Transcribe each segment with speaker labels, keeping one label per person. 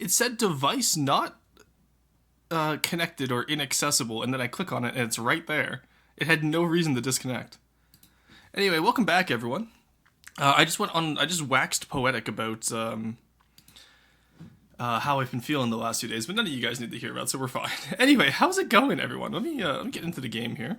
Speaker 1: It said device not connected or inaccessible, and then I click on it and it's right there. It had no reason to disconnect. Anyway, welcome back, everyone. I just waxed poetic about how I've been feeling the last few days, but none of you guys need to hear about, so we're fine. Anyway, how's it going, everyone? Let me get into the game here.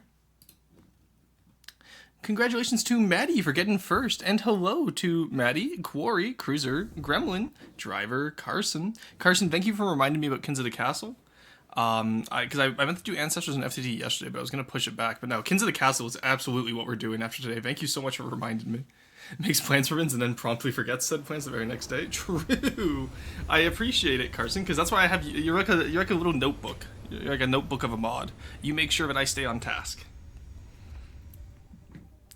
Speaker 1: Congratulations to Maddie for getting first, and hello to Maddie, Quarry, Cruiser, Gremlin, Driver, Carson. Carson, thank you for reminding me about Kins of the Castle. Because I meant to do Ancestors and FTD yesterday, but I was going to push it back. But no, Kins of the Castle is absolutely what we're doing after today. Thank you so much for reminding me. Makes plans for wins and then promptly forgets said plans the very next day. True. I appreciate it, Carson, because that's why I have you. You're like a little notebook. You're like a notebook of a mod. You make sure that I stay on task.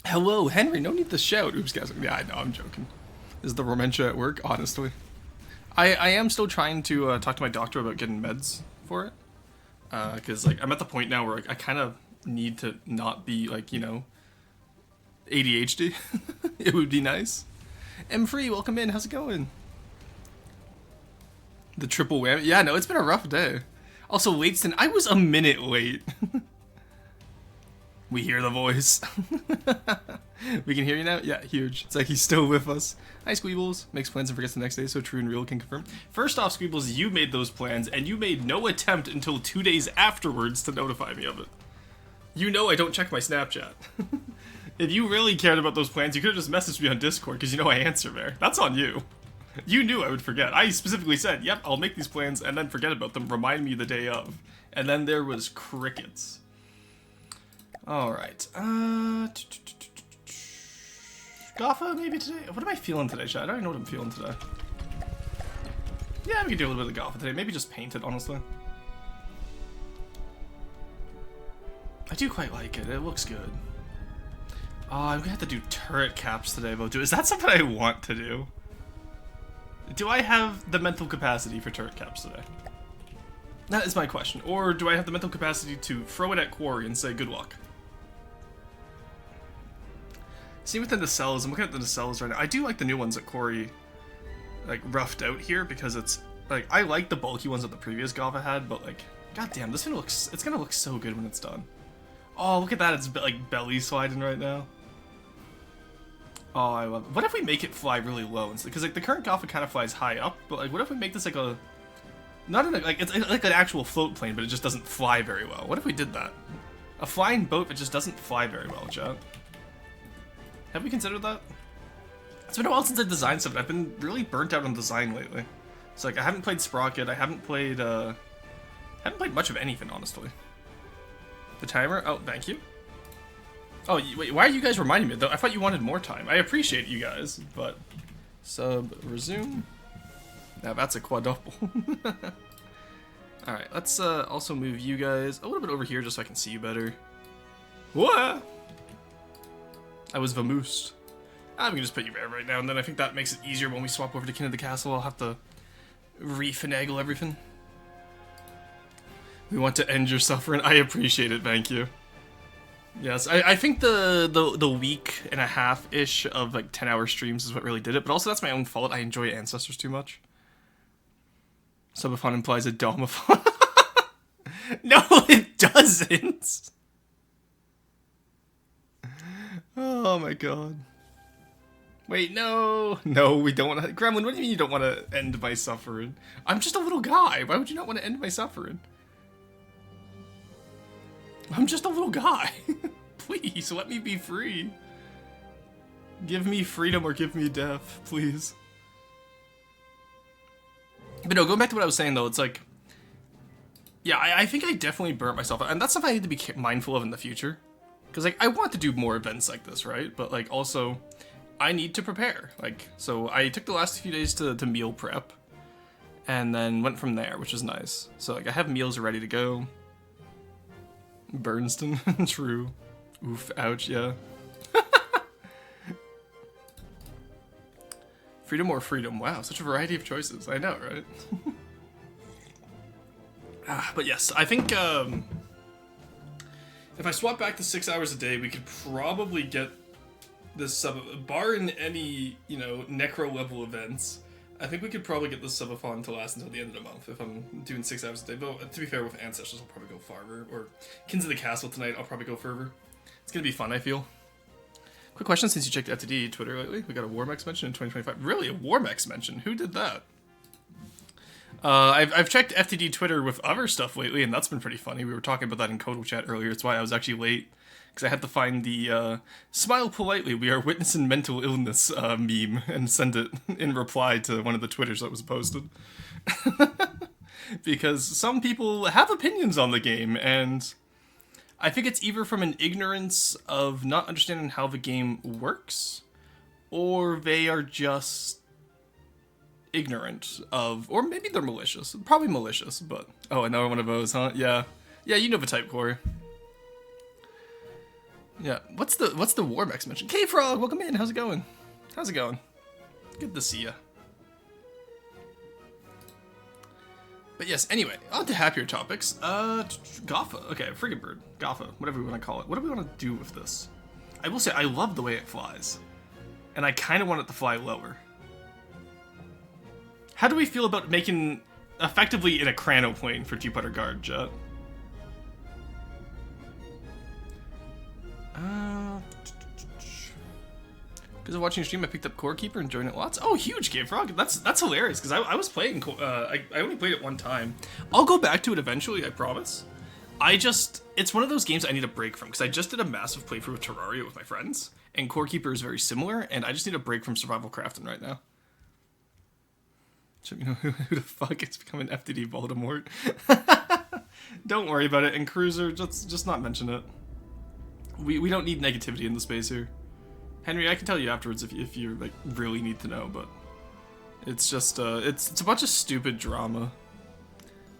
Speaker 1: Hello, Henry. No need to shout. Oops, guys. Yeah, I know. I'm joking. Is the Romentia at work? Honestly, I am still trying to talk to my doctor about getting meds for it. Because like I'm at the point now where like, I kind of need to not be like, you know, ADHD. It would be nice. M Free, welcome in. How's it going? The triple whammy. Yeah, no, it's been a rough day. Also, Lateston, I was a minute late. We hear the voice. We can hear you now? Yeah, huge. It's like he's still with us. Hi, Squeebles. Makes plans and forgets the next day, so true and real can confirm. First off, Squeebles, you made those plans, and you made no attempt until 2 days afterwards to notify me of it. You know I don't check my Snapchat. If you really cared about those plans, you could have just messaged me on Discord, because you know I answer there. That's on you. You knew I would forget. I specifically said, yep, I'll make these plans and then forget about them. Remind me the day of. And then there was crickets. Alright. Gotha, maybe today? What am I feeling today, chat? I don't even know what I'm feeling today. Yeah, we can do a little bit of Gotha today. Maybe just paint it, honestly. I do quite like it. It looks good. Oh, I'm gonna have to do turret caps today, though. Is that something I want to do? Do I have the mental capacity for turret caps today? That is my question. Or do I have the mental capacity to throw it at Quarry and say good luck? See, within the cells, I'm looking at the cells right now. I do like the new ones that Quarry, like, roughed out here because it's, like, I like the bulky ones that the previous Gotha had, but, like, goddamn, this one looks, it's gonna look so good when it's done. Oh, look at that, it's, like, belly sliding right now. Oh, I love it. What if we make it fly really low? Because, like, the current Gotha kind of flies high up, but, like, what if we make this, like, a, not in a, like, it's like an actual float plane, but it just doesn't fly very well. What if we did that? A flying boat that just doesn't fly very well, chat. Have we considered that? It's been a while since I designed something. I've been really burnt out on design lately. It's like I haven't played Sprocket. I haven't played much of anything, honestly. The timer? Oh, thank you. Oh, wait, why are you guys reminding me though? I thought you wanted more time. I appreciate you guys, but sub resume. Now that's a quadruple. All right, let's also move you guys a little bit over here just so I can see you better. What? I was vamoosed. I'm gonna just put you there right now, and then I think that makes it easier when we swap over to Kin of the Castle. I'll have to refinagle everything. We want to end your suffering. I appreciate it, thank you. Yes, I think the week and a half-ish of like 10-hour streams is what really did it, but also that's my own fault. I enjoy Ancestors too much. Subathon implies a domathon. No, it doesn't! Oh my god. Wait, no! No, we don't want to... Gremlin, what do you mean you don't want to end my suffering? I'm just a little guy. Why would you not want to end my suffering? I'm just a little guy. Please, let me be free. Give me freedom or give me death, please. But no, going back to what I was saying, though, it's like... Yeah, I think I definitely burnt myself out. And that's something I need to be mindful of in the future. Because, like, I want to do more events like this, right? But, like, also, I need to prepare. Like, so I took the last few days to meal prep. And then went from there, which is nice. So, like, I have meals ready to go. Bernston, true. Oof, ouch, yeah. Freedom or freedom? Wow, such a variety of choices. I know, right? But yes, I think, if I swap back to 6 hours a day, we could probably get this sub, barring any, you know, necro level events, I think we could probably get this subathon to last until the end of the month if I'm doing 6 hours a day. But to be fair, with Ancestors, I'll probably go farther. Or Kins of the Castle tonight, I'll probably go further. It's gonna be fun, I feel. Quick question, since you checked FTD Twitter lately, we got a Warmex mention in 2025. Really, a Warmex mention? Who did that? I've checked FTD Twitter with other stuff lately, and that's been pretty funny. We were talking about that in Codal Chat earlier. It's why I was actually late, because I had to find the "Smile politely, we are witnessing mental illness" meme and send it in reply to one of the Twitters that was posted. Because some people have opinions on the game, and I think it's either from an ignorance of not understanding how the game works, or they are just ignorant of, or maybe they're malicious. Probably malicious, but oh, another one of those, huh? Yeah, you know the type, Corey. Yeah, what's the Warmex mention? K-Frog, welcome in. How's it going? Good to see ya. But yes, anyway, on to happier topics. Gotha. Okay, friggin' bird. Gotha, whatever we want to call it. What do we want to do with this? I will say, I love the way it flies. And I kind of want it to fly lower. How do we feel about making effectively in a chronoplane for Two-Putter Guard, Jet? Because of watching your stream, I picked up Core Keeper and enjoying it lots. Oh, huge, Game Frog. That's hilarious, because I was playing, I only played it one time. I'll go back to it eventually, I promise. It's one of those games I need a break from, because I just did a massive playthrough of Terraria with my friends, and Core Keeper is very similar, and I just need a break from survival crafting right now. So, you know, who the fuck is becoming FTD Voldemort? Don't worry about it, and Cruiser, just not mention it. We don't need negativity in the space here. Henry, I can tell you afterwards if you like really need to know, but it's just it's a bunch of stupid drama.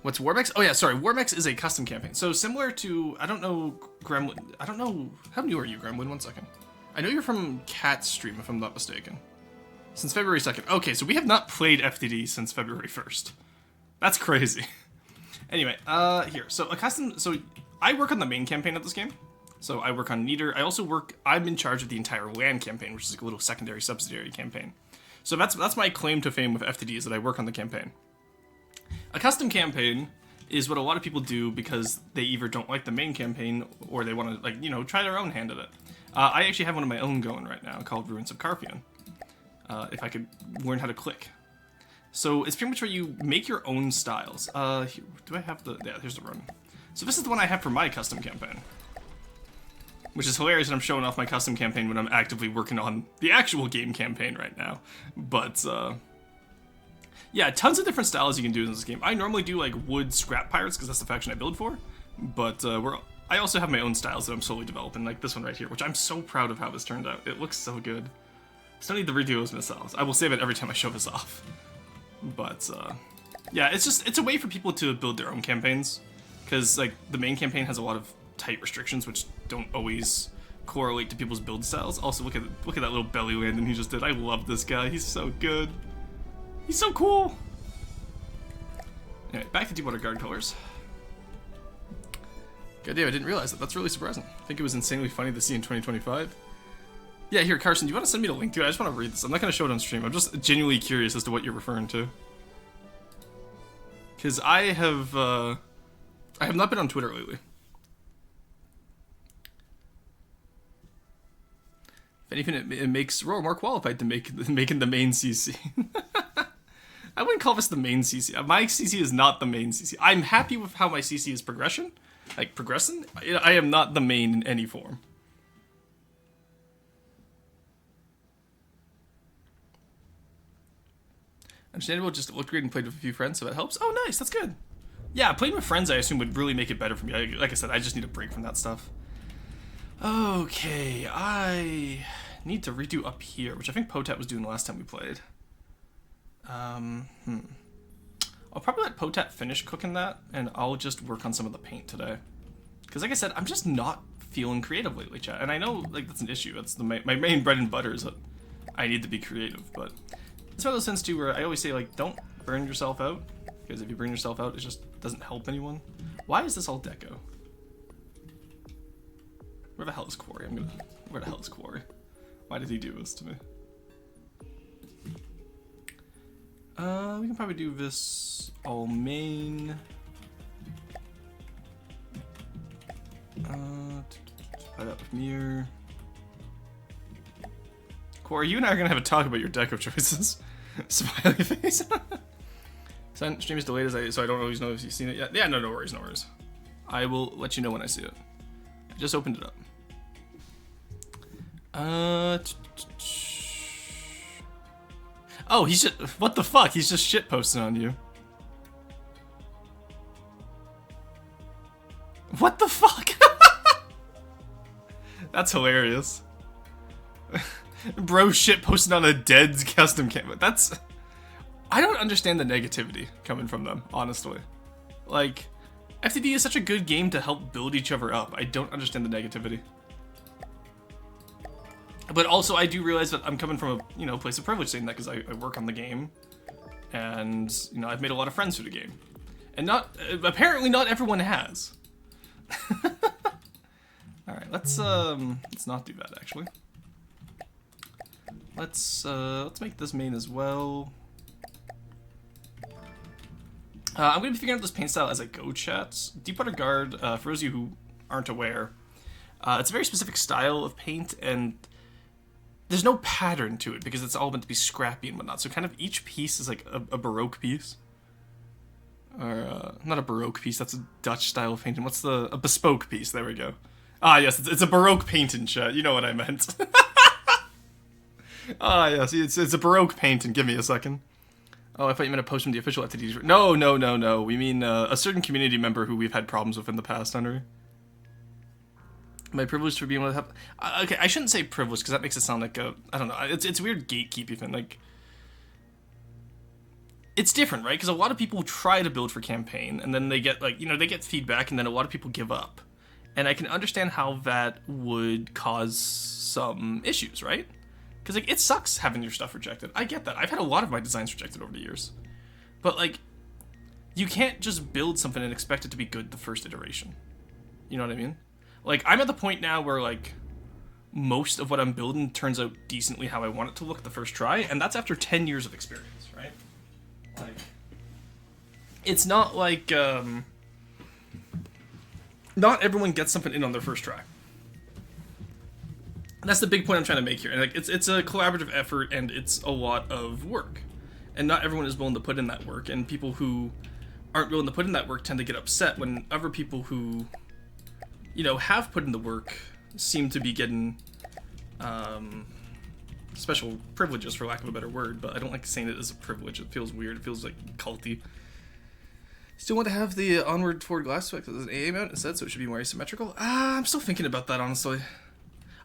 Speaker 1: What's Warmex? Oh yeah, sorry, Warmex is a custom campaign. So similar to, I don't know, Gremlin. I don't know, how new are you, Gremlin? 1 second. I know you're from Cat's stream, if I'm not mistaken. Since February 2nd. Okay, so we have not played FTD since February 1st. That's crazy. Anyway, here. So I work on the main campaign of this game. So I work on Neater. I'm in charge of the entire land campaign, which is like a little secondary, subsidiary campaign. So that's my claim to fame with FTD, is that I work on the campaign. A custom campaign is what a lot of people do because they either don't like the main campaign or they want to, like, you know, try their own hand at it. I actually have one of my own going right now called Ruins of Carpion. If I could learn how to click. So it's pretty much where you make your own styles. Here, do I have the... Yeah, here's the run. So this is the one I have for my custom campaign. Which is hilarious that I'm showing off my custom campaign when I'm actively working on the actual game campaign right now. But, yeah, tons of different styles you can do in this game. I normally do, like, wood scrap pirates, because that's the faction I build for. But, I also have my own styles that I'm slowly developing, like this one right here, which I'm so proud of how this turned out. It looks so good. Still need to redo those missiles. I will save it every time I show this off. But, yeah, it's a way for people to build their own campaigns. Because, like, the main campaign has a lot of tight restrictions, which don't always correlate to people's build styles. Also, look at that little belly landing he just did. I love this guy. He's so good. He's so cool. Anyway, back to Deepwater Guard colors. God damn, I didn't realize that. That's really surprising. I think it was insanely funny to see in 2025. Yeah, here, Carson, do you want to send me the link to it? I just want to read this. I'm not going to show it on stream. I'm just genuinely curious as to what you're referring to. Because I have not been on Twitter lately. If anything, it makes Roar more qualified to making the main CC. I wouldn't call this the main CC. My CC is not the main CC. I'm happy with how my CC is progressing. I am not the main in any form. Understandable, just looked great and played with a few friends, so that helps. Oh, nice, that's good. Yeah, playing with friends, I assume, would really make it better for me. Like I said, I just need a break from that stuff. Okay, I need to redo up here, which I think Potat was doing the last time we played. I'll probably let Potat finish cooking that, and I'll just work on some of the paint today. Because like I said, I'm just not feeling creative lately, chat. And I know, like, that's an issue. That's my main bread and butter is that I need to be creative, but it's one of those things, too, where I always say, like, don't burn yourself out. Because if you burn yourself out, it just doesn't help anyone. Why is this all deco? Where the hell is Quarry? Where the hell is Quarry? Why did he do this to me? We can probably do this all main. Tie that with mirror. Corey, you and I are gonna have a talk about your deco choices. Smiley face. Stream is delayed so I don't always know if you've seen it yet. Yeah, no worries, no worries. I will let you know when I see it. I just opened it up. Oh, he's just, what the fuck? He's just shit posting on you. What the fuck? That's hilarious. Bro shit posting on a Dead's custom camera. That's... I don't understand the negativity coming from them, honestly. Like, FTD is such a good game to help build each other up. I don't understand the negativity. But also, I do realize that I'm coming from a, place of privilege saying that because I work on the game. And, I've made a lot of friends through the game. And apparently not everyone has. Alright, let's not do that, actually. Let's make this main as well. I'm going to be figuring out this paint style as I go, chat. Deepwater Guard, for those of you who aren't aware, it's a very specific style of paint, and there's no pattern to it because it's all meant to be scrappy and whatnot. So kind of each piece is like a Baroque piece. Or, not a Baroque piece, that's a Dutch style of painting. What's a bespoke piece? There we go. Ah, yes, it's a Baroque painting, chat. You know what I meant. Ah, yes, it's a Baroque painting. Give me a second. Oh, I thought you meant a post from the official FTD. No. We mean a certain community member who we've had problems with in the past, Henry. My privilege for being able to have... okay, I shouldn't say privilege, because that makes it sound like a... I don't know. It's weird gatekeeping thing. Like, it's different, right? Because a lot of people try to build for campaign, and then they get, they get feedback, and then a lot of people give up. And I can understand how that would cause some issues, right? Because, it sucks having your stuff rejected. I get that. I've had a lot of my designs rejected over the years. But, you can't just build something and expect it to be good the first iteration. You know what I mean? I'm at the point now where, most of what I'm building turns out decently how I want it to look the first try, and that's after 10 years of experience, right? It's not like, not everyone gets something in on their first try. And that's the big point I'm trying to make here. And it's a collaborative effort, and it's a lot of work. And not everyone is willing to put in that work, and people who aren't willing to put in that work tend to get upset when other people who... have put in the work, seem to be getting special privileges, for lack of a better word, but I don't like saying it as a privilege. It feels weird. It feels culty. Still want to have the onward forward glass effect as an AA mount instead, so it should be more asymmetrical? I'm still thinking about that, honestly.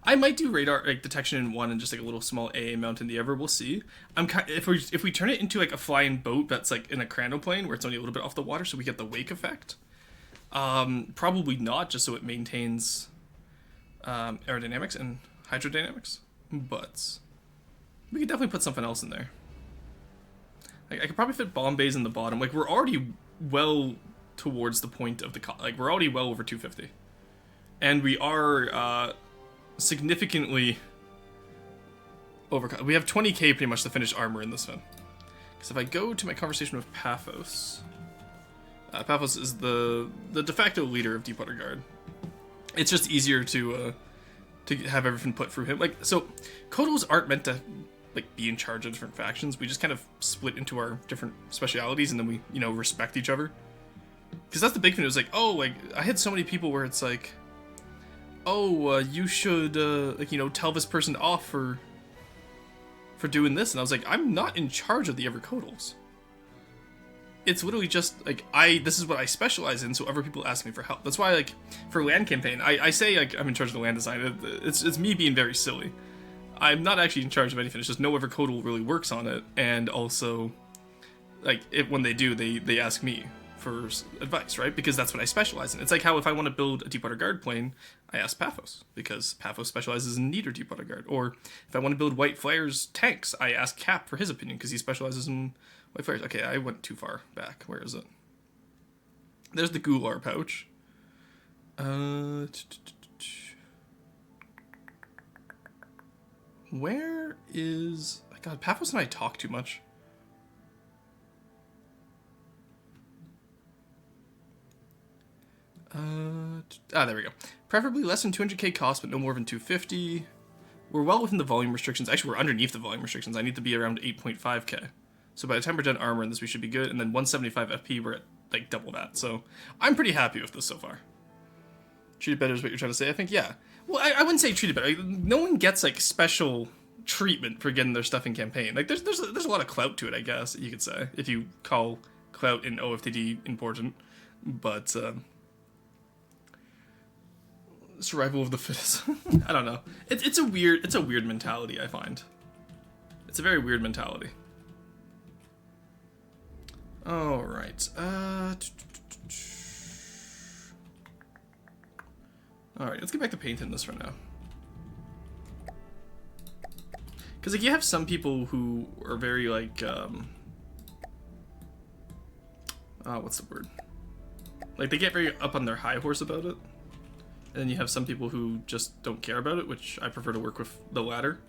Speaker 1: I might do radar detection in one and just a little small AA mount in the other. We'll see. If we turn it into a flying boat that's in a cranoplane where it's only a little bit off the water, so we get the wake effect. Probably not, just so it maintains aerodynamics and hydrodynamics, but we could definitely put something else in there. I could probably fit bomb bays in the bottom. We're already well towards the point of the... we're already well over 250. And we are, significantly over... We have 20k pretty much to finish armor in this one. Because if I go to my conversation with Paphos... Paphos is the de facto leader of Deepwater Guard. It's just easier to have everything put through him. So, Kodos aren't meant to, be in charge of different factions. We just kind of split into our different specialities, and then we, respect each other. Because that's the big thing. It was I had so many people where it's you should, tell this person off for doing this. And I was I'm not in charge of the Evercodals. It's literally just, this is what I specialize in, so other people ask me for help. That's why, for land campaign, I say, I'm in charge of the land design. It's me being very silly. I'm not actually in charge of anything. It's just no Evercodal really works on it, and also, when they do, they ask me for advice, right? Because that's what I specialize in. It's how if I want to build a Deepwater Guard plane, I ask Paphos, because Paphos specializes in Neater Deepwater Guard. Or, if I want to build White Flare's tanks, I ask Cap for his opinion, because he specializes in... White Flares. Okay, I went too far back. Where is it? There's the Gular pouch. Where is... God, Paphos and I talk too much. There we go. Preferably less than 200k cost, but no more than 250. We're well within the volume restrictions. Actually, we're underneath the volume restrictions. I need to be around 8.5k. So by the time we're done armor in this, we should be good. And then 175 FP, we're at like double that. So I'm pretty happy with this so far. Treated better is what you're trying to say, I think? Yeah. Well, I wouldn't say treated better. Like, no one gets like special treatment for getting their stuff in campaign. Like there's a lot of clout to it, I guess you could say, if you call clout in OFTD important. But survival of the fittest. I don't know. It's a weird mentality, I find. It's a very weird mentality. All right. All right. Let's get back to painting this for now. Because like you have some people who are very like what's the word? Like they get very up on their high horse about it. And then you have some people who just don't care about it, which I prefer to work with the latter.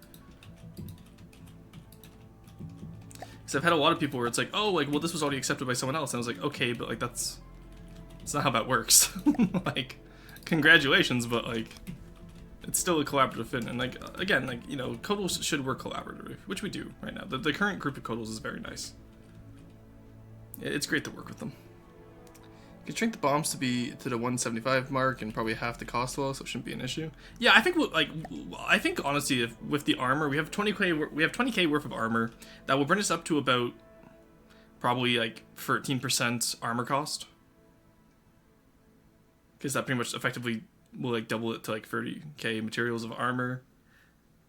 Speaker 1: Because I've had a lot of people where it's like, oh, like, well, this was already accepted by someone else. And I was like, okay, but like that's not how that works. Like, congratulations, but like, it's still a collaborative fit. And like, again, like, you know, Codals should work collaboratively, which we do right now. The current group of Codals is very nice. It's great to work with them. You can shrink the bombs to be to the 175 mark and probably half the cost well, so it shouldn't be an issue. Yeah, I think I think honestly, if with the armor, we have 20k worth of armor that will bring us up to about probably like 13% armor cost, because that pretty much effectively will like double it to like 30k materials of armor.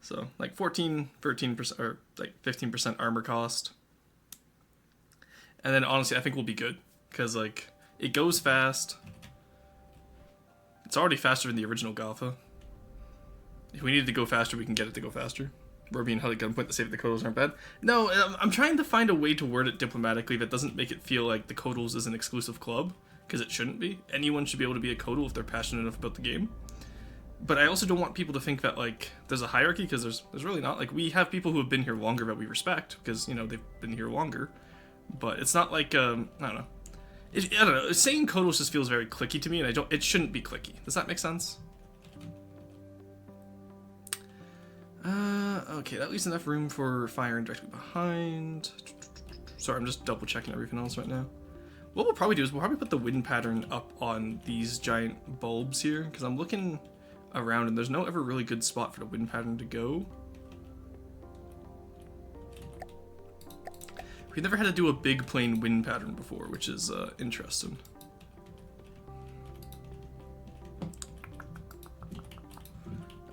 Speaker 1: So like 13% or like 15% armor cost, and then honestly, I think we'll be good because like. It goes fast. It's already faster than the original Galfa. If we needed to go faster, we can get it to go faster. We're being held at gunpoint to say that the Codals aren't bad. No, I'm trying to find a way to word it diplomatically that doesn't make it feel like the Codals is an exclusive club, because it shouldn't be. Anyone should be able to be a Codal if they're passionate enough about the game. But I also don't want people to think that like there's a hierarchy, because there's really not. Like we have people who have been here longer that we respect, because you know they've been here longer. But it's not like I don't know. I don't know, saying Kodos just feels very clicky to me, and it shouldn't be clicky. Does that make sense? Okay, that leaves enough room for firing directly behind. Sorry, I'm just double checking everything else right now. What we'll probably do is we'll probably put the wind pattern up on these giant bulbs here, because I'm looking around and there's no ever really good spot for the wind pattern to go. We've never had to do a big plain wind pattern before, which is interesting.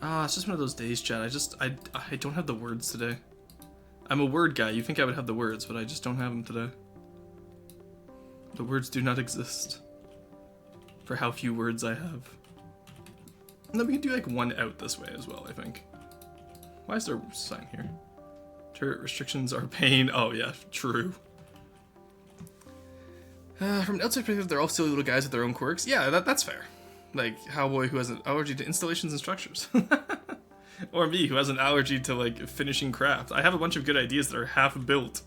Speaker 1: It's just one of those days, chat. I don't have the words today. I'm a word guy. You think I would have the words, but I just don't have them today. The words do not exist. For how few words I have. And then we can do like one out this way as well, I think. Why is there a sign here? Turret restrictions are pain. Oh yeah, true. From an outside perspective, they're all silly little guys with their own quirks. Yeah, that's fair. Like Howboy, who has an allergy to installations and structures. Or me, who has an allergy to like finishing craft. I have a bunch of good ideas that are half built.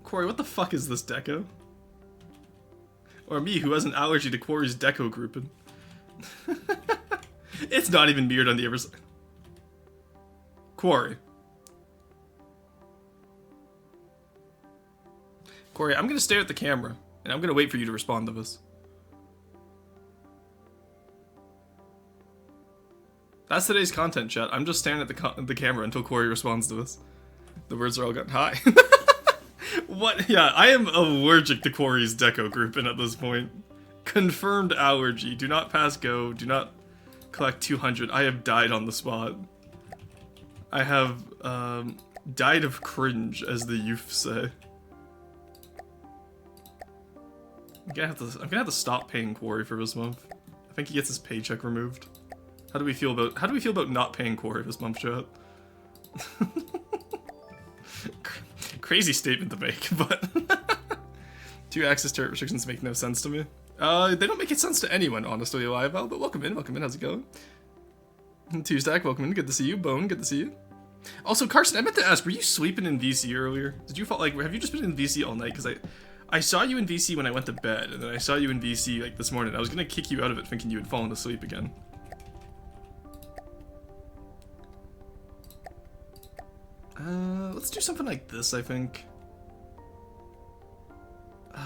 Speaker 1: Corey, what the fuck is this deco? Or me, who has an allergy to Corey's deco grouping. It's not even mirrored on the other side. Quarry, I'm gonna stare at the camera, and I'm gonna wait for you to respond to this. That's today's content, chat. I'm just staring at the camera until Corey responds to this. The words are all gone. Hi. What? Yeah, I am allergic to Corey's deco grouping at this point. Confirmed allergy. Do not pass go. Do not collect 200. I have died on the spot. I have died of cringe, as the youth say. I'm gonna have to stop paying Quarry for this month. I think he gets his paycheck removed. How do we feel about not paying Quarry this month, chat? Crazy statement to make, but 2-axis turret restrictions make no sense to me. They don't make sense to anyone, honestly, alive. But welcome in, how's it going? 2-stack, welcome in, good to see you. Bone, good to see you. Also, Carson, I meant to ask, were you sleeping in VC earlier? Did you fall, like, have you just been in VC all night? Because I saw you in VC when I went to bed, and then I saw you in VC, like, this morning. I was gonna kick you out of it thinking you had fallen asleep again. Let's do something like this, I think.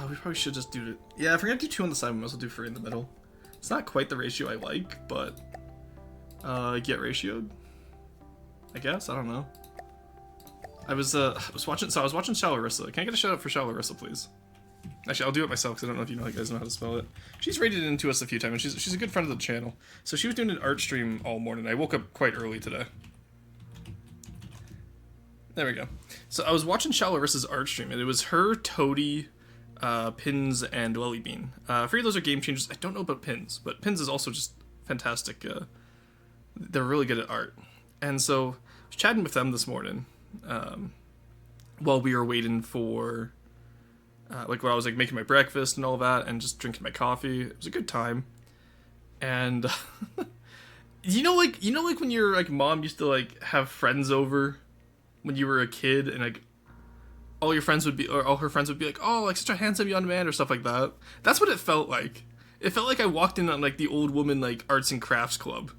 Speaker 1: We probably should just do it. Yeah, if we're gonna do 2 on the side, we might as well do 3 in the middle. It's not quite the ratio I like, but get ratioed, I guess. I don't know. I was watching Shallarissa. Can I get a shout out for Shallarissa, please? Actually, I'll do it myself because I don't know if you guys know how to spell it. She's rated into us a few times, and she's a good friend of the channel. So she was doing an art stream all morning. I woke up quite early today. There we go. So I was watching Shalarissa's art stream, and it was her, Toady, Pins, and Lily Bean. 3 of those are game changers. I don't know about Pins, but Pins is also just fantastic. They're really good at art. And so I was chatting with them this morning while we were waiting for, like, when I was like making my breakfast and all that, and just drinking my coffee. It was a good time. And you know, like when your like mom used to like have friends over when you were a kid, and like all her friends would be like, oh, like such a handsome young man or stuff like that. That's what it felt like. It felt like I walked in on like the old woman like arts and crafts club,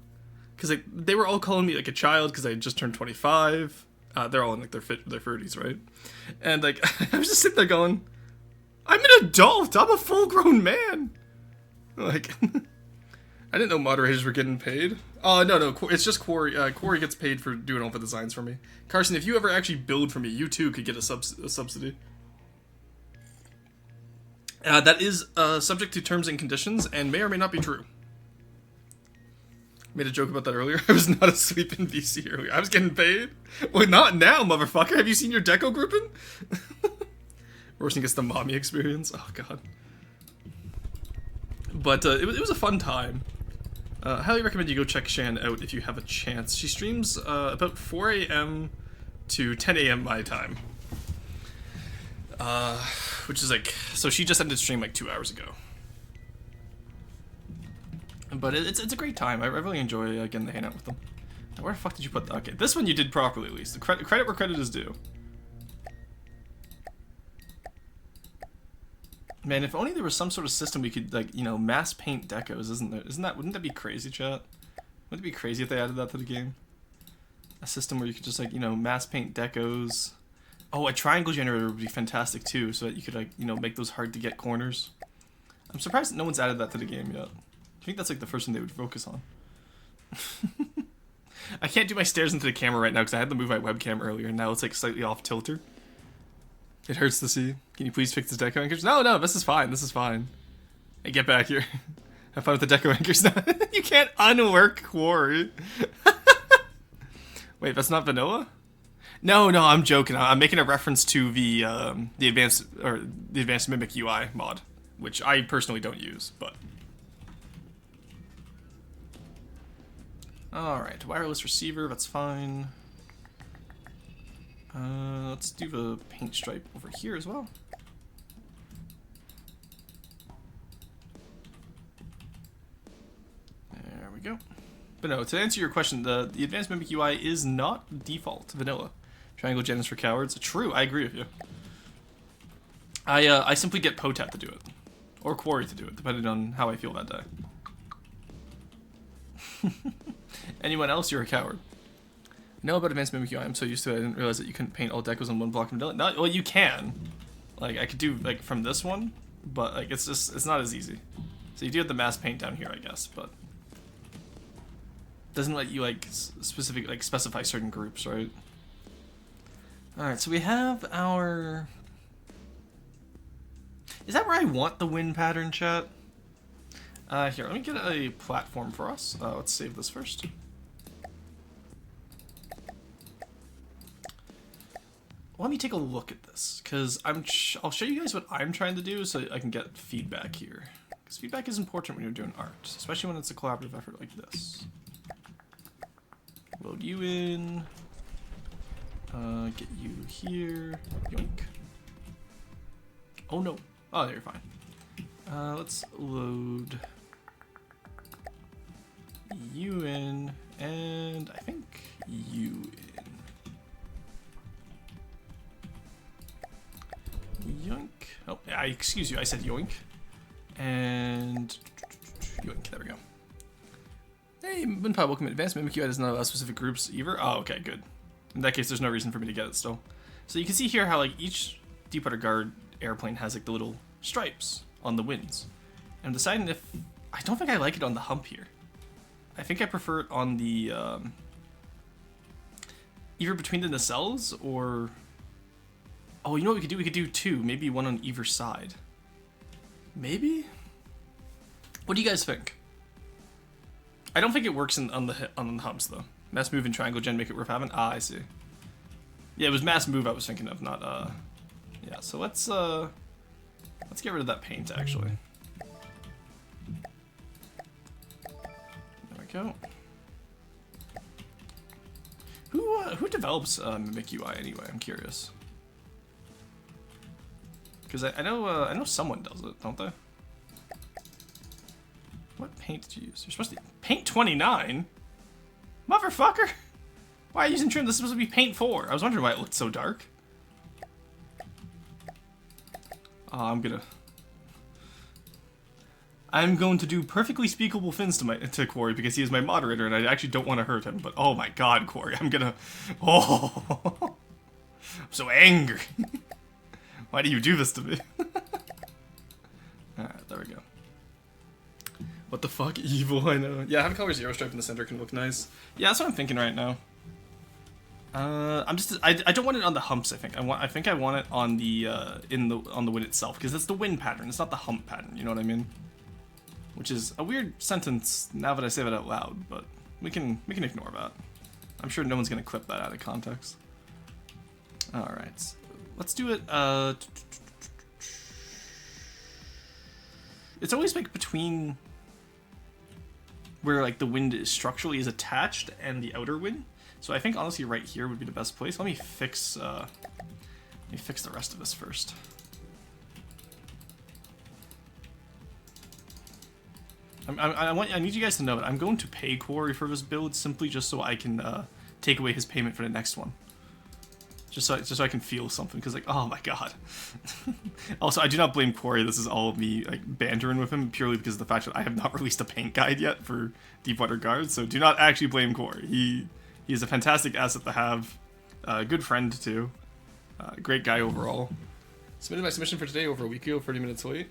Speaker 1: because like they were all calling me like a child because I had just turned 25. They're all in like their 30s, right? And like I was just sitting there going, I'm an adult. I'm a full-grown man. Like I didn't know moderators were getting paid. No, it's just Quarry. Quarry gets paid for doing all the designs for me. Carson, if you ever actually build for me, you too could get a subsidy. That is subject to terms and conditions, and may or may not be true. Made a joke about that earlier. I was not asleep in VC earlier. I was getting paid. Well, not now, motherfucker. Have you seen your deco grouping? Roasting gets the mommy experience. Oh god. But it was a fun time. Highly recommend you go check Shan out if you have a chance. She streams about 4 a.m. to 10 a.m. my time. Which is like, so she just ended stream like 2 hours ago. But it's a great time. I really enjoy getting to hang out with them. Now, where the fuck did you put that? Okay, this one you did properly at least. The credit where credit is due. Man, if only there was some sort of system we could, like, you know, mass paint decos, wouldn't that be crazy, chat? Wouldn't it be crazy if they added that to the game? A system where you could just, like, you know, mass paint decos. Oh, a triangle generator would be fantastic, too, so that you could, like, you know, make those hard-to-get corners. I'm surprised that no one's added that to the game yet. I think that's, like, the first thing they would focus on. I can't do my stares into the camera right now because I had to move my webcam earlier, and now it's, like, slightly off-tilter. It hurts to see. Can you please fix the deco anchors? No, this is fine. This is fine. Hey, get back here. Have fun with the deco anchors now. You can't unwork Quarry. Wait, that's not vanilla? No, I'm joking. I'm making a reference to the advanced Mimic UI mod, which I personally don't use, but. All right, wireless receiver. That's fine. Let's do the paint stripe over here as well. There we go. But no, to answer your question, the advanced Mimic UI is not default vanilla. Triangle Gen is for cowards. True, I agree with you. I simply get Potat to do it. Or Quarry to do it, depending on how I feel that day. Anyone else, you're a coward. Know about advanced Mimic UI. I'm so used to it, I didn't realize that you couldn't paint all decos on one block in vanilla. No, well, you can. Like, I could do, like, from this one, but, like, it's not as easy. So you do have the mass paint down here, I guess, but doesn't let you, like, specify certain groups, right? Alright, so we have our... Is that where I want the wind pattern, chat? Here, let me get a platform for us. Let's save this first. Let me take a look at this, because I'll show you guys what I'm trying to do so I can get feedback here. Because feedback is important when you're doing art, especially when it's a collaborative effort like this. Load you in. Get you here. Yoink. Oh no. Oh, there, you're fine. Let's load you in, and I think you in. yoink. Oh, excuse you, I said yoink. And yoink, there we go. Hey, Minpie, welcome to Advanced Mimic UI does not allow specific groups either. Oh, okay, good. In that case, there's no reason for me to get it still. So you can see here how like each Deepwater Guard airplane has like the little stripes on the wings. And I'm deciding if I don't think I like it on the hump here. I think I prefer it on the either between the nacelles or oh, you know what we could do? We could do two, maybe one on either side. Maybe. What do you guys think? I don't think it works on the humps though. Mass move and triangle gen make it worth having. Ah, I see. Yeah, it was mass move I was thinking of, not yeah. So let's get rid of that paint actually. There we go. Who develops Mimic UI anyway? I'm curious. Because I know someone does it, don't they? What paint did you use? You're supposed to paint 29? Motherfucker! Why are you using trim? This is supposed to be paint 4. I was wondering why it looked so dark. I'm going to do perfectly speakable things to Corey because he is my moderator and I actually don't want to hurt him. But oh my god, Corey, I'm so angry. Why do you do this to me? Alright, there we go. What the fuck? Evil, I know. Yeah, having color zero stripe in the center can look nice. Yeah, that's what I'm thinking right now. I don't want it on the humps, I think. I think I want it on the on the wing itself, because it's the wing pattern, it's not the hump pattern, you know what I mean? Which is a weird sentence now that I say that out loud, but we can ignore that. I'm sure no one's gonna clip that out of context. Alright. Let's do it, it's always like between where like the wind is structurally is attached and the outer wind. So I think honestly right here would be the best place. Let me fix the rest of this first. I need you guys to know that I'm going to pay Corey for this build simply just so I can take away his payment for the next one. Just so I can feel something, because like, oh my god. Also, I do not blame Corey. This is all of me like bantering with him purely because of the fact that I have not released a paint guide yet for Deepwater Guard. So do not actually blame Corey. He is a fantastic asset to have, a good friend too, great guy overall. Submitted my submission for today over a week ago, 30 minutes late.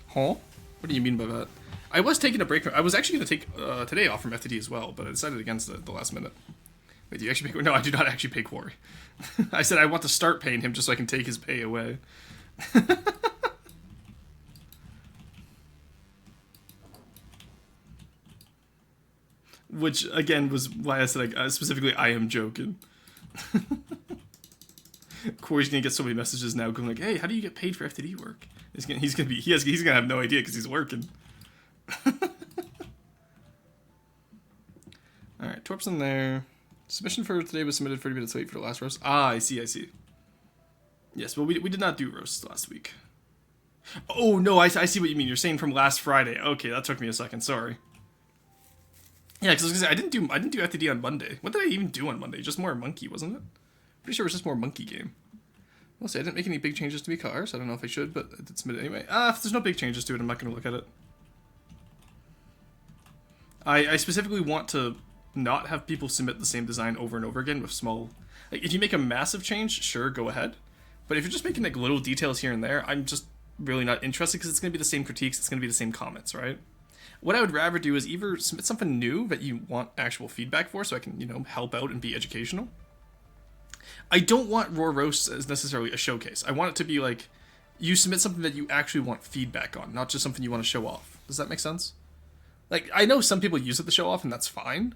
Speaker 1: Huh? What do you mean by that? I was taking a break. I was actually going to take today off from FTD as well, but I decided against it at the last minute. Wait, do you actually pay? No, I do not actually pay Corey. I said I want to start paying him just so I can take his pay away. Which, again, was why I said, specifically, I am joking. Corey's gonna get so many messages now going like, hey, how do you get paid for FTD work? He's gonna have no idea because he's working. Alright, Torp's in there. Submission for today was submitted 30 minutes late for the last roast. Ah, I see. Yes, well, we did not do roasts last week. Oh, no, I see what you mean. You're saying from last Friday. Okay, that took me a second. Sorry. Yeah, because I was gonna say, I didn't do FTD on Monday. What did I even do on Monday? Just more monkey, wasn't it? Pretty sure it was just more monkey game. I'll say I didn't make any big changes to my car, so I don't know if I should, but I did submit it anyway. If there's no big changes to it, I'm not gonna look at it. I specifically want to not have people submit the same design over and over again with small... Like, if you make a massive change, sure, go ahead. But if you're just making, like, little details here and there, I'm just really not interested because it's going to be the same critiques, it's going to be the same comments, right? What I would rather do is either submit something new that you want actual feedback for so I can, you know, help out and be educational. I don't want Raw Roasts as necessarily a showcase. I want it to be, like, you submit something that you actually want feedback on, not just something you want to show off. Does that make sense? Like, I know some people use it to show off, and that's fine.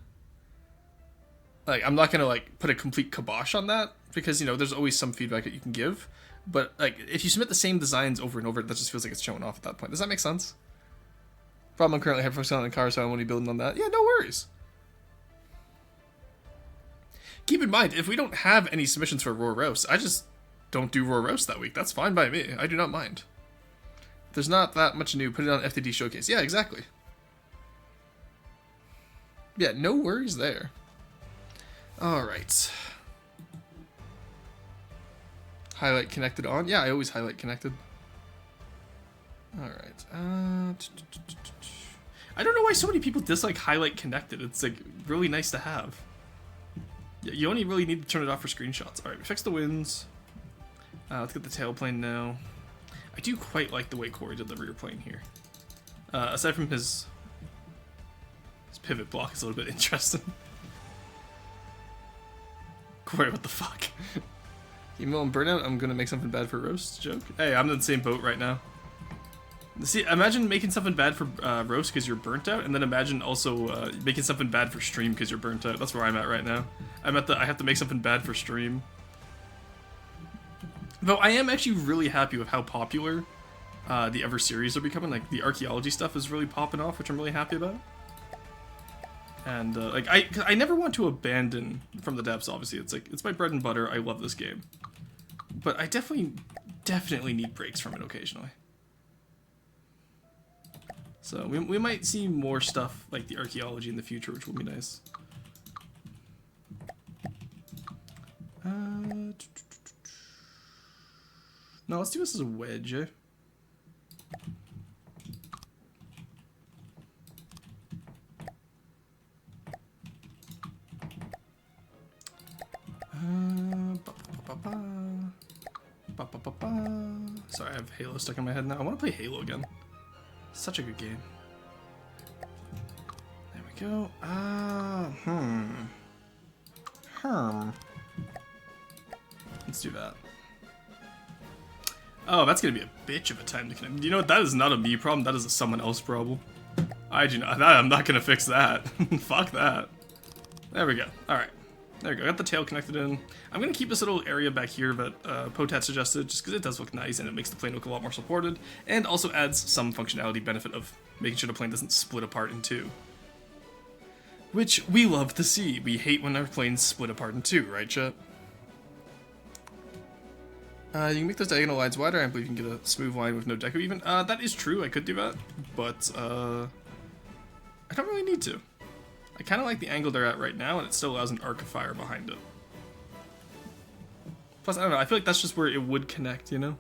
Speaker 1: Like, I'm not going to, like, put a complete kibosh on that, because, you know, there's always some feedback that you can give. But, like, if you submit the same designs over and over, that just feels like it's showing off at that point. Does that make sense? Problem I'm currently having focused on in car, so I won't be building on that. Yeah, no worries. Keep in mind, if we don't have any submissions for Raw Roast, I just don't do Raw Roast that week. That's fine by me. I do not mind. If there's not that much new, put it on FTD Showcase. Yeah, exactly. Yeah, no worries there. Alright. Highlight connected on. Yeah, I always highlight connected. Alright. I don't know why so many people dislike highlight connected. It's like really nice to have. You only really need to turn it off for screenshots. Alright, we fixed the winds. Let's get the tailplane now. I do quite like the way Corey did the rear plane here. Aside from his pivot block is a little bit interesting. Corey, what the fuck? Email and burnout, I'm gonna make something bad for roast joke. Hey, I'm in the same boat right now. See, imagine making something bad for roast because you're burnt out, and then imagine also making something bad for stream because you're burnt out. That's where I'm at right now. I have to make something bad for stream. Though I am actually really happy with how popular the Ever series are becoming. Like the archaeology stuff is really popping off, which I'm really happy about. And like I never want to abandon From the Depths. Obviously, it's my bread and butter. I love this game, but I definitely need breaks from it occasionally. So we might see more stuff like the archaeology in the future, which will be nice. No, let's do this as a wedge, eh? Sorry, I have Halo stuck in my head now. I want to play Halo again. Such a good game. There we go. Let's do that. Oh, that's gonna be a bitch of a time to connect. You know what? That is not a me problem. That is a someone else problem. I'm not gonna fix that. Fuck that. There we go. All right. There we go. Got the tail connected in. I'm gonna keep this little area back here that Potat suggested, just because it does look nice and it makes the plane look a lot more supported, and also adds some functionality benefit of making sure the plane doesn't split apart in two. Which we love to see. We hate when our planes split apart in two, right, chat? You can make those diagonal lines wider. I believe you can get a smooth line with no deco even. That is true. I could do that, but I don't really need to. I kind of like the angle they're at right now, and it still allows an arc of fire behind it. Plus, I don't know, I feel like that's just where it would connect, you know?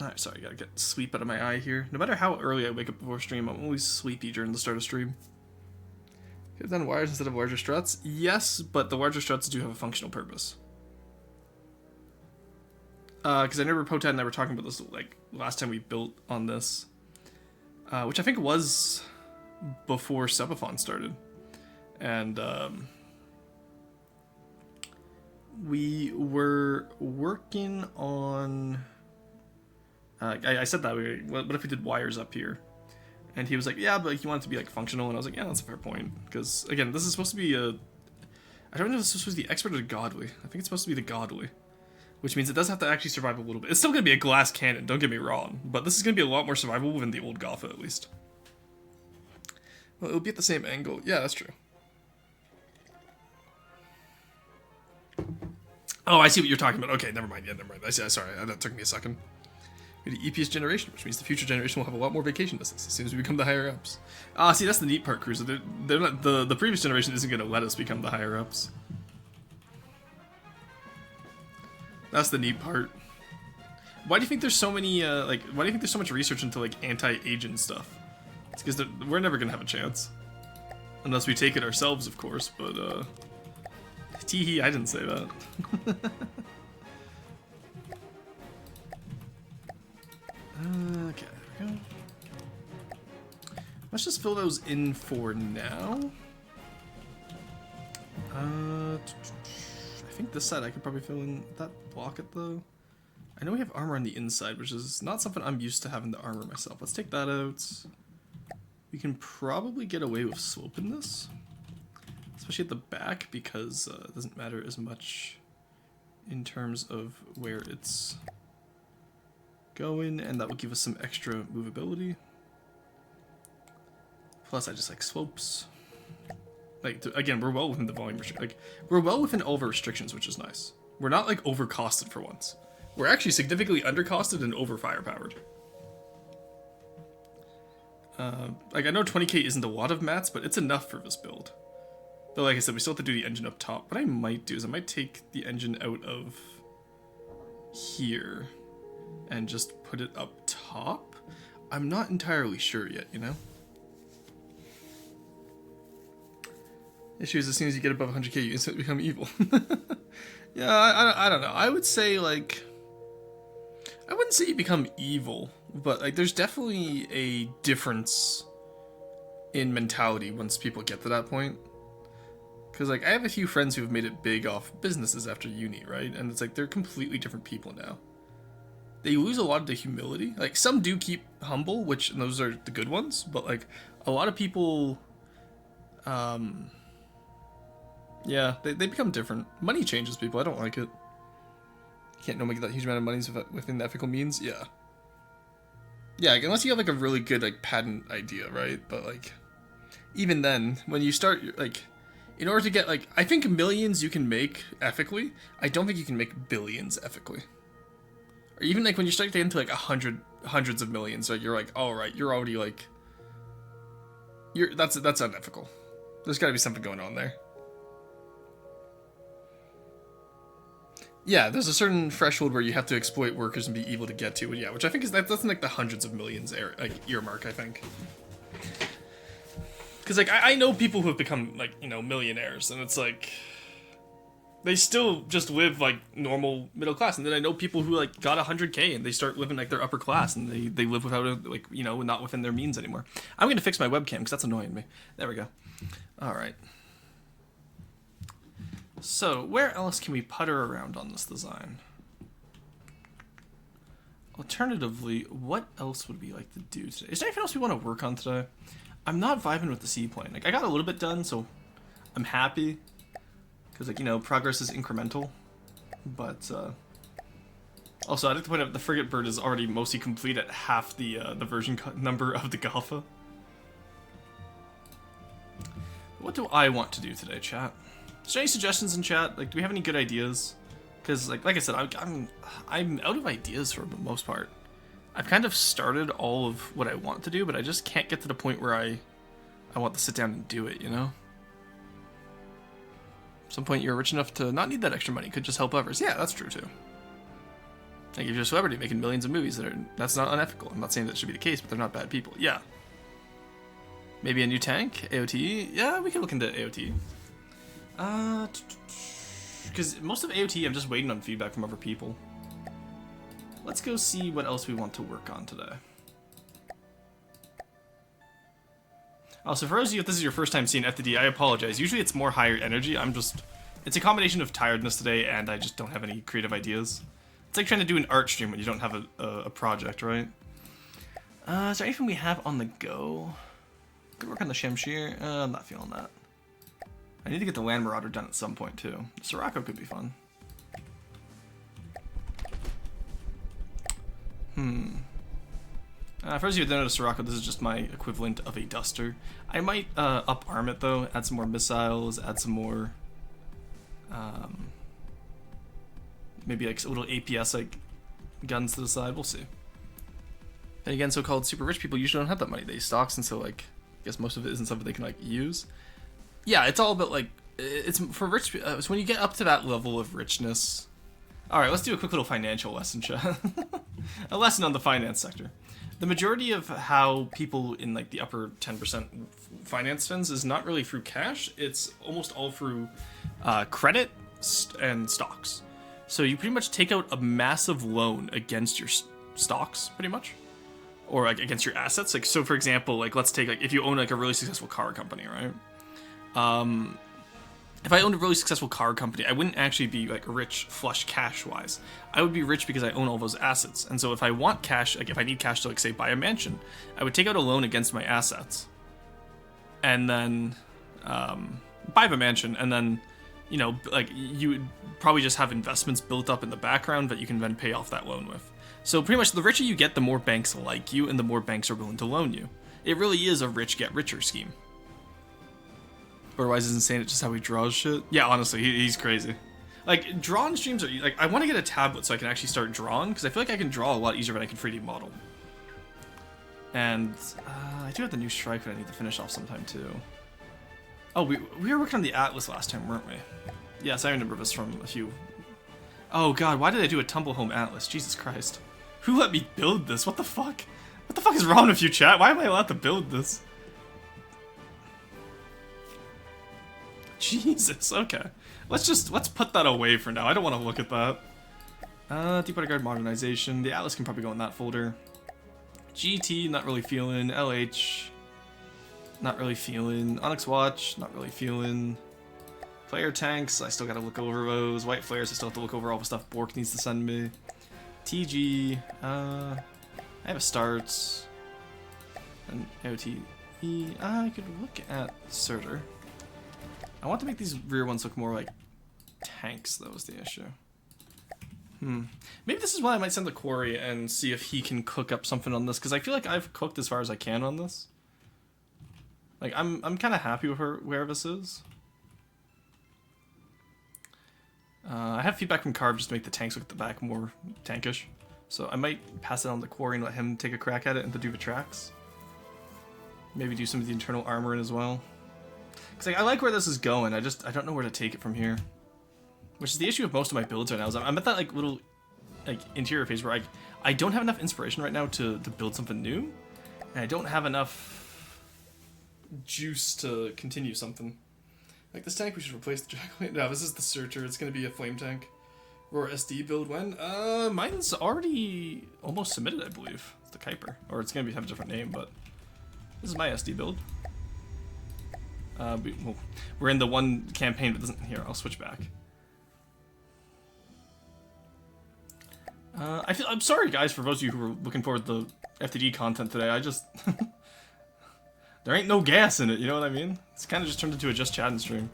Speaker 1: Alright, sorry, gotta get sleep out of my eye here. No matter how early I wake up before stream, I'm always sleepy during the start of stream. Could have done wires instead of larger struts? Yes, but the larger struts do have a functional purpose. Because I remember Potat and I were talking about this, like, last time we built on this. Which I think was before Subathon started, and we were working on I said that what if we did wires up here, and he was like, yeah, but you want it to be like functional, and I was like, yeah, that's a fair point, because again, this is supposed to be I don't know if this is supposed to be the expert or the godly. I think it's supposed to be the godly, which means it does have to actually survive a little bit. It's still gonna be a glass cannon, don't get me wrong, but this is gonna be a lot more survivable than the old Gotha, at least. Well, it'll be at the same angle. Yeah, that's true. Oh, I see what you're talking about. Okay, never mind. Yeah, never mind. I see. Sorry, that took me a second. We had the EPS generation, which means the future generation will have a lot more vacation distance as soon as we become the higher ups. See, that's the neat part, Cruiser. They're not, the previous generation isn't going to let us become the higher ups. That's the neat part. Why do you think there's so many why do you think there's so much research into like anti-agent stuff? It's because we're never gonna have a chance. Unless we take it ourselves, of course, but, tee-hee, I didn't say that. Okay, there we go. Let's just fill those in for now. I think this side I could probably fill in that block it, though. I know we have armor on the inside, which is not something I'm used to having the armor myself. Let's take that out. We can probably get away with slope in this, especially at the back, because it doesn't matter as much in terms of where it's going, and that will give us some extra movability. Plus, I just like slopes. Like, again, we're well within the volume restriction. Like, we're well within all of our restrictions, which is nice. We're not like overcosted for once. We're actually significantly undercosted and over firepowered. Like, I know 20k isn't a lot of mats, but it's enough for this build. But like I said, we still have to do the engine up top. What I might do is I might take the engine out of here and just put it up top. I'm not entirely sure yet, you know? Issue is as soon as you get above 100k, you instantly become evil. Yeah, I don't know. I would say, like, I wouldn't say you become evil, but like there's definitely a difference in mentality once people get to that point. Because like I have a few friends who have made it big off businesses after uni, right? And it's like they're completely different people now. They lose a lot of the humility. Like some do keep humble, which and those are the good ones, but like a lot of people yeah, they become different. Money changes people. I don't like it. You can't normally get that huge amount of money within ethical means. Yeah. Yeah, like, unless you have like a really good like patent idea, right? But like, even then, when you start like, in order to get like, I think millions you can make ethically. I don't think you can make billions ethically. Or even like when you start to get into like hundreds of millions, like you're like, all right, you're already like, that's unethical. There's got to be something going on there. Yeah, there's a certain threshold where you have to exploit workers and be evil to get to, yeah, which I think is that's in like the hundreds of millions like earmark, I think. Because like I know people who have become like, you know, millionaires, and it's like they still just live like normal middle class, and then I know people who like got 100k and they start living like their upper class, and they live without like, you know, not within their means anymore. I'm gonna fix my webcam because that's annoying me. There we go. All right. So, where else can we putter around on this design? Alternatively, what else would we like to do today? Is there anything else we want to work on today? I'm not vibing with the seaplane. Like, I got a little bit done, so I'm happy. Because, like, you know, progress is incremental. But, also, I'd like to point out the frigate bird is already mostly complete at half the version number of the Galfa. What do I want to do today, chat? Is there any suggestions in chat? Like, do we have any good ideas? Because, like I said, I'm out of ideas for the most part. I've kind of started all of what I want to do, but I just can't get to the point where I want to sit down and do it, you know? At some point, you're rich enough to not need that extra money. Could just help others. Yeah, that's true, too. Like, if you're a celebrity making millions of movies, that's not unethical. I'm not saying that should be the case, but they're not bad people. Yeah. Maybe a new tank? AOT? Yeah, we could look into AOT. Because most of AOT, I'm just waiting on feedback from other people. Let's go see what else we want to work on today. Also, for those of you, if this is your first time seeing FTD, I apologize. Usually it's more higher energy. It's a combination of tiredness today, and I just don't have any creative ideas. It's like trying to do an art stream when you don't have a project, right? Is there anything we have on the go? Could work on the Shamshir. I'm not feeling that. I need to get the Land Marauder done at some point, too. Sirocco could be fun. For those of you who don't know Sirocco, this is just my equivalent of a Duster. I might up-arm it, though. Add some more missiles, add some more... maybe like little APS like guns to the side. We'll see. And again, so-called super rich people usually don't have that money. They use stocks, and so like I guess most of it isn't something they can like use. Yeah, it's all about like it's for rich. So when you get up to that level of richness. All right, let's do a quick little financial lesson, chat. A lesson on the finance sector. The majority of how people in like the upper 10% finance spends is not really through cash. It's almost all through credit and stocks. So you pretty much take out a massive loan against your stocks, pretty much, or like against your assets. Like so, for example, like let's take like if you own like a really successful car company, right? If I owned a really successful car company, I wouldn't actually be like rich flush cash wise. I would be rich because I own all those assets. And so if I want cash, like if I need cash to like say buy a mansion, I would take out a loan against my assets and then buy the mansion. And then, you know, like you would probably just have investments built up in the background that you can then pay off that loan with. So pretty much the richer you get, the more banks like you and the more banks are willing to loan you. It really is a rich get richer scheme. Otherwise, isn't saying it just how he draws shit. Yeah, honestly, he's crazy. Like, drawing streams are, like, I want to get a tablet so I can actually start drawing, because I feel like I can draw a lot easier when I can 3D model. And, I do have the new strike that I need to finish off sometime, too. Oh, we were working on the Atlas last time, weren't we? Yes, I remember this from a few... Oh god, why did I do a Tumble Home Atlas? Jesus Christ. Who let me build this? What the fuck? What the fuck is wrong with you, chat? Why am I allowed to build this? Jesus, okay. Let's put that away for now. I don't want to look at that. Deepwater Guard Modernization. The Atlas can probably go in that folder. GT, not really feeling. LH, not really feeling. Onyx Watch, not really feeling. Player tanks, I still gotta look over those. White flares, I still have to look over all the stuff Bork needs to send me. TG, I have a start. An OTE. I could look at Surtur. I want to make these rear ones look more like tanks, though, is the issue. Maybe this is why I might send the Quarry and see if he can cook up something on this, because I feel like I've cooked as far as I can on this. Like, I'm kind of happy with where this is. I have feedback from Carve just to make the tanks look at the back more tankish. So I might pass it on to Quarry and let him take a crack at it and to do the tracks. Maybe do some of the internal armor in as well. Because like, I like where this is going, I don't know where to take it from here. Which is the issue with most of my builds right now, is I'm at that like little like interior phase where I don't have enough inspiration right now to build something new. And I don't have enough juice to continue something. Like this tank, we should replace the Jackal. No, this is the Surtur. It's going to be a flame tank. Roar SD build when? Mine's already almost submitted, I believe. It's the Kuiper. Or it's going to have a different name, but this is my SD build. We're in the one campaign that doesn't... Here, I'll switch back. I'm sorry, guys, for those of you who were looking forward to the FTD content today. I just... There ain't no gas in it, you know what I mean? It's kind of just turned into a just chatting stream.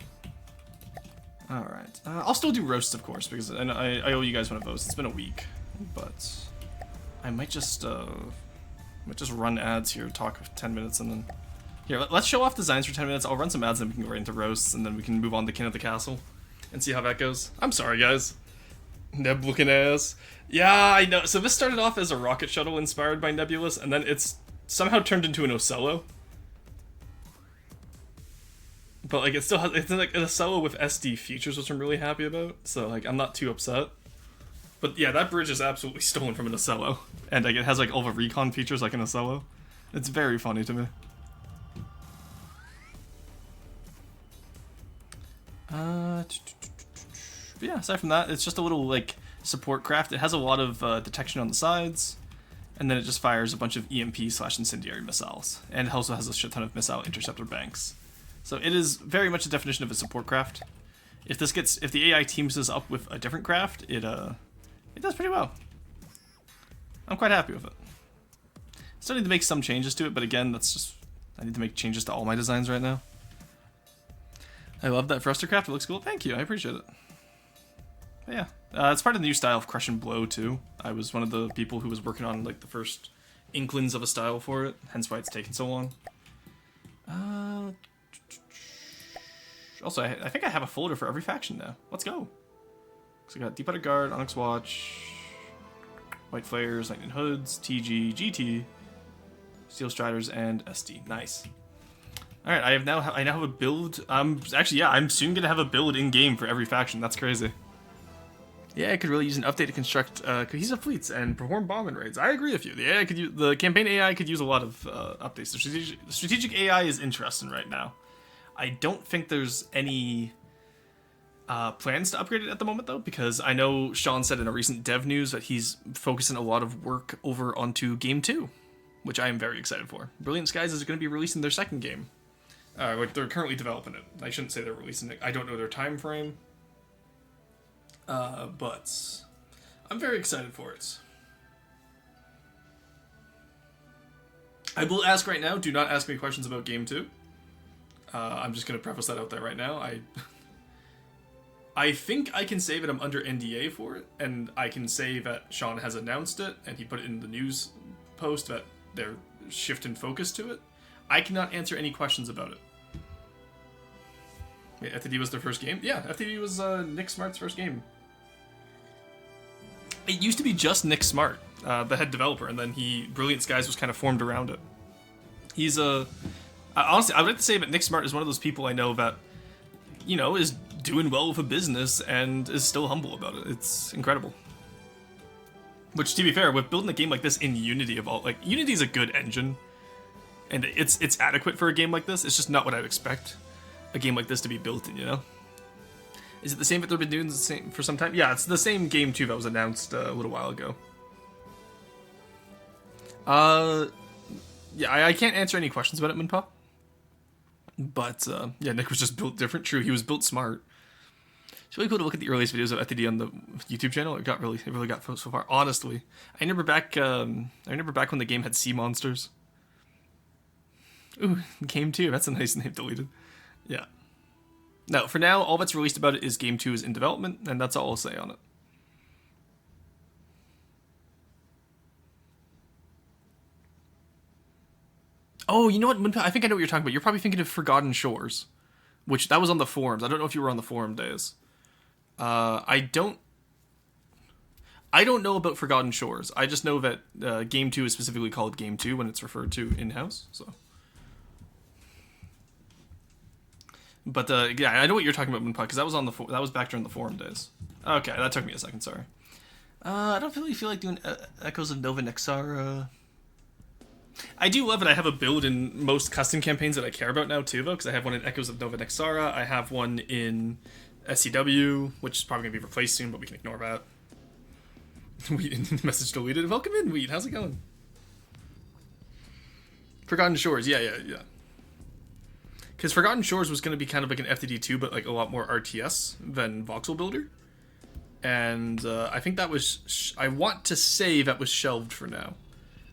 Speaker 1: Alright. I'll still do roasts, of course, because I owe you guys one of those. It's been a week. But I might just run ads here, talk for 10 minutes, and then... Here, let's show off designs for 10 minutes. I'll run some ads, and we can go right into roasts, and then we can move on to King of the Castle and see how that goes. I'm sorry, guys. Neb looking ass. Yeah, I know. So this started off as a rocket shuttle inspired by Nebulous, and then it's somehow turned into an Ocello. But like it's like an Ocello with SD features, which I'm really happy about. So like I'm not too upset. But yeah, that bridge is absolutely stolen from an Ocello, and like it has like all the recon features like an Ocello. It's very funny to me. But yeah, aside from that, it's just a little like support craft. It has a lot of detection on the sides, and then it just fires a bunch of EMP/incendiary missiles, and it also has a shit ton of missile interceptor banks. So it is very much a definition of a support craft. If the AI teams this up with a different craft, it does pretty well. I'm quite happy with it. Still need to make some changes to it, but again, I need to make changes to all my designs right now. I love that thruster craft. It looks cool. Thank you. I appreciate it. But yeah, it's part of the new style of Crush and Blow too. I was one of the people who was working on like the first inklings of a style for it, hence why it's taken so long. Also, I think I have a folder for every faction now. Let's go. So I got Deepwater Guard, Onyx Watch, White Flares, Lightning Hoods, TG, GT, Steel Striders, and SD. Nice. All right, I now have a build. Actually, yeah, I'm soon gonna have a build in game for every faction. That's crazy. Yeah, I could really use an update to construct cohesive fleets and perform bombing raids. I agree with you. The campaign AI could use a lot of updates. The strategic AI is interesting right now. I don't think there's any plans to upgrade it at the moment, though, because I know Sean said in a recent dev news that he's focusing a lot of work over onto Game 2, which I am very excited for. Brilliant Skies is going to be releasing their second game. They're currently developing it. I shouldn't say they're releasing it. I don't know their time frame. But I'm very excited for it. I will ask right now, do not ask me questions about Game 2. I'm just going to preface that out there right now. I think I can say that I'm under NDA for it, and I can say that Sean has announced it, and he put it in the news post that they're shifting focus to it. I cannot answer any questions about it. Wait, FTD was their first game? Yeah, FTD was Nick Smart's first game. It used to be just Nick Smart, the head developer, and then Brilliant Skies was kind of formed around it. He's a Honestly, I would like to say that Nick Smart is one of those people I know that, you know, is doing well with a business and is still humble about it. It's incredible. Which, to be fair, with building a game like this in Unity of all, like, Unity's a good engine, and it's adequate for a game like this. It's just not what I'd expect a game like this to be built in, you know? Is it the same that they've been doing the same for some time? Yeah, it's the same game too that was announced a little while ago. Yeah, I can't answer any questions about it, Minpa. But, yeah, Nick was just built different. True, he was built smart. It's really cool to look at the earliest videos of FTD on the YouTube channel. It really got so far. Honestly, I remember back when the game had sea monsters. Ooh, Game 2. That's a nice name deleted. Yeah. No, for now, all that's released about it is Game 2 is in development, and that's all I'll say on it. Oh, you know what? I think I know what you're talking about. You're probably thinking of Forgotten Shores, which that was on the forums. I don't know if you were on the forum days. I don't know about Forgotten Shores. I just know that Game 2 is specifically called Game 2 when it's referred to in-house. So, but yeah, I know what you're talking about, Moonpie, because that was back during the forum days. Okay, that took me a second. Sorry. I don't really feel like doing Echoes of Nova Nexara. I do love it. I have a build in most custom campaigns that I care about now too, though, because I have one in Echoes of Nova Nexara. I have one in SCW, which is probably going to be replaced soon, but we can ignore that. Wheat, message deleted. Welcome in, Wheat. How's it going? Forgotten Shores. Yeah. Because Forgotten Shores was going to be kind of like an FTD 2, but like a lot more RTS than Voxel Builder. And I think that was... I want to say that was shelved for now.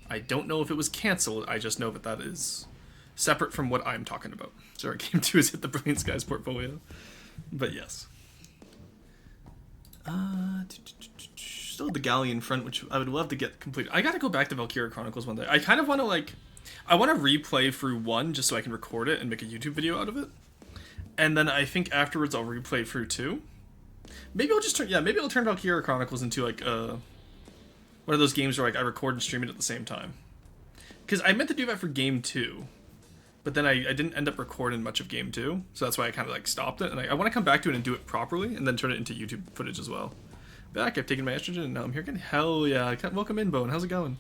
Speaker 1: I don't know if it was cancelled. I just know that that is separate from what I'm talking about. Sorry, Game 2 has hit the Brilliant Skies portfolio. But yes. Still the Galleon front, which I would love to get completed. I gotta go back to Valkyria Chronicles one day. I kind of want to, like... I want to replay through 1 just so I can record it and make a YouTube video out of it. And then I think afterwards I'll replay through 2. Maybe I'll just turn... Yeah, maybe I'll turn Valkyria Chronicles into, like, one of those games where like I record and stream it at the same time. Because I meant to do that for Game 2. But then I didn't end up recording much of Game 2. So that's why I kind of like stopped it. And I want to come back to it and do it properly. And then turn it into YouTube footage as well. Back, I've taken my estrogen and now I'm here again. Hell yeah. Welcome in, Bone. How's it going?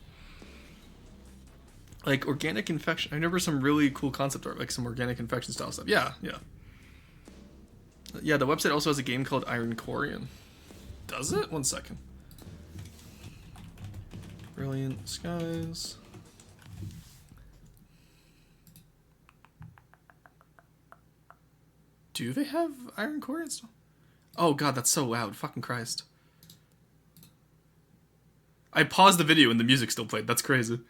Speaker 1: Like organic infection. I remember some really cool concept art. Like some organic infection style stuff. Yeah. Yeah, the website also has a game called Iron Corian. Does it? 1 second. Brilliant Skies. Do they have Iron Core installed? Oh god, that's so loud. Fucking Christ. I paused the video and the music still played. That's crazy.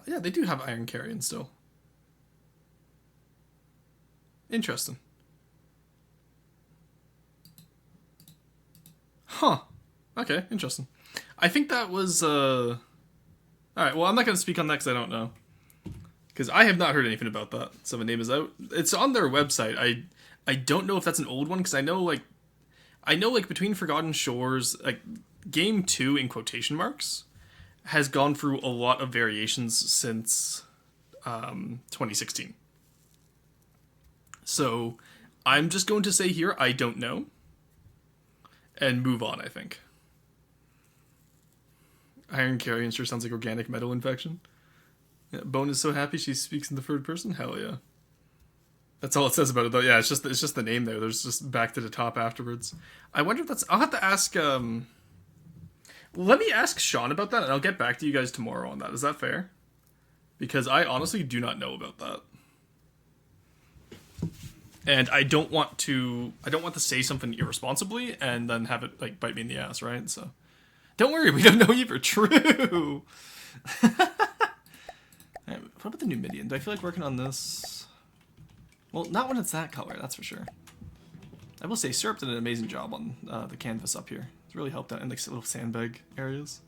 Speaker 1: Yeah, they do have Iron Carrion still. Interesting. Huh. Okay, interesting. I think that was, Alright, well, I'm not going to speak on that because I don't know. Because I have not heard anything about that. So the name is out. It's on their website. I don't know if that's an old one, because I know, like, between Forgotten Shores, like, Game 2, in quotation marks, has gone through a lot of variations since 2016. So I'm just going to say here, I don't know. And move on, I think. Iron Carrion sure sounds like organic metal infection. Yeah, Bone is so happy she speaks in the third person? Hell yeah. That's all it says about it, though. Yeah, it's just the name there. There's just back to the top afterwards. I wonder if that's... I'll have to ask... Let me ask Sean about that, and I'll get back to you guys tomorrow on that. Is that fair? Because I honestly do not know about that. And I don't want to say something irresponsibly and then have it, like, bite me in the ass, right? So, don't worry, we don't know either. True! Right, what about the new Midian? Do I feel like working on this? Well, not when it's that color, that's for sure. I will say, Syrup did an amazing job on the canvas up here. It's really helped out in like little sandbag areas.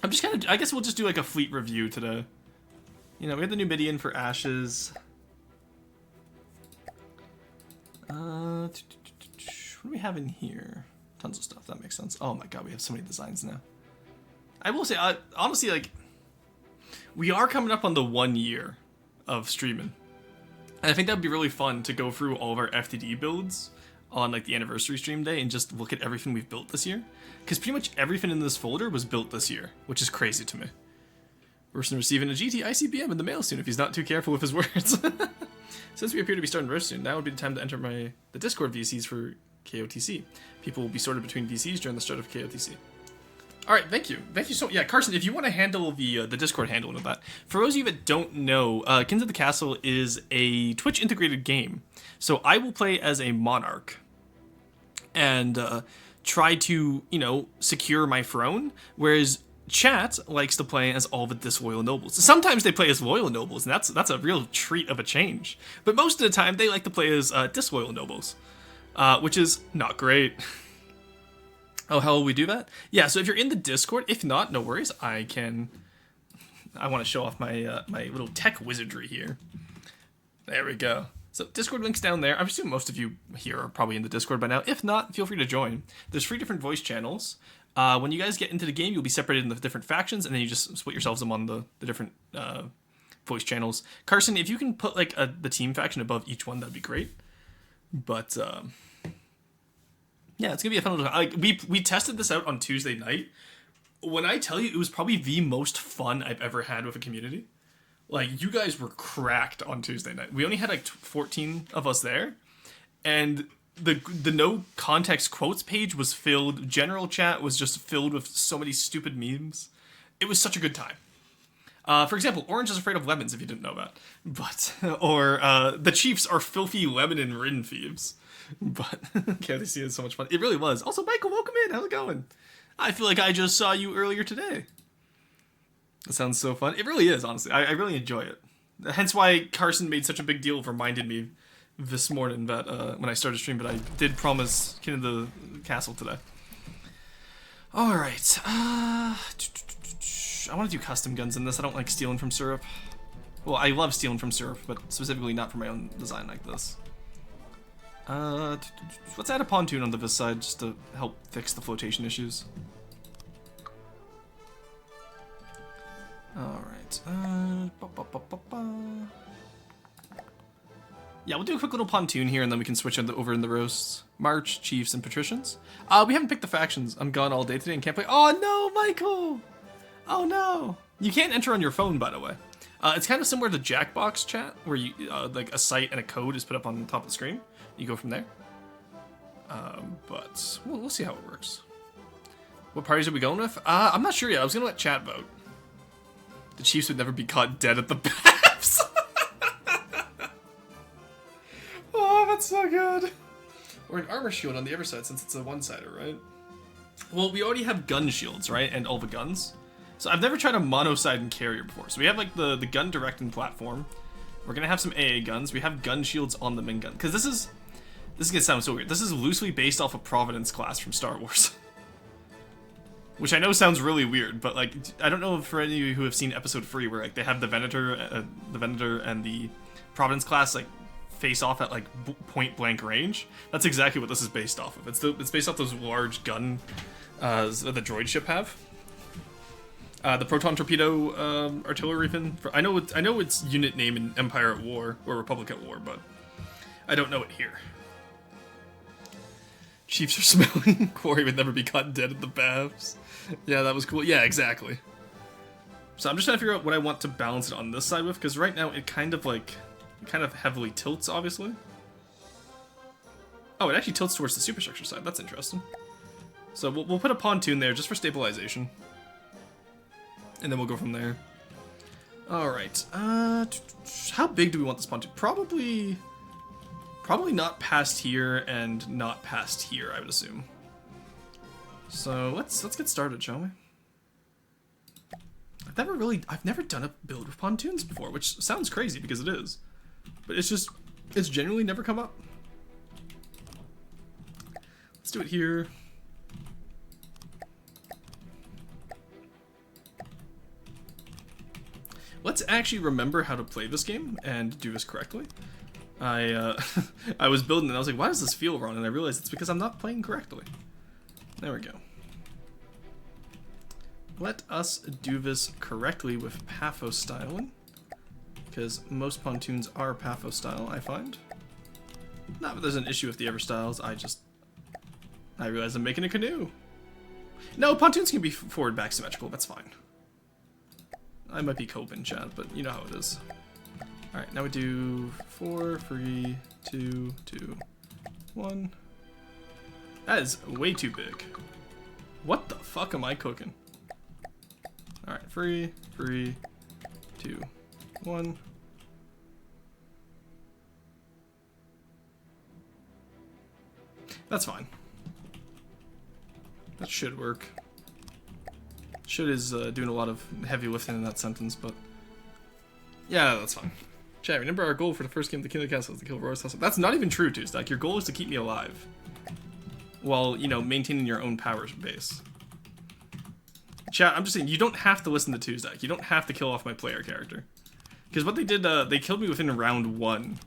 Speaker 1: I'm just kind of... I guess we'll just do like a fleet review today. You know, we had the new Midian for Ashes. What do we have in here? Tons of stuff. That makes sense. Oh my god, we have so many designs now. I will say, honestly, like, we are coming up on the 1 year of streaming. And I think that would be really fun to go through all of our FTD builds on, like, the anniversary stream day and just look at everything we've built this year. Because pretty much everything in this folder was built this year, which is crazy to me. Person receiving a GT ICBM in the mail soon if he's not too careful with his words. Since we appear to be starting roast soon, now would be the time to enter the Discord VCs for KOTC. People will be sorted between VCs during the start of KOTC. Alright, thank you. Thank you so much. Yeah, Carson, if you want to handle the Discord handling of that. For those of you that don't know, Kings of the Castle is a Twitch integrated game. So I will play as a monarch and try to, you know, secure my throne, whereas chat likes to play as all the disloyal nobles. Sometimes they play as loyal nobles, and that's a real treat of a change. But most of the time, they like to play as disloyal nobles, which is not great. Oh, how will we do that? Yeah, so if you're in the Discord, if not, no worries. I want to show off my my little tech wizardry here. There we go. So Discord link's down there. I'm assuming most of you here are probably in the Discord by now. If not, feel free to join. There's 3 different voice channels. When you guys get into the game, you'll be separated into different factions, and then you just split yourselves among the different voice channels. Carson, if you can put like the team faction above each one, that'd be great. But yeah, it's gonna be a fun little. Like, we tested this out on Tuesday night. When I tell you, it was probably the most fun I've ever had with a community. Like, you guys were cracked on Tuesday night. We only had like 14 of us there, and the no context quotes page was filled. General chat was just filled with so many stupid memes. It was such a good time. For example, Orange is afraid of lemons, if you didn't know that. But or the Chiefs are filthy lemon and Rin thieves. But KFC is so much fun. It really was. Also, Michael, welcome in. How's it going? I feel like I just saw you earlier today. That sounds so fun. It really is, honestly. I really enjoy it. Hence why Carson made such a big deal of reminding me this morning that when I started stream, but I did promise King of the Castle today. Alright. I want to do custom guns in this. I don't like stealing from syrup. Well, I love stealing from syrup, but specifically not for my own design like this. Let's add a pontoon on the this side just to help fix the flotation issues. Alright. Yeah, we'll do a quick little pontoon here, and then we can switch over in the roasts. March, Chiefs, and Patricians. We haven't picked the factions. I'm gone all day today and can't play. Oh no, Michael! Oh no! You can't enter on your phone, by the way. It's kind of similar to Jackbox chat, where you like a site and a code is put up on the top of the screen. You go from there. But we'll see how it works. What parties are we going with? I'm not sure yet. I was gonna let chat vote. The Chiefs would never be caught dead at the baths. Oh, that's so good. Or an armor shield on the other side, since it's a one-sider, right? Well, we already have gun shields, right? And all the guns. So I've never tried a mono-side and carrier before. So we have like the gun directing platform. We're gonna have some AA guns. We have gun shields on the main gun. Because this is gonna sound so weird. This is loosely based off of Providence class from Star Wars. Which I know sounds really weird, but like, I don't know for any of you who have seen episode 3 where like they have the Venator and the Providence class like face off at like point blank range. That's exactly what this is based off of. It's based off those large gun the droid ship have. The proton torpedo artillery fin. I know its unit name in Empire at War or Republic at War, but I don't know it here. Chiefs are smelling. Quarry would never be caught dead at the baths. Yeah, that was cool. Yeah, exactly. So I'm just trying to figure out what I want to balance it on this side with, because right now it kind of heavily tilts, obviously. Oh, it actually tilts towards the superstructure side. That's interesting. So we'll put a pontoon there just for stabilization. And then we'll go from there. Alright. How big do we want this pontoon? Probably not past here and not past here, I would assume. So let's get started, shall we? I've never done a build with pontoons before, which sounds crazy because it is. But it's genuinely never come up. Let's do it here. Let's actually remember how to play this game and do this correctly. I was building and I was like, why does this feel wrong? And I realized it's because I'm not playing correctly. There we go. Let us do this correctly with Paphos styling, because most pontoons are Paphos style, I find. Not that there's an issue with the Everstyles, I realize I'm making a canoe. No, pontoons can be forward back symmetrical, that's fine. I might be coping, chat, but you know how it is. Alright, now we do 4, 3, 2, 2, 1. That is way too big. What the fuck am I cooking? Alright, 3, 3, 2, 1. That's fine. That should work. Should is doing a lot of heavy lifting in that sentence, but yeah, that's fine. Chat, remember our goal for the first game of the King of the Castle is to kill Roy's Hustle. That's not even true, Tuesday. Your goal is to keep me alive, while, you know, maintaining your own power base. Chat, I'm just saying, you don't have to listen to Tuesday. You don't have to kill off my player character. Because what they did, they killed me within round 1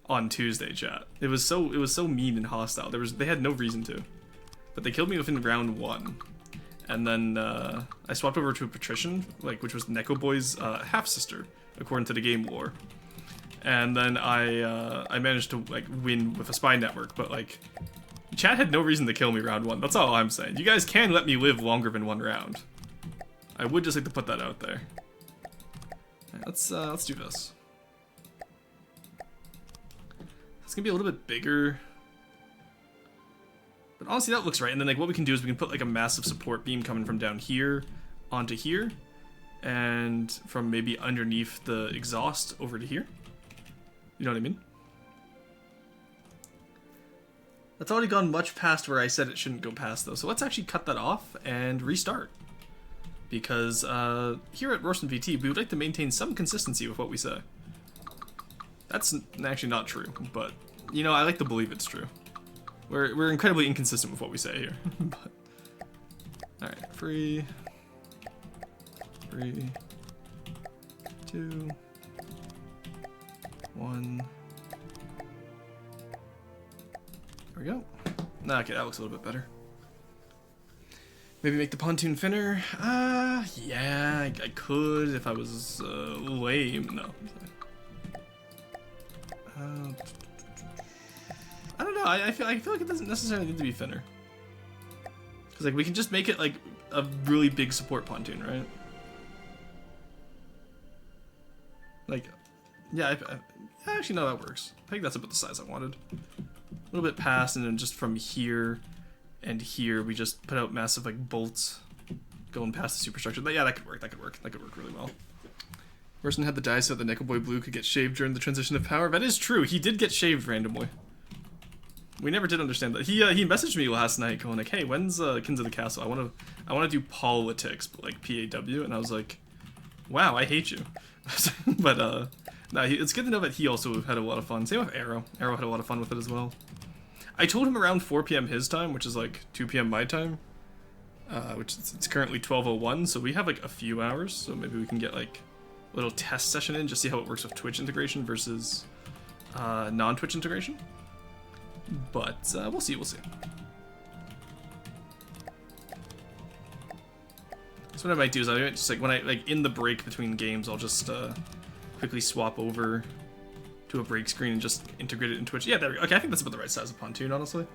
Speaker 1: on Tuesday, chat. It was so mean and hostile. They had no reason to. But they killed me within round 1. And then I swapped over to a patrician, which was Neko Boy's half-sister, according to the game lore. And then I managed to win with a spy network, but chat had no reason to kill me round 1. That's all I'm saying. You guys can let me live longer than 1 round. I would just like to put that out there. Right, let's do this. It's gonna be a little bit bigger, but honestly that looks right. And then what we can do is we can put a massive support beam coming from down here onto here, and from maybe underneath the exhaust over to here. You know what I mean? That's already gone much past where I said it shouldn't go past though. So let's actually cut that off and restart. Because here at Rorston VT, we would like to maintain some consistency with what we say. That's actually not true, but, you know, I like to believe it's true. We're incredibly inconsistent with what we say here. But, alright, 3, 3, 2, 1. There we go. Okay, that looks a little bit better. Maybe make the pontoon thinner? Yeah, I could if I was lame. No. I don't know. I feel like it doesn't necessarily need to be thinner. Because we can just make it a really big support pontoon, right? Yeah, actually no, that works. I think that's about the size I wanted. A little bit past, and then just from here and here, we just put out massive bolts going past the superstructure. But yeah, that could work. That could work really well. Rorston had the die so that the Neko Boy Blue could get shaved during the transition of power. That is true. He did get shaved randomly. We never did understand that. He messaged me last night going hey, when's Kins of the Castle? I wanna do politics, but PAW, and I was like, wow, I hate you. But no, it's good to know that he also had a lot of fun. Same with Arrow. Arrow had a lot of fun with it as well. I told him around 4 p.m. his time, which is 2 p.m. my time, which it's currently 12:01, so we have a few hours. So maybe we can get a little test session in, just see how it works with Twitch integration versus non-Twitch integration. But we'll see. So what I might do is I might just when I in the break between games, I'll just quickly swap over to a break screen and just integrate it in Twitch. Yeah, there we go. Okay, I think that's about the right size of pontoon, honestly.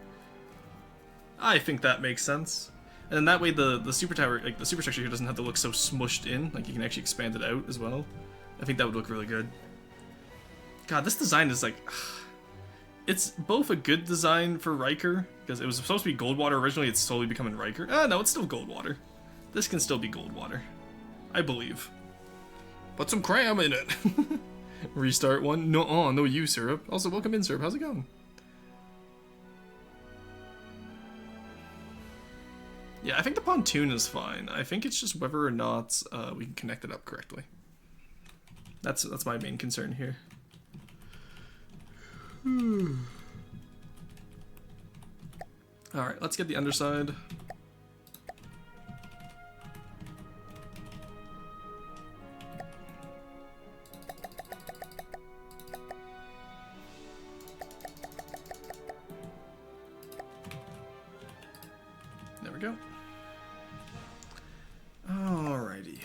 Speaker 1: I think that makes sense. And then that way the super tower, the superstructure here doesn't have to look so smushed in. You can actually expand it out as well. I think that would look really good. God, this design is it's both a good design for Riker, because it was supposed to be Goldwater originally, it's slowly becoming Riker. No, it's still Goldwater. This can still be Goldwater. I believe. Put some cram in it! Restart one? No you, Syrup. Also, welcome in, Syrup. How's it going? Yeah, I think the pontoon is fine. I think it's just whether or not we can connect it up correctly. That's my main concern here. Alright, let's get the underside. go. Alrighty.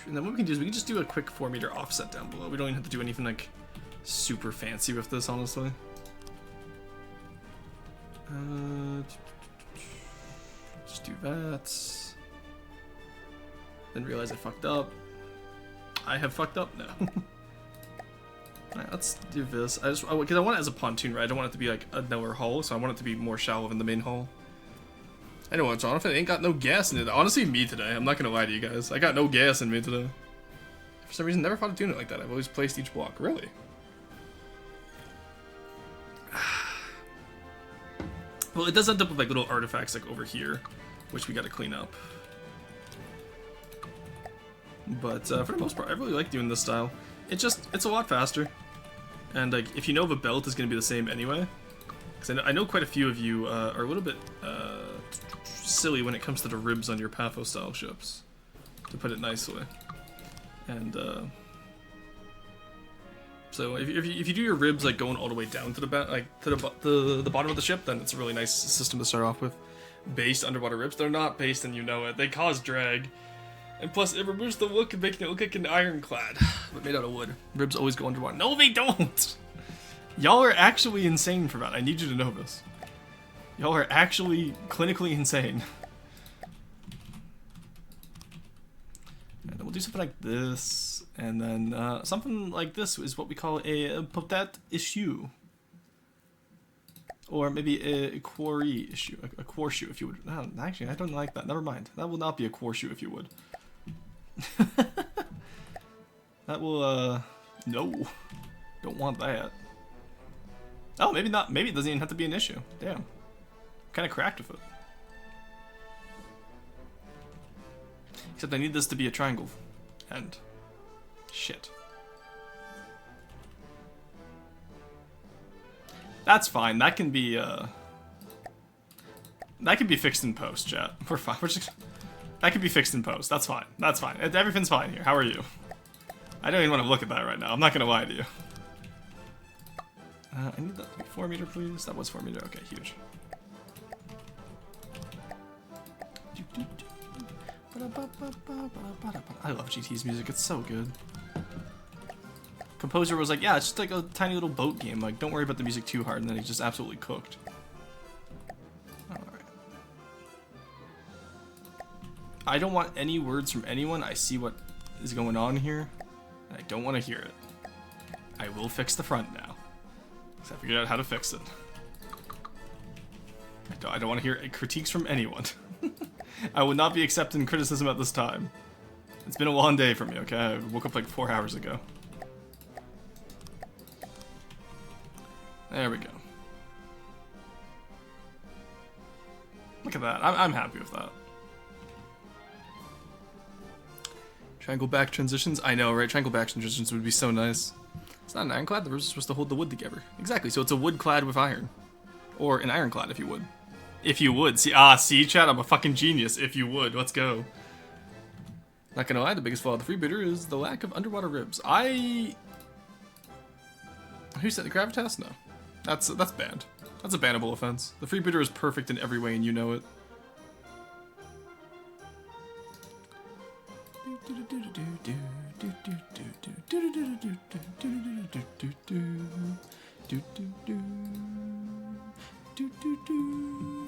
Speaker 1: And then what we can do is we can just do a quick 4-meter offset down below. We don't even have to do anything like super fancy with this, honestly. Just do that. Then realize I fucked up. I have fucked up now. Alright, let's do this. Because I want it as a pontoon, right? I don't want it to be like a nowhere hull, so I want it to be more shallow than the main hull. I know what's on if it ain't got no gas in it. Honestly, me today. I'm not gonna lie to you guys. I got no gas in me today. For some reason, never thought of doing it like that. I've always placed each block. Really? Well, it does end up with like little artifacts like over here, which we gotta clean up. But for the most part, I really like doing this style. It's a lot faster. And like, if you know the belt is gonna be the same anyway, because I know quite a few of you are a little bit silly when it comes to the ribs on your Paphos style ships, to put it nicely. And so if you do your ribs like going all the way down to the the bottom of the ship, then it's a really nice system to start off with. Based underwater ribs, they're not based, and you know it. They cause drag, and plus it removes the look of making it look like an ironclad, but made out of wood. Ribs always go underwater. No, they don't. Y'all are actually insane for that. I need you to know this. Y'all are actually clinically insane. And then we'll do something like this, and then something like this is what we call a peut-être issue. Or maybe a quarry issue, a quarshoe if you would. No, actually, I don't like that. Never mind. That will not be a quarshoe if you would. That will, no. Don't want that. Oh, maybe not. Maybe it doesn't even have to be an issue. Damn. Kind of cracked with it. Except I need this to be a triangle. And shit. That's fine. That can be fixed in post, chat. We're fine. That can be fixed in post. That's fine. That's fine. Everything's fine here. How are you? I don't even want to look at that right now. I'm not gonna lie to you. I need that to be 4 meter, please. That was 4 meter. Okay, huge. I love GT's music. It's so good. Composer was like, yeah, it's just like a tiny little boat game. Like, don't worry about the music too hard. And then he just absolutely cooked. Alright. I don't want any words from anyone. I see what is going on here. And I don't want to hear it. I will fix the front now. Because I figured out how to fix it. I don't want to hear critiques from anyone. I will not be accepting criticism at this time. It's been a long day for me, okay? I woke up like 4 hours ago. There we go. Look at that. I'm happy with that. Triangle back transitions? I know, right? Triangle back transitions would be so nice. It's not an ironclad. The ribs are supposed to hold the wood together. Exactly. So it's a wood clad with iron. Or an ironclad, if you would. If you would. See, chat? I'm a fucking genius. If you would. Let's go. Not gonna lie, the biggest flaw of the freebooter is the lack of underwater ribs. Who said the gravitas? No. That's banned. That's a bannable offense. The freebooter is perfect in every way and you know it.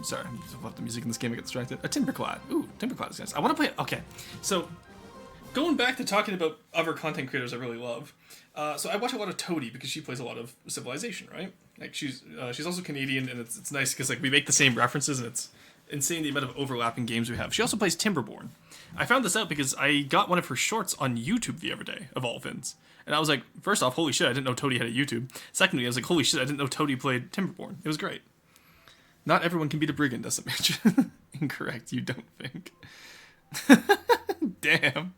Speaker 1: Sorry, I'm just love the music in this game. I get distracted. A Timberclad. Ooh, Timberclad is nice. I want to play. Okay, so going back to talking about other content creators I really love. So I watch a lot of Toadie because she plays a lot of Civilization, right? Like she's also Canadian, and it's nice because like we make the same references, and it's insane the amount of overlapping games we have. She also plays Timberborn. I found this out because I got one of her shorts on YouTube the other day, of all things. And I was like, first off, holy shit, I didn't know Toadie had a YouTube. Secondly, I was like, holy shit, I didn't know Toadie played Timberborn. It was great. Not everyone can beat a brigand, SMH. Incorrect, you don't think. Damn.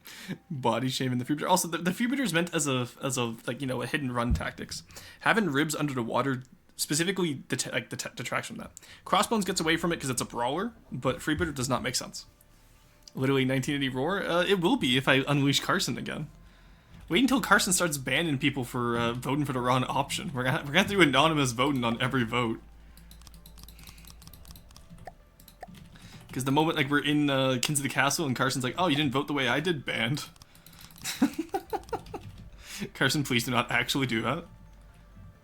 Speaker 1: Body shaming the freebooter. Also, the freebooter is meant as a like, you know, a hidden run tactics. Having ribs under the water specifically detracts from that. Crossbones gets away from it because it's a brawler, but freebooter does not make sense. Literally 1980 roar. It will be if I unleash Carson again. Wait until Carson starts banning people for voting for the wrong option. We're gonna have to do anonymous voting on every vote. Because the moment like we're in Kins of the Castle and Carson's like, oh, you didn't vote the way I did, banned. Carson, please do not actually do that.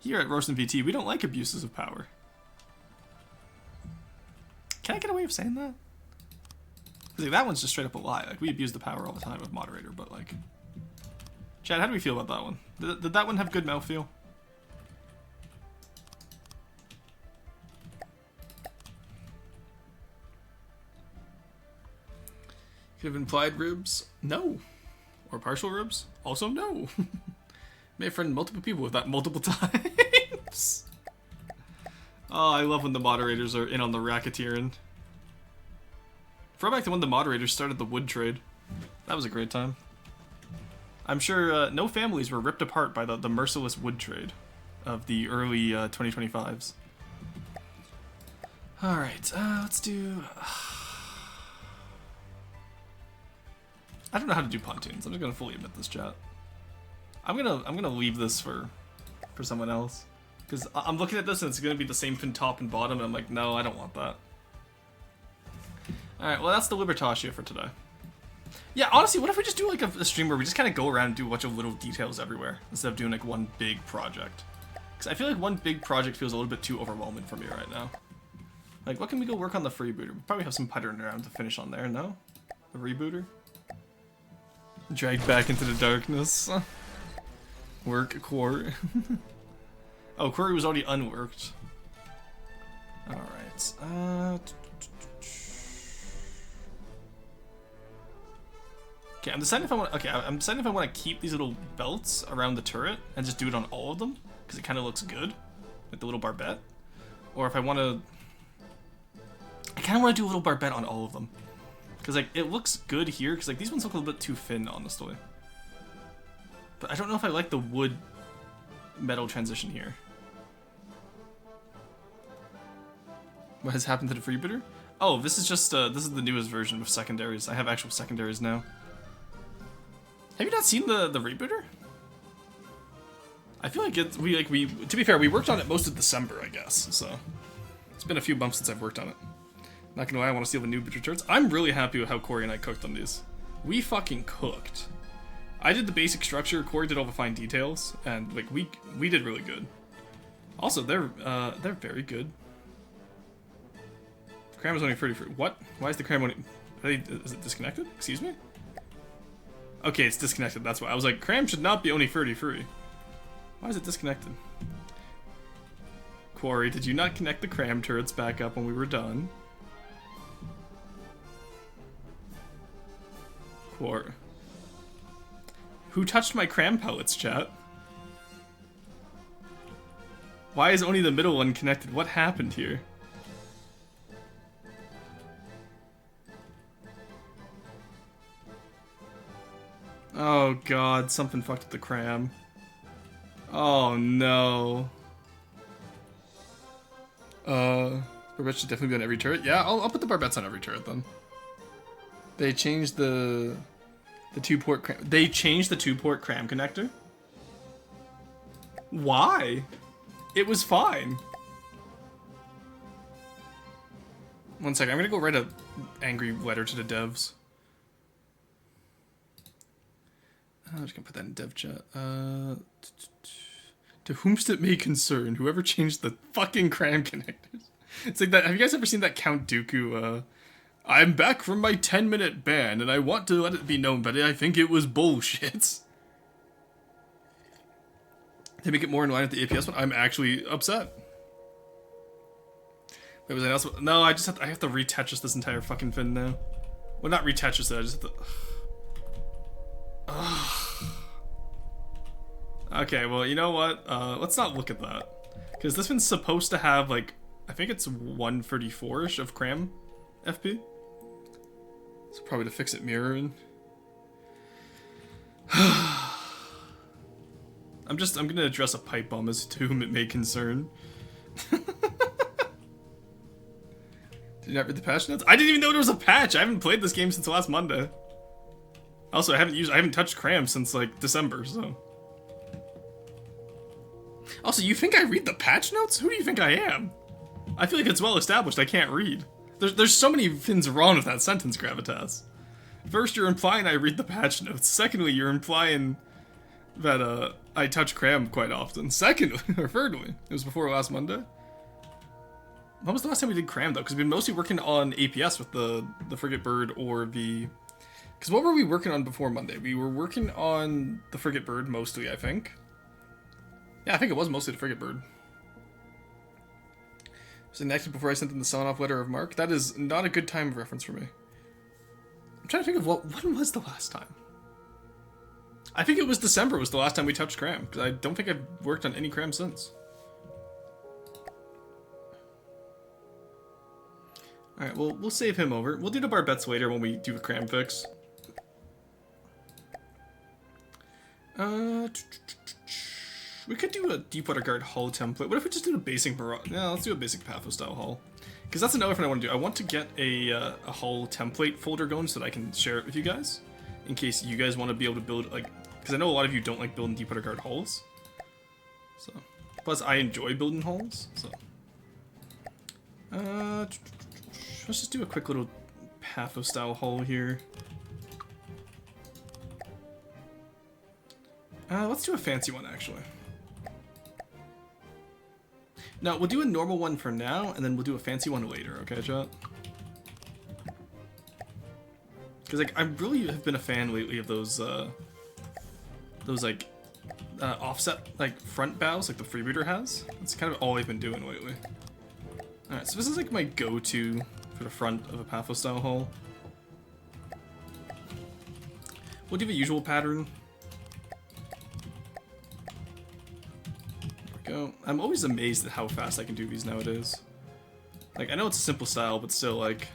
Speaker 1: Here at Roastin' VT, we don't like abuses of power. Can I get away with saying that? Like, that one's just straight up a lie. Like, we abuse the power all the time with moderator, but like... Chad, how do we feel about that one? Did that one have good mouthfeel? Could have implied ribs? No. Or partial ribs? Also no. May have friended multiple people with that multiple times. Oh, I love when the moderators are in on the racketeering. Throwback to when the moderators started the wood trade. That was a great time. I'm sure no families were ripped apart by the merciless wood trade of the early 2025s. Alright, let's do... I don't know how to do pontoons. I'm just gonna fully admit this, chat. I'm gonna leave this for someone else. Because I'm looking at this and it's gonna be the same fin top and bottom, and I'm like, no, I don't want that. Alright, well that's the Libertatia for today. Yeah, honestly, what if we just do like a stream where we just kind of go around and do a bunch of little details everywhere, instead of doing like one big project? Because I feel like one big project feels a little bit too overwhelming for me right now. Like, what can we go work on the freebooter? We'll probably have some puttering around to finish on there, no? The rebooter? Dragged back into the darkness. Work, Quarry. Oh, Quarry was already unworked. Alright. Okay, I'm deciding if I want. Okay, I'm deciding if I want to keep these little belts around the turret and just do it on all of them because it kind of looks good, like the little barbette, or if I want to. I kind of want to do a little barbette on all of them because like it looks good here because like these ones look a little bit too thin, honestly. But I don't know if I like the wood metal transition here. What has happened to the freebooter? Oh, this is just this is the newest version with secondaries. I have actual secondaries now. Have you not seen the rebooter? I feel like it's we to be fair, we worked on it most of December, I guess. So it's been a few months since I've worked on it. Not gonna lie, I want to steal the new booter turrets. I'm really happy with how Corey and I cooked on these. We fucking cooked. I did the basic structure, Corey did all the fine details, and like we did really good. Also, they're very good. Cram is only 30 free. What? Why is the cram only? Is it disconnected? Excuse me? Okay, it's disconnected. That's why I was like, cram should not be only 30 free. Why is it disconnected? Quarry, did you not connect the cram turrets back up when we were done? Quarry. Who touched my cram pellets, chat? Why is only the middle one connected? What happened here? Oh god, something fucked up the cram. Oh no. Barbettes should definitely be on every turret. Yeah, I'll put the barbettes on every turret then. They changed the 2-port cram. They changed the 2-port cram connector? Why? It was fine. One second, I'm gonna go write a angry letter to the devs. I'm just gonna put that in dev chat. To whomst it may concern, whoever changed the fucking cram connectors. It's like that. Have you guys ever seen that Count Dooku? I'm back from my 10-minute ban, and I want to let it be known that I think it was bullshit. They make it more in line with the APS one. I'm actually upset. Wait, was I else? No, I have to re-Tetris this entire fucking fin now. Well, not re-Tetris it. I just have to. Okay, well, you know what? Let's not look at that. Because this one's supposed to have, like, I think it's 134-ish of cram FP. So probably to fix it mirroring. I'm gonna address a pipe bomb as to whom it may concern. Did you not read the patch notes? I didn't even know there was a patch! I haven't played this game since last Monday. Also, I haven't touched cram since, like, December, so. Also, you think I read the patch notes? Who do you think I am? I feel like it's well established I can't read. There's so many things wrong with that sentence, Gravitas. First, you're implying I read the patch notes. Secondly, you're implying that I touch Cram quite often. Secondly, or thirdly, it was before last Monday. When was the last time we did Cram, though? Because we've been mostly working on APS with the Frigate Bird or the... Because what were we working on before Monday? We were working on the Frigate Bird, mostly, I think. Yeah, I think it was mostly the Frigate Bird. Was it enacted before I sent in the sign-off letter of marque? That is not a good time of reference for me. I'm trying to think of when was the last time? I think it was December was the last time we touched Cram, because I don't think I've worked on any Cram since. Alright, well, we'll save him over. We'll do the Barbettes later when we do a Cram fix. We could do a Deepwater Guard hull template. What if we just did a basic Yeah, let's do a basic Pathos style hull. Because that's another thing I want to do. I want to get a hull template folder going so that I can share it with you guys. In case you guys want to be able to build, like... Because I know a lot of you don't like building Deepwater Guard hulls. So... Plus, I enjoy building hulls, so... Let's just do a quick little Pathos style hull here. Let's do a fancy one, actually. No, we'll do a normal one for now, and then we'll do a fancy one later, okay, chat? Because, like, I really have been a fan lately of those like, offset, like, front bows, like the Freebooter has. That's kind of all I've been doing lately. Alright, so this is, like, my go-to for the front of a Pathos-style hull. We'll do the usual pattern. Go. I'm always amazed at how fast I can do these nowadays. Like, I know it's a simple style, but still, like...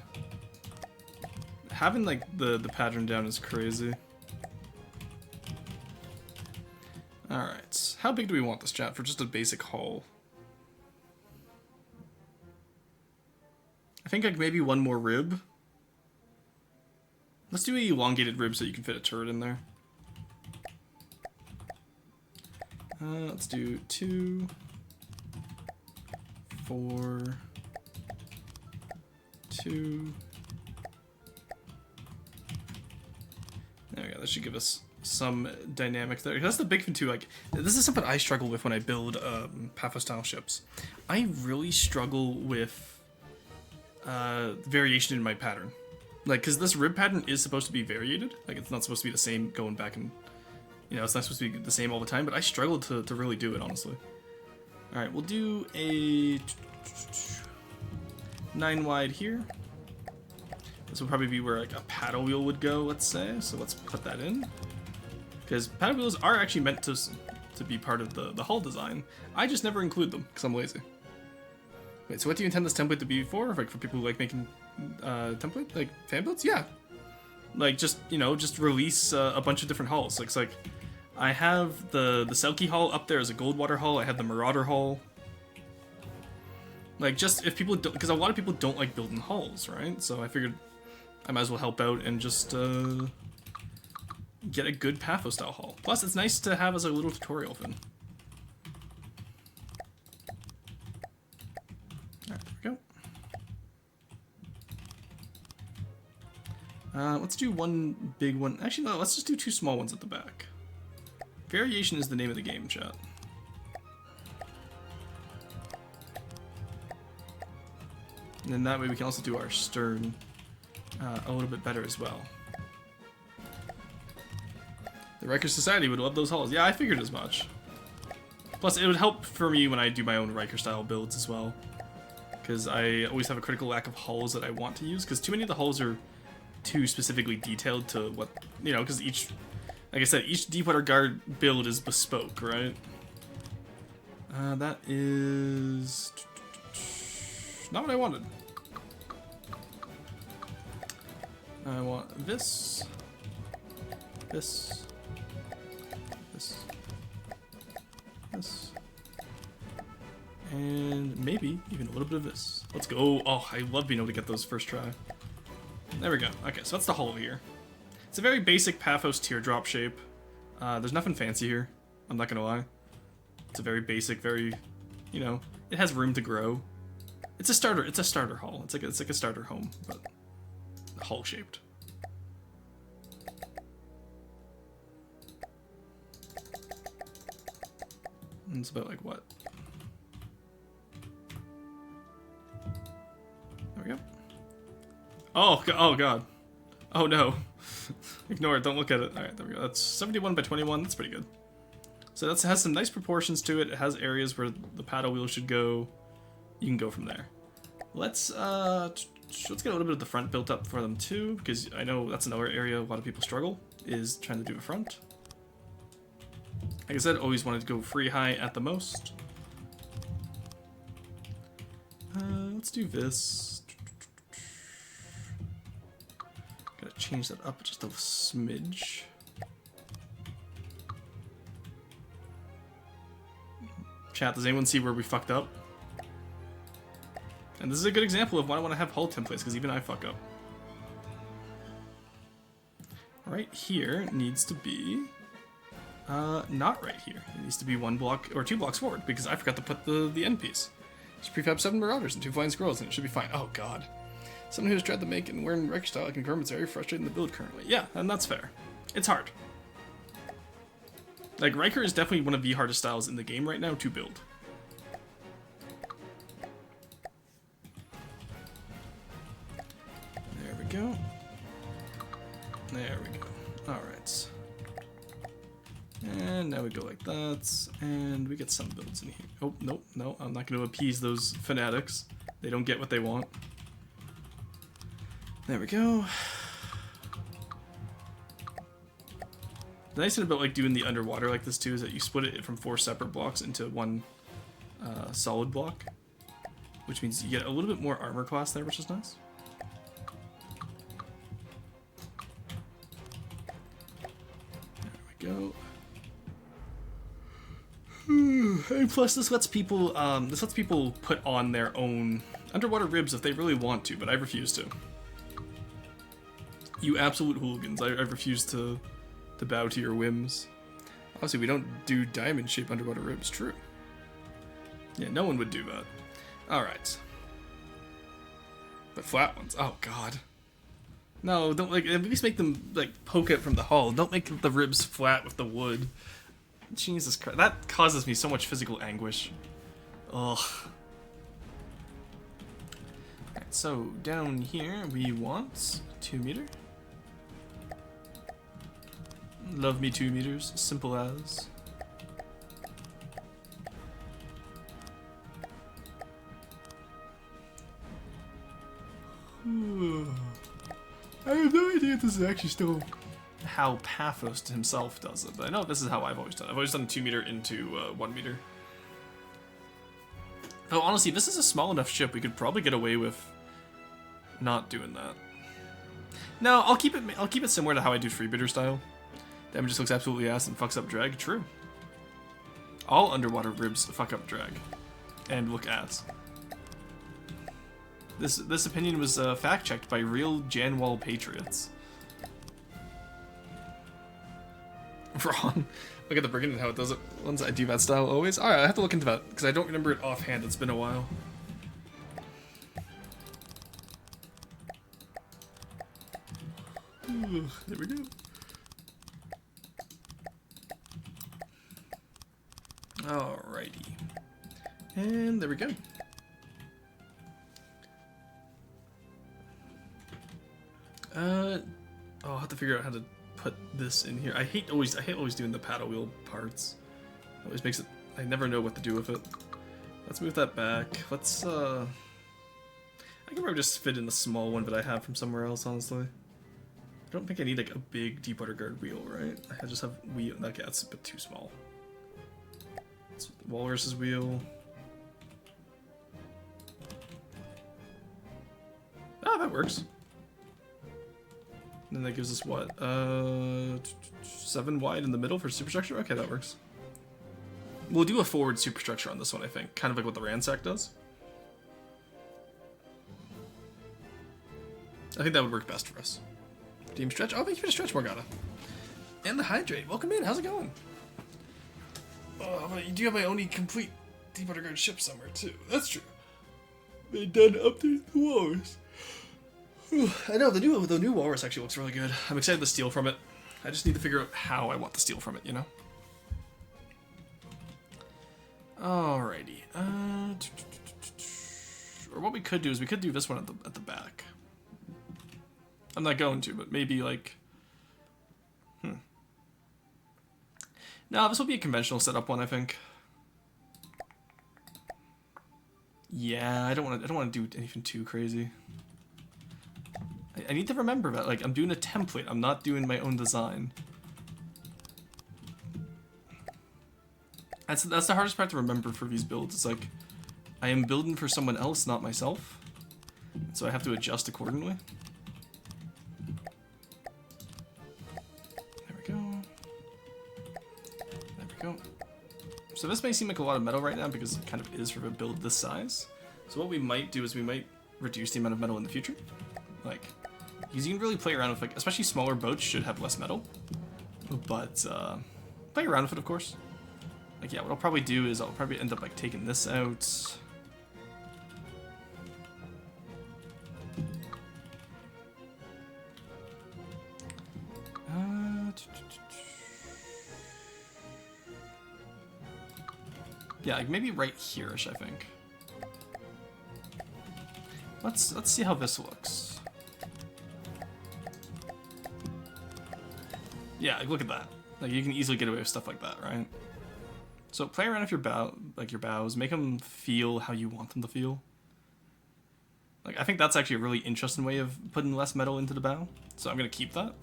Speaker 1: Having, like, the pattern down is crazy. Alright. How big do we want this, chat, for just a basic hull? I think, like, maybe one more rib. Let's do an elongated rib so you can fit a turret in there. Let's do 2, 4, 2. There we go. That should give us some dynamic there. That's the big thing too. Like, this is something I struggle with when I build Pathos-style ships. I really struggle with variation in my pattern. Like, because this rib pattern is supposed to be variated. Like, it's not supposed to be the same going back and... You know, it's not supposed to be the same all the time, but I struggle to really do it, honestly. Alright, we'll do a 9 wide here. This will probably be where, like, a paddle wheel would go, let's say. So let's put that in. Because paddle wheels are actually meant to be part of the hull design. I just never include them, because I'm lazy. Wait, so what do you intend this template to be for? Like, for people who like making template? Like, fan builds? Yeah. Like, just, you know, just release a bunch of different hulls. Like, it's like... I have the Selkie hull up there as a Goldwater hull. I have the Marauder hull. Like, just if people don't... Because a lot of people don't like building hulls, right? So I figured I might as well help out and just get a good Pathos-style hull. Plus, it's nice to have as a little tutorial thing. Alright, there we go. Let's do one big one. Actually, no, let's just do 2 small ones at the back. Variation is the name of the game, chat. And then that way we can also do our stern a little bit better as well. The Riker Society would love those hulls. Yeah, I figured as much. Plus, it would help for me when I do my own Riker-style builds as well. Because I always have a critical lack of hulls that I want to use, because too many of the hulls are too specifically detailed to what, you know, because each... Like I said, each Deepwater Guard build is bespoke, right? That is... not what I wanted. I want this, this, this, this, and maybe even a little bit of this. Let's go. Oh, I love being able to get those first try. There we go. Okay, so that's the hull here. It's a very basic Pathos teardrop shape. There's nothing fancy here. I'm not gonna lie. It's a very basic, very, you know, it has room to grow. It's a starter. It's a starter hall. It's like a starter home, but hall shaped. And it's about like what? There we go. Oh god. Oh no. Ignore it. Don't look at it. All right, there we go. That's 71 by 21. That's pretty good. So that has some nice proportions to it. It has areas where the paddle wheel should go. You can go from there. Let's get a little bit of the front built up for them too, because I know that's another area a lot of people struggle, is trying to do the front. Like I said, always wanted to go free high at the most. Let's do this. Gotta change that up just a smidge. Chat, does anyone see where we fucked up? And this is a good example of why I want to have hull templates, because even I fuck up. Right here needs to be... not right here. It needs to be 1 block, or 2 blocks forward, because I forgot to put the end piece. Just prefab 7 Marauders and 2 Flying Squirrels, and it should be fine. Oh god. Someone who's tried to make and wearing Riker style, I can confirm it's very frustrating the build currently. Yeah, and that's fair. It's hard. Like, Riker is definitely one of the hardest styles in the game right now to build. There we go. There we go. Alright. And now we go like that, and we get some builds in here. Oh, nope, no, I'm not going to appease those fanatics. They don't get what they want. There we go. The nice thing about like doing the underwater like this too is that you split it from 4 separate blocks into 1 solid block, which means you get a little bit more armor class there, which is nice. There we go. And plus, this lets people put on their own underwater ribs if they really want to, but I refuse to. You absolute hooligans! I refuse to bow to your whims. Obviously, we don't do diamond-shaped underwater ribs. True. Yeah, no one would do that. All right. But flat ones. Oh God. No, don't like. At least make them like poke it from the hull. Don't make the ribs flat with the wood. Jesus Christ, that causes me so much physical anguish. Ugh. Alright, so down here we want 2 meter. Love me 2 meters, simple as. I have no idea if this is actually still how Paphos himself does it, but I know this is how I've always done it. I've always done 2 meter into 1 meter. Oh, honestly, if this is a small enough ship, we could probably get away with not doing that. No, I'll keep it similar to how I do freebidder style. Damage just looks absolutely ass and fucks up drag. True. All underwater ribs fuck up drag and look ass. This opinion was fact checked by real Janwall patriots. Wrong. Look at the brigand and how it does it. Once I do that style always. Alright, I have to look into that because I don't remember it offhand. It's been a while. Ooh, there we go. Alrighty. And there we go. I'll have to figure out how to put this in here. I hate always doing the paddle wheel parts. It always makes it, I never know what to do with it. Let's move that back. Let's I can probably just fit in the small one that I have from somewhere else, honestly. I don't think I need like a big deep water guard wheel, right? I just have wheel. Okay, that's a bit too small. It's Walrus's wheel. Ah, that works. And then that gives us what? 7 wide in the middle for superstructure? Okay, that works. We'll do a forward superstructure on this one, I think. Kind of like what the Ransack does. I think that would work best for us. Team stretch. Oh, thank you for the stretch, Morgana. And the hydrate. Welcome in. How's it going? Oh, but you do have my only complete deep water guard ship somewhere, too. That's true. they done update the walrus. I know the new walrus actually looks really good. I'm excited to steal from it. I just need to figure out how I want to steal from it, you know? Alrighty. Or what we could do is we could do this one at the back. I'm not going to, but maybe like... No, this will be a conventional setup one, I think. Yeah, I don't want to do anything too crazy. I need to remember that, like, I'm doing a template. I'm not doing my own design. That's the hardest part to remember for these builds. It's like, I am building for someone else, not myself. So I have to adjust accordingly. There we go. There we go. So this may seem like a lot of metal right now because it kind of is for a build this size. So what we might do is we might reduce the amount of metal in the future. Like, because you can really play around with, like, especially smaller boats should have less metal. But, play around with it, of course. Like, yeah, what I'll probably do is I'll probably end up, like, taking this out. Yeah, like, maybe right here-ish, I think. Let's see how this looks. Yeah, like, look at that. Like, you can easily get away with stuff like that, right? So play around with your your bows, make them feel how you want them to feel. Like, I think that's actually a really interesting way of putting less metal into the bow. So I'm gonna keep that.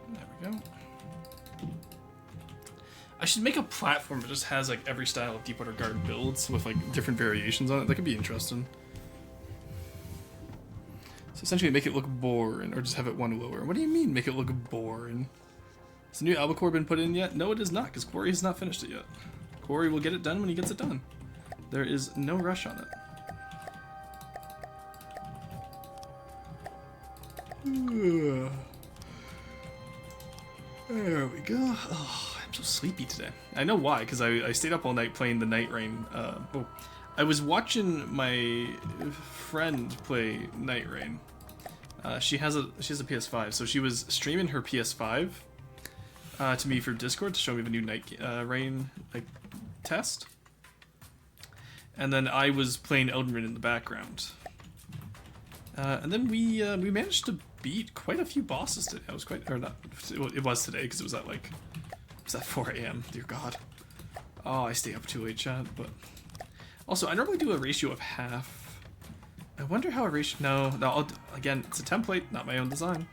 Speaker 1: There we go. I should make a platform that just has, like, every style of Deepwater Guard builds with, like, different variations on it. That could be interesting. So essentially make it look boring, or just have it one lower. What do you mean, make it look boring? Has the new albacore been put in yet? No, it is not, because Corey has not finished it yet. Corey will get it done when he gets it done. There is no rush on it. There we go. Oh, I'm so sleepy today. I know why, because I stayed up all night playing the Night Rain. I was watching my friend play Night Rain. She has a PS5, so she was streaming her PS5 to me for Discord to show me the new Night Rain like test. And then I was playing Elden Ring in the background. And then we managed to beat quite a few bosses today. I was quite, or not, it was today because it was at like, it was at 4 a.m. Dear God. Oh, I stay up too late, chat. But also, I normally do a ratio of half. I wonder how a ratio. No. Again, it's a template, not my own design.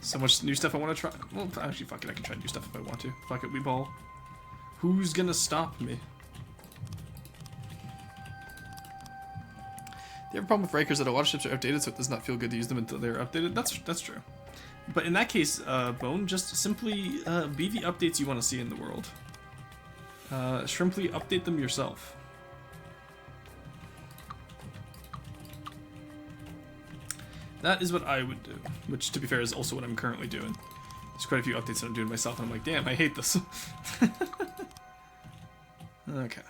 Speaker 1: So much new stuff I want to try. Well, actually, fuck it. I can try new stuff if I want to. Fuck it, we ball. Who's gonna stop me? Do you have a problem with breakers that a lot of ships are outdated, so it does not feel good to use them until they're updated? That's true. But in that case, Bone, just simply be the updates you want to see in the world. Simply update them yourself. That is what I would do, which, to be fair, is also what I'm currently doing. There's quite a few updates that I'm doing myself, and I'm like, damn, I hate this. Okay.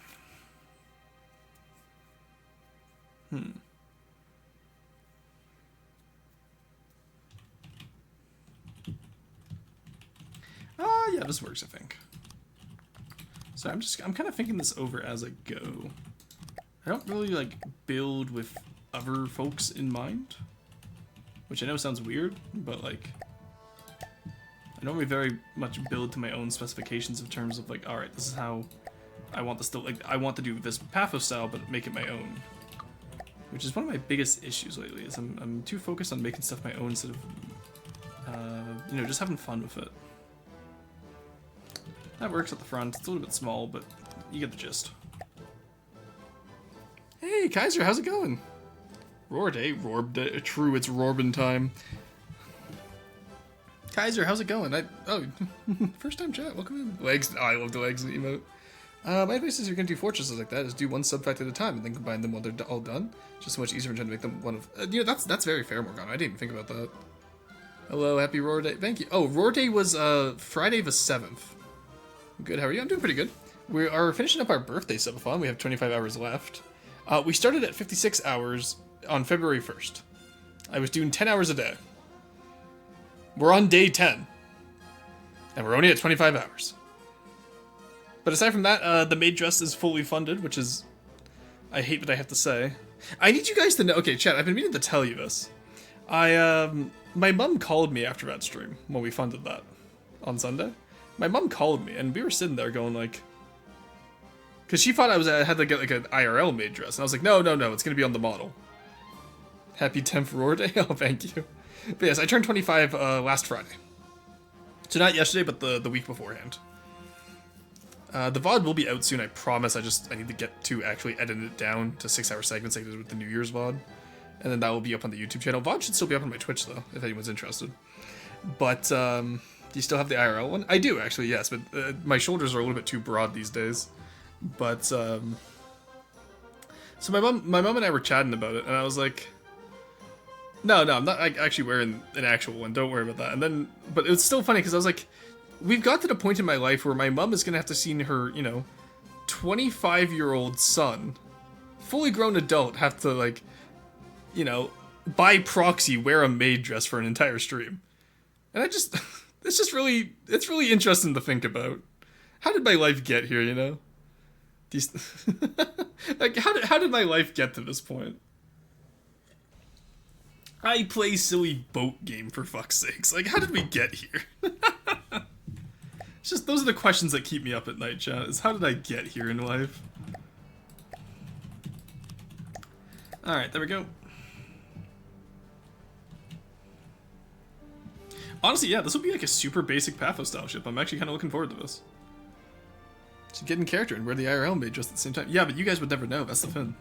Speaker 1: Yeah, this works, I think. So I'm kind of thinking this over as I go. I don't really, like, build with other folks in mind. Which I know sounds weird, but, like, I normally very much build to my own specifications in terms of, like, alright, this is how I want this to, like, I want to do this Pathos style, but make it my own. Which is one of my biggest issues lately, is I'm too focused on making stuff my own instead of, you know, just having fun with it. That works at the front. It's a little bit small, but you get the gist. Hey, Kaiser, how's it going? Roar day, true, it's Rorbin time. Kaiser, how's it going? First time chat, welcome in. Legs, I love the legs emote. My advice is if you're gonna do fortresses like that, is do one subfact at a time and then combine them while they're all done. Just so much easier than trying to make them one of. You know, that's very fair, Morgana. I didn't even think about that. Hello, happy Roar Day. Thank you. Oh, Roar Day was Friday the 7th. Good. How are you? I'm doing pretty good. We are finishing up our birthday subathon. We have 25 hours left. We started at 56 hours on February 1st. I was doing 10 hours a day. We're on day 10. And we're only at 25 hours. But aside from that, the maid dress is fully funded, which is... I hate what I have to say. I need you guys to know... Okay, chat, I've been meaning to tell you this. My mom called me after that stream, when we funded that on Sunday. My mom called me, and we were sitting there going, like... Because she thought I had to get, like, an IRL maid dress. And I was like, no, it's going to be on the model. Happy 10th Roar Day? Oh, thank you. But yes, I turned 25 last Friday. So not yesterday, but the week beforehand. The VOD will be out soon, I promise. I need to get to actually edit it down to 6-hour segments like I did with the New Year's VOD. And then that will be up on the YouTube channel. VOD should still be up on my Twitch, though, if anyone's interested. But, do you still have the IRL one? I do, actually, yes. But my shoulders are a little bit too broad these days. But, so my mom and I were chatting about it, and I was like, no, I'm not actually wearing an actual one, don't worry about that. And then, but it was still funny, because I was like, we've got to the point in my life where my mom is going to have to see her, 25-year-old son, fully grown adult, have to, like, by proxy wear a maid dress for an entire stream. And it's really interesting to think about. How did my life get here, like, how did my life get to this point? I play silly boat game, for fuck's sakes. Like, how did we get here? It's just, those are the questions that keep me up at night, chat, is how did I get here in life? Alright, there we go. Honestly, yeah, this will be like a super basic Pathos style ship. I'm actually kind of looking forward to this. Just get in character and wear the IRL maid dress at the same time. Yeah, but you guys would never know, that's the thing.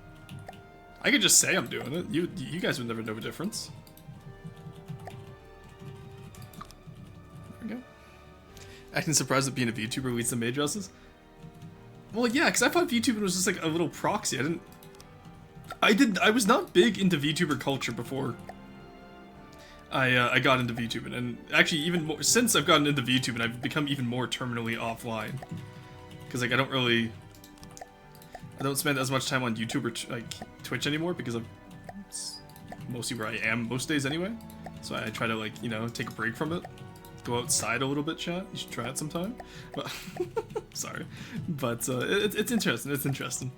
Speaker 1: I could just say I'm doing it. You guys would never know the difference. There we go. Acting surprised that being a VTuber leads to maid dresses? Well, yeah, because I thought VTubing was just like a little proxy. I was not big into VTuber culture before I got into VTubing, and actually even more, since I've gotten into VTubing, I've become even more terminally offline. Because like I don't spend as much time on YouTube or like Twitch anymore because it's mostly where I am most days anyway. So I try to like, take a break from it. Go outside a little bit, chat. You should try it sometime. But sorry. But it's interesting. It's interesting.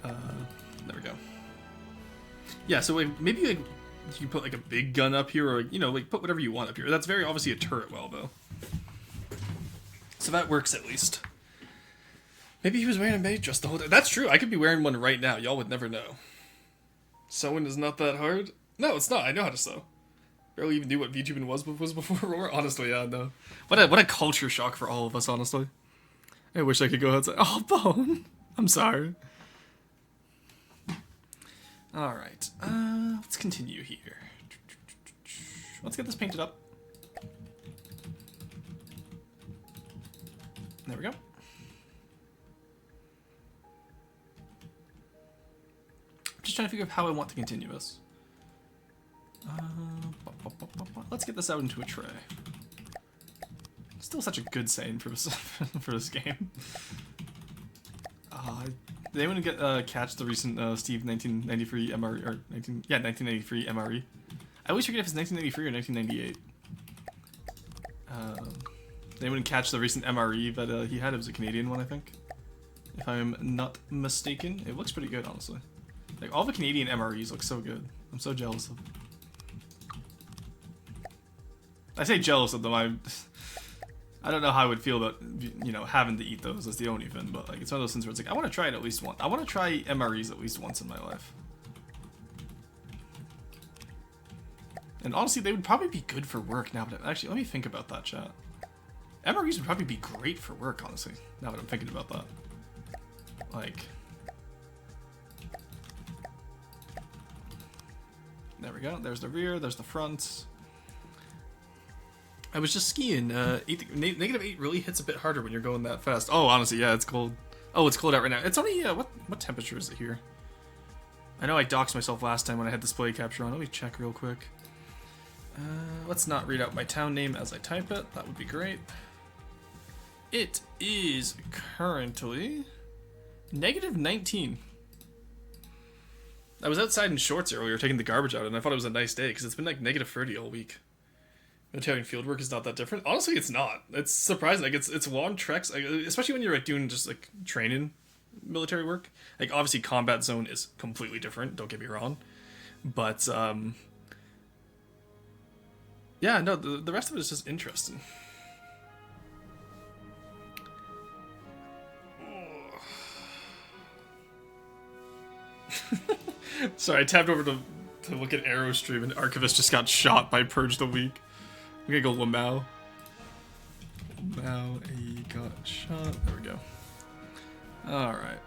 Speaker 1: There we go. Yeah, so like, maybe like you put like a big gun up here or like put whatever you want up here. That's very obviously a turret well though. So that works at least. Maybe he was wearing a maid dress the whole time. That's true. I could be wearing one right now. Y'all would never know. Sewing is not that hard? No, it's not. I know how to sew. Barely even knew what VTubing was before Roar. Honestly, yeah, no. What a culture shock for all of us, honestly. I wish I could go outside. Oh, Bone! I'm sorry. Alright. Let's continue here. Let's get this painted up. There we go. Just trying to figure out how I want to continue this. Let's get this out into a tray. Still such a good saying for this for this game. Did anyone catch the recent Steve 1993 MRE or 1993 MRE? I always forget if it's 1993 or 1998. Did anyone catch the recent MRE that he had? It was a Canadian one, I think. If I'm not mistaken, it looks pretty good, honestly. Like, all the Canadian MREs look so good. I'm so jealous of them. I say jealous of them, I don't know how I would feel about, having to eat those as the only thing, but, like, it's one of those things where it's like, I want to try it at least once. I want to try MREs at least once in my life. And honestly, they would probably be good for work now, but actually, let me think about that, chat. MREs would probably be great for work, honestly, now that I'm thinking about that. Like... There we go. There's the rear. There's the front. I was just skiing. -8 really hits a bit harder when you're going that fast. Oh, honestly, yeah, it's cold. Oh, it's cold out right now. It's only, what temperature is it here? I know I doxed myself last time when I had display capture on. Let me check real quick. Let's not read out my town name as I type it. That would be great. It is currently -19. I was outside in shorts earlier taking the garbage out, and I thought it was a nice day because it's been like -30 all week. Military field work is not that different. Honestly, it's not. It's surprising. Like it's long treks, like, especially when you're like doing just like training military work. Like obviously, combat zone is completely different. Don't get me wrong, but yeah, no, the rest of it is just interesting. Sorry, I tapped over to look at Arrow stream, and Archivist just got shot by Purge the Week. I'm gonna go Lamau. Lamau, he got shot. There we go. Alright.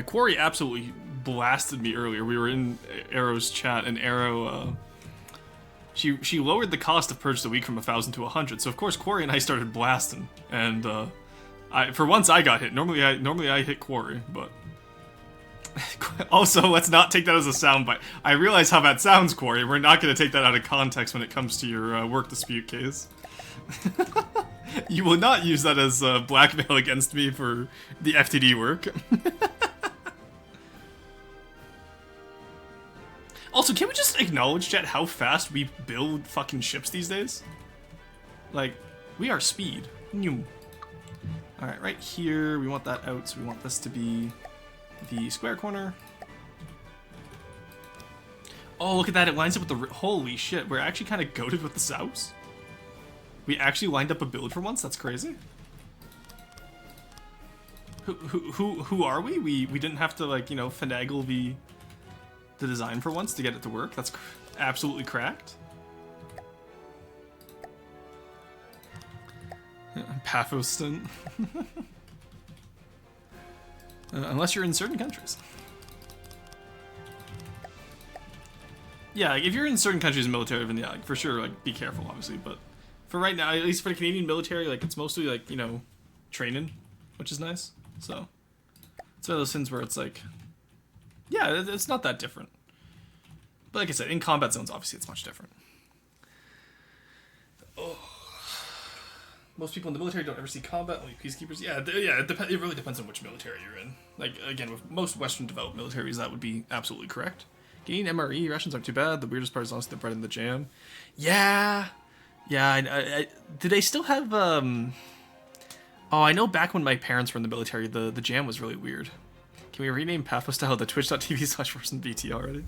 Speaker 1: Quarry absolutely blasted me earlier. We were in Arrow's chat, and Arrow, she lowered the cost of Purge the Week from 1,000 to 100. So of course Quarry and I started blasting, and for once I got hit. Normally I hit Quarry, but also let's not take that as a soundbite. I realize how that sounds, Quarry. We're not going to take that out of context when it comes to your work dispute case. You will not use that as blackmail against me for the FTD work. Also, can we just acknowledge, chat, how fast we build fucking ships these days? Like, we are speed. Alright, right here, we want that out, so we want this to be the square corner. Oh, look at that, it lines up with the... Holy shit, we're actually kind of goated with the Souse. We actually lined up a build for once, that's crazy. Who are we? We didn't have to, like, you know, finagle the design for once to get it to work. That's absolutely cracked. Paphos stint. Unless you're in certain countries. Yeah, like, if you're in certain countries in military, then yeah, like, for sure, like, be careful, obviously. But for right now, at least for the Canadian military, like, it's mostly, like, you know, training, which is nice. So, it's one of those things where it's like, yeah, it's not that different. But like I said, in combat zones, obviously, it's much different. Oh. Most people in the military don't ever see combat, only peacekeepers. Yeah, it really depends on which military you're in. Like, again, with most Western developed militaries, that would be absolutely correct. Getting MRE rations aren't too bad. The weirdest part is honestly the bread in the jam. Yeah. Yeah, do they still have, Oh, I know back when my parents were in the military, the jam was really weird. Can we rename Pathos style to twitch.tv/VT already?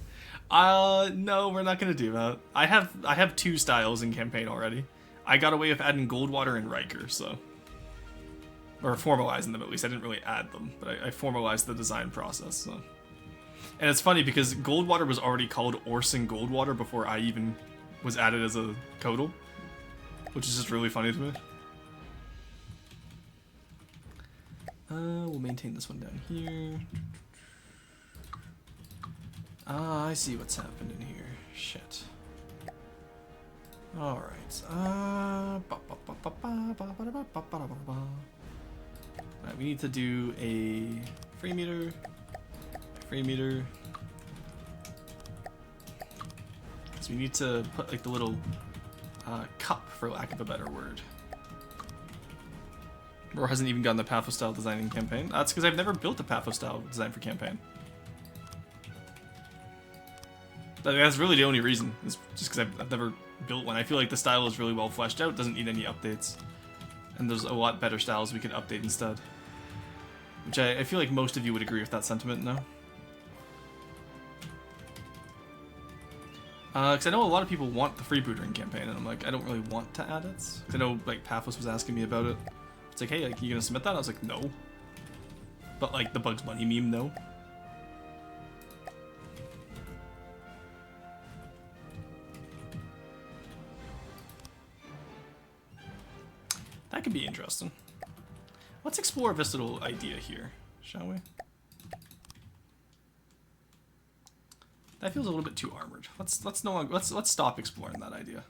Speaker 1: No, we're not gonna do that. I have 2 styles in campaign already. I got away with adding Goldwater and Riker, so... Or formalizing them, at least. I didn't really add them, but I formalized the design process, so... And it's funny, because Goldwater was already called Orson Goldwater before I even was added as a Codal. Which is just really funny to me. We'll maintain this one down here. I see what's happened in here. Shit. Alright. Alright, we need to do a frame meter. So we need to put like the little cup, for lack of a better word. Or hasn't even gotten the Pathos style design in campaign. That's because I've never built a Pathos style design for campaign. That's really the only reason. Is just because I've never built one. I feel like the style is really well fleshed out. Doesn't need any updates. And there's a lot better styles we can update instead. Which I feel like most of you would agree with that sentiment, no? Because I know a lot of people want the freebootering campaign, and I'm like, I don't really want to add it. Because I know, like, Paphos was asking me about it. It's like, hey, like, you gonna submit that? I was like, no. But, like, the Bugs Bunny meme, no. That could be interesting. Let's explore this little idea here, shall we? That feels a little bit too armored. Let's stop exploring that idea.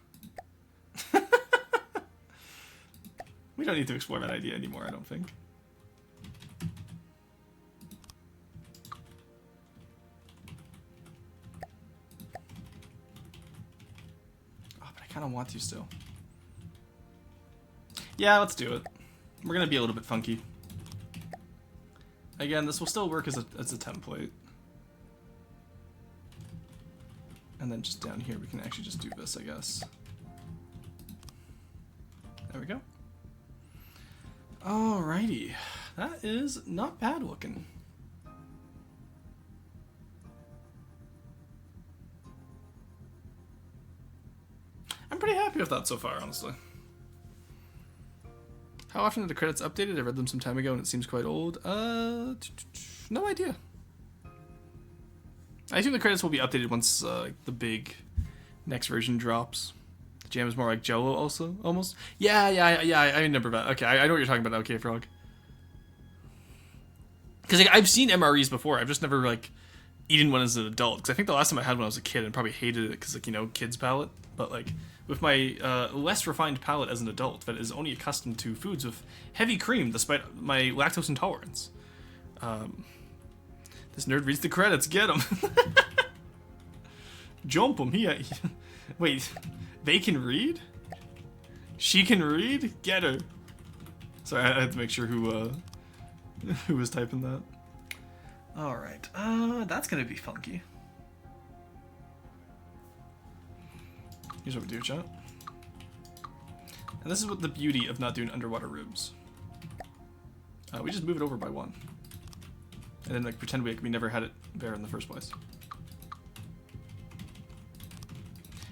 Speaker 1: We don't need to explore that idea anymore, I don't think. Oh, but I kind of want to still. Yeah, let's do it. We're gonna be a little bit funky. Again, this will still work as a template. And then just down here, we can actually just do this, I guess. There we go. Alrighty. That is not bad looking. I'm pretty happy with that so far, honestly. How often are the credits updated? I read them some time ago and it seems quite old. No idea. I assume the credits will be updated once the big next version drops. The jam is more like Jello also, almost. Yeah, I remember that. Okay, I know what you're talking about, okay, Frog. Because like, I've seen MREs before, I've just never like eaten one as an adult. Because I think the last time I had one I was a kid and probably hated it because like, you know, kids palate. But like, with my less refined palate as an adult that is only accustomed to foods with heavy cream despite my lactose intolerance. This nerd reads the credits, get him! Jump him, he wait, they can read? She can read? Get her! Sorry, I had to make sure who was typing that. Alright, that's gonna be funky. Here's what we do, chat. And this is what the beauty of not doing underwater rooms. We just move it over by one. And then like pretend we never had it there in the first place.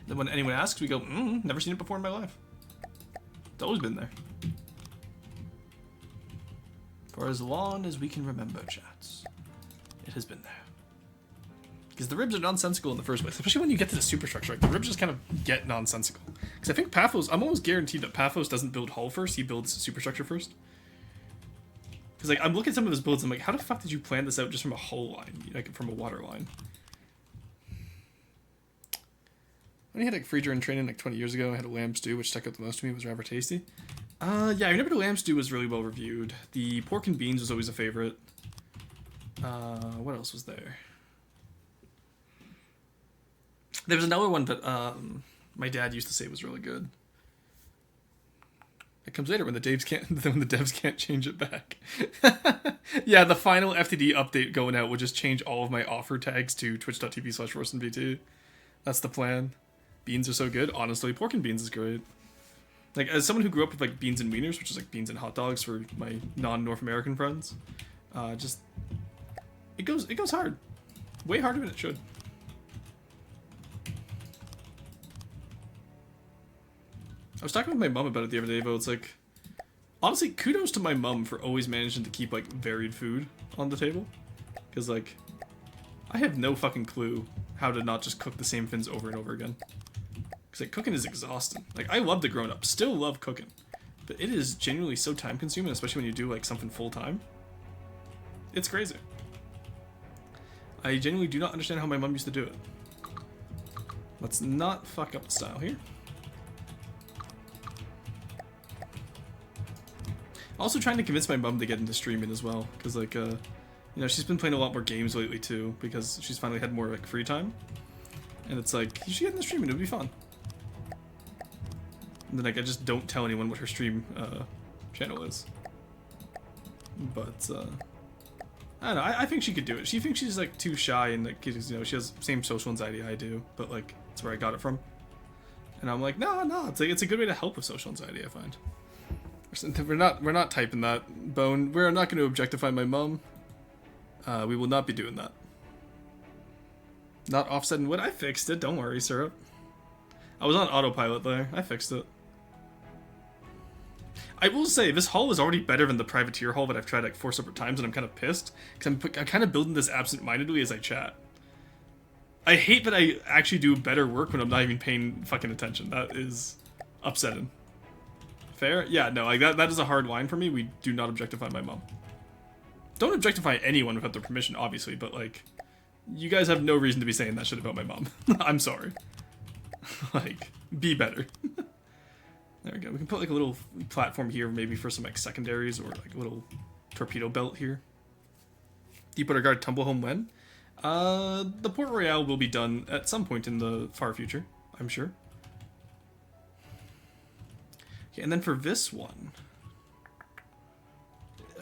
Speaker 1: Then when anyone asks, we go, never seen it before in my life. It's always been there. For as long as we can remember, chats, it has been there. Because the ribs are nonsensical in the first place, especially when you get to the superstructure. Like, the ribs just kind of get nonsensical. Because I think Paphos, I'm almost guaranteed that Paphos doesn't build hull first, he builds superstructure first. Because like, I'm looking at some of his builds, I'm like, how the fuck did you plan this out just from a hull line, like from a water line? When I had like freezer in training like 20 years ago, I had a lamb stew, which stuck out the most to me, was rather tasty. Yeah, I remember the lamb stew was really well reviewed. The pork and beans was always a favorite. What else was there? There was another one that my dad used to say was really good. It comes later when the devs can't change it back. Yeah, the final FTD update going out will just change all of my offer tags to twitch.tv/RoastinVT. That's the plan. Beans are so good. Honestly, pork and beans is great. Like, as someone who grew up with like beans and wieners, which is like beans and hot dogs for my non-North American friends, just it goes hard, way harder than it should. I was talking with my mom about it the other day, but it's like, honestly, kudos to my mom for always managing to keep like varied food on the table, because like, I have no fucking clue how to not just cook the same things over and over again. Because like, cooking is exhausting. Like, I love the grown up, still love cooking, but it is genuinely so time consuming, especially when you do like something full time. It's crazy. I genuinely do not understand how my mom used to do it. Let's not fuck up the style here. Also trying to convince my mom to get into streaming as well, because like, you know, she's been playing a lot more games lately too, because she's finally had more like free time. And it's like, you should get into streaming, it would be fun. And then like, I just don't tell anyone what her stream channel is. But, I don't know, I think she could do it. She thinks she's like too shy and like, you know, she has the same social anxiety I do, but like, that's where I got it from. And I'm like, no, it's like, it's a good way to help with social anxiety, I find. We're not typing that, Bone. We're not going to objectify my mom. We will not be doing that. Not offsetting wood. I fixed it. Don't worry, Syrup. I was on autopilot there. I fixed it. I will say, this hull is already better than the privateer hull that I've tried like 4 separate times, and I'm kind of pissed. Because I'm kind of building this absent-mindedly as I chat. I hate that I actually do better work when I'm not even paying fucking attention. That is upsetting. Fair? Yeah, no, like that is a hard line for me. We do not objectify my mom. Don't objectify anyone without their permission, obviously, but like, you guys have no reason to be saying that shit about my mom. I'm sorry. Like, be better. There we go. We can put like a little platform here, maybe for some like secondaries, or like a little torpedo belt here. Deepwater Guard tumble home when? The Port Royale will be done at some point in the far future, I'm sure. Okay, and then for this one...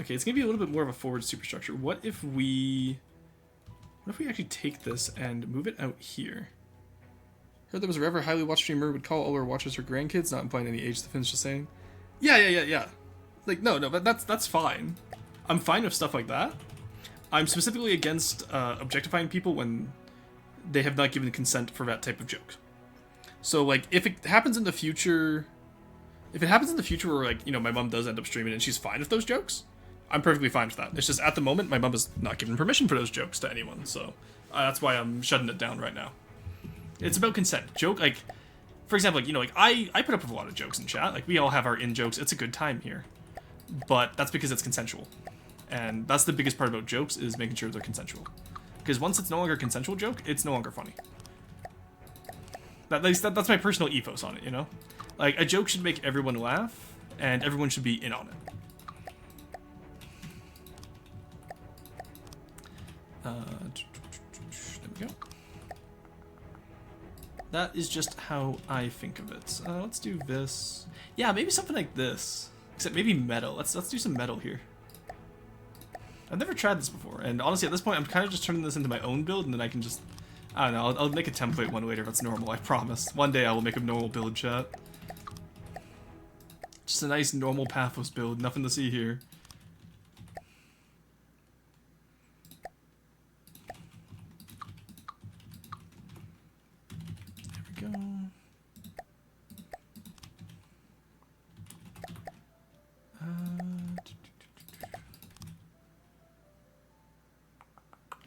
Speaker 1: Okay, it's going to be a little bit more of a forward superstructure. What if we actually take this and move it out here? Heard there was a rather highly watched streamer would call all our watchers her grandkids, not implying any age, the Finn's just saying. Yeah. Like, no, but that's fine. I'm fine with stuff like that. I'm specifically against objectifying people when they have not given consent for that type of joke. So, like, if it happens in the future... If it happens in the future where, like, you know, my mom does end up streaming and she's fine with those jokes, I'm perfectly fine with that. It's just, at the moment, my mom has not given permission for those jokes to anyone, so that's why I'm shutting it down right now. It's about consent. Joke, like, for example, like, you know, like, I put up with a lot of jokes in chat. Like, we all have our in-jokes. It's a good time here. But that's because it's consensual. And that's the biggest part about jokes, is making sure they're consensual. Because once it's no longer a consensual joke, it's no longer funny. That's my personal ethos on it, you know? Like, a joke should make everyone laugh, and everyone should be in on it. There we go. That is just how I think of it. Let's do this. Yeah, maybe something like this. Except maybe metal. Let's do some metal here. I've never tried this before, and honestly, at this point, I'm kind of just turning this into my own build, and then I can just... I don't know, I'll make a template one later that's normal, I promise. One day I will make a normal build, chat. Just a nice normal Pathos build, nothing to see here. There we go.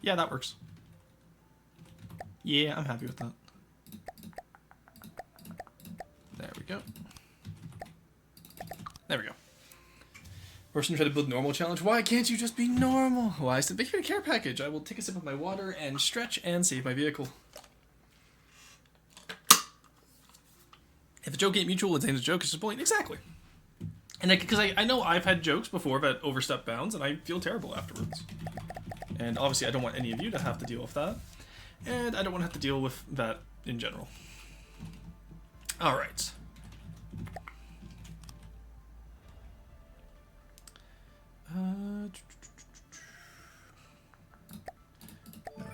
Speaker 1: Yeah, that works. Yeah, I'm happy with that. There we go. There we go. Person tried to build normal challenge. Why can't you just be normal? Why? I said, make it a care package. I will take a sip of my water and stretch and save my vehicle. If a joke ain't mutual, it's ain't a joke, it's just bullying. Exactly. And because I know I've had jokes before that overstep bounds, and I feel terrible afterwards. And obviously I don't want any of you to have to deal with that. And I don't want to have to deal with that in general. Alright. There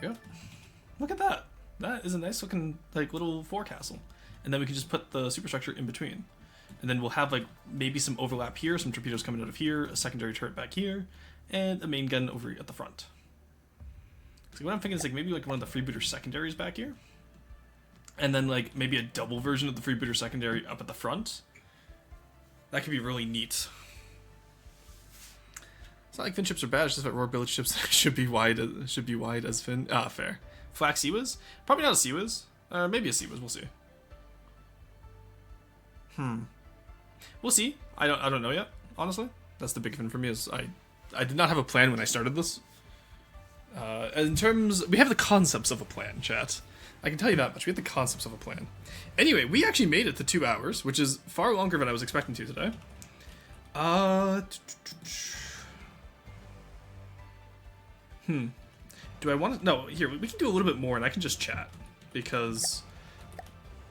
Speaker 1: we go. Look at that. That is a nice looking, like, little forecastle. And then we can just put the superstructure in between. And then we'll have, like, maybe some overlap here, some torpedoes coming out of here, a secondary turret back here, and a main gun over at the front. So what I'm thinking is, like, maybe, like, one of the freebooter secondaries back here. And then, like, maybe a double version of the freebooter secondary up at the front. That could be really neat. It's not like Finn ships are bad, it's just that Roar Village ships should be wide as Finn. Ah, fair. Flak Seawiz? Probably not a Seawiz. Maybe a Seawiz, we'll see. We'll see. I don't know yet, honestly. That's the big thing for me, is I did not have a plan when I started this. In terms, we have the concepts of a plan, chat. I can tell you that much. We have the concepts of a plan. Anyway, we actually made it to 2 hours, which is far longer than I was expecting to today. Do I want to... No, here, we can do a little bit more, and I can just chat. Because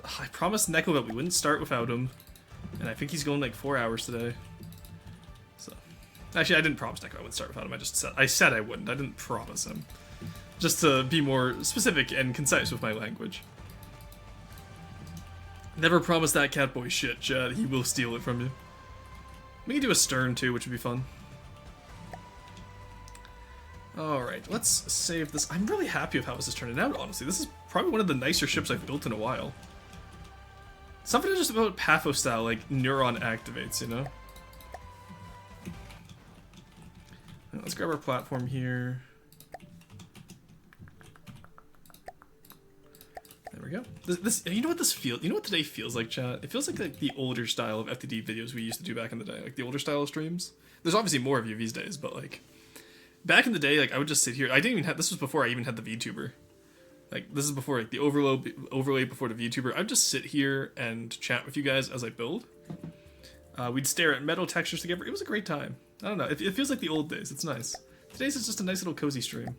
Speaker 1: I promised Neko that we wouldn't start without him. And I think he's going like 4 hours today. So, actually, I didn't promise Neko I wouldn't start without him. I said I wouldn't. I didn't promise him. Just to be more specific and concise with my language. Never promise that catboy shit, Chad. He will steal it from you. We can do a stern too, which would be fun. Alright, let's save this. I'm really happy with how this is turning out, honestly. This is probably one of the nicer ships I've built in a while. Something just about Pathos style, like, neuron activates, you know? Let's grab our platform here. There we go. This, you know what this feels? You know what today feels like, chat? It feels like the older style of FTD videos we used to do back in the day, like the older style of streams. There's obviously more of you these days, but like back in the day, like I would just sit here. I didn't even have. This was before I even had the Vtuber. Like this is before like the overlay before the Vtuber. I'd just sit here and chat with you guys as I build. We'd stare at metal textures together. It was a great time. I don't know. It feels like the old days. It's nice. Today's is just a nice little cozy stream.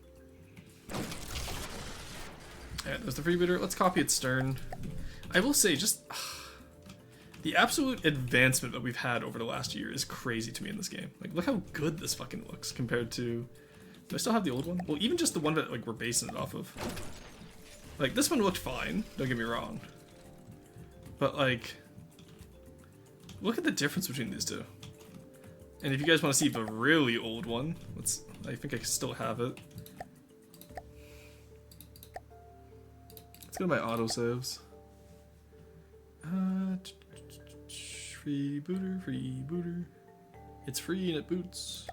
Speaker 1: Alright, there's the freebooter. Let's copy its stern. I will say, just... The absolute advancement that we've had over the last year is crazy to me in this game. Like, look how good this fucking looks compared to... Do I still have the old one? Well, even just the one that, like, we're basing it off of. Like, this one looked fine, don't get me wrong. But, like... Look at the difference between these two. And if you guys want to see the really old one, I think I still have it. Let's go to my autosaves. Free booter. It's free and it boots.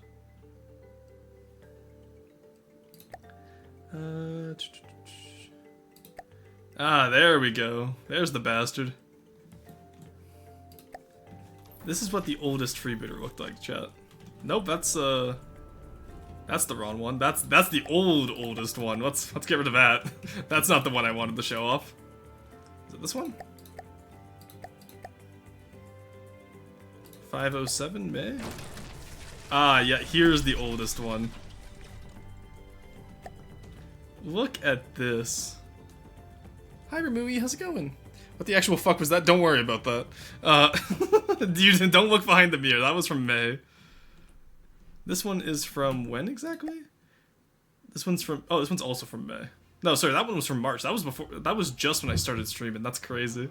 Speaker 1: There we go. There's the bastard. This is what the oldest freebooter looked like, chat. Nope, that's the wrong one. That's the oldest one. Let's get rid of that. That's not the one I wanted to show off. Is it this one? 507 May? Yeah, here's the oldest one. Look at this. Hi Ramui, how's it going? What the actual fuck was that? Don't worry about that. Dude, don't look behind the mirror. That was from May. This one is from when exactly? This one's from... Oh, this one's also from May. No, sorry, that one was from March. That was before... That was just when I started streaming. That's crazy.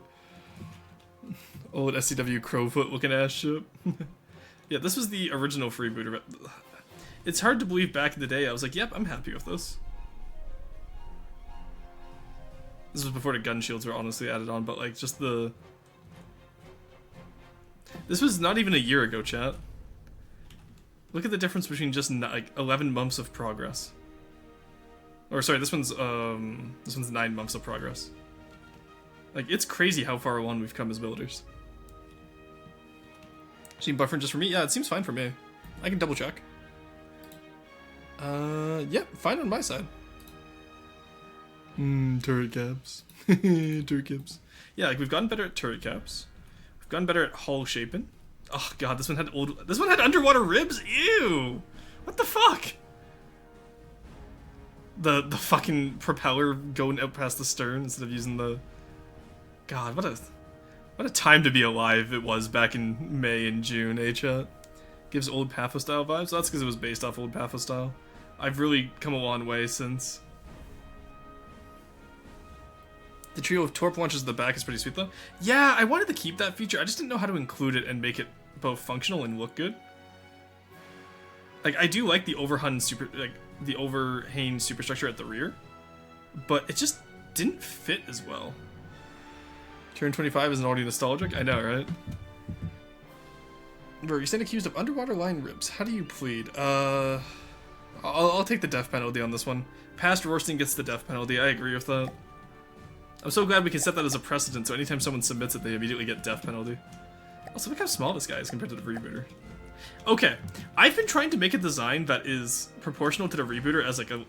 Speaker 1: Old SCW Crowfoot looking ass shit. Yeah, this was the original freebooter. It's hard to believe back in the day I was like, yep, I'm happy with this. This was before the gun shields were honestly added on, but like just the... This was not even a year ago, chat. Look at the difference between just like 11 months of progress. Or sorry, this one's 9 months of progress. Like, it's crazy how far along we've come as builders. Machine buffering just for me? Yeah, it seems fine for me. I can double check. Yeah, fine on my side. Turret caps. Turret caps. Yeah, like, we've gotten better at turret caps. We've gotten better at hull shaping. Oh god, this one had underwater ribs? Ew! What the fuck? The fucking propeller going out past the stern instead of using the... God, what a time to be alive it was back in May and June, eh, chat? Gives old Patho style vibes? That's because it was based off old Patho style. I've really come a long way since. The trio of torp launchers at the back is pretty sweet though. Yeah, I wanted to keep that feature, I just didn't know how to include it and make it both functional and look good. Like, I do like the overhang superstructure at the rear, but it just didn't fit as well. Turn 25 isn't already nostalgic? I know, right? Bro, you stand accused of underwater line ribs. How do you plead? I'll take the death penalty on this one. Past roasting gets the death penalty. I agree with that. I'm so glad we can set that as a precedent, so anytime someone submits it, they immediately get death penalty. Also, look how small this guy is compared to the rebooter. Okay, I've been trying to make a design that is proportional to the rebooter as like a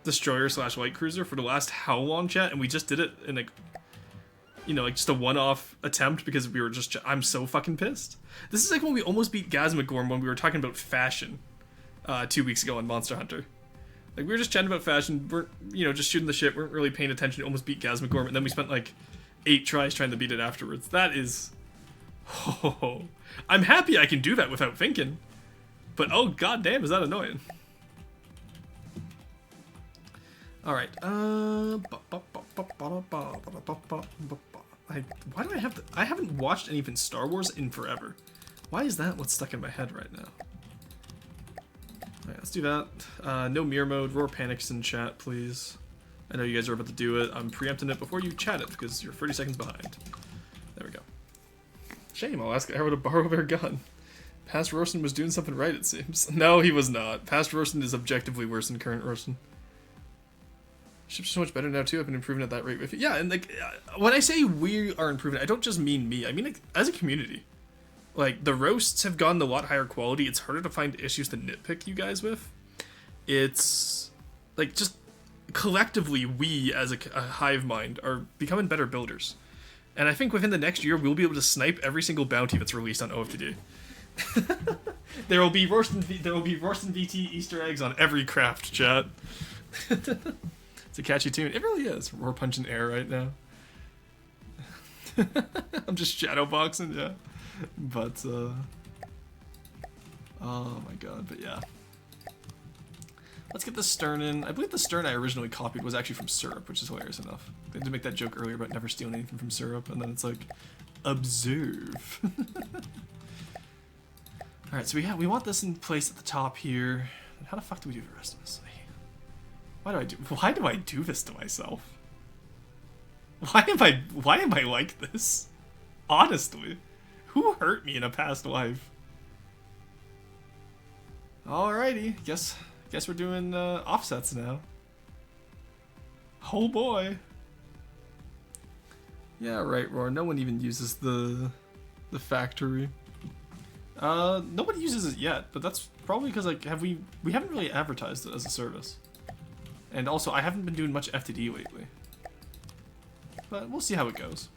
Speaker 1: destroyer / light cruiser for the last how long, chat, and we just did it in like, you know, like just a one-off attempt because we were just... I'm so fucking pissed. This is like when we almost beat Gazmagorm when we were talking about fashion 2 weeks ago on Monster Hunter. Like, we were just chatting about fashion, we're, you know, just shooting the shit, weren't really paying attention, almost beat Gazmagorm, and then we spent like 8 tries trying to beat it afterwards. That is... Oh, I'm happy I can do that without thinking. But oh goddamn, is that annoying. Alright, why do I have to... I haven't watched anything Star Wars in forever. Why is that what's stuck in my head right now? Alright, let's do that. No mirror mode, roar panics in chat, please. I know you guys are about to do it. I'm preempting it before you chat it because you're 30 seconds behind. There we go. Shame, I'll ask Arrow to borrow their gun. Past Rosen was doing something right, it seems. No, he was not. Past Rosen is objectively worse than current Rosen. Ships are so much better now, too. I've been improving at that rate with you. Yeah, and like, when I say we are improving, I don't just mean me. I mean, like, as a community. Like, the roasts have gotten a lot higher quality. It's harder to find issues to nitpick you guys with. It's, like, just collectively, we, as a hive mind, are becoming better builders. And I think within the next year, we'll be able to snipe every single bounty that's released on OFTD. There will be Rorston VT Easter eggs on every craft, chat. It's a catchy tune. It really is. We're punching air right now. I'm just shadowboxing, yeah. But, oh my god, but yeah. Let's get the stern in. I believe the stern I originally copied was actually from syrup, which is hilarious enough. They did make that joke earlier about never stealing anything from syrup, and then it's like, observe. Alright, so we want this in place at the top here. And how the fuck do we do the rest of this? Why do I do this to myself? Why am I like this? Honestly. Who hurt me in a past life? Alrighty, guess we're doing offsets now. Oh boy. Yeah, right, Roar. No one even uses the factory. Nobody uses it yet, but that's probably because like we haven't really advertised it as a service. And also, I haven't been doing much FTD lately. But we'll see how it goes.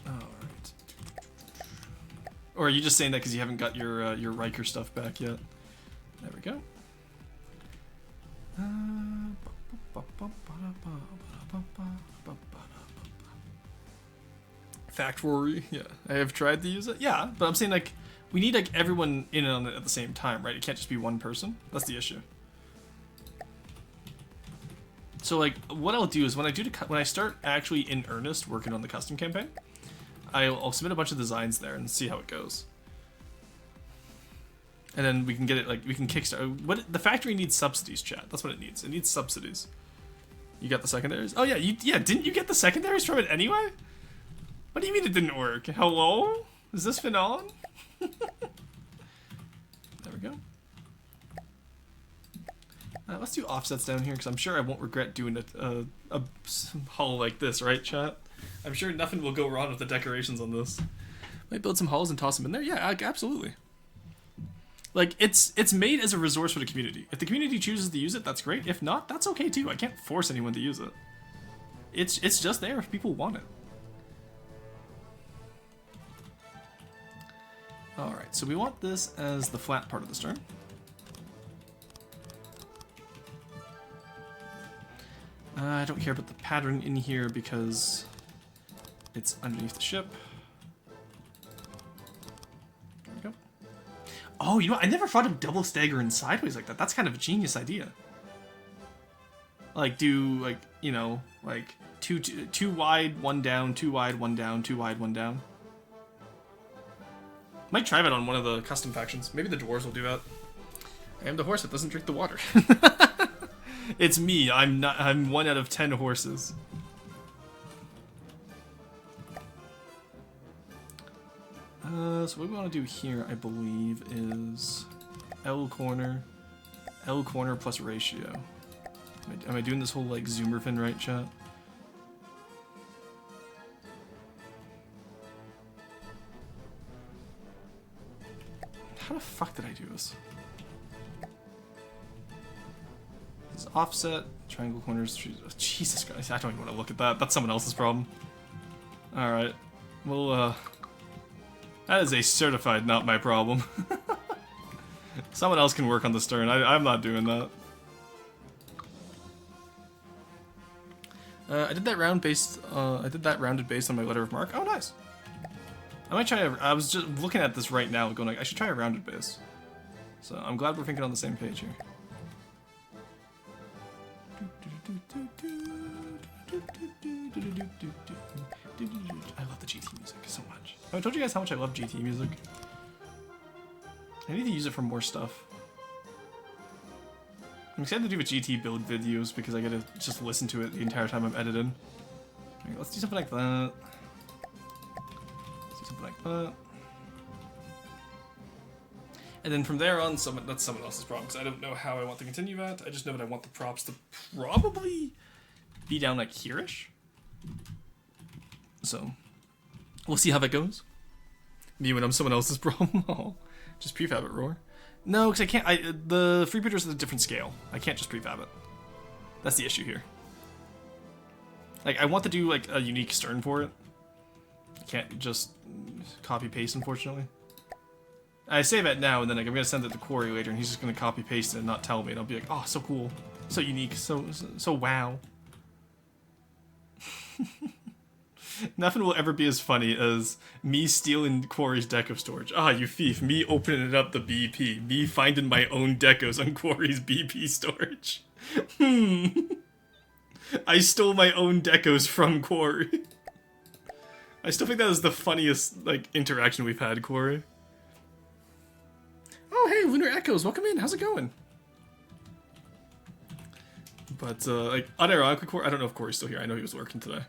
Speaker 1: Alright. Or are you just saying that because you haven't got your Riker stuff back yet? There we go. Factory, yeah. I have tried to use it. Yeah, but I'm saying like we need like everyone in on it at the same time, right? It can't just be one person. That's the issue. So like what I'll do is when I start actually in earnest working on the custom campaign, I'll submit a bunch of designs there and see how it goes. And then we can get it like we can kickstart. The factory needs subsidies, chat. That's what it needs. It needs subsidies. You got the secondaries? Oh yeah, didn't you get the secondaries from it anyway? What do you mean it didn't work? Hello? Is this been on? There we go. Let's do offsets down here because I'm sure I won't regret doing a hull like this, right, chat? I'm sure nothing will go wrong with the decorations on this. Might build some hulls and toss them in there. Yeah, absolutely. Like it's made as a resource for the community. If the community chooses to use it, that's great. If not, that's okay too. I can't force anyone to use it. It's just there if people want it. Alright, so we want this as the flat part of the stern. I don't care about the pattern in here because it's underneath the ship. There we go. Oh, you know what? I never thought of double staggering sideways like that. That's kind of a genius idea. Like do like, you know, like two wide, one down, two wide, one down, two wide, one down. Might try that on one of the custom factions. Maybe the dwarves will do that. I am the horse that doesn't drink the water. It's me. I'm 1 out of 10 horses. So what we want to do here, I believe, is L corner plus ratio. Am I doing this whole like zoomer fin right, chat? How the fuck did I do this? This is offset, triangle corners. Oh, Jesus Christ, I don't even want to look at that. That's someone else's problem. Alright. Well, that is a certified not my problem. Someone else can work on the stern. I'm not doing that. I did that rounded based on my letter of marque. Oh, nice. I might try. I was just looking at this right now, going like, I should try a rounded base. So I'm glad we're thinking on the same page here. I love the GT music so much. I told you guys how much I love GT music. I need to use it for more stuff. I'm excited to do the GT build videos because I get to just listen to it the entire time I'm editing. Okay, let's do something like that. Like that. And then from there on, that's someone else's problem, because I don't know how I want to continue that. I just know that I want the props to probably be down like here-ish. So, we'll see how that goes. Me when I'm someone else's problem. Oh, just prefab it, Roar. No, because I can't. The freebooters are a different scale. I can't just prefab it. That's the issue here. Like, I want to do like a unique stern for it. I can't just copy paste, unfortunately. I say that now, and then like, I'm gonna send it to Quarry later, and he's just gonna copy paste it and not tell me, and I'll be like, oh, so cool, so unique, so wow. Nothing will ever be as funny as me stealing Quarry's deck of storage. Ah, you thief. Me opening up the BP. Me finding my own decos on Quarry's BP storage. I stole my own decos from Quarry. I still think that is the funniest, like, interaction we've had, Quarry. Oh, hey, Lunar Echoes, welcome in. How's it going? But, like, unironically, Quarry, I don't know if Quarry's still here. I know he was working today.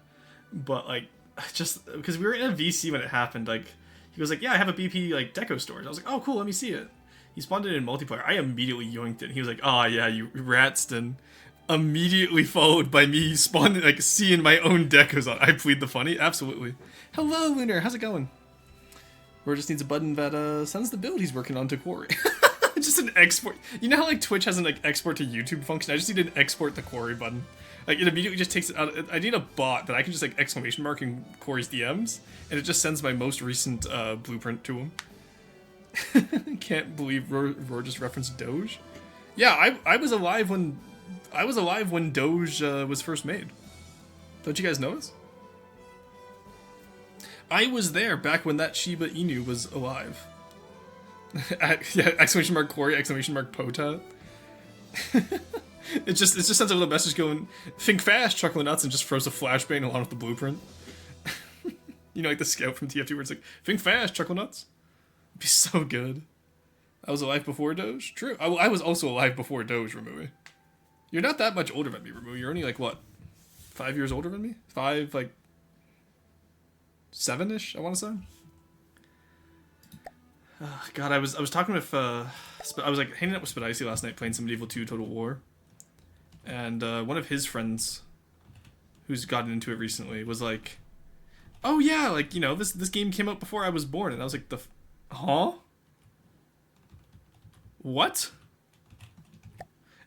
Speaker 1: But, like, just, because we were in a VC when it happened, like, he was like, yeah, I have a BP, like, deco storage. I was like, oh, cool, let me see it. He spawned it in multiplayer. I immediately yoinked it. And he was like, oh, yeah, you Ratston. Immediately followed by me spawning, like, seeing my own decos on. I plead the funny? Absolutely. Hello, Lunar. How's it going? Roar just needs a button that sends the build he's working on to Quarry. Just an export. You know how like Twitch has an like export to YouTube function? I just need an export to Quarry button. Like it immediately just takes it out. I need a bot that I can just like exclamation mark in Quarry's DMs, and it just sends my most recent blueprint to him. Can't believe Roar just referenced Doge. Yeah, I was alive when Doge was first made. Don't you guys notice? I was there back when that Shiba Inu was alive. Yeah, exclamation mark Quarry, exclamation mark Potat. it just sends a little message going, think fast, chuckling nuts, and just throws a flashbang along with the blueprint. You know, like the scout from TFT where it's like, think fast, chuckle nuts. It'd be so good. I was alive before Doge? True. I was also alive before Doge, Ramui. You're not that much older than me, Ramui. You're only like, what, 5 years older than me? 5, like, 7-ish, I want to say. God, I was talking with I was like hanging out with Spidicy last night playing some Medieval 2 Total War, and one of his friends, who's gotten into it recently, was like, "Oh yeah, like you know this game came out before I was born," and I was like, huh? What?"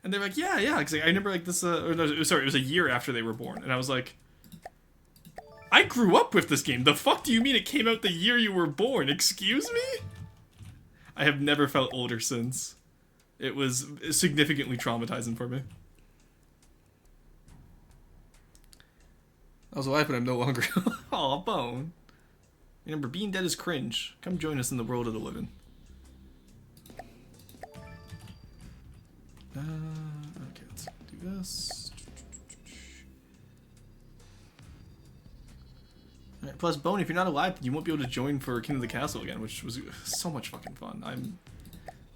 Speaker 1: And they're like, "Yeah, because like, I remember like this. Or no, sorry, it was a year after they were born," and I was like, I grew up with this game. The fuck do you mean it came out the year you were born? Excuse me? I have never felt older since. It was significantly traumatizing for me. I was alive, but I'm no longer. Aw, Bone. Remember, being dead is cringe. Come join us in the world of the living. Okay, let's do this. Right, plus, Bone, if you're not alive, you won't be able to join for King of the Castle again, which was so much fucking fun. I'm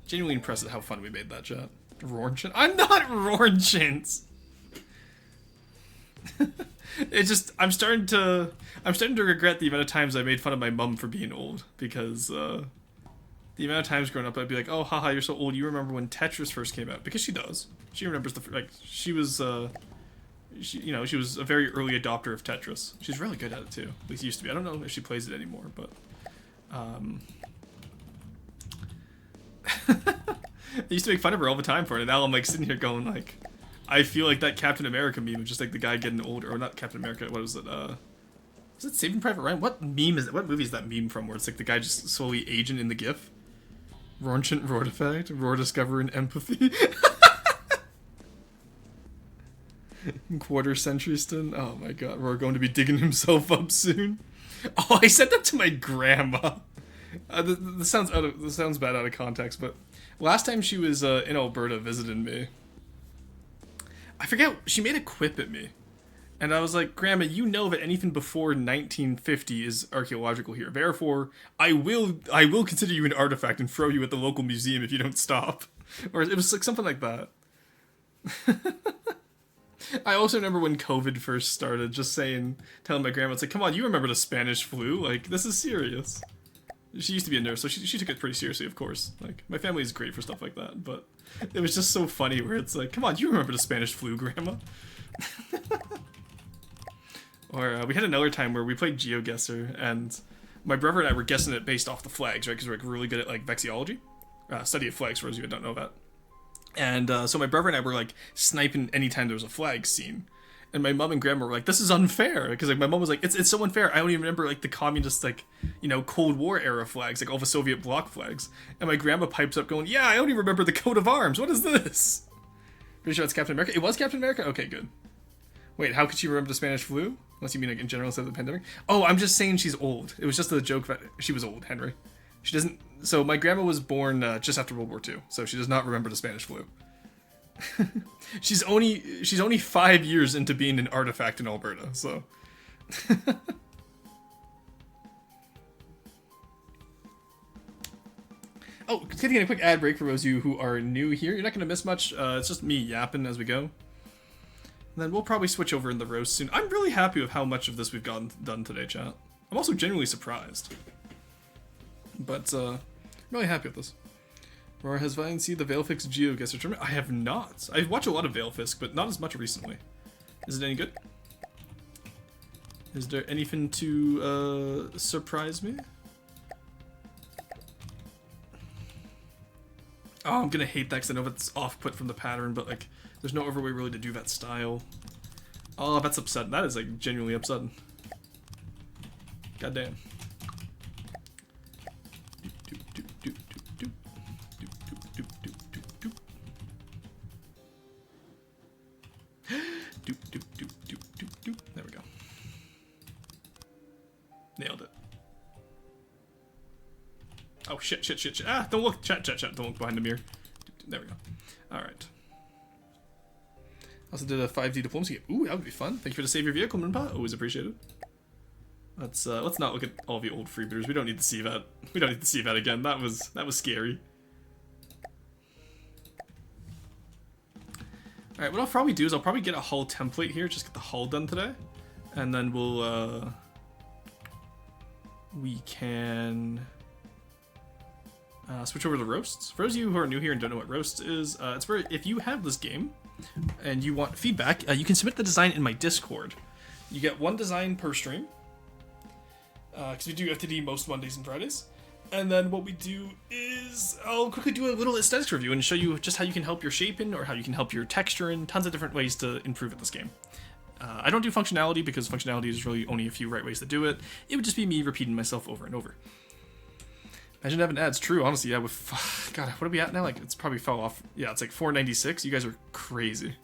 Speaker 1: genuinely impressed at how fun we made that chat. Roarchins? I'm not Roarchins! It's just, I'm starting to regret the amount of times I made fun of my mum for being old, because, the amount of times growing up I'd be like, oh, haha, you're so old, you remember when Tetris first came out, because she does. She remembers she was, she was a very early adopter of Tetris. She's really good at it too. At least used to be. I don't know if she plays it anymore, but I used to make fun of her all the time for it, and now I'm like sitting here going like, I feel like that Captain America meme of just like the guy getting older, or not Captain America, what was it? Was it Saving Private Ryan? What meme is it? What movie is that meme from where it's like the guy just slowly aging in the GIF? Roarchant, Roartifact, Roar discovering empathy. Quarter century stun. Oh my god, Roar going to be digging himself up soon. Oh, I said that to my grandma. This sounds bad out of context, but last time she was in Alberta visiting me, I forget, she made a quip at me, and I was like, Grandma, you know that anything before 1950 is archaeological here. Therefore, I will consider you an artifact and throw you at the local museum if you don't stop. Or it was like something like that. I also remember when COVID first started, just telling my grandma, it's like, come on, you remember the Spanish flu? Like, this is serious. She used to be a nurse, so she took it pretty seriously, of course. Like, my family is great for stuff like that, but it was just so funny where it's like, come on, you remember the Spanish flu, Grandma? Or we had another time where we played GeoGuessr, and my brother and I were guessing it based off the flags, right? Because we're like really good at like vexiology, study of flags, for those of you who don't know that. And so my brother and I were like sniping anytime there was a flag seen. And my mom and grandma were like, this is unfair. Because like my mom was like, it's so unfair. I don't even remember like the communist, like, you know, Cold War era flags, like all the Soviet bloc flags. And my grandma pipes up going, yeah, I only remember the coat of arms. What is this? Pretty sure it's Captain America. It was Captain America? Okay, good. Wait, how could she remember the Spanish flu? Unless you mean like in general instead of the pandemic. Oh, I'm just saying she's old. It was just a joke that she was old, Henry. She doesn't. So my grandma was born just after World War II, so she does not remember the Spanish flu. she's only 5 years into being an artifact in Alberta, so. Oh, getting a quick ad break for those of you who are new here. You're not going to miss much. It's just me yapping as we go. And then we'll probably switch over in the roast soon. I'm really happy with how much of this we've gotten done today, chat. I'm also genuinely surprised. But, I'm really happy with this. Aurora, has Vine seen the Veilfix GeoGuessr tournament? I have not. I watch a lot of Veilfisk, but not as much recently. Is it any good? Is there anything to, surprise me? Oh, I'm gonna hate that because I know it's off-put from the pattern, but, like, there's no other way really to do that style. Oh, that's upsetting. That is, like, genuinely upsetting. God damn. There we go. Nailed it. Oh, shit. Ah, don't look. Chat. Don't look behind the mirror. There we go. Alright. Also did a 5D diplomacy game. Ooh, that would be fun. Thank you for the save your vehicle, Moonpot. Always appreciated. Let's not look at all the old freebooters. We don't need to see that. We don't need to see that again. That was scary. Alright, what I'll probably do is I'll probably get a hull template here, just get the hull done today. And then we'll, we can switch over to roasts. For those of you who are new here and don't know what roast is, it's where if you have this game and you want feedback, you can submit the design in my Discord. You get one design per stream, because we do FTD most Mondays and Fridays. And then what we do is I'll quickly do a little aesthetics review and show you just how you can help your shaping or how you can help your texture and tons of different ways to improve at this game. I don't do functionality because functionality is really only a few right ways to do it. It would just be me repeating myself over and over. Imagine having ads. True, honestly, yeah. With God, what are we at now? Like, it's probably fell off. Yeah, it's like 496. You guys are crazy.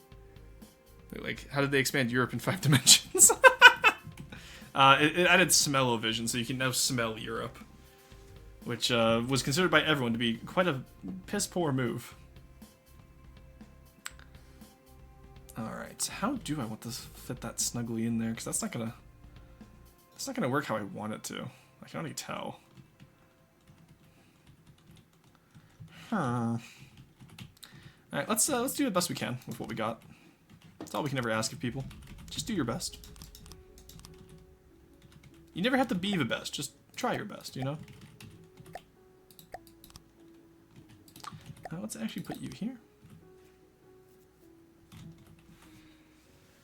Speaker 1: Like, how did they expand Europe in 5 dimensions? It added smell-o-vision, so you can now smell Europe, which was considered by everyone to be quite a piss-poor move. Alright, how do I want to fit that snugly in there? Because that's not gonna work how I want it to. I can already tell. Huh. Alright, let's do the best we can with what we got. That's all we can ever ask of people. Just do your best. You never have to be the best, just try your best, you know? Let's actually put you here.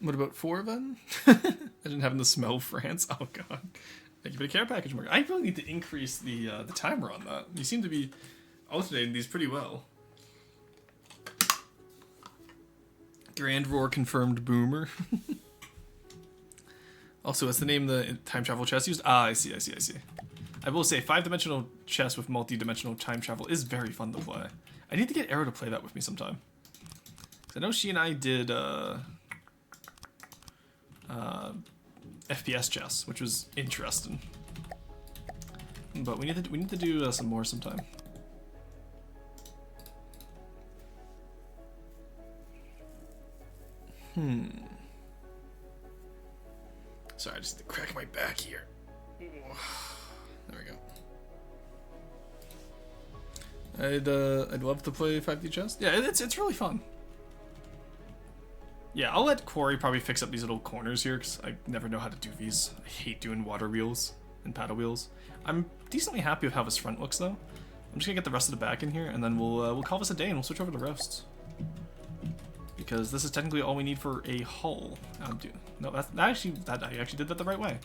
Speaker 1: What about 4 then? Imagine having to smell France. Oh god. Thank you for the care package, Mark. I really need to increase the timer on that. You seem to be alternating these pretty well. Grand Roar confirmed boomer. Also, that's the name the time travel chess used. Ah, I see. I will say 5-dimensional chess with multi-dimensional time travel is very fun to play. I need to get Arrow to play that with me sometime. I know she and I did FPS chess, which was interesting. But we need to do some more sometime. Sorry, I just need to crack my back here. There we go. I'd love to play 5D chess. Yeah, it's really fun. Yeah, I'll let Quarry probably fix up these little corners here because I never know how to do these. I hate doing water wheels and paddle wheels. I'm decently happy with how this front looks though. I'm just gonna get the rest of the back in here and then we'll call this a day and we'll switch over to roasts. Because this is technically all we need for a hull. No, I actually did that the right way.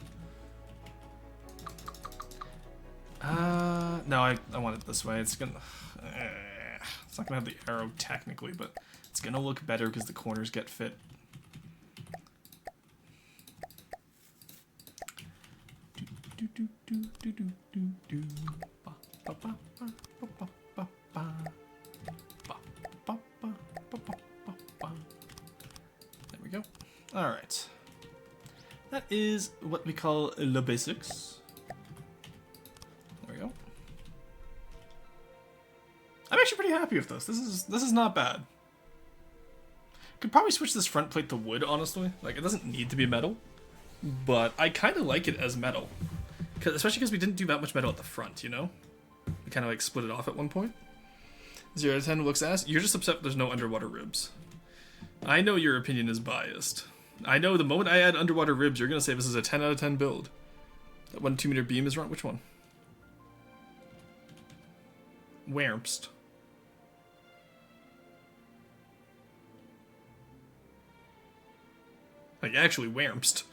Speaker 1: No, I want it this way. It's not gonna have the arrow technically, but it's gonna look better because the corners get fit. There we go. Alright. That that is what we call the basics. There we go. I'm actually pretty happy with this. This is not bad. Could probably switch this front plate to wood, honestly. Like, it doesn't need to be metal, but I kind of like it as metal. Especially because we didn't do that much metal at the front, you know? We kind of like split it off at one point. 0 out of 10 looks ass. You're just upset there's no underwater ribs. I know your opinion is biased. I know the moment I add underwater ribs, you're going to say this is a 10 out of 10 build. That 1 2-meter beam is wrong. Which one? Whermst. Like, actually whermst.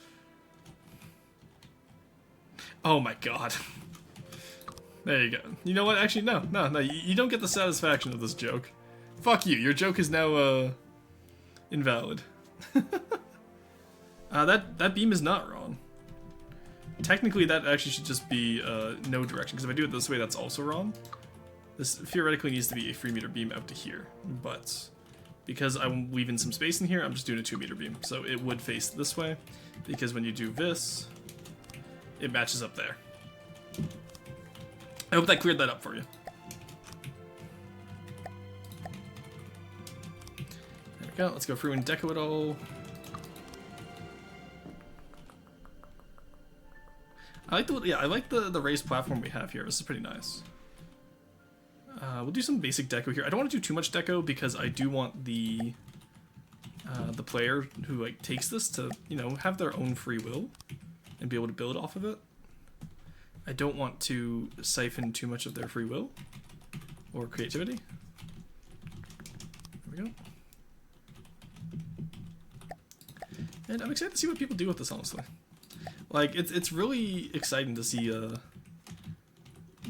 Speaker 1: Oh my god. There you go. You know what? Actually, no. You don't get the satisfaction of this joke. Fuck you. Your joke is now, invalid. That beam is not wrong. Technically, that actually should just be, no direction, because if I do it this way, that's also wrong. This theoretically needs to be a 3-meter beam out to here, but because I'm leaving some space in here, I'm just doing a 2-meter beam. So it would face this way, because when you do this, it matches up there. I hope that cleared that up for you. There we go. Let's go through and deco it all. I like the raised platform we have here. This is pretty nice. We'll do some basic deco here. I don't want to do too much deco because I do want the player who like takes this to, you know, have their own free will and be able to build off of it. I don't want to siphon too much of their free will or creativity. There we go. And I'm excited to see what people do with this, honestly. Like, it's really exciting to see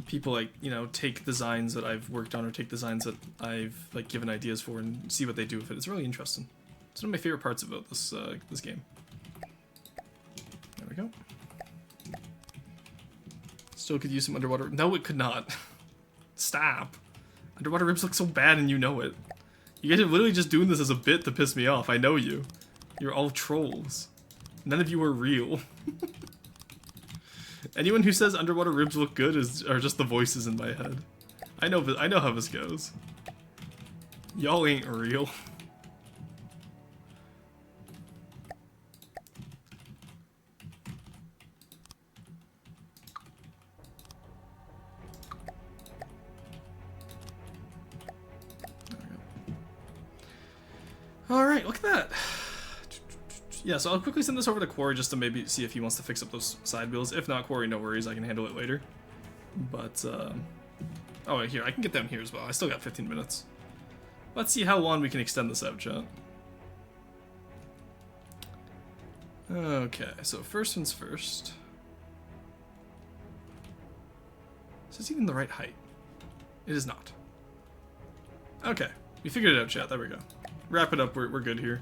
Speaker 1: people, like, you know, take designs that I've worked on or take designs that I've, like, given ideas for and see what they do with it. It's really interesting. It's one of my favorite parts about this this game. There we go. Still could use some underwater... No, it could not. Stop. Underwater ribs look so bad and you know it. You guys are literally just doing this as a bit to piss me off. I know you. You're all trolls. None of you are real. Anyone who says underwater ribs look good are just the voices in my head. I know how this goes. Y'all ain't real. Alright, look at that. Yeah, so I'll quickly send this over to Quarry just to maybe see if he wants to fix up those side wheels. If not, Quarry, no worries, I can handle it later. But, oh, here, I can get down here as well. I still got 15 minutes. Let's see how long we can extend this out, chat. Okay, so first things first. Is this even the right height? It is not. Okay, we figured it out, chat. There we go. Wrap it up, we're good here.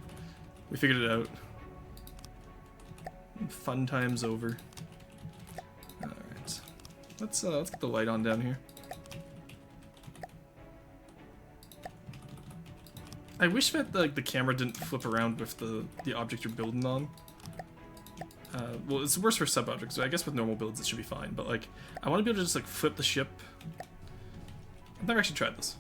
Speaker 1: We figured it out. Fun time's over. Alright. Let's get the light on down here. I wish that the camera didn't flip around with the object you're building on. Well, it's worse for sub-objects, so I guess with normal builds it should be fine, but like, I want to be able to just like flip the ship. I've never actually tried this.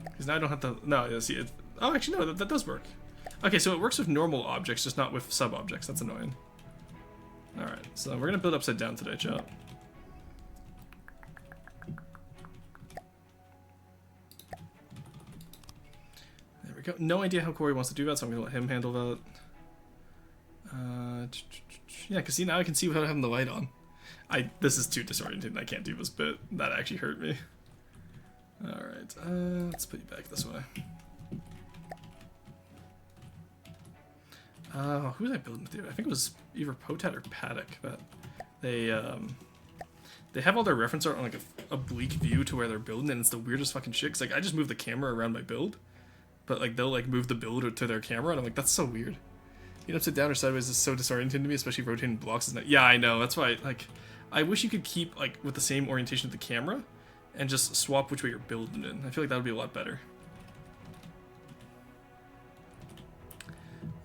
Speaker 1: Because now I don't have to... No, yeah, see, it... Oh, actually, no, that does work. Okay, so it works with normal objects, just not with sub-objects. That's annoying. Alright, so we're going to build upside down today, chat. There we go. No idea how Corey wants to do that, so I'm going to let him handle that. Yeah, because see, now I can see without having the light on. This is too disorienting. I can't do this bit. That actually hurt me. Alright, let's put you back this way. Who was I building with? I think it was either Potat or Paddock, but they have all their reference art on like a oblique view to where they're building, and it's the weirdest fucking shit. 'Cause like I just move the camera around my build, but like they'll like move the build to their camera, and I'm like, that's so weird. You know, upside down or sideways is so disorienting to me, especially rotating blocks is not. Yeah, I know. That's why I wish you could keep like with the same orientation of the camera, and just swap which way you're building in. I feel like that would be a lot better.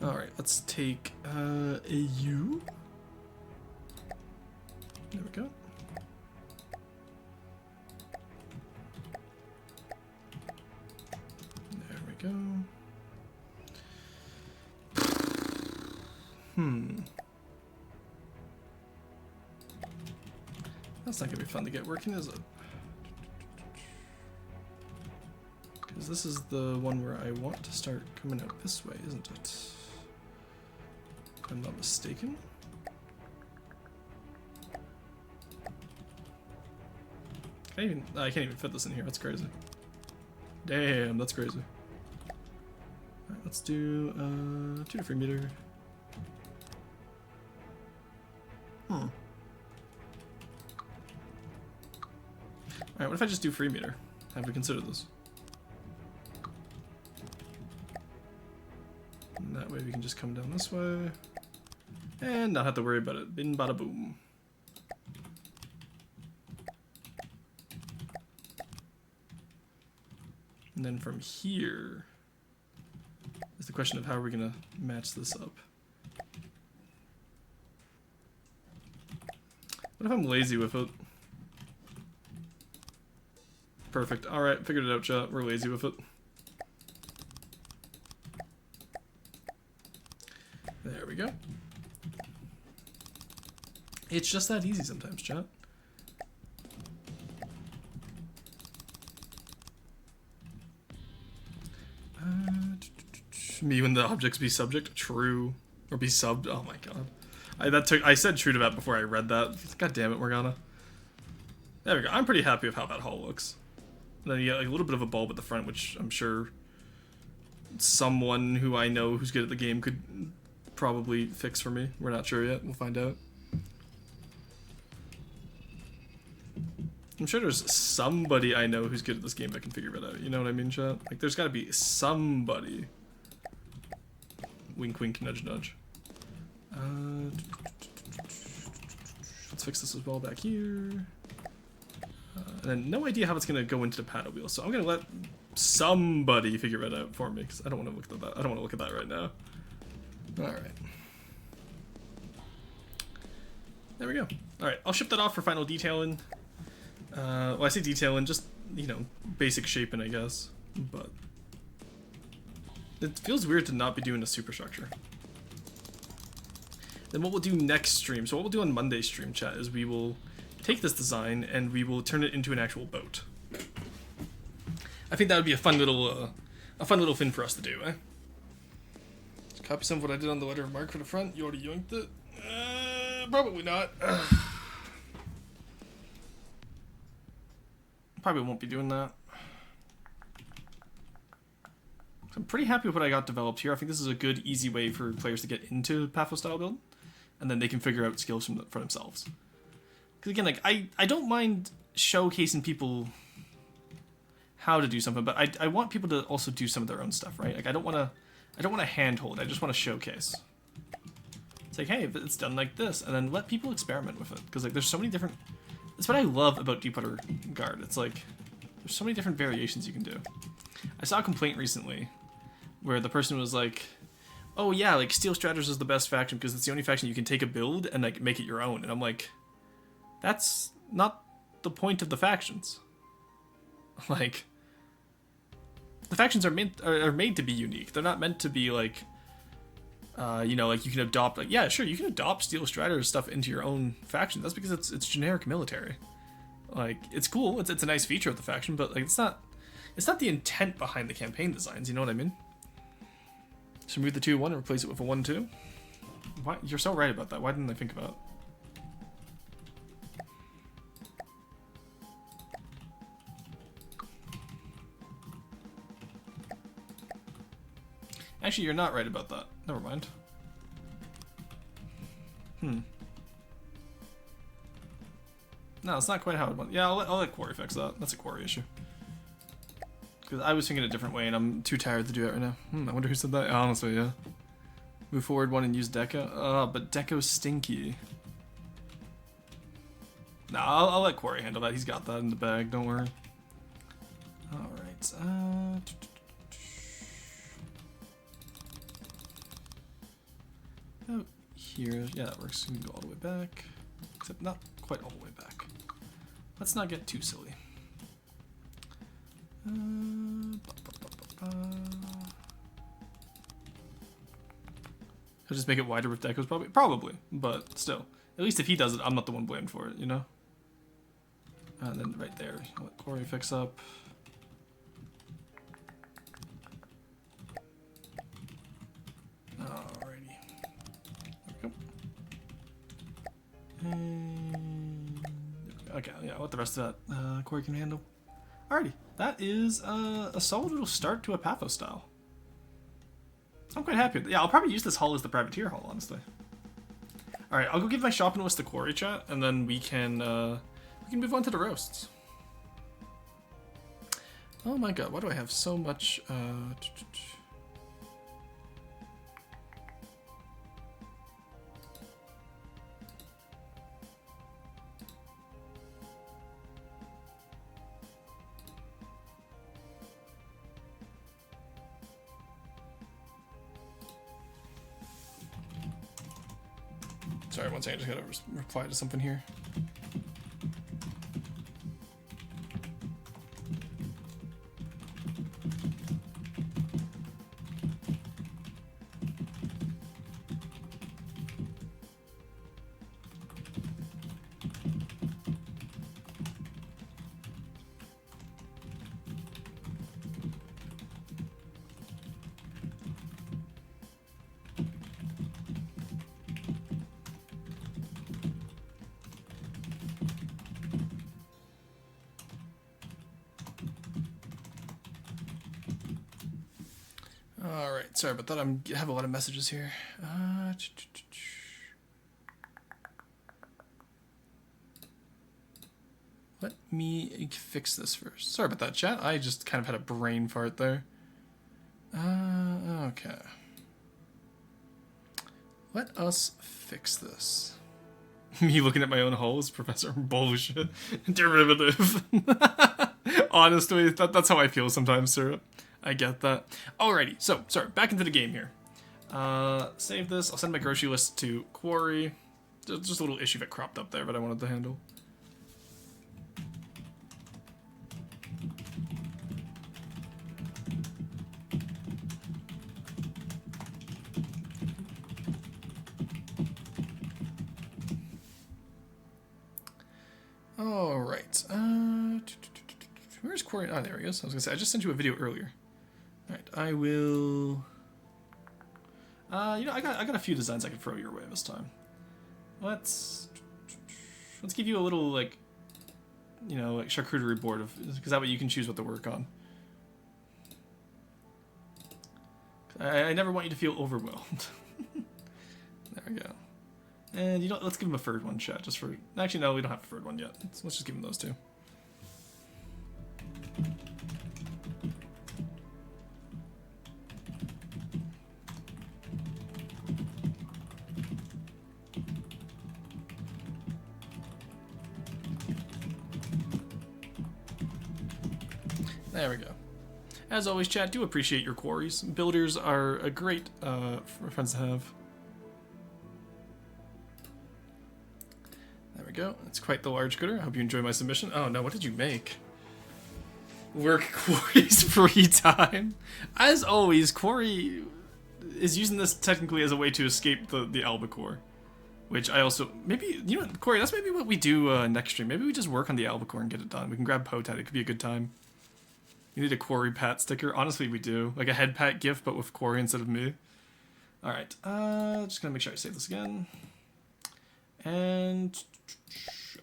Speaker 1: Alright, let's take a U. There we go. There we go. That's not gonna be fun to get working, is it? Because this is the one where I want to start coming out this way, isn't it? If I'm not mistaken. I can't even fit this in here. That's crazy. Damn, that's crazy. Alright, let's do 2 to 3 meter. Alright, what if I just do 3 meter? Have we considered this? And that way we can just come down this way. And not have to worry about it. Bin bada boom. And then from here is the question of how are we going to match this up. What if I'm lazy with it? Perfect. Alright, figured it out, chat. We're lazy with it. There we go. It's just that easy sometimes, chat. Me when the objects be subject? True. Or be subbed? Oh my god. I said true to that before I read that. God damn it, Morgana. There we go. I'm pretty happy with how that hull looks. And then you get like a little bit of a bulb at the front, which I'm sure someone who I know who's good at the game could probably fix for me. We're not sure yet. We'll find out. I'm sure there's somebody I know who's good at this game that can figure it out. You know what I mean, chat? Like, there's gotta be somebody. Wink, wink, nudge, nudge. Let's fix this as well back here. And then no idea how it's gonna go into the paddle wheel, so I'm gonna let somebody figure it out for me because I don't want to look at that. I don't want to look at that right now. All right. There we go. All right, I'll ship that off for final detailing. Well, I say detailing, just, you know, basic shaping, I guess. But it feels weird to not be doing a superstructure. Then what we'll do next stream, so what we'll do on Monday's stream, chat, is we will take this design and we will turn it into an actual boat. I think that would be a fun little thing for us to do, eh? Just copy some of what I did on the letter of marque for the front. You already yoinked it? Probably not. Probably won't be doing that. I'm pretty happy with what I got developed here. I think this is a good, easy way for players to get into Pathos style build, and then they can figure out skills for themselves. Because again, like I don't mind showcasing people how to do something, but I want people to also do some of their own stuff, right? Like I don't want to handhold. I just want to showcase. It's like, hey, it's done like this, and then let people experiment with it. Because like there's so many different. That's what I love about Deepwater Guard. It's like there's so many different variations you can do. I saw a complaint recently where the person was like, oh yeah, like Steel Stratters is the best faction because it's the only faction you can take a build and like make it your own. And I'm like, that's not the point of the factions. Like, the factions are made to be unique. They're not meant to be like, you know, like you can adopt, like, yeah, sure, you can adopt Steel Stratters stuff into your own faction. That's because it's generic military. Like, it's cool. It's a nice feature of the faction, but like it's not the intent behind the campaign designs. You know what I mean? So remove the 2-1 and replace it with a 1-2. Why? You're so right about that. Why didn't I think about it? Actually, you're not right about that. Never mind. No, it's not quite how I want. Yeah, I'll let Quarry fix that. That's a Quarry issue. Because I was thinking a different way, and I'm too tired to do it right now. I wonder who said that. Honestly, yeah. Move forward one and use Deco. But Deco's stinky. Nah, I'll let Quarry handle that. He's got that in the bag. Don't worry. All right. Oh, here. Yeah, that works. We can go all the way back. Except not quite all the way back. Let's not get too silly. I'll just make it wider with decos, probably, but still. At least if he does it, I'm not the one blamed for it, you know? And then right there, let Corey fix up. Alrighty. There we go. And okay, yeah, what the rest of that Corey can handle. Alrighty, that is a solid little start to a Pathos style. I'm quite happy with it. Yeah, I'll probably use this hull as the privateer hull, honestly. Alright, I'll go give my shopping list to Corey, chat, and then we can move on to the roasts. Oh my god, why do I have so much Sorry, one second, I just gotta reply to something here. Alright, sorry about that. I have a lot of messages here. Let me fix this first. Sorry about that, chat. I just kind of had a brain fart there. Okay. Let us fix this. Me looking at my own holes, Professor Bullshit. Derivative. Honestly, that's how I feel sometimes, sir. I get that. Alrighty, so, sorry, back into the game here. Save this. I'll send my grocery list to Quarry. Just a little issue that cropped up there that I wanted to handle. Alright. Where's Quarry? Oh, there he is. I was gonna say, I just sent you a video earlier. Alright, I will... you know, I got a few designs I can throw your way this time. Let's give you a little, like, you know, like charcuterie board of, because that way you can choose what to work on. I never want you to feel overwhelmed. There we go. And you know, let's give him a third one, chat, just for... Actually, no, we don't have a third one yet. Let's just give him those two. There we go. As always, chat, do appreciate your quarries. Builders are a great friends to have. There we go. It's quite the large critter. I hope you enjoy my submission. Oh no, what did you make? Work Quarry's free time. As always, Quarry is using this technically as a way to escape the albacore. Which I also... Maybe, you know what, Quarry, that's maybe what we do next stream. Maybe we just work on the albacore and get it done. We can grab Potat. It could be a good time. You need a Quarry Pat sticker. Honestly, we do. Like a head pat gift, but with Quarry instead of me. Alright, just gonna make sure I save this again. And...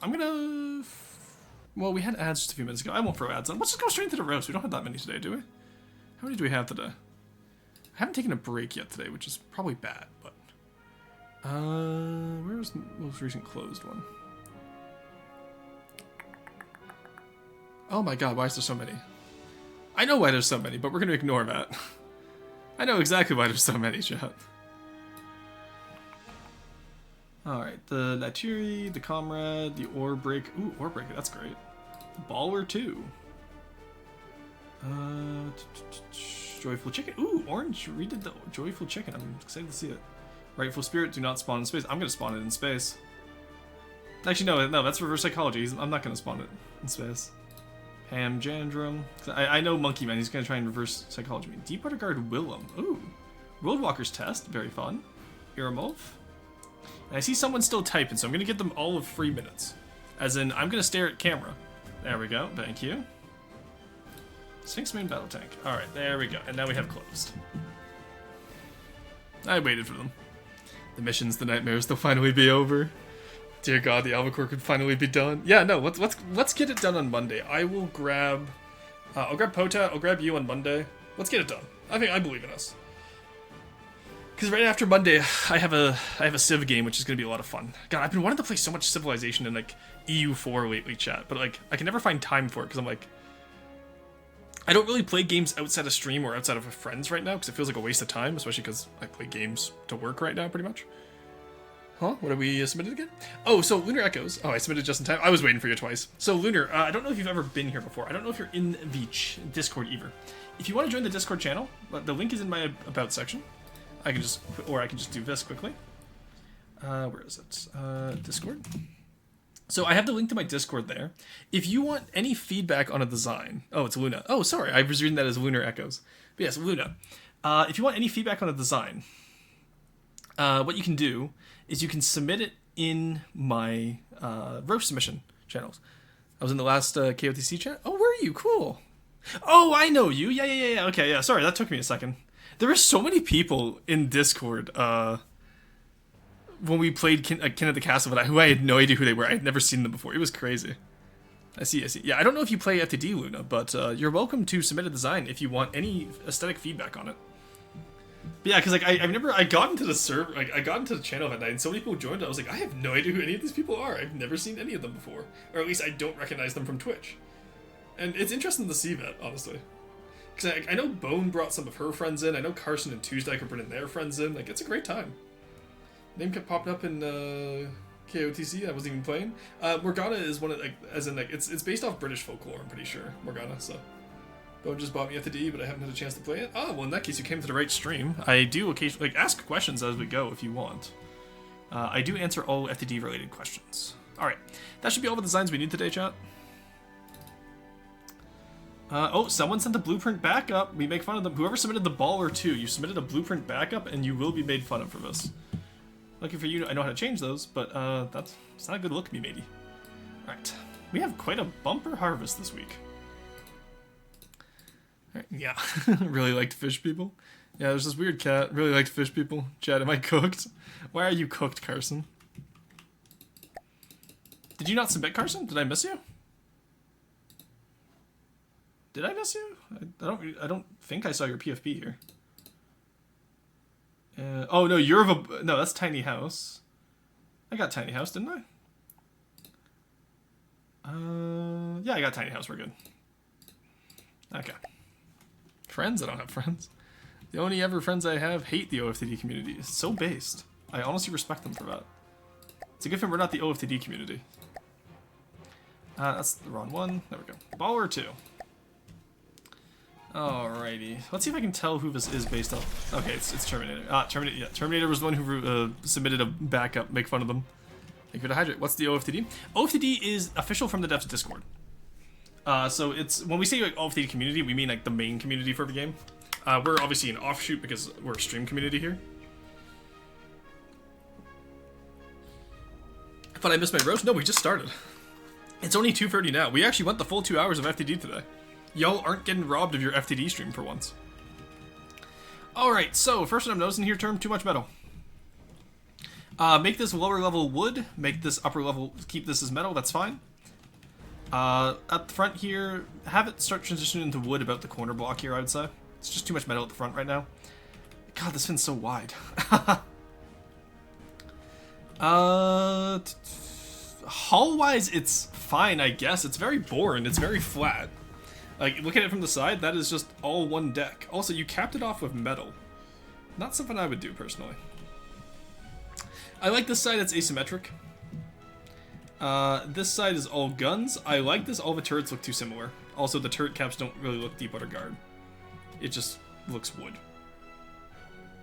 Speaker 1: I'm gonna... Well, we had ads just a few minutes ago. I won't throw ads on. Let's just go straight into the roast. We don't have that many today, do we? How many do we have today? I haven't taken a break yet today, which is probably bad, but... where's the most recent closed one? Oh my god, why is there so many? I know why there's so many, but we're gonna ignore that. I know exactly why there's so many, chat. Alright, the Naturi, the Comrade, the Ore Break. Ooh, Ore Breaker, that's great. Baller 2. Joyful Chicken. Ooh, Orange redid the Joyful Chicken. I'm excited to see it. Rightful spirit, do not spawn in space. I'm gonna spawn it in space. Actually, no, that's reverse psychology. I'm not gonna spawn it in space. Ham Jandrum. I know Monkey Man, he's gonna try and reverse psychology me. Deepwater Guard Willem. Ooh. Roadwalker's Test, very fun. Iramolf. And I see someone still typing, so I'm gonna give them all of 3 minutes. As in, I'm gonna stare at camera. There we go, thank you. Sphinx Moon Battle Tank. Alright, there we go. And now we have closed. I waited for them. The missions, the nightmares, they'll finally be over. Dear God, the albacore could finally be done. Yeah, no, let's get it done on Monday. I will grab I'll grab Pota, I'll grab you on Monday. Let's get it done. I believe in us. Because right after Monday, I have a Civ game, which is going to be a lot of fun. God, I've been wanting to play so much Civilization in, like, EU4 lately, chat. But, like, I can never find time for it, because I'm, like... I don't really play games outside of stream or outside of friends right now, because it feels like a waste of time, especially because I play games to work right now, pretty much. Huh? What have we submitted again? Oh, so Lunar Echoes. Oh, I submitted just in time. I was waiting for you twice. So, Lunar, I don't know if you've ever been here before. I don't know if you're in the Discord either. If you want to join the Discord channel, the link is in my About section. I can just do this quickly. Where is it? Discord. So I have the link to my Discord there. If you want any feedback on a design... Oh, it's Luna. Oh, sorry. I was reading that as Lunar Echoes. But yes, Luna. If you want any feedback on a design, what you can do is you can submit it in my roast submission channels. I was in the last KOTC chat. Oh, where are you? Cool. Oh, I know you. Yeah. Okay, yeah. Sorry, that took me a second. There were so many people in Discord when we played Kin at the Castle, but who I had no idea who they were. I had never seen them before. It was crazy. I see. Yeah, I don't know if you play FTD, Luna, but you're welcome to submit a design if you want any aesthetic feedback on it. But yeah, because like I got into the server, like I got into the channel that night, and so many people joined. I was like, I have no idea who any of these people are. I've never seen any of them before, or at least I don't recognize them from Twitch. And it's interesting to see that, honestly. Because I know Bone brought some of her friends in. I know Carson and Tuesday are bringing their friends in. Like, it's a great time. Name kept popping up in KOTC. I wasn't even playing. Morgana is one of, like, as in, like, it's based off British folklore, I'm pretty sure. Morgana, so. Bone just bought me FTD, but I haven't had a chance to play it. Oh, well, in that case, you came to the right stream. I do occasionally, like, ask questions as we go if you want. I do answer all FTD-related questions. Alright, that should be all the designs we need today, chat. Oh, someone sent the blueprint backup. We make fun of them. Whoever submitted the baller 2, you submitted a blueprint backup, and you will be made fun of for this. Lucky for you, I know how to change those, but it's not a good look, me matey. Alright, we have quite a bumper harvest this week. Alright, yeah, really liked fish people. Yeah, there's this weird cat, really liked fish people. Chad, am I cooked? Why are you cooked, Carson? Did you not submit, Carson? Did I miss you? Did I miss you? I don't think I saw your PFP here. Oh no, no, that's Tiny House. I got Tiny House, didn't I? Yeah, I got Tiny House. We're good. Okay. Friends? I don't have friends. The only ever friends I have hate the OFTD community. It's so based. I honestly respect them for that. It's a good thing we're not the OFTD community. That's the wrong one. There we go. Baller 2. Alrighty. Let's see if I can tell who this is based off. Okay, it's Terminator. Terminator. Yeah, Terminator was the one who submitted a backup. Make fun of them. Thank you for the hydrate. What's the OFTD? OFTD is official from the devs Discord. So it's when we say like OFTD community, we mean like the main community for the game. We're obviously an offshoot because we're a stream community here. I thought I missed my roast. No, we just started. It's only 2:30 now. We actually went the full 2 hours of FTD today. Y'all aren't getting robbed of your FTD stream for once. Alright, so first one I'm noticing here, term too much metal. Make this lower level wood, make this upper level, keep this as metal, that's fine. At the front here, have it start transitioning into wood about the corner block here, I would say. It's just too much metal at the front right now. God, this fin's so wide. Hull-wise, it's fine, I guess. It's very boring, it's very flat. Like, look at it from the side, that is just all one deck. Also, you capped it off with metal. Not something I would do, personally. I like this side, it's asymmetric. This side is all guns. I like this, all the turrets look too similar. Also, the turret caps don't really look Deepwater Guard. It just looks wood.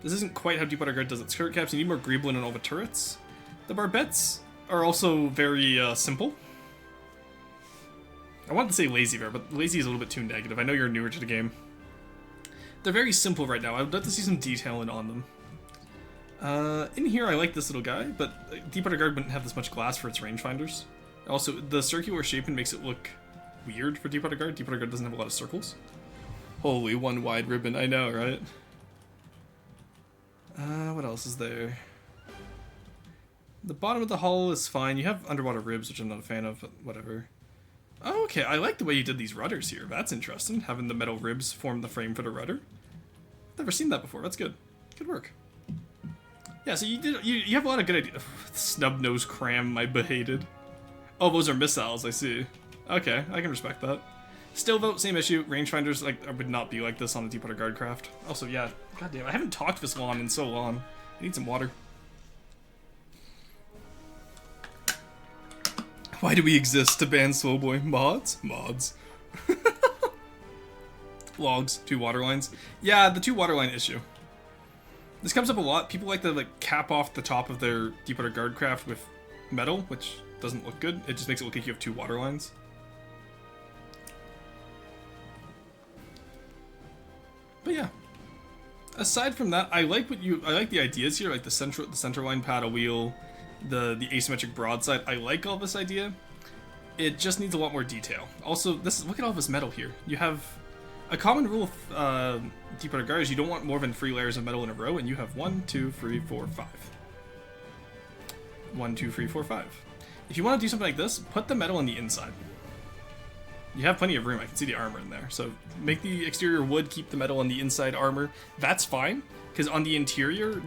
Speaker 1: This isn't quite how Deepwater Guard does its turret caps. You need more Greeblin and all the turrets. The barbettes are also very simple. I wanted to say lazy there, but lazy is a little bit too negative. I know you're newer to the game. They're very simple right now. I would like to see some detailing on them. In here, I like this little guy, but Deepwater Guard wouldn't have this much glass for its rangefinders. Also, the circular shaping makes it look weird for Deepwater Guard. Deepwater Guard doesn't have a lot of circles. Holy, one wide ribbon. I know, right? What else is there? The bottom of the hull is fine. You have underwater ribs, which I'm not a fan of, but whatever. Oh, okay, I like the way you did these rudders here. That's interesting, having the metal ribs form the frame for the rudder. Never seen that before. That's good. Good work. Yeah, so you have a lot of good ideas. Snub-nose cram, I behated. Oh, those are missiles, I see. Okay, I can respect that. Still, though, same issue. Rangefinders would not be like this on a Deepwater Guard craft. Also, yeah, goddamn, I haven't talked this long in so long. I need some water. Why do we exist to ban Slowboy? Mods? Mods. Logs. 2 water lines. Yeah, the 2 water line issue. This comes up a lot. People like to cap off the top of their Deepwater Guard craft with metal, which doesn't look good. It just makes it look like you have 2 water lines. But yeah. Aside from that, I like the ideas here, like the center line paddle wheel, the asymmetric broadside. I like all this idea. It just needs a lot more detail. Also, look at all this metal here. You have a common rule of Deepwater Guard is you don't want more than 3 layers of metal in a row, and you have 1, 2, 3, 4, 5. 1, 2, 3, 4, 5. If you want to do something like this, put the metal on the inside. You have plenty of room. I can see the armor in there. So make the exterior wood, keep the metal on the inside armor. That's fine, because on the interior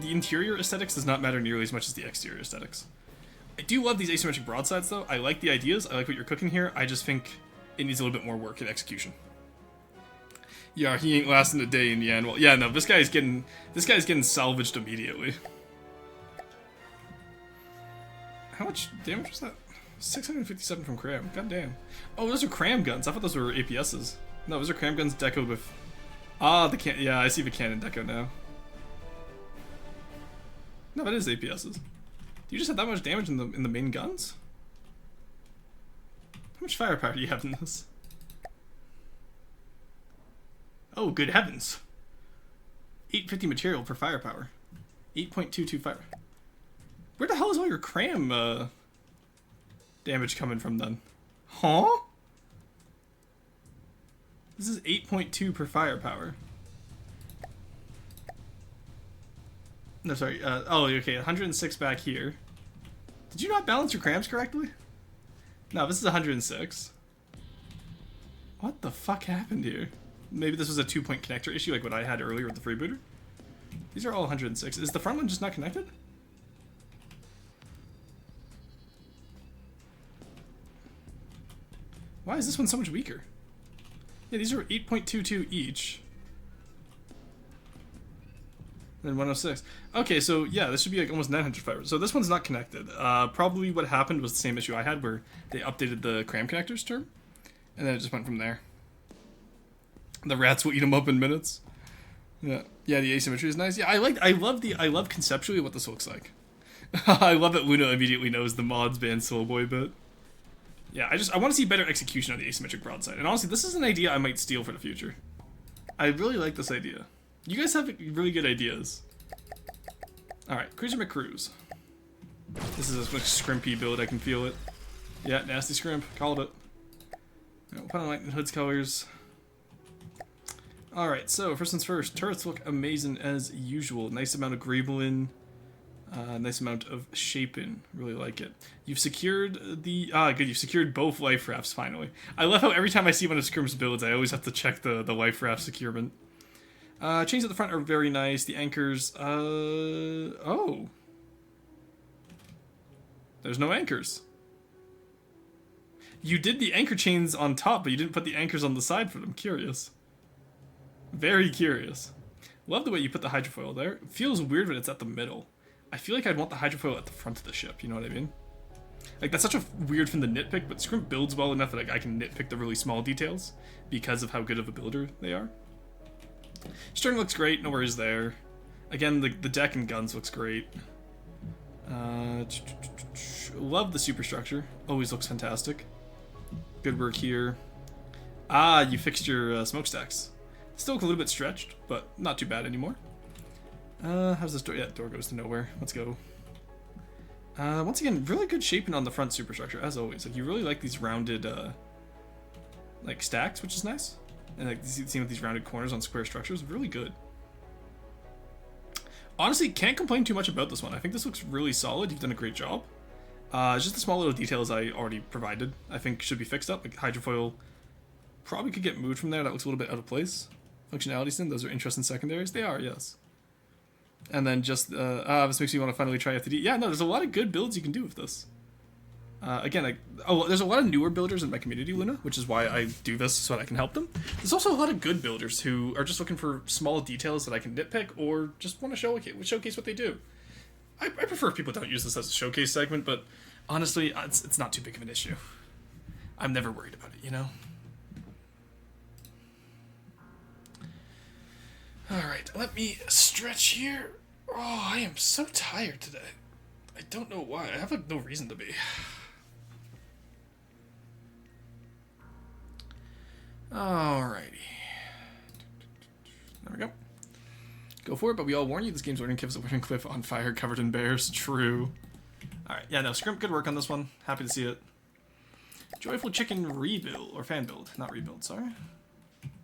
Speaker 1: aesthetics does not matter nearly as much as the exterior aesthetics. I do love these asymmetric broadsides, though. I like the ideas. I like what you're cooking here. I just think it needs a little bit more work in execution. Yeah, he ain't lasting a day in the end. Well, yeah, no, this guy's getting salvaged immediately. How much damage was that? 657 from Cram. God damn. Oh, those are Cram guns. I thought those were APSs. No, those are Cram guns decoed with... Ah, yeah, I see the cannon deco now. No, that is APSs. Do you just have that much damage in the main guns? How much firepower do you have in this? Oh, good heavens. 850 material for firepower. 8.22 fire. Where the hell is all your Cram, damage coming from then? Huh? This is 8.2 per firepower. No, sorry. Oh, okay. 106 back here. Did you not balance your crams correctly? No, this is 106. What the fuck happened here? Maybe this was a 2-point connector issue like what I had earlier with the freebooter. These are all 106. Is the front one just not connected? Why is this one so much weaker? Yeah, these are 8.22 each. Then 106. Okay, so yeah, this should be like almost 900 fibers. So this one's not connected. Probably what happened was the same issue I had where they updated the cram connectors term. And then it just went from there. The rats will eat them up in minutes. Yeah, yeah, the asymmetry is nice. Yeah, I love conceptually what this looks like. I love that Luna immediately knows the mods ban Soulboy bit. Yeah, I want to see better execution on the asymmetric broadside. And honestly, this is an idea I might steal for the future. I really like this idea. You guys have really good ideas. Alright, Cruiser McCruise. This is a scrimpy build, I can feel it. Yeah, nasty scrimp, called it. We'll put on Lightning Hood's colors. Alright, so first things first, turrets look amazing as usual. Nice amount of Greeblin. Nice amount of shaping. Really like it. You've secured the... good. You've secured both life rafts, finally. I love how every time I see one of Scrim's builds, I always have to check the life raft securement. Chains at the front are very nice. The anchors... oh. There's no anchors. You did the anchor chains on top, but you didn't put the anchors on the side for them. Curious. Very curious. Love the way you put the hydrofoil there. It feels weird when it's at the middle. I feel like I'd want the hydrofoil at the front of the ship, you know what I mean? Like, that's such a weird thing to nitpick, but Scrimp builds well enough that like, I can nitpick the really small details because of how good of a builder they are. Stern looks great, no worries there. Again, the deck and guns looks great. Love the superstructure. Always looks fantastic. Good work here. Ah, you fixed your smokestacks. Still a little bit stretched, but not too bad anymore. How's this door? Yeah, door goes to nowhere. Let's go. Once again, really good shaping on the front superstructure, as always. Like, you really like these rounded, like, stacks, which is nice. And, like, seeing with these rounded corners on square structures, really good. Honestly, can't complain too much about this one. I think this looks really solid. You've done a great job. Just the small little details I already provided, I think should be fixed up. Like, hydrofoil probably could get moved from there. That looks a little bit out of place. Functionality sin, those are interesting secondaries. They are, yes. And then just, this makes me want to finally try FTD. Yeah, no, there's a lot of good builds you can do with this. Again, there's a lot of newer builders in my community, Luna, which is why I do this, so that I can help them. There's also a lot of good builders who are just looking for small details that I can nitpick, or just want to showcase what they do. I prefer if people don't use this as a showcase segment, but honestly, it's not too big of an issue. I'm never worried about it, you know? Alright, let me stretch here. Oh, I am so tired today. I don't know why. I have no reason to be. Alrighty. There we go. Go for it, but we all warn you, this game's learning cliff is a learning cliff on fire covered in bears. True. Alright, yeah, no, Scrimp, good work on this one. Happy to see it. Joyful Chicken rebuild, or fan build. Not rebuild, sorry.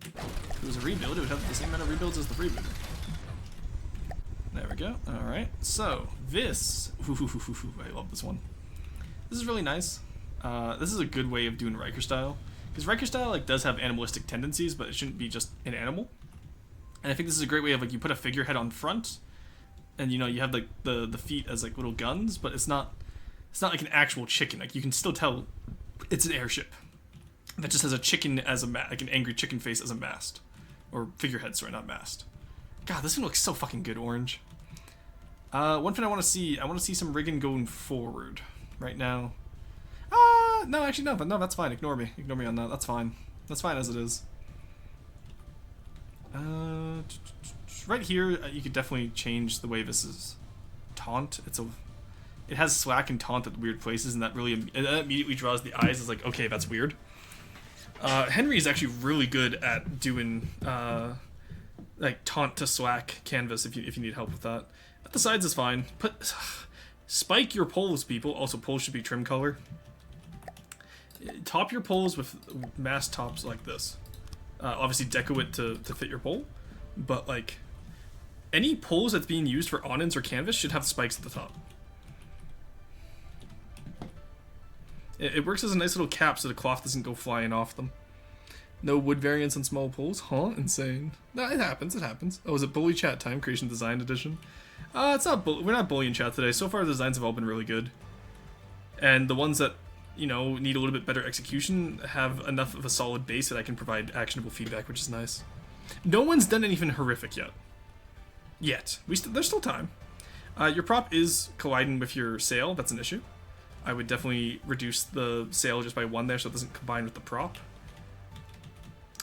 Speaker 1: If it was a rebuild, it would have the same amount of rebuilds as the rebooter. There we go. Alright, so this... I love this one. This is really nice. This is a good way of doing Riker style. Because Riker style like does have animalistic tendencies, but it shouldn't be just an animal. And I think this is a great way of like you put a figurehead on front, and you know you have like the feet as like little guns, but it's not like an actual chicken. Like you can still tell it's an airship that just has a chicken as a like an angry chicken face as a mast, or figurehead. Sorry, not mast. God, this one looks so fucking good, orange. One thing I want to see some rigging going forward right now. No, actually no, but no, that's fine. Ignore me on that. That's fine as it is. Right here, you could definitely change the way this is taunt. It has slack and taunt at weird places, and that immediately draws the eyes as like, okay, that's weird. Henry is actually really good at doing like taunt to slack canvas if you need help with that. But the sides is fine. Spike your poles, people. Also, poles should be trim color. Top your poles with mast tops like this. Obviously, deco it to fit your pole, but like any poles that's being used for awnings or canvas should have spikes at the top. It works as a nice little cap so the cloth doesn't go flying off them. No wood variants on small poles? Huh? Insane. No, it happens. Oh, is it bully chat time? Creation design edition? It's not. We're not bullying chat today. So far, the designs have all been really good, and the ones that you know need a little bit better execution have enough of a solid base that I can provide actionable feedback, which is nice. No one's done anything horrific yet. There's still time. Your prop is colliding with your sail. That's an issue. I would definitely reduce the sail just by 1 there so it doesn't combine with the prop.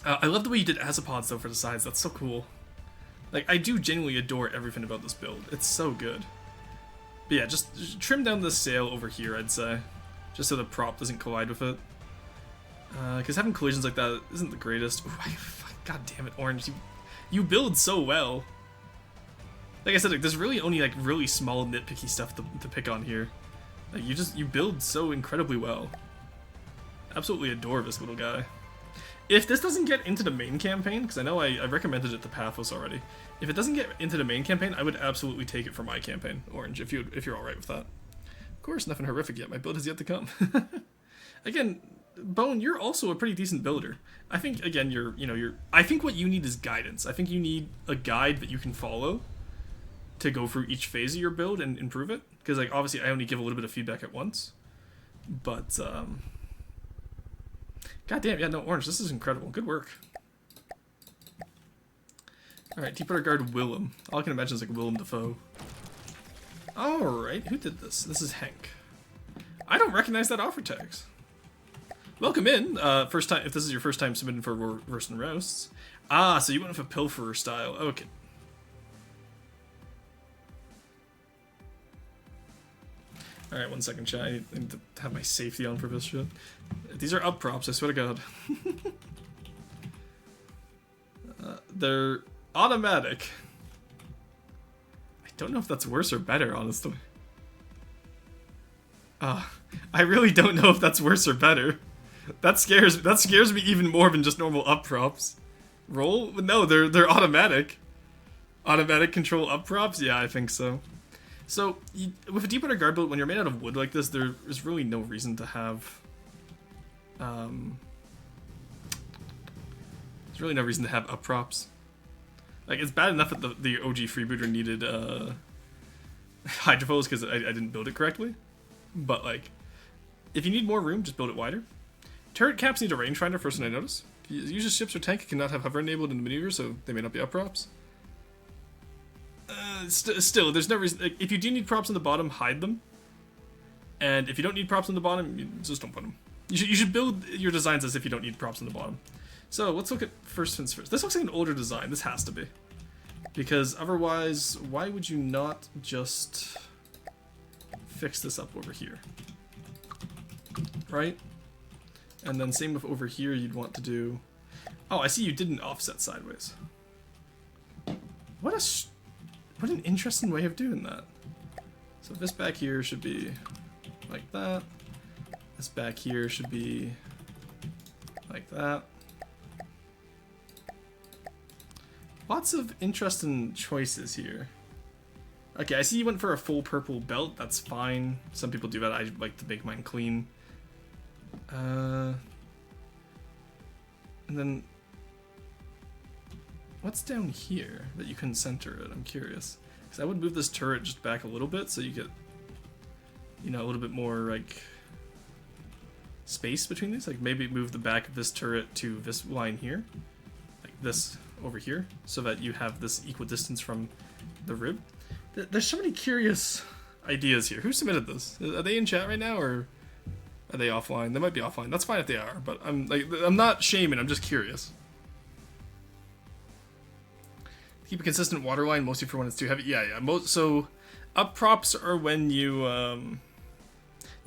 Speaker 1: I love the way you did azipods though for the sides. That's so cool. Like, I do genuinely adore everything about this build. It's so good. But yeah, just trim down the sail over here, I'd say. Just so the prop doesn't collide with it. Because having collisions like that isn't the greatest. Ooh, God damn it, Orange. You build so well. Like I said, like, there's really only like really small nitpicky stuff to pick on here. Like, you build so incredibly well. Absolutely adore this little guy. If this doesn't get into the main campaign, because I know I recommended it to Paphos already. If it doesn't get into the main campaign, I would absolutely take it for my campaign, Orange, if you're alright with that. Of course, nothing horrific yet. My build has yet to come. Again, Bone, you're also a pretty decent builder. I think, again, I think what you need is guidance. I think you need a guide that you can follow to go through each phase of your build and improve it. Because, like, obviously I only give a little bit of feedback at once. But, God damn, yeah, no, Orange, this is incredible. Good work. Alright, Deep Water Guard Willem. All I can imagine is like Willem Dafoe. Alright, who did this? This is Hank. I don't recognize that offer text. Welcome in. First time, if this is your first time submitting for Roast and Roasts. Ah, so you went with a pilferer style. Okay. Alright, 1 second, chat. I need to have my safety on for this shit. These are up props, I swear to god. They're automatic. I don't know if that's worse or better, honestly. I really don't know if that's worse or better. That scares me even more than just normal up props. Roll? No, they're automatic. Automatic control up props? Yeah, I think so. So, with a deep water guard build, when you're made out of wood like this, there is really no reason to have... there's really no reason to have up props. Like, it's bad enough that the OG freebooter needed hydrophones because I didn't build it correctly. But, like, if you need more room, just build it wider. Turret caps need a rangefinder, first thing I notice. If you use a ship's or tank, it cannot have hover enabled in the maneuver, so they may not be up props. Still, there's no reason. Like, if you do need props on the bottom, hide them. And if you don't need props on the bottom, you just don't put them. You should build your designs as if you don't need props on the bottom. So let's look at first things first. This looks like an older design. This has to be. Because otherwise, why would you not just fix this up over here? Right? And then same with over here, you'd want to do... Oh, I see you didn't offset sideways. What an interesting way of doing that. So this back here should be like that. This back here should be like that. Lots of interesting choices here. Okay, I see you went for a full purple belt. That's fine. Some people do that. I like to make mine clean. And then what's down here that you couldn't center it? I'm curious. Because I would move this turret just back a little bit so you get, you know, a little bit more like space between these. Like maybe move the back of this turret to this line here, like this over here, so that you have this equal distance from the rib. There's so many curious ideas here. Who submitted this? Are they in chat right now or are they offline? They might be offline. That's fine if they are, but I'm not shaming. I'm just curious. Keep a consistent water line, mostly for when it's too heavy. Yeah. So, up props are when you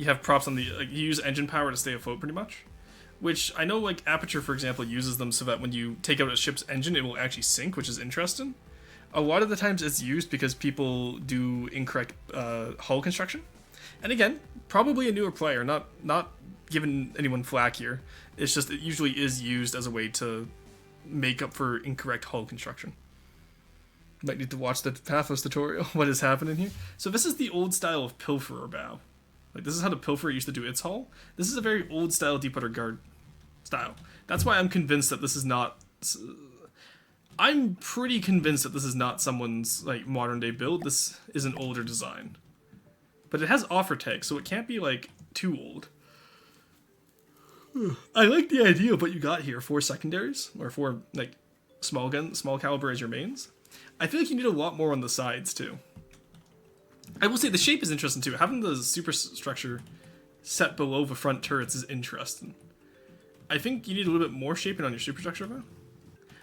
Speaker 1: have props on the you use engine power to stay afloat, pretty much. Which I know, like Aperture, for example, uses them so that when you take out a ship's engine, it will actually sink, which is interesting. A lot of the times, it's used because people do incorrect hull construction. And again, probably a newer player, not giving anyone flack here. It's just it usually is used as a way to make up for incorrect hull construction. Might need to watch the Pathos tutorial. What is happening here? So this is the old style of Pilferer bow. Like this is how the Pilferer used to do its hull. This is a very old style deepwater guard style. That's why I'm convinced that this is not... I'm pretty convinced that this is not someone's like modern day build. This is an older design. But it has offer tags, so it can't be like too old. I like the idea of what you got here. 4 secondaries, or 4 like small caliber as your mains. I feel like you need a lot more on the sides too. I will say the shape is interesting too. Having the superstructure set below the front turrets is interesting. I think you need a little bit more shaping on your superstructure though.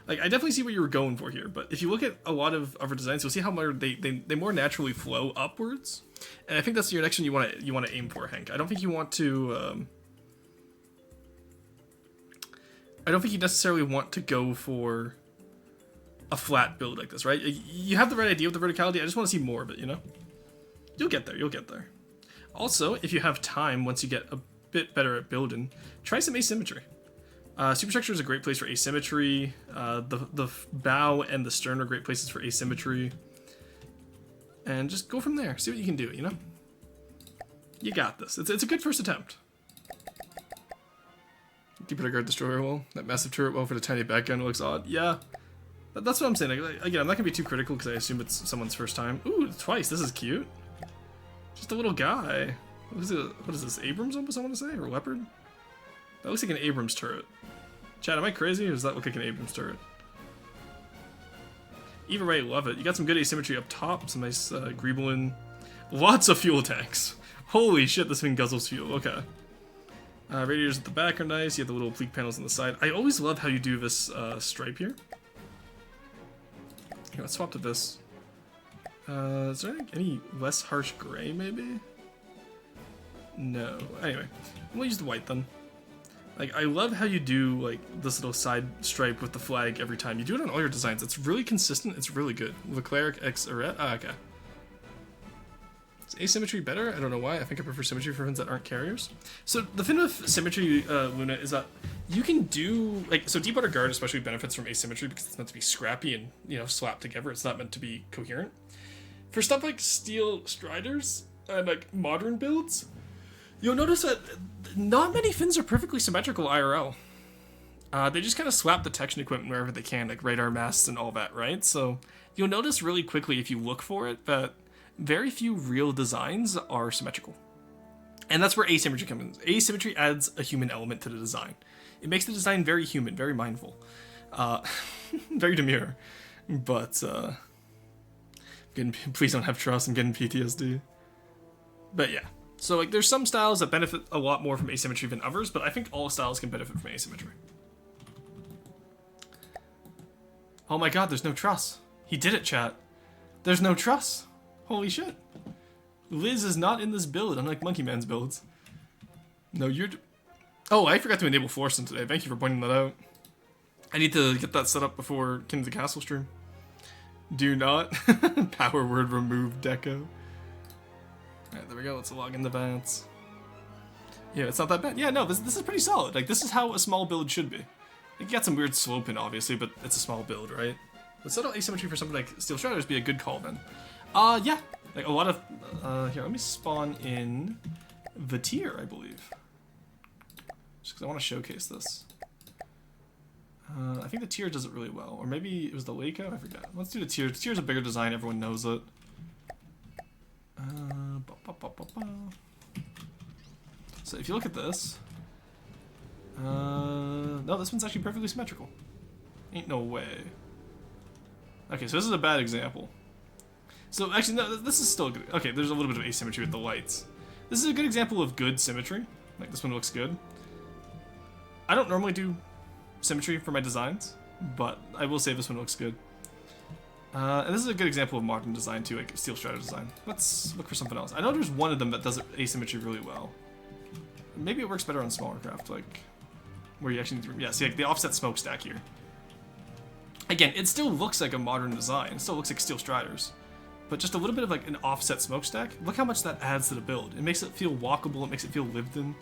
Speaker 1: Like I definitely see what you were going for here, but if you look at a lot of other designs, you'll see how more they more naturally flow upwards. And I think that's the direction you want to aim for, Hank. I don't think you want to. I don't think you necessarily want to go for a flat build like this, right? You have the right idea with the verticality. I just want to see more of it, you know? You'll get there. You'll get there. Also, if you have time, once you get a bit better at building, try some asymmetry. Superstructure is a great place for asymmetry. The bow and the stern are great places for asymmetry. And just go from there. See what you can do, you know? You got this. It's a good first attempt. Deepwater guard destroyer wall. That massive turret wall for the tiny back gun looks odd. Yeah. That's what I'm saying. Like, again, I'm not going to be too critical because I assume it's someone's first time. Ooh, twice. This is cute. Just a little guy. What is this? Abrams almost, I want to say? Or Leopard? That looks like an Abrams turret. Chad, am I crazy or does that look like an Abrams turret? Either way, love it. You got some good asymmetry up top. Some nice Griebelin. Lots of fuel tanks. Holy shit, this thing guzzles fuel. Okay. Radiators at the back are nice. You have the little pleat panels on the side. I always love how you do this stripe here. Here, let's swap to this. Is there any less harsh gray, maybe? No. Anyway, we'll use the white then. Like, I love how you do, like, this little side stripe with the flag every time. You do it on all your designs. It's really consistent. It's really good. The cleric X Arret. Ah, okay. Is asymmetry better? I don't know why. I think I prefer symmetry for things that aren't carriers. So the thing with symmetry, Luna, is that you can do, like, so Deep Water Guard especially benefits from asymmetry because it's meant to be scrappy and, you know, slapped together. It's not meant to be coherent. For stuff like Steel Striders and, like, modern builds, you'll notice that not many fins are perfectly symmetrical IRL. They just kind of swap detection equipment wherever they can, like radar masts and all that, right? So you'll notice really quickly if you look for it that very few real designs are symmetrical. And that's where asymmetry comes in. Asymmetry adds a human element to the design. It makes the design very human, very mindful. Very demure. But, please don't have trust, I'm getting PTSD. But yeah. So, like, there's some styles that benefit a lot more from asymmetry than others, but I think all styles can benefit from asymmetry. Oh my god, there's no truss. He did it, chat. There's no truss. Holy shit. Liz is not in this build, unlike Monkey Man's builds. No, you're... Oh, I forgot to enable Florson today. Thank you for pointing that out. I need to get that set up before King of the Castle stream. Do not. Power word remove deco. Alright, there we go. Let's log in the vents. Yeah, it's not that bad. Yeah, no, this is pretty solid. Like, this is how a small build should be. Like, you got some weird slope in, obviously, but it's a small build, right? Let's settle asymmetry for something like Steel Striders be a good call, then. Yeah. Like, a lot of... here, let me spawn in the tier, I believe. Just because I want to showcase this. I think the tier does it really well. Or maybe it was the Leica? I forget. Let's do the tier. The tier's a bigger design. Everyone knows it. So if you look at this, no, this one's actually perfectly symmetrical. Ain't no way. Okay, so this is a bad example. So actually, no, this is still good. Okay, there's a little bit of asymmetry with the lights. This is a good example of good symmetry. Like, this one looks good. I don't normally do symmetry for my designs, but I will say this one looks good. And this is a good example of modern design too, like Steel Strider design. Let's look for something else. I know there's one of them that does asymmetry really well. Maybe it works better on smaller craft, like where you actually need to, yeah, see, like the offset smokestack here. Again, it still looks like a modern design. It still looks like Steel Striders, but just a little bit of like an offset smokestack. Look how much that adds to the build. It makes it feel walkable. It makes it feel lived in.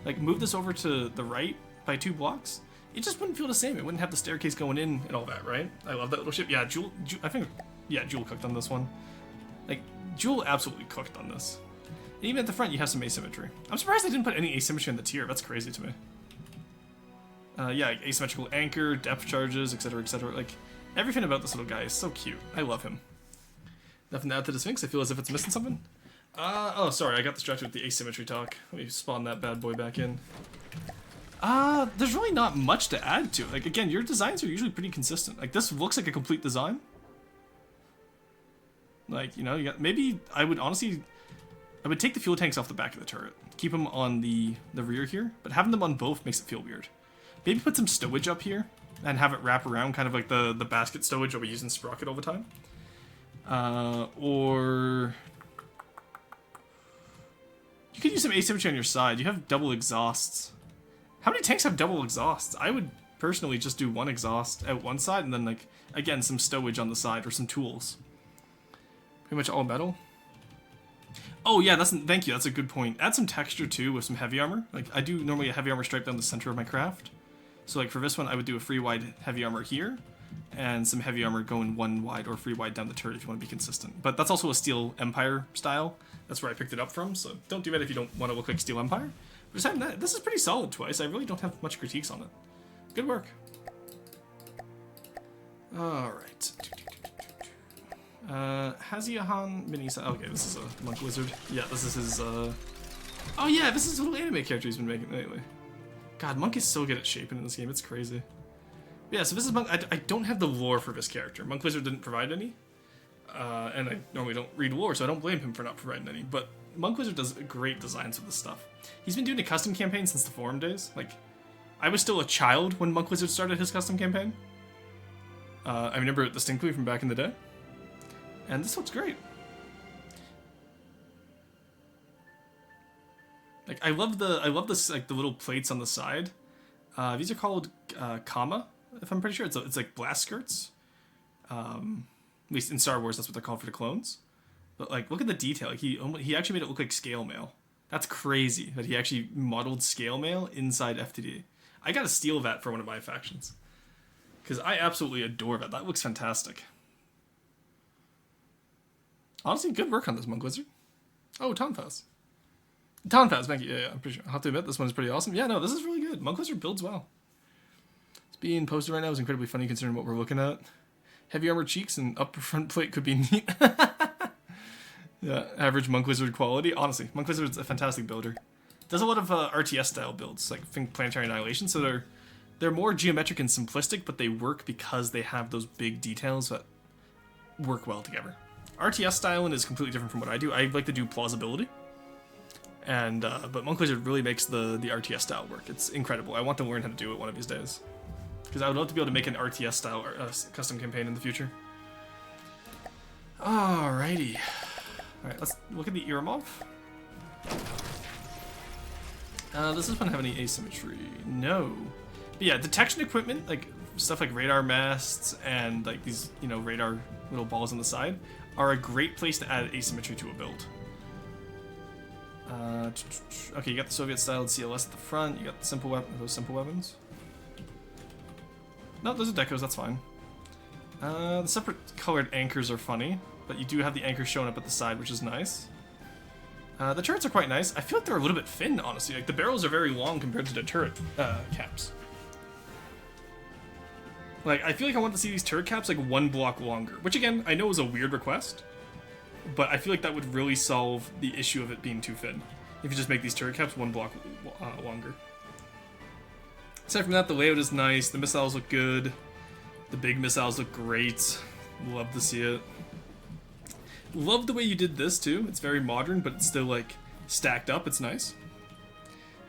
Speaker 1: Like, move this over to the right by 2 blocks. It just wouldn't feel the same. It wouldn't have the staircase going in and all that, right? I love that little ship. Yeah, Jewel, I think, yeah, Jewel cooked on this one. Like, Jewel absolutely cooked on this. And even at the front, you have some asymmetry. I'm surprised they didn't put any asymmetry in the tier. That's crazy to me. Yeah, like asymmetrical anchor, depth charges, etc., etc. Like, everything about this little guy is so cute. I love him. Nothing to add to the Sphinx. I feel as if it's missing something. Oh, sorry, I got distracted with the asymmetry talk. Let me spawn that bad boy back in. There's really not much to add to it. Like, again, your designs are usually pretty consistent. Like, this looks like a complete design. Like, you know, you got, maybe I would honestly, I would take the fuel tanks off the back of the turret. Keep them on the rear here, but having them on both makes it feel weird. Maybe put some stowage up here and have it wrap around, kind of like the basket stowage that we use in Sprocket all the time. Or you could use some asymmetry on your side. You have double exhausts. How many tanks have double exhausts? I would personally just do one exhaust out one side and then, like, again, some stowage on the side or some tools. Pretty much all metal. Oh yeah, thank you, that's a good point. Add some texture too with some heavy armor. Like, I do normally a heavy armor stripe down the center of my craft. So like for this one, I would do a free wide heavy armor here and some heavy armor going 1 wide or 3 wide down the turret if you want to be consistent. But that's also a Steel Empire style. That's where I picked it up from, so don't do that if you don't want to look like Steel Empire. But besides that, this is pretty solid twice. I really don't have much critiques on it. Good work. Alright. Haziahan Minisa. Okay, this is a monk wizard. Yeah, this is his, oh yeah, this is a little anime character he's been making lately. God, Monk is so good at shaping in this game, it's crazy. Yeah, so this is Monk. I don't have the lore for this character. Monk Wizard didn't provide any. And I normally don't read lore, so I don't blame him for not providing any. But Monk Wizard does great designs with this stuff. He's been doing a custom campaign since the forum days. Like, I was still a child when Monk Wizard started his custom campaign. I remember it distinctly from back in the day. And this looks great. Like I love this like the little plates on the side. These are called kama, if I'm pretty sure. It's like blast skirts. At least in Star Wars, that's what they're called for the clones. But like, look at the detail. Like, he actually made it look like scale mail. That's crazy that he actually modeled scale mail inside FTD. I gotta steal that for one of my factions because I absolutely adore that. That looks fantastic. Honestly, good work on this Monk Wizard. Oh, Tonfaz. Tonfaz, thank you. Yeah, I'm pretty sure. I'll have to admit, this one's pretty awesome. Yeah, no, this is really good. Monk Wizard builds well. It's being posted right now is incredibly funny considering what we're looking at. Heavy armor cheeks and upper front plate could be neat. Yeah, average Monk Wizard quality. Honestly, Monk Wizard's a fantastic builder. Does a lot of RTS style builds, like think Planetary Annihilation, so they're more geometric and simplistic, but they work because they have those big details that work well together. RTS styling is completely different from what I do. I like to do plausibility, and but Monk Wizard really makes the RTS style work. It's incredible. I want to learn how to do it one of these days, because I would love to be able to make an RTS style custom campaign in the future. Alrighty. Alright, let's look at the Iramov. Does this one have any asymmetry? No. But yeah, detection equipment, like stuff like radar masts and like these, you know, radar little balls on the side, are a great place to add asymmetry to a build. Okay, you got the Soviet-styled CLS at the front. You got the simple those simple weapons. No, those are decos. That's fine. The separate colored anchors are funny, but you do have the anchor showing up at the side, which is nice. The turrets are quite nice. I feel like they're a little bit thin, honestly. Like the barrels are very long compared to the turret caps. Like I feel like I want to see these turret caps like one block longer, which again I know is a weird request, but I feel like that would really solve the issue of it being too thin if you just make these turret caps one block longer. Aside from that, the layout is nice. The missiles look good. The big missiles look great. Love to see it. Love the way you did this too. It's very modern, but it's still like stacked up. It's nice.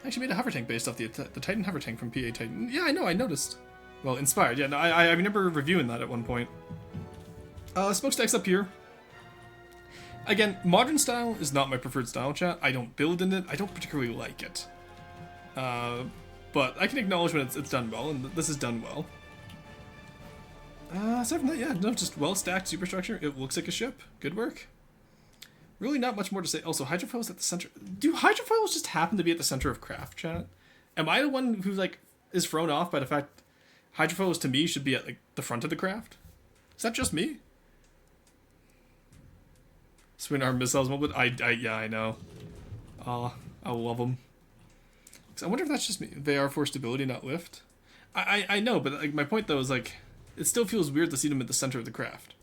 Speaker 1: I actually made a hover tank based off the Titan hover tank from PA Titan. Yeah, I know. I noticed. Well, inspired. Yeah, no, I remember reviewing that at one point. Smokestacks up here. Again, modern style is not my preferred style, chat. I don't build in it. I don't particularly like it. But I can acknowledge when it's done well, and this is done well. Aside from that, yeah, no, just well-stacked superstructure. It looks like a ship. Good work. Really not much more to say. Also, hydrofoils at the center. Do hydrofoils just happen to be at the center of craft, chat? Am I the one who, like, is thrown off by the fact hydrofoils, to me, should be at, like, the front of the craft? Is that just me? Swing arm missiles, yeah, I know. I love them. I wonder if that's just me. They are for stability, not lift. I know, but like my point though is like, it still feels weird to see them at the center of the craft.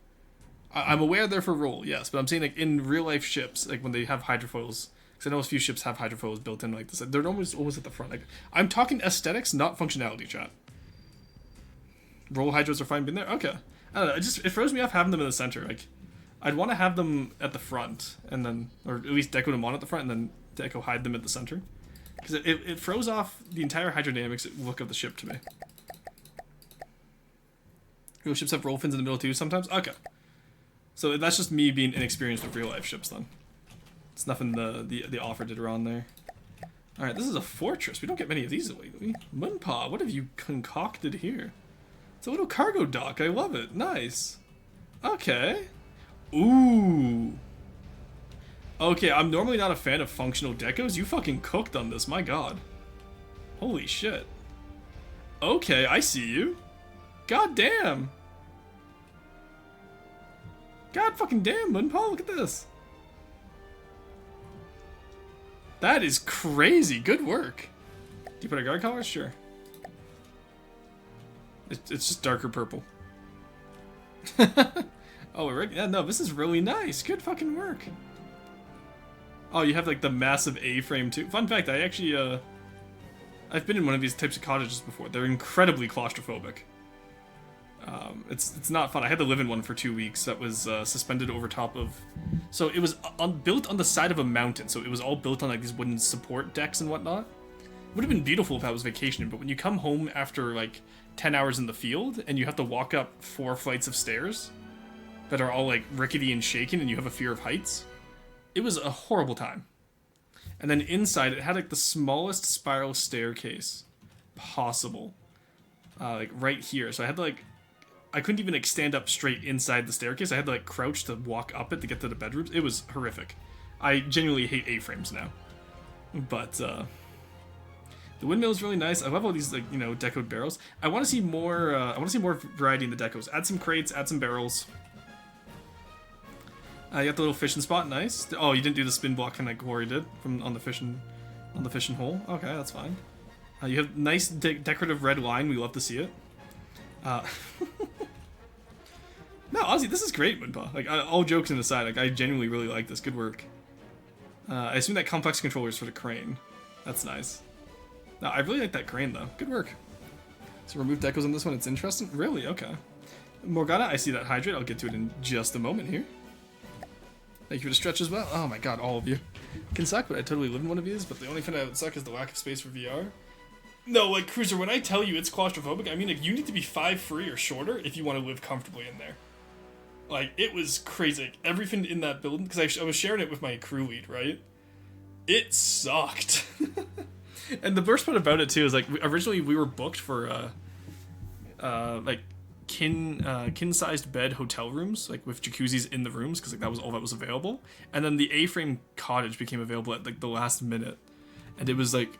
Speaker 1: I'm aware they're for roll, yes, but I'm saying like in real life ships, like when they have hydrofoils, because I know a few ships have hydrofoils built in like this, they're always at the front. Like I'm talking aesthetics, not functionality, chat. Roll hydros are fine being there. Okay, I don't know. It throws me off having them in the center. Like I'd want to have them at the front, and then or at least deco them on at the front, and then deco hide them at the center. Because it throws off the entire hydrodynamics look of the ship to me. Real ships have roll fins in the middle too sometimes? Okay. So that's just me being inexperienced with real life ships then. It's nothing the offer did around there. Alright, this is a fortress. We don't get many of these lately. Moonpaw, what have you concocted here? It's a little cargo dock. I love it. Nice. Okay. Ooh. Okay, I'm normally not a fan of functional decos. You fucking cooked on this, my god. Holy shit. Okay, I see you. God damn. God fucking damn, Moonpaw, look at this. That is crazy. Good work. Do you put a guard collar? Sure. It's just darker purple. Oh, yeah, no, this is really nice. Good fucking work. Oh, you have like the massive A-frame too. Fun fact, I actually, I've been in one of these types of cottages before. They're incredibly claustrophobic. It's not fun. I had to live in one for 2 weeks that was suspended over top of... So it was built on the side of a mountain, so it was all built on like these wooden support decks and whatnot. It would have been beautiful if I was vacationing, but when you come home after like 10 hours in the field and you have to walk up 4 flights of stairs that are all like rickety and shaken and you have a fear of heights, it was a horrible time. And then inside, it had like the smallest spiral staircase possible, like right here. So I had to like, I couldn't even like stand up straight inside the staircase. I had to like crouch to walk up it to get to the bedrooms. It was horrific. I genuinely hate A-frames now. But the windmill is really nice. I love all these like, you know, decoed barrels. I want to see more. I want to see more variety in the decos. Add some crates. Add some barrels. You got the little fishing spot. Nice. Oh, you didn't do the spin block thing like Corey did from on the fishing hole. Okay, that's fine. You have nice decorative red line. We love to see it. No, honestly, this is great, Moonpaw. Like, all jokes aside, like I genuinely really like this. Good work. I assume that complex controller is for the crane. That's nice. No, I really like that crane though. Good work. So remove decos on this one. It's interesting. Really? Okay. Morgana, I see that hydrate. I'll get to it in just a moment here. Thank you for the stretch as well. Oh my god, all of you. It can suck, but I totally live in one of these. But the only thing that would suck is the lack of space for VR. No, like, Cruiser, when I tell you it's claustrophobic, I mean, like, you need to be 5'3" or shorter if you want to live comfortably in there. Like, it was crazy. Like, everything in that building, because I was sharing it with my crew lead, right? It sucked. And the worst part about it, too, is, like, originally we were booked for, like, kin-sized bed hotel rooms, like, with jacuzzis in the rooms, because, like, that was all that was available. And then the A-frame cottage became available at, like, the last minute. And it was, like,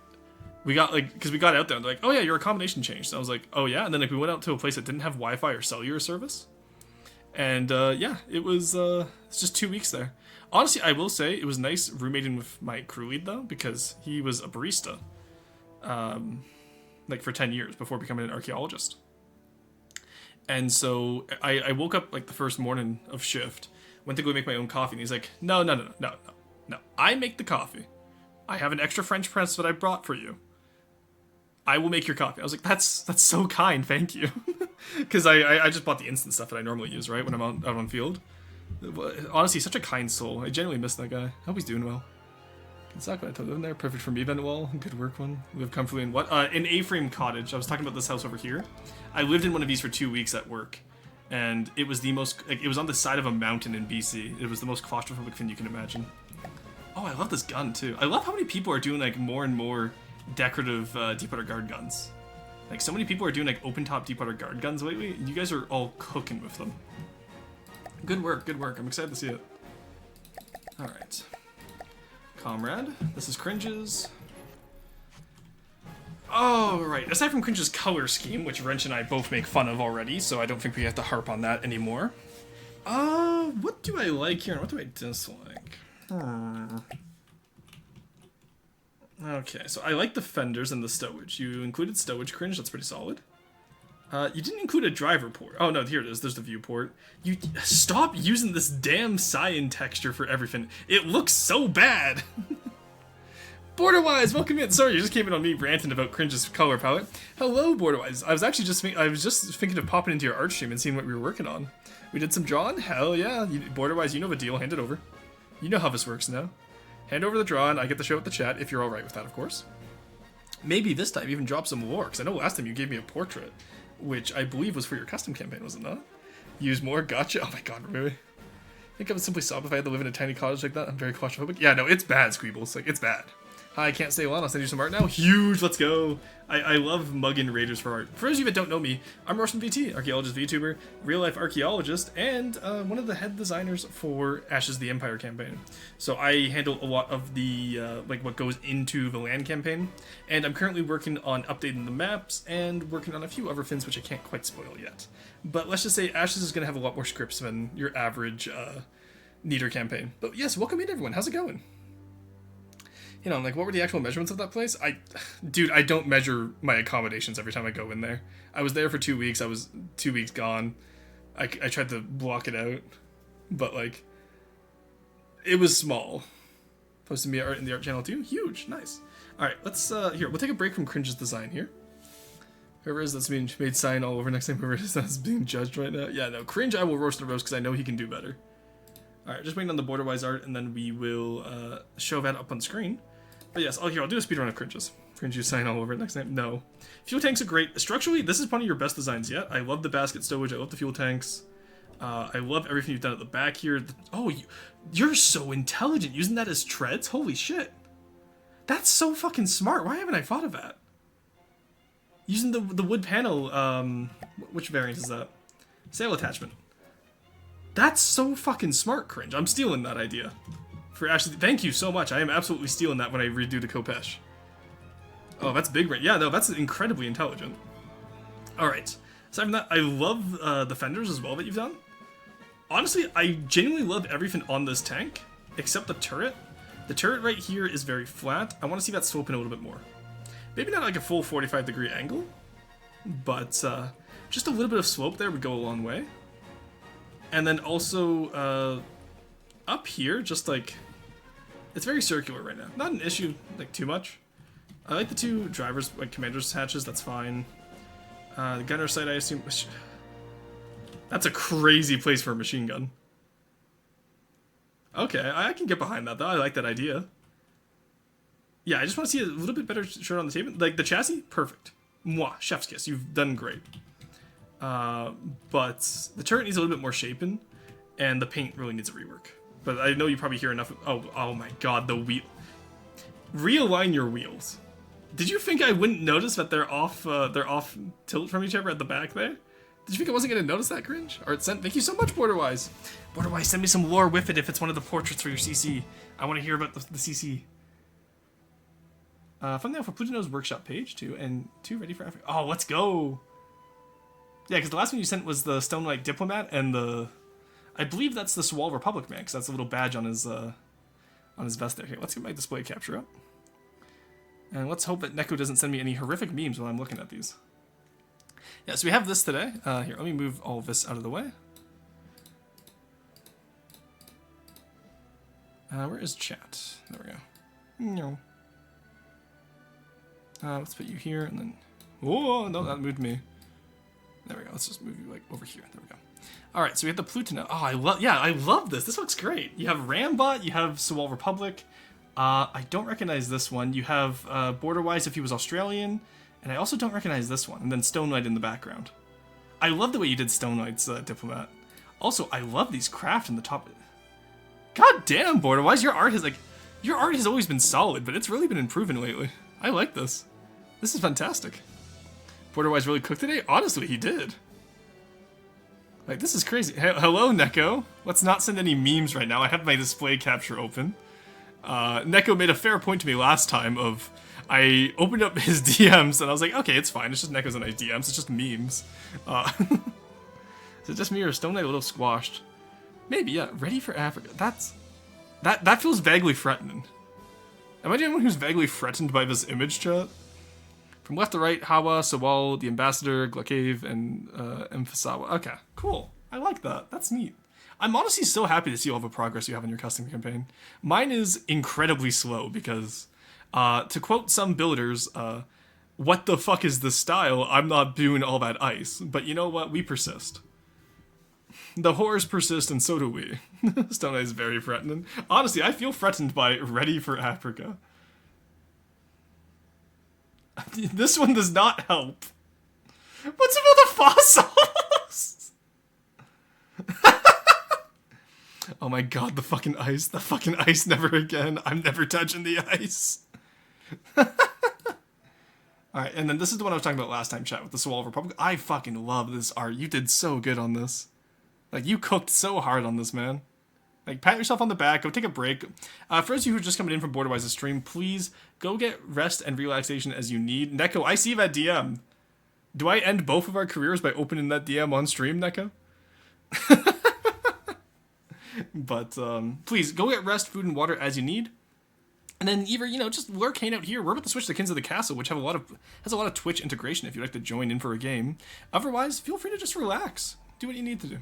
Speaker 1: we got, like, because we got out there, and they're like, oh, yeah, your accommodation changed. So I was like, oh, yeah? And then, like, we went out to a place that didn't have Wi-Fi or cellular service. And, yeah, it was, it's just 2 weeks there. Honestly, I will say, it was nice roommating with my crew lead, though, because he was a barista, like, for 10 years before becoming an archaeologist. And so I woke up, like, the first morning of shift, went to go make my own coffee, and he's like, no, I make the coffee. I have an extra French press that I brought for you. I will make your coffee. I was like, that's so kind, thank you. Because I just bought the instant stuff that I normally use, right, when I'm out on field. Honestly, such a kind soul. I genuinely miss that guy. I hope he's doing well. It's not going to live in there. Perfect for me, Benoit. Good work, one. Live comfortably in what? An A-frame cottage. I was talking about this house over here. I lived in one of these for 2 weeks at work. And it was the most, like, it was on the side of a mountain in BC. It was the most claustrophobic thing you can imagine. Oh, I love this gun, too. I love how many people are doing, like, more and more decorative Deepwater Guard guns. Like, so many people are doing, like, open-top Deepwater Guard guns lately. You guys are all cooking with them. Good work, good work. I'm excited to see it. Alright. Comrade. This is Cringe's. Oh, right. Aside from Cringe's color scheme, which Wrench and I both make fun of already, so I don't think we have to harp on that anymore. What do I like here and what do I dislike? Okay, so I like the fenders and the stowage. You included stowage, Cringe. That's pretty solid. You didn't include a driver port. Oh, no, here it is. There's the viewport. You stop using this damn cyan texture for everything. It looks so bad. Borderwise, welcome in. Sorry, you just came in on me ranting about Cringe's color palette. Hello, Borderwise. I was just thinking of popping into your art stream and seeing what we were working on. We did some drawing? Hell yeah. Borderwise, you know the deal. Hand it over. You know how this works now. Hand over the drawing. I get to show it the chat, if you're alright with that, of course. Maybe this time even drop some lore, because I know last time you gave me a portrait, which I believe was for your custom campaign, was it not? Use more? Gotcha. Oh my god, really? I think I would simply sob if I had to live in a tiny cottage like that. I'm very claustrophobic. Yeah, no, it's bad, Squeebles. Like, it's bad. Hi, I can't stay long. I'll send you some art now. Huge, let's go. I love mugging raiders for art. For those of you that don't know me, I'm Russian VT, Archaeologist Vtuber, real-life archaeologist, and one of the head designers for Ashes of the Empire campaign. So I handle a lot of the, like, what goes into the land campaign, and I'm currently working on updating the maps and working on a few other things which I can't quite spoil yet. But let's just say Ashes is going to have a lot more scripts than your average Neater campaign. But yes, welcome in, everyone. How's it going? You know, like, what were the actual measurements of that place? Dude, I don't measure my accommodations every time I go in there. I was there for 2 weeks. I was 2 weeks gone. I tried to block it out. But, like, it was small. Posted me art in the art channel, too. Huge. Nice. Alright, let's, here, we'll take a break from Cringe's design here. Whoever it is that's being made sign all over next time, whoever it is that's being judged right now. Yeah, no, Cringe I will roast the roast because I know he can do better. Alright, just waiting on the Borderwise art, and then we will show that up on screen. But yes, I'll do a speedrun of Cringe's. Cringe, you sign all over it next time? No. Fuel tanks are great. Structurally, this is one of your best designs yet. I love the basket stowage. I love the fuel tanks. I love everything you've done at the back here. Oh, you're so intelligent using that as treads? Holy shit. That's so fucking smart. Why haven't I thought of that? Using the wood panel, which variant is that? Sail attachment. That's so fucking smart, Cringe. I'm stealing that idea. For Ashley, thank you so much. I am absolutely stealing that when I redo the Kopesh. Oh, that's big brain. Yeah, no, that's incredibly intelligent. Alright. Aside from that, I love the fenders as well that you've done. Honestly, I genuinely love everything on this tank, except the turret. The turret right here is very flat. I want to see that sloping a little bit more. Maybe not like a full 45-degree angle, but just a little bit of slope there would go a long way. And then also up here, just like, it's very circular right now. Not an issue like too much. I like the two drivers, like commander's hatches, that's fine. The gunner sight, I assume. That's a crazy place for a machine gun. Okay, I can get behind that though. I like that idea. Yeah, I just want to see a little bit better shirt on the table. Like the chassis, perfect. Mwah, chef's kiss. You've done great. But the turret needs a little bit more shaping, and the paint really needs a rework. But I know you probably hear enough. Oh my god, the wheel. Realign your wheels. Did you think I wouldn't notice that they're off tilt from each other at the back there? Did you think I wasn't going to notice that, Cringe? Art sent. Thank you so much, Borderwise. Borderwise, send me some lore with it if it's one of the portraits for your CC. I want to hear about the CC. Thumbnail for Plutino's workshop page, 2, and 2 ready for Africa. Oh, let's go. Yeah, because the last one you sent was the Stone Knight Diplomat, and the... I believe that's the Swall Republic man, because that's a little badge on his vest there. Here, let's get my display capture up. And let's hope that Neko doesn't send me any horrific memes while I'm looking at these. Yeah, so we have this today. Here, let me move all of this out of the way. Where is chat? There we go. No. Let's put you here, and then... Oh, no, that moved me. There we go. Let's just move you, like, over here. There we go. Alright, so we have the Plutino. Oh, I love this. This looks great. You have Rambot, you have Swall Republic. I don't recognize this one. You have Borderwise if he was Australian, and I also don't recognize this one. And then Stone Knight in the background. I love the way you did Stone Knight's Diplomat. Also, I love these craft in the top. God damn, Borderwise, your art has always been solid, but it's really been improving lately. I like this. This is fantastic. Borderwise really cooked today? Honestly, he did. Like, this is crazy. Hello, Neko. Let's not send any memes right now. I have my display capture open. Neko made a fair point to me last time of... I opened up his DMs and I was like, okay, it's fine. It's just Neko's nice DMs. It's just memes. Is it just me or Stone Knight a little squashed? Maybe, yeah. Ready for Africa. That feels vaguely threatening. Am I the only one who's vaguely threatened by this image, chat? From left to right, Hawa, Sawal, the Ambassador, Glakave, and Emphasawa. Okay, cool. I like that. That's neat. I'm honestly so happy to see all the progress you have in your custom campaign. Mine is incredibly slow because, to quote some builders, what the fuck is this style? I'm not doing all that ice. But you know what? We persist. The horrors persist and so do we. Stone Knight is very threatening. Honestly, I feel threatened by Ready for Africa. This one does not help. What's about the fossils? Oh my god, the fucking ice. The fucking ice never again. I'm never touching the ice. Alright, and then this is the one I was talking about last time, chat, with the Swall Republic. I fucking love this art. You did so good on this. Like, you cooked so hard on this, man. Like, pat yourself on the back, go take a break. For those of you who are just coming in from Borderwise's stream, please go get rest and relaxation as you need. Neko, I see that DM. Do I end both of our careers by opening that DM on stream, Neko? But, please, go get rest, food, and water as you need. And then either, you know, just lurk, hang out here. We're about to switch to Kings of the Castle, which has a lot of Twitch integration if you'd like to join in for a game. Otherwise, feel free to just relax. Do what you need to do.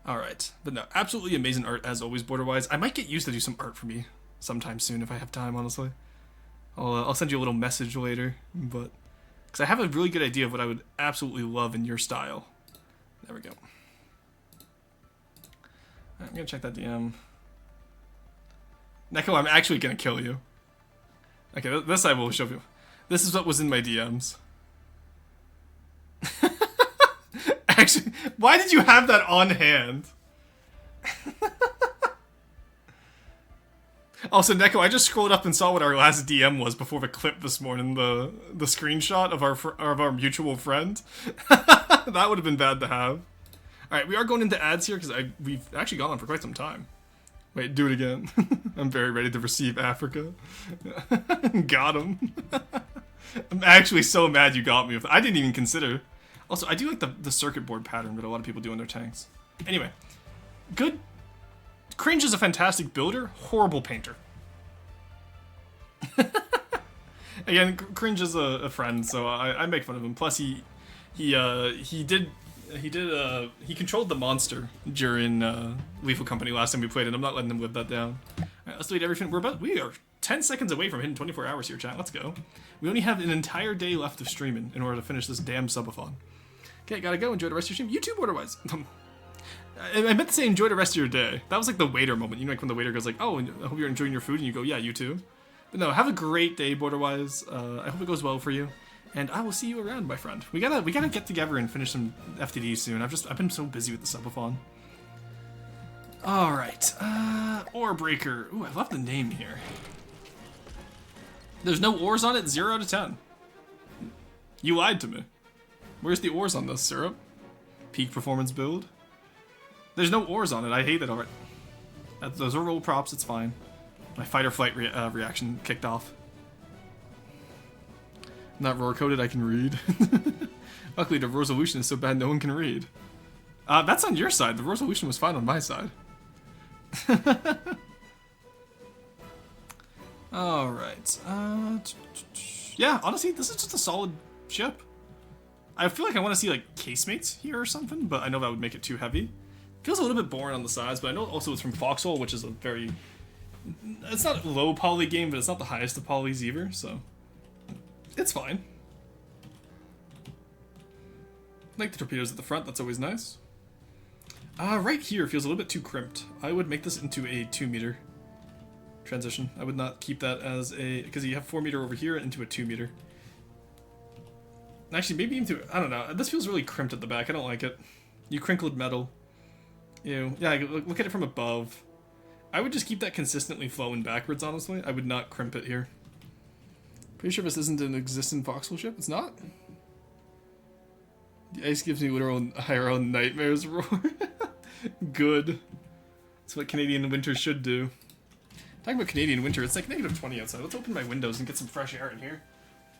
Speaker 1: Alright, but no, absolutely amazing art as always, Borderwise. I might get used to do some art for me sometime soon if I have time, honestly. I'll send you a little message later, but... Because I have a really good idea of what I would absolutely love in your style. There we go. I'm gonna check that DM. Neko, I'm actually gonna kill you. Okay, this I will show you. This is what was in my DMs. Actually, why did you have that on hand? Also, Neko, I just scrolled up and saw what our last DM was before the clip this morning. The screenshot of our mutual friend. That would have been bad to have. All right, we are going into ads here because we've actually gone on for quite some time. Wait, do it again. I'm very ready to receive Africa. Got him. I'm actually so mad you got me. I didn't even consider. Also, I do like the circuit board pattern that a lot of people do in their tanks. Anyway, good. Cringe is a fantastic builder, horrible painter. Again, Cringe is a friend, so I make fun of him. Plus, he controlled the monster during Lethal Company last time we played, and I'm not letting him live that down. All right, let's delete everything. We are 10 seconds away from hitting 24 hours here, chat. Let's go. We only have an entire day left of streaming in order to finish this damn subathon. Okay, gotta go. Enjoy the rest of your stream. YouTube order-wise. I meant to say enjoy the rest of your day. That was like the waiter moment. You know, like when the waiter goes like, "Oh, I hope you're enjoying your food," and you go, "Yeah, you too." But no, have a great day, border-wise. I hope it goes well for you. And I will see you around, my friend. We gotta get together and finish some FTD soon. I've been so busy with the subathon. All right, ore breaker. Ooh, I love the name here. There's no ores on it. 0 out of 10. You lied to me. Where's the ores on this syrup? Peak performance build. There's no ores on it. I hate it already. Those are roll props. It's fine. My fight or flight reaction kicked off. Not roar coded, I can read. Luckily, the resolution is so bad no one can read. That's on your side. The resolution was fine on my side. Alright. Yeah, honestly, this is just a solid ship. I feel like I want to see, like, casemates here or something, but I know that would make it too heavy. Feels a little bit boring on the sides, but I know also it's from Foxhole, which is a very... It's not a low poly game, but it's not the highest of polys either, so... It's fine. Like the torpedoes at the front, that's always nice. Right here feels a little bit too crimped. I would make this into a 2-meter transition. I would not keep that as a... Because you have 4-meter over here into a 2-meter. Actually, maybe into... I don't know. This feels really crimped at the back. I don't like it. You crinkled metal. Ew. Yeah, look at it from above. I would just keep that consistently flowing backwards, honestly. I would not crimp it here. Pretty sure this isn't an existing Foxhole ship. It's not? The ice gives me literal IRL nightmares, roar. Good. That's what Canadian winter should do. Talking about Canadian winter, it's like -20 outside. Let's open my windows and get some fresh air in here.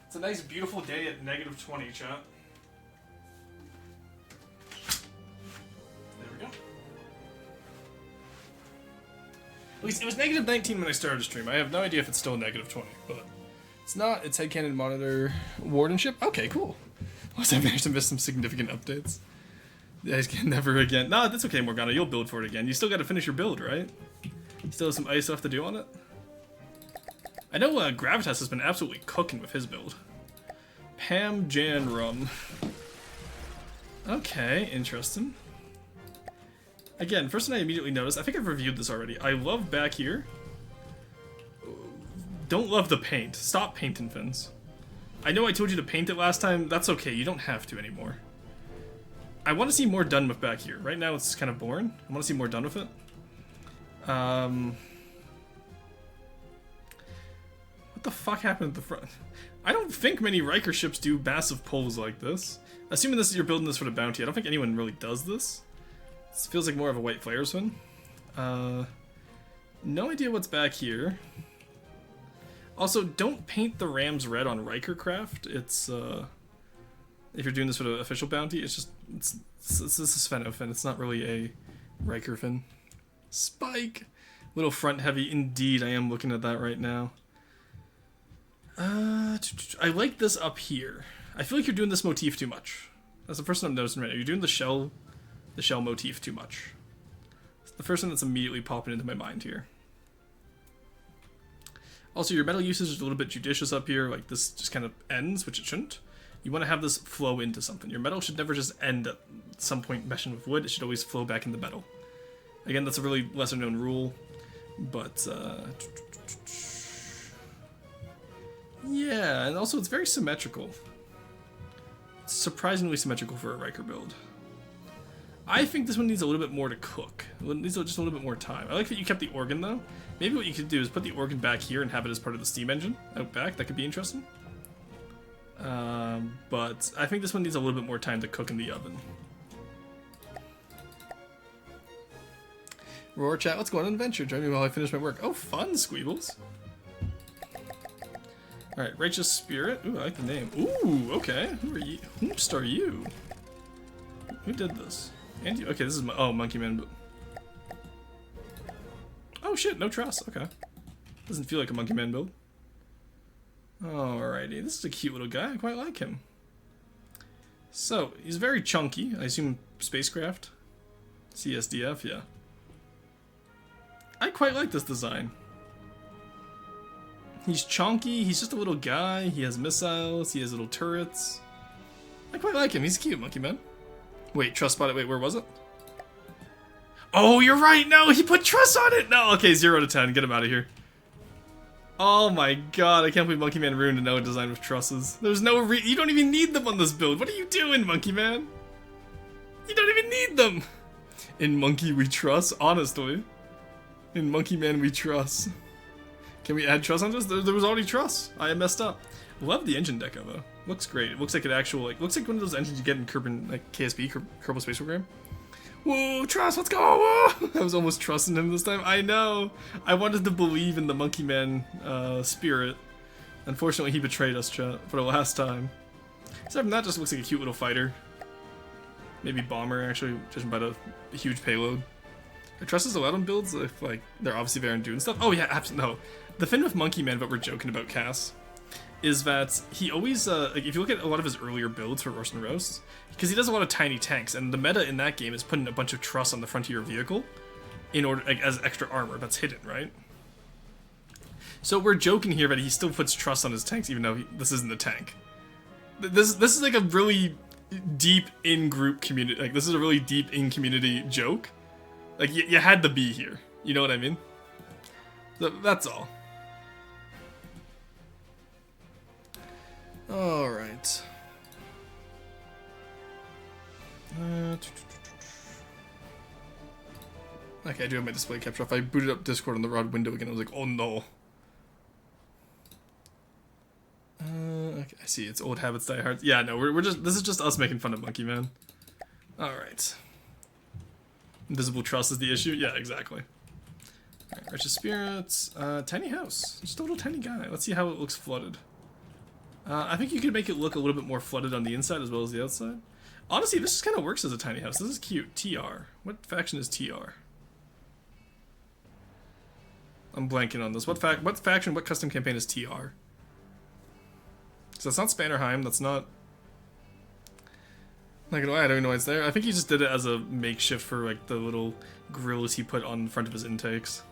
Speaker 1: It's a nice, beautiful day at -20, chat. There we go. At least it was -19 when I started the stream. I have no idea if it's still -20, but it's not. It's headcanon monitor wardenship. Okay, cool. Unless I managed to miss some significant updates. The ice can never again. Nah, that's okay, Morgana. You'll build for it again. You still got to finish your build, right? You still have some ice left to do on it. I know Gravitas has been absolutely cooking with his build. Pam Jan Rum. Okay, interesting. Again, first thing I immediately noticed, I think I've reviewed this already. I love back here. Don't love the paint. Stop painting fins. I know I told you to paint it last time. That's okay. You don't have to anymore. I want to see more done with back here. Right now it's kind of boring. I want to see more done with it. What the fuck happened at the front? I don't think many Riker ships do massive pulls like this. Assuming this is you're building this for the bounty, I don't think anyone really does this. This feels like more of a white flares one. No idea what's back here. Also, don't paint the rams red on Riker craft. It's if you're doing this for the official bounty, it's just this is Svenofin. It's not really a Riker fin. Spike, little front heavy. Indeed, I am looking at that right now. I like this up here. I feel like you're doing this motif too much. That's the first thing I'm noticing right now. You're doing the shell motif too much. It's the first thing that's immediately popping into my mind here. Also, your metal usage is a little bit judicious up here. Like, this just kind of ends, which it shouldn't. You want to have this flow into something. Your metal should never just end at some point meshing with wood. It should always flow back into metal. Again, that's a really lesser-known rule. But, yeah, and also it's very symmetrical. It's surprisingly symmetrical for a Riker build. I think this one needs a little bit more to cook. It needs just a little bit more time. I like that you kept the organ though. Maybe what you could do is put the organ back here and have it as part of the steam engine out back. That could be interesting. But I think this one needs a little bit more time to cook in the oven. Roar chat, let's go on an adventure. Join me while I finish my work. Oh, fun, Squeebles. Alright, Righteous Spirit. Ooh, I like the name. Ooh, okay. Who are you? Whomst are you? Who did this? Andy? Okay, this is my. Oh, Monkey Man. Oh shit, no trust. Okay. Doesn't feel like a Monkey Man build. Alrighty, this is a cute little guy. I quite like him. So, he's very chunky. I assume spacecraft? CSDF, yeah. I quite like this design. He's chunky, he's just a little guy, he has missiles, he has little turrets. I quite like him, he's cute, Monkey Man. Wait, trust spotted, wait, where was it? Oh, you're right, no, he put trust on it! No, okay, 0 to 10, get him out of here. Oh my god, I can't believe Monkey Man ruined a Noah design with trusses. There's no you don't even need them on this build. What are you doing, Monkey Man? You don't even need them! In Monkey we trust, honestly. In Monkey Man we trust. Can we add truss on this? There was already truss. I messed up. Love the engine deco though. Looks great. It looks like an actual, like, looks like one of those engines you get in Kerbin, like KSP, Kerbal Space Program. Whoa, truss, let's go! Whoa! I was almost trusting him this time. I know. I wanted to believe in the Monkey Man spirit. Unfortunately, he betrayed us, chat, for the last time. Except from that, just looks like a cute little fighter. Maybe bomber, actually, judging by the huge payload. Are trusses allowed on builds if, like, they're obviously there and doing stuff? Oh yeah, absolutely. No. The thing with Monkey Man, but we're joking about Cass, is that he always, like, if you look at a lot of his earlier builds for Roast and Roast, because he does a lot of tiny tanks, and the meta in that game is putting a bunch of truss on the front of your vehicle in order, like, as extra armor that's hidden, right? So we're joking here that he still puts truss on his tanks, even though this isn't a tank. This is like a really deep in-group community, like, this is a really deep in-community joke. Like, you had to be here, you know what I mean? So, that's all. Alright. Okay, I do have my display capture off. I booted up Discord on the Rod window again. I was like, oh no. Okay, I see. It's old habits die hard. Yeah, no, we're just. This is just us making fun of Monkey Man. Alright. Invisible truss is the issue? Yeah, exactly. Alright, Righteous Spirits. Tiny house. Just a little tiny guy. Let's see how it looks flooded. I think you could make it look a little bit more flooded on the inside as well as the outside. Honestly, this just kind of works as a tiny house. This is cute. TR. What faction is TR? I'm blanking on this. What faction, what custom campaign is TR? So that's not Spannerheim. That's not... Not gonna lie, I don't even know why it's there. I think he just did it as a makeshift for, like, the little grills he put on front of his intakes.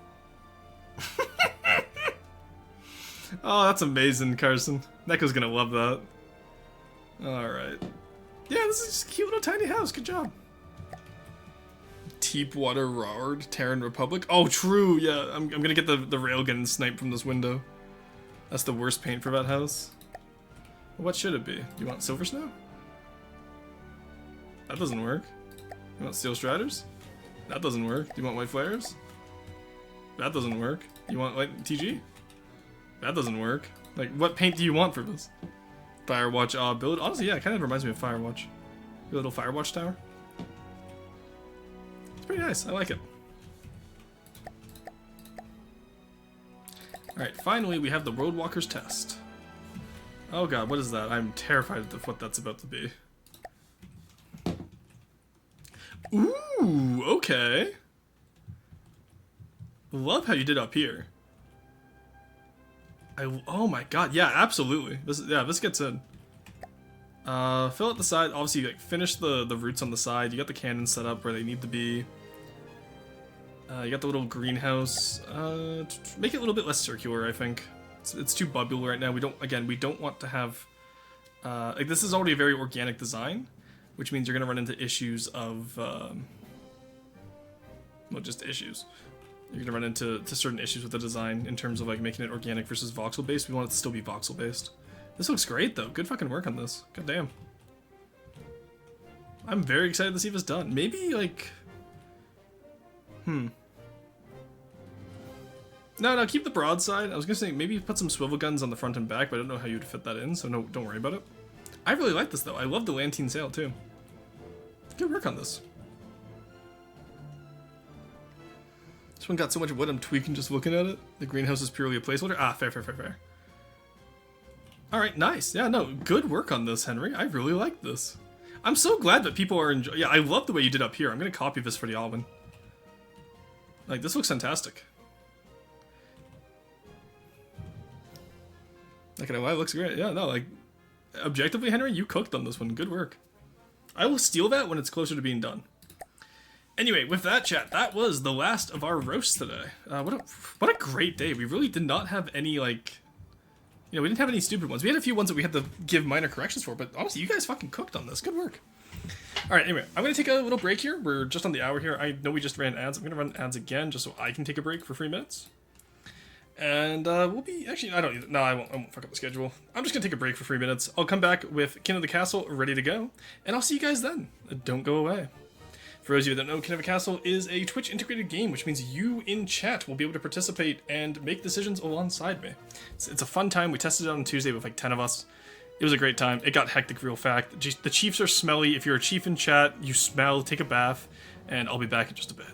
Speaker 1: Oh, that's amazing, Carson. Neko's gonna love that. Alright. Yeah, this is just a cute little tiny house. Good job. Deepwater Rard, Terran Republic. Oh, true. Yeah, I'm gonna get the railgun and snipe from this window. That's the worst paint for that house. What should it be? You want Silver Snow? That doesn't work. You want Steel Striders? That doesn't work. Do you want White Flares? That doesn't work. You want White TG? That doesn't work. Like, what paint do you want for this? Firewatch build? Honestly, yeah, it kind of reminds me of Firewatch. Your little Firewatch tower. It's pretty nice. I like it. Alright, finally we have the Roadwalker's test. Oh god, what is that? I'm terrified of what that's about to be. Ooh, okay. Love how you did up here. Oh my god, yeah, absolutely. This gets in. Fill out the side. Obviously, like, finish the roots on the side. You got the cannons set up where they need to be. You got the little greenhouse. Make it a little bit less circular, I think. It's too bubbly right now. We don't want to have... like, this is already a very organic design, which means you're going to run into issues of... well, just issues. You're gonna run into certain issues with the design in terms of, like, making it organic versus voxel based. We want it to still be voxel based. This looks great though. Good fucking work on this. God damn. I'm very excited to see this done. Maybe, like... No, keep the broadside. I was gonna say, maybe put some swivel guns on the front and back, but I don't know how you'd fit that in, so no, don't worry about it. I really like this, though. I love the Lantine sail, too. Good work on this. This one got so much wood, I'm tweaking just looking at it. The greenhouse is purely a placeholder. Ah, fair. Alright, nice. Yeah, no, good work on this, Henry. I really like this. I'm so glad that people are enjoying... Yeah, I love the way you did up here. I'm gonna copy this for the album. Like, this looks fantastic. Not gonna lie, it looks great. Yeah, no, like, objectively, Henry, you cooked on this one. Good work. I will steal that when it's closer to being done. Anyway, with that, chat, that was the last of our roasts today. What a great day. We really did not have any, like... You know, we didn't have any stupid ones. We had a few ones that we had to give minor corrections for, but honestly, you guys fucking cooked on this. Good work. Alright, anyway, I'm going to take a little break here. We're just on the hour here. I know we just ran ads. I'm going to run ads again just so I can take a break for 3 minutes. And we'll be... Actually, I don't either. No, I won't fuck up the schedule. I'm just going to take a break for 3 minutes. I'll come back with Kin of the Castle ready to go. And I'll see you guys then. Don't go away. For those of you that don't know, Kin of the Castle is a Twitch integrated game, which means you in chat will be able to participate and make decisions alongside me. It's a fun time. We tested it on Tuesday with like 10 of us. It was a great time. It got hectic real fast. The chiefs are smelly. If you're a chief in chat, you smell, take a bath, and I'll be back in just a bit.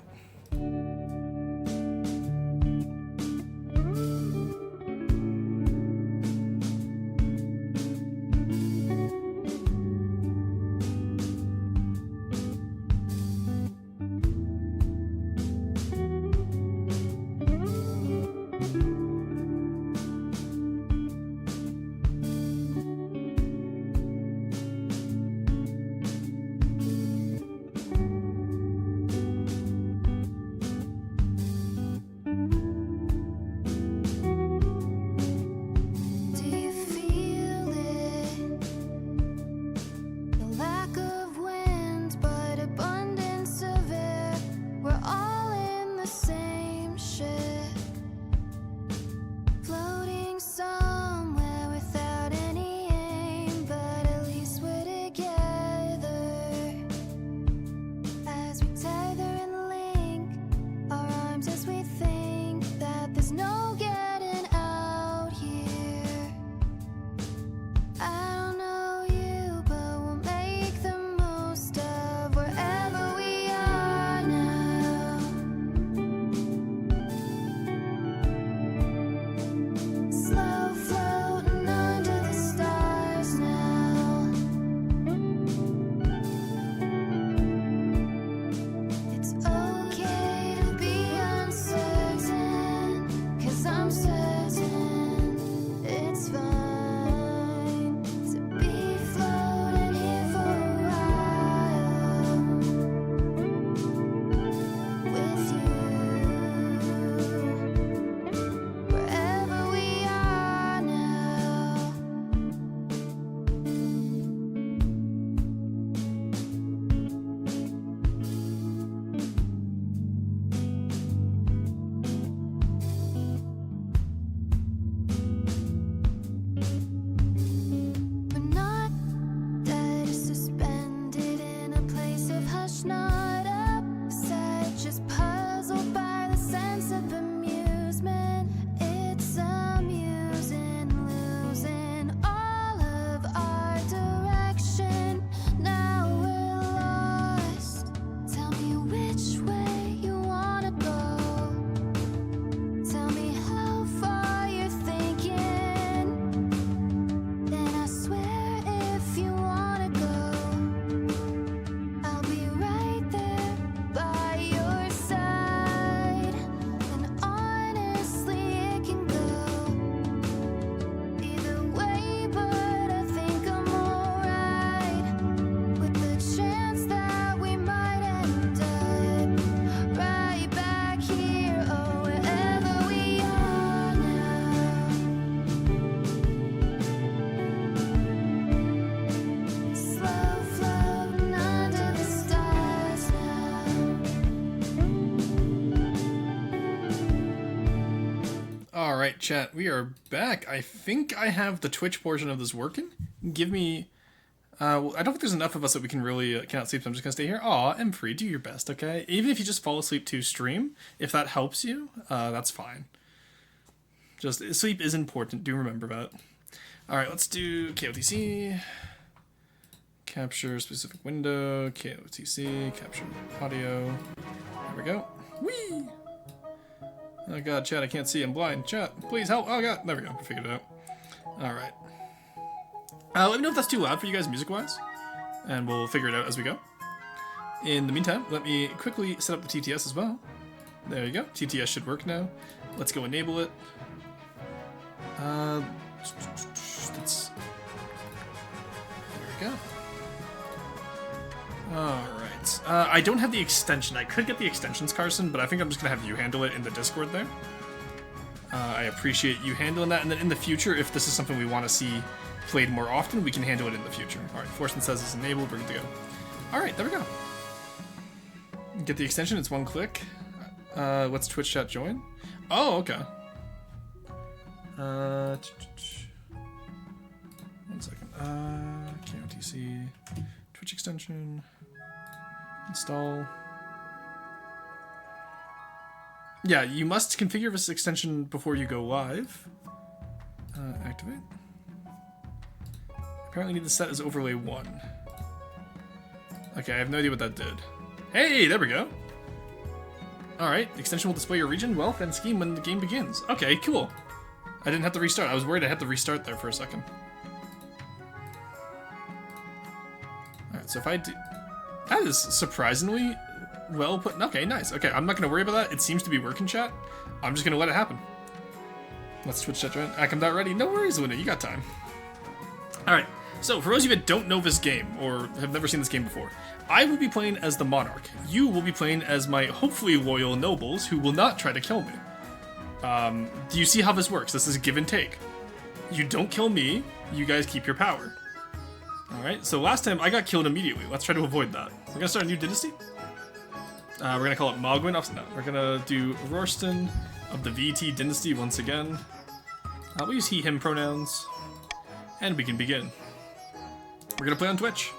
Speaker 1: Alright, chat, we are back. I think I have the Twitch portion of this working. Give me Well, I don't think there's enough of us that we can really cannot sleep, so I'm just gonna stay here. Aw, M free, do your best, okay? Even if you just fall asleep to stream, if that helps you, that's fine. Just sleep is important. Do remember that. All right, let's do KOTC. Capture specific window. KOTC. Capture audio. There we go. Whee! Oh god, chat, I can't see. I'm blind. Chat, please help. Oh god, there we go. We figured it out. All right. Let me know if that's too loud for you guys music-wise, and we'll figure it out as we go. In the meantime, let me quickly set up the TTS as well. There you go. TTS should work now. Let's go enable it. There we go. Alright. I don't have the extension. I could get the extensions, Carson, but I think I'm just going to have you handle it in the Discord there. I appreciate you handling that, and then in the future, if this is something we want to see played more often, we can handle it in the future. Alright, Forsen says it's enabled, we're good to go. Alright, there we go. Get the extension, it's one click. What's Twitch chat join? Oh, okay. 1 second. KOTC, Twitch extension, install. Yeah, you must configure this extension before you go live. Activate. Apparently need to set as overlay 1. Okay, I have no idea what that did. Hey, there we go. Alright, the extension will display your region, wealth, and scheme when the game begins. Okay, cool. I didn't have to restart. I was worried I had to restart there for a second. Alright, so if I do... That is surprisingly well put... Okay, nice. Okay, I'm not going to worry about that. It seems to be working, chat. I'm just going to let it happen. Let's switch chat right. I'm not ready. No worries, Luna. You got time. Alright, so for those of you that don't know this game, or have never seen this game before, I will be playing as the Monarch. You will be playing as my hopefully loyal nobles who will not try to kill me. Do you see how this works? This is a give and take. You don't kill me, you guys keep your power. Alright, so last time I got killed immediately. Let's try to avoid that. We're gonna start a new dynasty. We're gonna call it Mogwin. No, we're gonna do Rorston of the VT dynasty once again. We'll use he, him pronouns. And we can begin. We're gonna play on Twitch.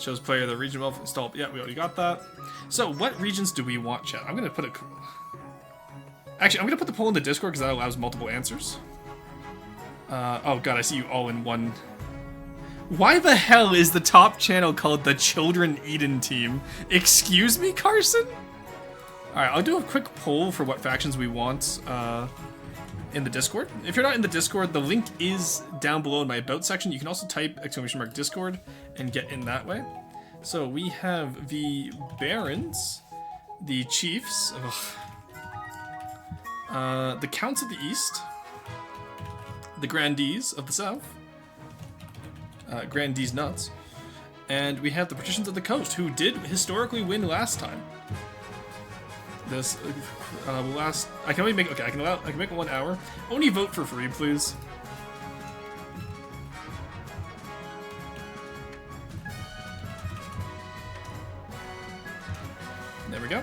Speaker 1: Shows player the region wealth installed. Yeah, we already got that. So what regions do we want, chat? I'm gonna put a... Actually, I'm gonna put the poll in the Discord because that allows multiple answers. Oh god, I see you all in one. Why the hell is the top channel called the Children Eden Team? Excuse me, Carson? Alright, I'll do a quick poll for what factions we want in the Discord. If you're not in the Discord, the link is down below in my About section. You can also type !Discord and get in that way. So we have the Barons, the Chiefs, the Counts of the East, the Grandees of the South, Grandees nuts, and we have the Patricians of the Coast, who did historically win last time. This will last. I can only make. Okay, I can make it 1 hour. Only vote for free, please. There we go.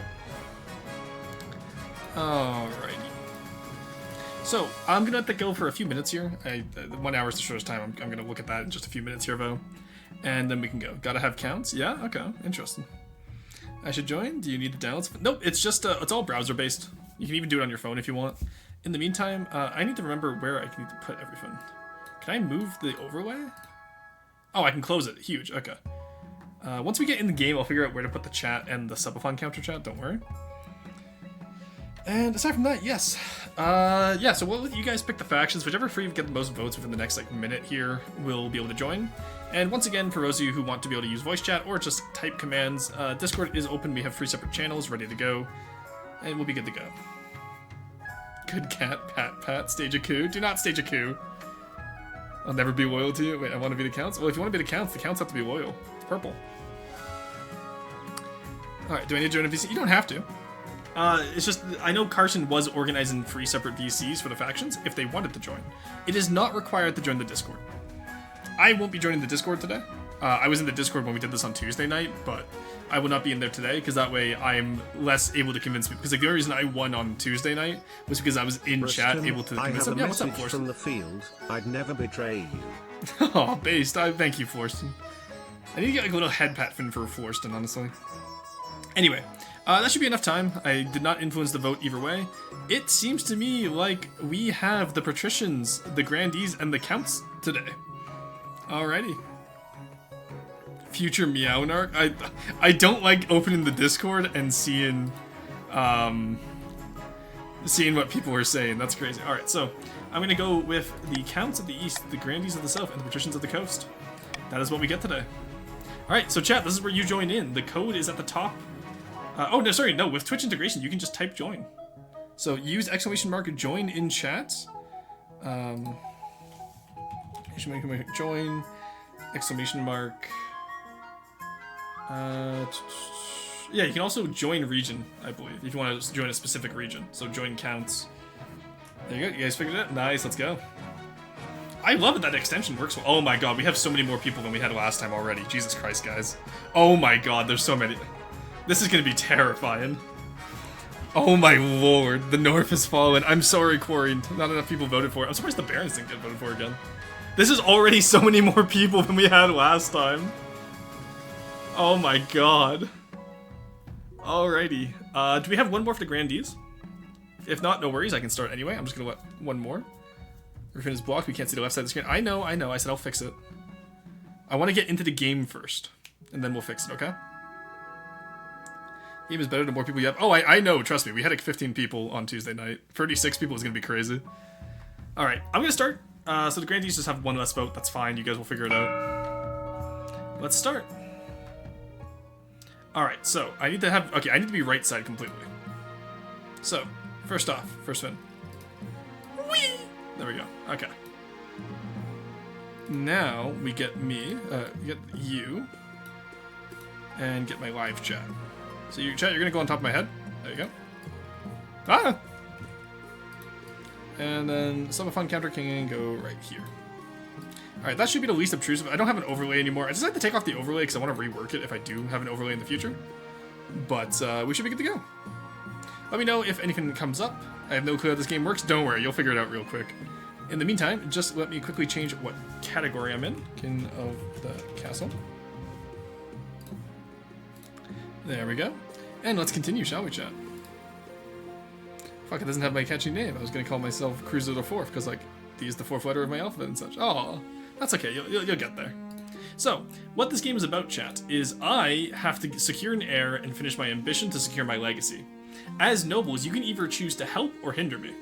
Speaker 1: Alrighty. So, I'm gonna let that go for a few minutes here. 1 hour is the shortest time. I'm gonna look at that in just a few minutes here, though. And then we can go. Gotta have counts? Yeah? Okay. Interesting. I should join? Do you need the downloads? Nope, it's just, it's all browser-based. You can even do it on your phone if you want. In the meantime, I need to remember where I need to put everything. Can I move the overlay? Oh, I can close it. Huge. Okay. Once we get in the game, I'll figure out where to put the chat and the Subathon counter chat. Don't worry. And aside from that, yes. Yeah, so we'll let you guys pick the factions. Whichever free get the most votes within the next minute here will be able to join. And once again, for those of you who want to be able to use voice chat or just type commands, Discord is open. We have 3 separate channels ready to go. And we'll be good to go. Good cat, pat, stage a coup. Do not stage a coup. I'll never be loyal to you. Wait, I want to be the counts? Well, if you want to be the counts have to be loyal. It's purple. Alright, do I need to join a VC? You don't have to. It's just, I know Carson was organizing 3 separate VCs for the factions if they wanted to join. It is not required to join the Discord. I won't be joining the Discord today. I was in the Discord when we did this on Tuesday night, but I will not be in there today because that way I'm less able to convince people. Because like, the only reason I won on Tuesday night was because I was in chat able to convince them. Yeah, what's up, Forsen?
Speaker 2: From the field, I'd never betray you.
Speaker 1: Oh, based. Thank you, Florston. I need to get like a little head pat fin for Florston, honestly. Anyway, that should be enough time. I did not influence the vote either way. It seems to me like we have the patricians, the grandees, and the counts today. Alrighty. Future Meownarch. I don't like opening the Discord and seeing what people are saying. That's crazy. Alright, so I'm gonna go with the counts of the east, the grandees of the south, and the patricians of the coast. That is what we get today. Alright, so chat, this is where you join in. The code is at the top. Oh, no, sorry, no, with Twitch integration, you can just type join. So use ! join in chat. Join, ! Yeah, you can also join region, I believe, if you want to join a specific region. So join counts. There you go, you guys figured it out? Nice, let's go. I love that that extension works well. Oh my god, we have so many more people than we had last time already. Jesus Christ, guys. Oh my god, there's so many. This is gonna be terrifying. Oh my lord, the North has fallen. I'm sorry, Quarry. Not enough people voted for it. I'm surprised the Barons didn't get voted for again. This is already so many more people than we had last time. Oh my god. Alrighty. Do we have one more for the Grandees? If not, no worries, I can start anyway. I'm just gonna let one more. Griffin is blocked, we can't see the left side of the screen. I know, I said I'll fix it. I want to get into the game first, and then we'll fix it, okay? Game is better the more people you have. Oh, I know, trust me. We had like 15 people on Tuesday night. 36 people is gonna be crazy. Alright, I'm gonna start. So the Grandees just have one less vote, that's fine, you guys will figure it out. Let's start. Alright, so I need to have, okay, I need to be right side completely. So, first off, first win. Whee! There we go, okay. Now, we get me, get you, and get my live chat. So you chat, you're gonna go on top of my head. There you go. Ah! And then Subathon Counter King go right here. Alright, that should be the least obtrusive. I don't have an overlay anymore. I just have to take off the overlay because I want to rework it if I do have an overlay in the future. But we should be good to go. Let me know if anything comes up. I have no clue how this game works. Don't worry, you'll figure it out real quick. In the meantime, just let me quickly change what category I'm in. King of the Castle. There we go. And let's continue, shall we, chat? Fuck, it doesn't have my catchy name. I was gonna call myself Cruiser the Fourth, because, like, D is the fourth letter of my alphabet and such. Oh, that's okay, you'll get there. So, what this game is about, chat, is I have to secure an heir and finish my ambition to secure my legacy. As nobles, you can either choose to help or hinder me.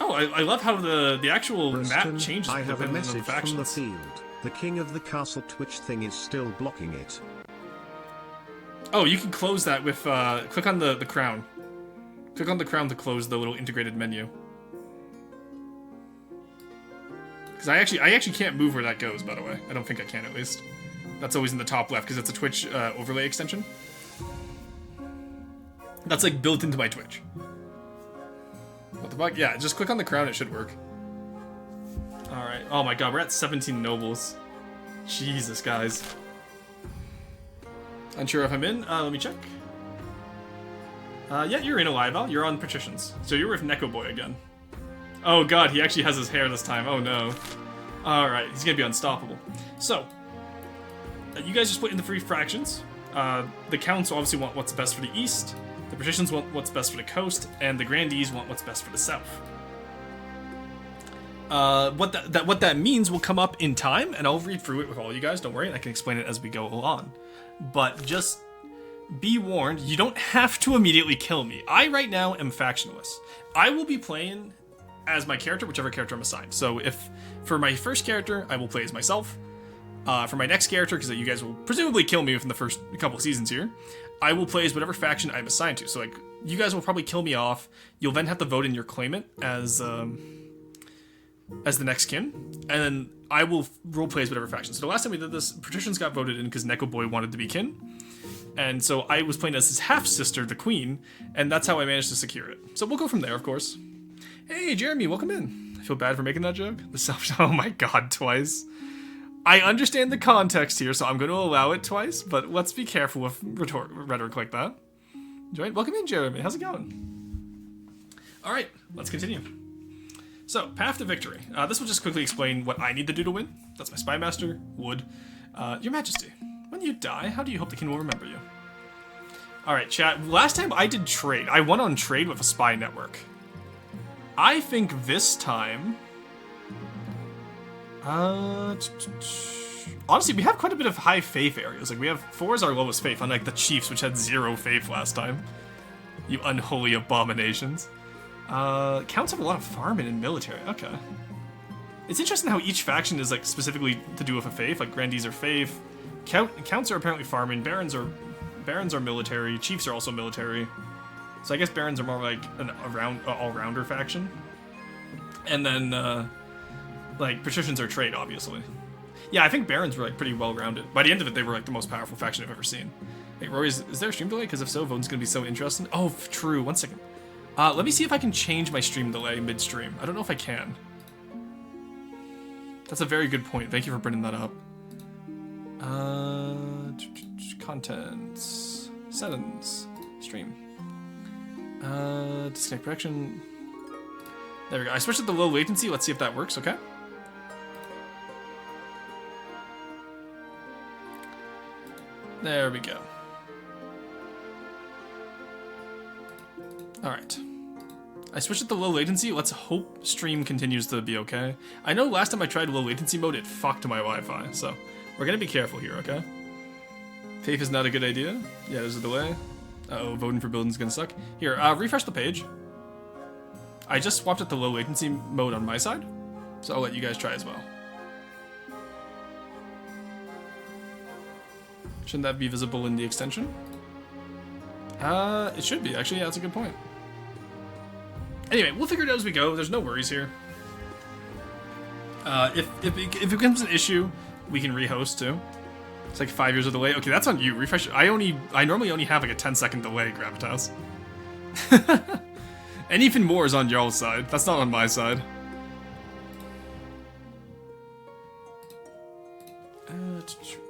Speaker 1: Oh, I love how the actual map changes.
Speaker 2: I have a message from the field. The King of the Castle Twitch thing is still blocking it.
Speaker 1: Oh, you can close that with, click on the crown. Click on the crown to close the little integrated menu. Because I actually can't move where that goes, by the way. I don't think I can, at least. That's always in the top left, because it's a Twitch overlay extension. That's, like, built into my Twitch. What the fuck? Yeah, just click on the crown, it should work. Alright. Oh my god, we're at 17 nobles. Jesus, guys. Unsure if I'm in? Let me check. Yeah, you're in Alive, Al. You're on Patricians. So you're with Neko Boy again. Oh god, he actually has his hair this time. Oh no. Alright, he's gonna be unstoppable. So, you guys just split into 3 fractions. The Counts obviously want what's best for the East, the Patricians want what's best for the Coast, and the Grandees want what's best for the South. What that means will come up in time, and I'll read through it with all you guys, don't worry, I can explain it as we go along. But just be warned, you don't have to immediately kill me. I, right now, am factionless. I will be playing as my character, whichever character I'm assigned. So if, for my first character, I will play as myself. For my next character, because you guys will presumably kill me within the first couple of seasons here, I will play as whatever faction I'm assigned to. So, like, you guys will probably kill me off. You'll then have to vote in your claimant as the next kin, and then I will roleplay as whatever faction. So the last time we did this, Patricians got voted in because Neko Boy wanted to be kin, and so I was playing as his half-sister, the Queen, and that's how I managed to secure it. So we'll go from there, of course. Hey, Jeremy, welcome in. I feel bad for making that joke. Oh my god, twice. I understand the context here, so I'm going to allow it twice, but let's be careful with rhetoric like that. Welcome in, Jeremy. How's it going? Alright, let's continue. So, path to victory. This will just quickly explain what I need to do to win. That's my Spy Master, Wood. Your Majesty, when you die, how do you hope the king will remember you? Alright, chat. Last time I did trade, I won on trade with a spy network. I think this time... honestly, we have quite a bit of high faith areas. Like, we have 4 is our lowest faith, unlike the Chiefs, which had 0 faith last time. You unholy abominations. Counts have a lot of farming and military. Okay. It's interesting how each faction is, like, specifically to do with a faith. Like, Grandees are faith. Counts are apparently farming. Barons are military. Chiefs are also military. So I guess Barons are more like an all-rounder faction. And then, like, Patricians are trade, obviously. Yeah, I think Barons were, like, pretty well-rounded. By the end of it, they were, like, the most powerful faction I've ever seen. Hey, Rory, is there a stream delay? Because if so, Voten's gonna be so interesting. Oh, true. 1 second. Let me see if I can change my stream delay mid-stream. I don't know if I can. That's a very good point. Thank you for bringing that up. Contents. Settings. Stream. Disconnect protection. There we go. I switched it to low latency. Let's see if that works, okay? There we go. Alright. I switched it to low latency. Let's hope stream continues to be okay. I know last time I tried low latency mode, it fucked my Wi-Fi, so we're gonna be careful here, okay? Faith is not a good idea. Yeah, there's a delay. Uh-oh, voting for building's gonna suck. Here, refresh the page. I just swapped it to low latency mode on my side, so I'll let you guys try as well. Shouldn't that be visible in the extension? It should be, actually. Yeah, that's a good point. Anyway, we'll figure it out as we go. There's no worries here. If it becomes an issue, we can rehost too. It's like 5 years of delay. Okay, that's on you. Refresh. I normally only have like a 10-second delay, Gravitas. And even more is on y'all's side. That's not on my side.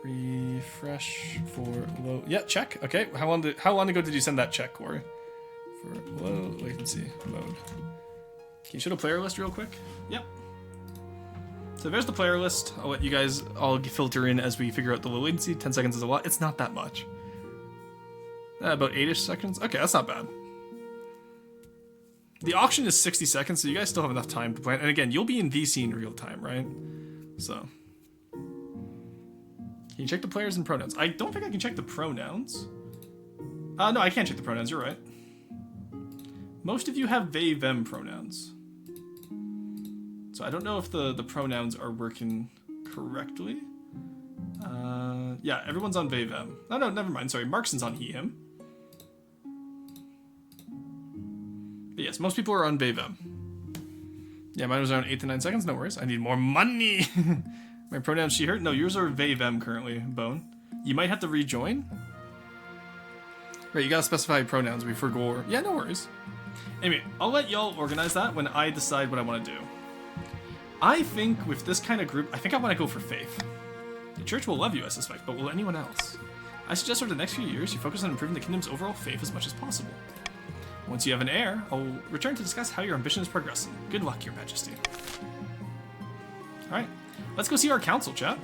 Speaker 1: Refresh for low. Yeah, check. Okay. How long ago did you send that check, Corey? For low latency mode. Can you show the player list real quick? Yep. So there's the player list. I'll let you guys all filter in as we figure out the low latency. 10 seconds is a lot. It's not that much. About 8-ish seconds. Okay, that's not bad. The auction is 60 seconds, so you guys still have enough time to plan. And again, you'll be in VC in real time, right? So. Can you check the players and pronouns? I don't think I can check the pronouns. No, I can't check the pronouns. You're right. Most of you have they, them pronouns. So I don't know if the pronouns are working correctly. Yeah, everyone's on they, them. No, never mind. Sorry, Markson's on he, him. But yes, most people are on they, them. Yeah, mine was around 8 to 9 seconds. No worries. I need more money. My pronouns she, her. No, yours are they, them currently, Bone. You might have to rejoin. Right, you gotta specify pronouns before gore. Yeah, no worries. Anyway, I'll let y'all organize that when I decide what I want to do. I think with this kind of group, I think I want to go for faith. The church will love you, I suspect, but will anyone else? I suggest over the next few years, you focus on improving the kingdom's overall faith as much as possible. Once you have an heir, I'll return to discuss how your ambition is progressing. Good luck, Your Majesty. Alright, let's go see our council, chat.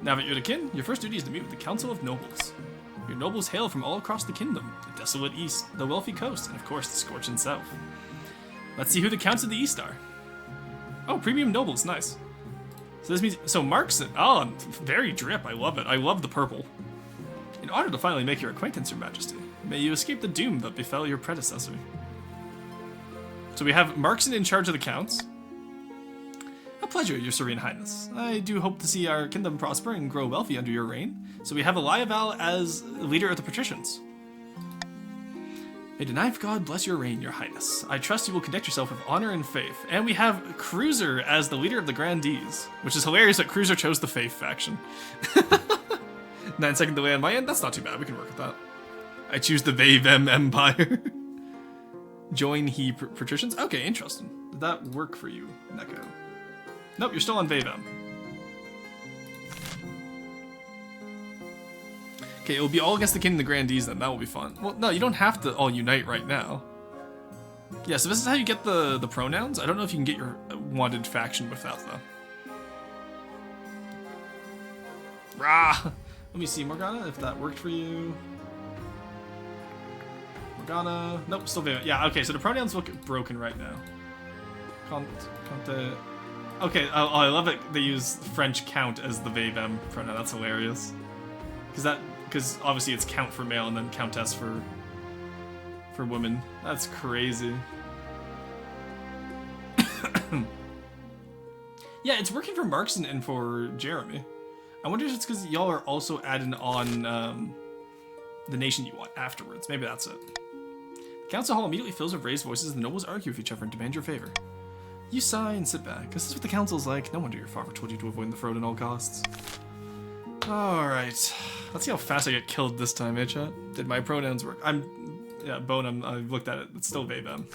Speaker 1: Now that you're the king, your first duty is to meet with the Council of Nobles. Your nobles hail from all across the kingdom, the desolate east, the wealthy coast, and of course the scorching south. Let's see who the counts of the east are. Oh, premium nobles, nice. So this means, so Markson, oh, very drip, I love it. I love the purple. In order to finally make your acquaintance, Your Majesty, may you escape the doom that befell your predecessor. So we have Markson in charge of the counts. A pleasure, Your Serene Highness. I do hope to see our kingdom prosper and grow wealthy under your reign. So we have Eliaval as leader of the patricians. May the knife god bless your reign, Your Highness. I trust you will conduct yourself with honor and faith. And we have Cruiser as the leader of the Grandees, which is hilarious that Cruiser chose the faith faction. 9-second delay on my end? That's not too bad, we can work with that. I choose the they, them empire. Join he patricians? Okay, interesting. Did that work for you, Neko? Nope, you're still on they, them. Okay, it'll be all against the king and the grandees then. That will be fun. Well, no, you don't have to all unite right now. Yeah, so this is how you get the pronouns. I don't know if you can get your wanted faction with that, though. Rah! Let me see, Morgana, if that worked for you. Morgana. Nope, still Veva. Yeah, okay, so the pronouns look broken right now. Conte. Okay, oh, I love it. They use French count as the they them pronoun. That's hilarious. Because obviously it's count for male and then countess for women. That's crazy. Yeah, it's working for Markson and for Jeremy. I wonder if it's because y'all are also adding on the nation you want afterwards. Maybe that's it. The council hall immediately fills with raised voices and the nobles argue with each other and demand your favor. You sigh and sit back. This is what the council's like. No wonder your father told you to avoid the throne at all costs. Alright. Let's see how fast I get killed this time, eh, chat? Did my pronouns work? Yeah, Bonum, I've looked at it. It's still they, them.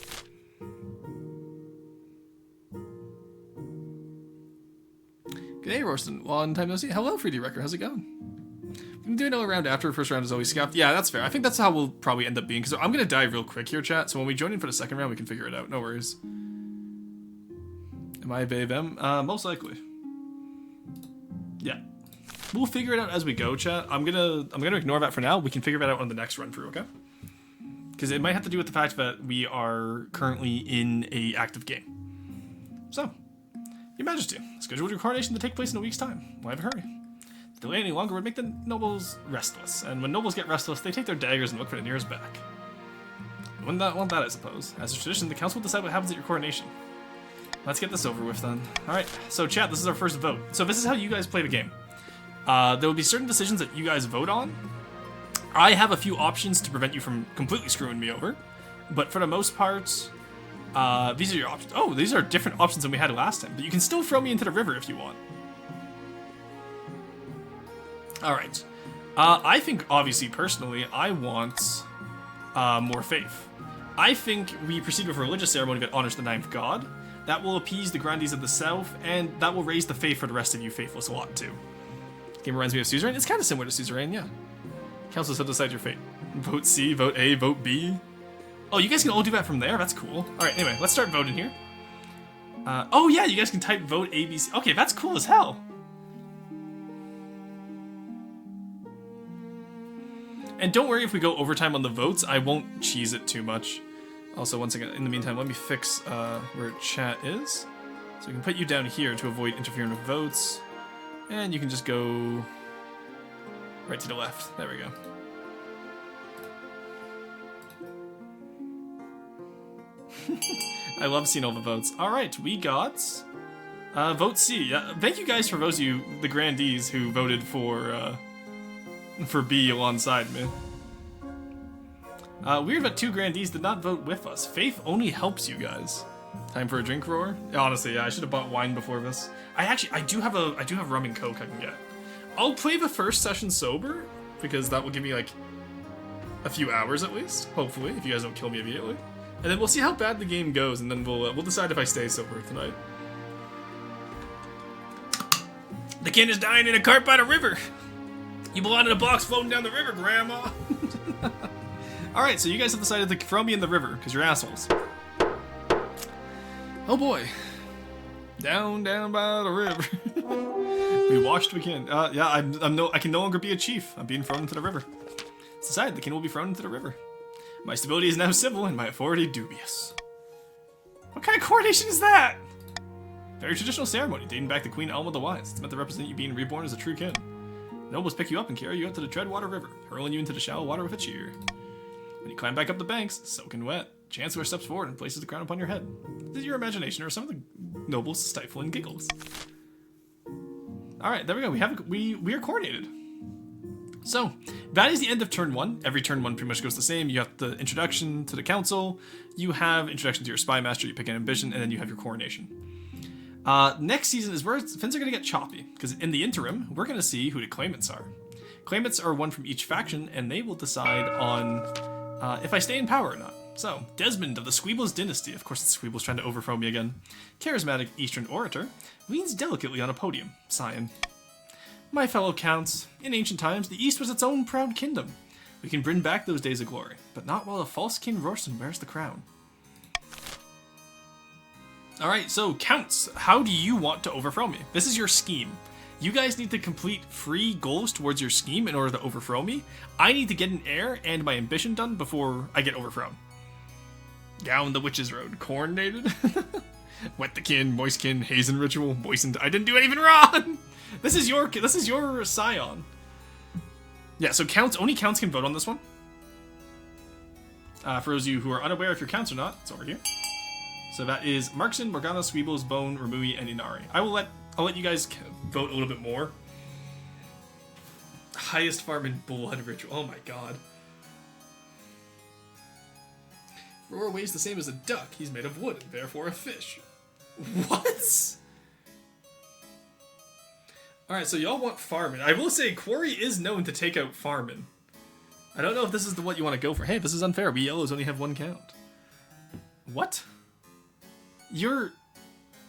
Speaker 1: G'day, Rorston. Long time no see. Hello, 3D Wrecker. How's it going? We can do another round after. First round is always scuffed. Yeah, that's fair. I think that's how we'll probably end up being, because I'm going to die real quick here, chat, so when we join in for the second round, we can figure it out. No worries. Am I they, them? Most likely. Yeah. We'll figure it out as we go, chat. I'm gonna ignore that for now. We can figure that out on the next run through, okay? Because it might have to do with the fact that we are currently in a active game. So, Your Majesty, schedule your coronation to take place in a week's time. Why have a hurry? To delay any longer would make the nobles restless, and when nobles get restless, they take their daggers and look for the nearest back. You wouldn't want that, I suppose. As a tradition, the council will decide what happens at your coronation. Let's get this over with then. Alright, so chat, this is our first vote. So this is how you guys play the game. There will be certain decisions that you guys vote on. I have a few options to prevent you from completely screwing me over. But for the most part, these are your options. Oh, these are different options than we had last time. But you can still throw me into the river if you want. Alright. I think, obviously, personally, I want more faith. I think we proceed with a religious ceremony that honors the ninth god. That will appease the grandees of the south, and that will raise the faith for the rest of you faithless a lot, too. Game reminds me of Suzerain. It's kind of similar to Suzerain, yeah. Council said decide your fate. Vote C, vote A, vote B. Oh, you guys can all do that from there? That's cool. Alright, anyway, let's start voting here. Oh yeah, you guys can type vote A, B, C. Okay, that's cool as hell. And don't worry if we go overtime on the votes, I won't cheese it too much. Also, once again, in the meantime, let me fix where chat is. So we can put you down here to avoid interfering with votes. And you can just go right to the left. There we go. I love seeing all the votes. Alright, we got vote C. Yeah, thank you guys for those of you, the grandees, who voted for B alongside me. Weird that 2 grandees did not vote with us. Faith only helps you guys. Time for a drink, Roar? Honestly, yeah, I should have bought wine before this. I do have rum and coke I can get. I'll play the first session sober, because that will give me like a few hours at least, hopefully, if you guys don't kill me immediately. And then we'll see how bad the game goes, and then we'll decide if I stay sober tonight. The kid is dying in a cart by the river. You belong in a box floating down the river, Grandma. Alright, so you guys have decided to throw me in the river, because you're assholes. Oh boy. Down by the river. We washed, we can. Yeah, I can no longer be a chief. I'm being thrown into the river. It's decided the king will be thrown into the river. My stability is now civil, and my authority dubious. What kind of coronation is that? Very traditional ceremony, dating back to Queen Alma the Wise. It's meant to represent you being reborn as a true king. Nobles pick you up and carry you out to the Treadwater River, hurling you into the shallow water with a cheer. When you climb back up the banks, soaking wet, Chancellor steps forward and places the crown upon your head. This is your imagination, or some of the nobles' stifling giggles. Alright, there we go. We are coronated. So, that is the end of turn 1. Every turn 1 pretty much goes the same. You have the introduction to the council, you have introduction to your spy master, you pick an ambition, and then you have your coronation. Next season is where things are going to get choppy, because in the interim, we're going to see who the claimants are. Claimants are one from each faction, and they will decide on if I stay in power or not. So, Desmond of the Squeebles dynasty, of course the Squeebles trying to overthrow me again, charismatic Eastern orator, leans delicately on a podium, sighing. My fellow counts, in ancient times, the East was its own proud kingdom. We can bring back those days of glory, but not while a false King Rorston wears the crown. Alright, so counts. How do you want to overthrow me? This is your scheme. You guys need to complete 3 goals towards your scheme in order to overthrow me. I need to get an heir and my ambition done before I get overthrown. Down the witch's road. Coordinated. Wet the kin, moist kin, hazen ritual, moistened. I didn't do anything wrong! This is your scion. Yeah, so counts, only counts can vote on this one. For those of you who are unaware if your counts or not, it's over here. So that is Markson, Morgana, Sweebles, Bone, Remui, and Inari. I'll let you guys vote a little bit more. Highest farm in blood ritual. Oh my god. Roar weighs the same as a duck. He's made of wood and therefore a fish. What? Alright, so y'all want Farmin. I will say Quarry is known to take out Farmin. I don't know if this is what you want to go for. Hey, this is unfair. We yellows only have 1 count. What? You're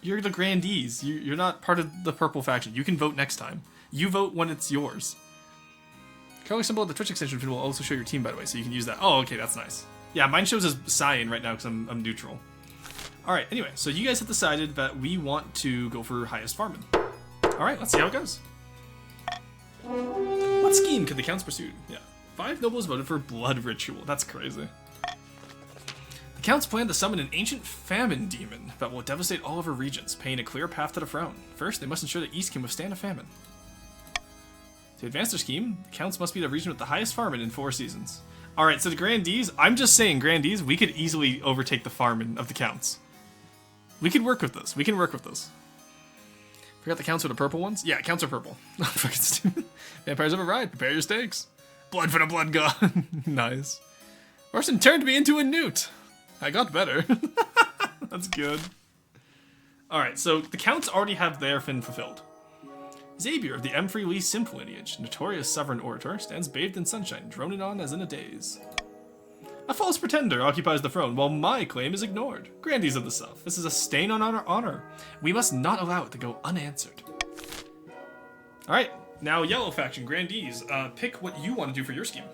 Speaker 1: the grandees. You're not part of the purple faction. You can vote next time. You vote when it's yours. Color symbol of the Twitch extension will also show your team, by the way, so you can use that. Oh, okay, that's nice. Yeah, mine shows as cyan right now because I'm neutral. Alright, anyway, so you guys have decided that we want to go for highest farming. Alright, let's see how it goes. What scheme could the counts pursue? Yeah. 5 nobles voted for blood ritual. That's crazy. The counts plan to summon an ancient famine demon that will devastate all of our regions, paving a clear path to the throne. First, they must ensure that East can withstand a famine. To advance their scheme, the counts must be the region with the highest farming in 4 seasons. Alright, so the grandees, I'm just saying, grandees, we could easily overtake the farming of the counts. We could work with this. We can work with this. Forgot the counts are the purple ones? Yeah, counts are purple. Fucking stupid. Vampires have arrived. Prepare your stakes. Blood for the blood god. Nice. Orson turned me into a newt. I got better. That's good. Alright, so the counts already have their fin fulfilled. Xavier of the M3 Lee Simp lineage, notorious sovereign orator, stands bathed in sunshine, droning on as in a daze. A false pretender occupies the throne, while my claim is ignored. Grandees of the South, this is a stain on our honor. We must not allow it to go unanswered. Alright, now Yellow Faction, Grandees, pick what you want to do for your scheme.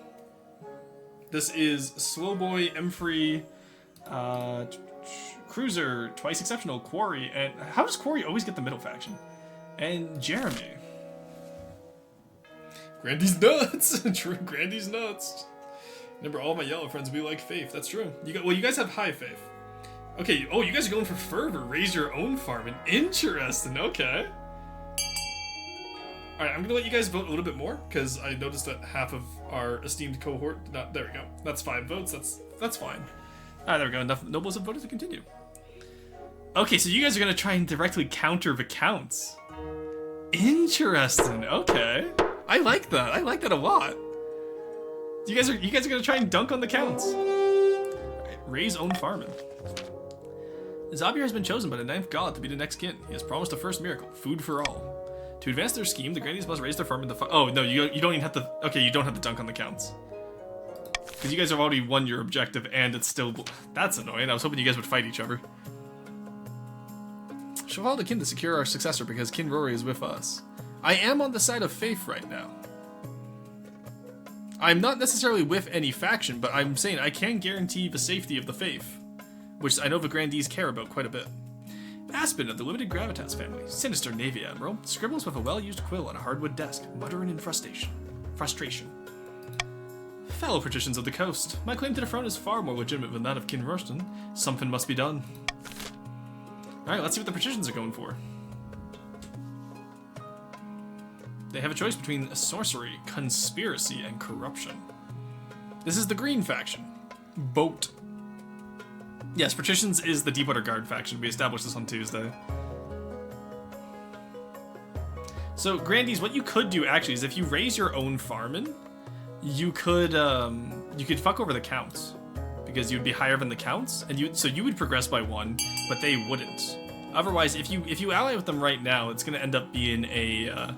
Speaker 1: This is Slowboy, M3, Cruiser, Twice Exceptional, Quarry, and how does Quarry always get the middle faction? And Jeremy. Grandy's nuts! True, Grandy's nuts. Remember, all my yellow friends, we like faith. That's true. Well, you guys have high faith. Okay, oh, you guys are going for fervor. Raise your own farming. Interesting, okay. Alright, I'm gonna let you guys vote a little bit more, because I noticed that half of our esteemed cohort did not. There we go. That's 5 votes. That's fine. Alright, there we go. Enough nobles have voted to continue. Okay, so you guys are gonna try and directly counter the counts. Interesting. Okay, I like that. I like that a lot. You guys are gonna try and dunk on the counts. Right, raise own farming. Xavier has been chosen by the 9th god to be the next kin. He has promised a first miracle: food for all. To advance their scheme, the grandees must raise their farm in the. Oh no, you don't even have to. Okay, you don't have to dunk on the counts because you guys have already won your objective, and it's still. That's annoying. I was hoping you guys would fight each other. Shall follow the kin to secure our successor because Kin Rory is with us. I am on the side of faith right now. I'm not necessarily with any faction, but I'm saying I can guarantee the safety of the faith, which I know the grandees care about quite a bit. Aspen of the Limited Gravitas family, sinister Navy Admiral, scribbles with a well-used quill on a hardwood desk, muttering in frustration. Fellow patricians of the coast, my claim to the throne is far more legitimate than that of Kin Rorston. Something must be done. Alright, let's see what the patricians are going for. They have a choice between sorcery, conspiracy, and corruption. This is the green faction. Boat. Yes, patricians is the Deepwater Guard faction. We established this on Tuesday. So, grandees, what you could do actually is if you raise your own farmin', you could fuck over the counts. Because you'd be higher than the counts, and so you would progress by 1, but they wouldn't. Otherwise, if you ally with them right now, it's gonna end up being a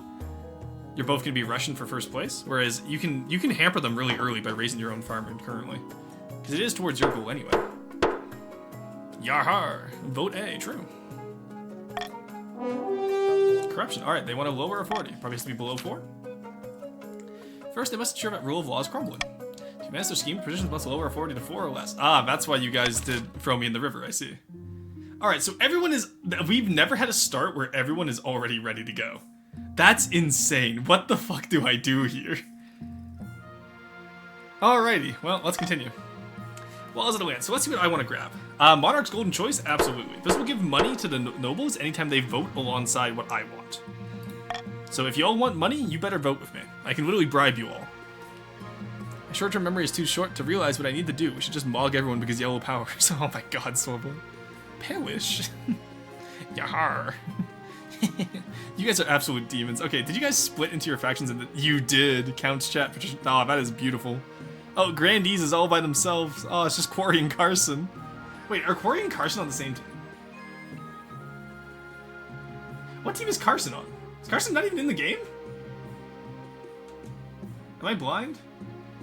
Speaker 1: you're both gonna be rushing for first place. Whereas you can hamper them really early by raising your own farmer currently, because it is towards your goal anyway. Yarhar, vote A, true. Corruption. All right, they want to lower authority. Probably has to be below 4. First, they must ensure that rule of law is crumbling. To advance their scheme, patricians must lower authority to 4 or less. Ah, that's why you guys did throw me in the river, I see. Alright, so everyone is... We've never had a start where everyone is already ready to go. That's insane. What the fuck do I do here? Alrighty, well, let's continue. Walls of the land. So let's see what I want to grab. Monarch's Golden Choice? Absolutely. This will give money to the nobles anytime they vote alongside what I want. So if you all want money, you better vote with me. I can literally bribe you all. My short-term memory is too short to realize what I need to do. We should just mog everyone because yellow powers. Oh my god, Swivel. Perish. Yahar. You guys are absolute demons. Okay, did you guys split into your factions? You did. Count's chat. Oh, that is beautiful. Oh, Grandees is all by themselves. Oh, it's just Quarry and Carson. Wait, are Quarry and Carson on the same team? What team is Carson on? Is Carson not even in the game? Am I blind?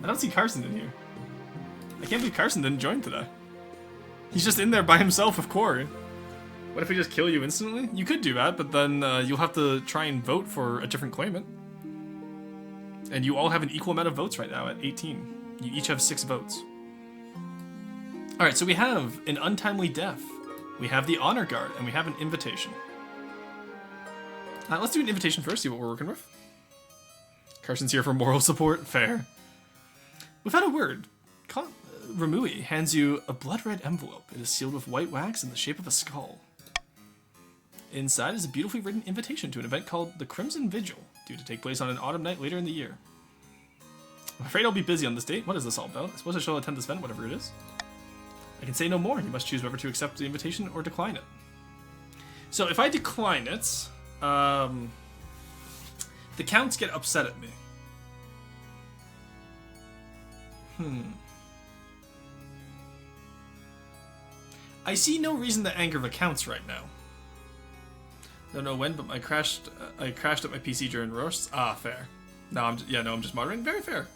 Speaker 1: I don't see Carson in here. I can't believe Carson didn't join today. He's just in there by himself with Quarry. What if we just kill you instantly? You could do that, but then you'll have to try and vote for a different claimant. And you all have an equal amount of votes right now at 18. You each have 6 votes. Alright, so we have an untimely death. We have the honor guard, and we have an invitation. Let's do an invitation first, see what we're working with. Carson's here for moral support. Fair. Without a word, Ramui hands you a blood-red envelope. It is sealed with white wax in the shape of a skull. Inside is a beautifully written invitation to an event called the Crimson Vigil, due to take place on an autumn night later in the year. I'm afraid I'll be busy on this date. What is this all about? I suppose I shall attend this event, whatever it is. I can say no more. You must choose whether to accept the invitation or decline it. So if I decline it, the counts get upset at me. I see no reason to anger the counts right now. Don't know when, but I crashed at my PC during roasts. Ah, fair. No, I'm just moderating. Very fair.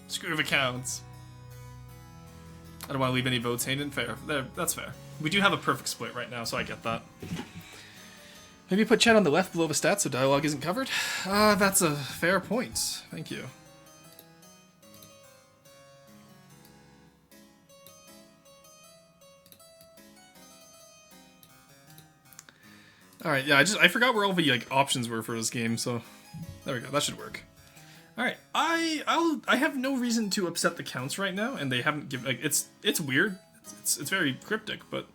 Speaker 1: Screw the counts. I don't want to leave any votes hanging. Fair. That's fair. We do have a perfect split right now, so I get that. Maybe put chat on the left below the stats so dialogue isn't covered? That's a fair point. Thank you. Alright, yeah, I forgot where all the options were for this game, so there we go, that should work. Alright, I have no reason to upset the counts right now, and they haven't given, it's weird, it's very cryptic, but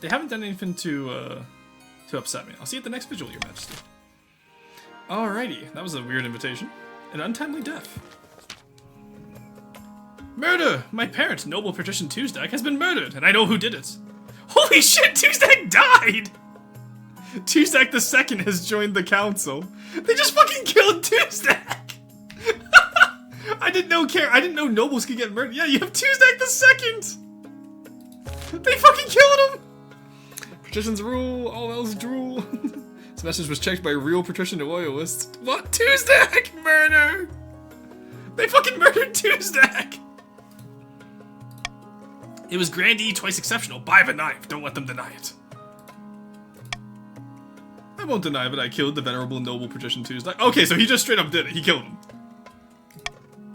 Speaker 1: they haven't done anything to upset me. I'll see you at the next vigil, Your Majesty. Alrighty, that was a weird invitation. An untimely death. Murder! My parent, noble patrician Tuesday, has been murdered, and I know who did it. Holy shit, Tuesday died! Tuesday II has joined the council. They just fucking killed Tuesday! I didn't know nobles could get murdered. Yeah, you have Tuesday II! They fucking killed him! Patricians rule, all else drool. This message was checked by real patrician loyalists. What? Tuesday murder! They fucking murdered Tuesday! It was grandee, twice exceptional. By the knife. Don't let them deny it. I won't deny that I killed the venerable noble patrician Tuesday. Okay, so he just straight up did it. He killed him.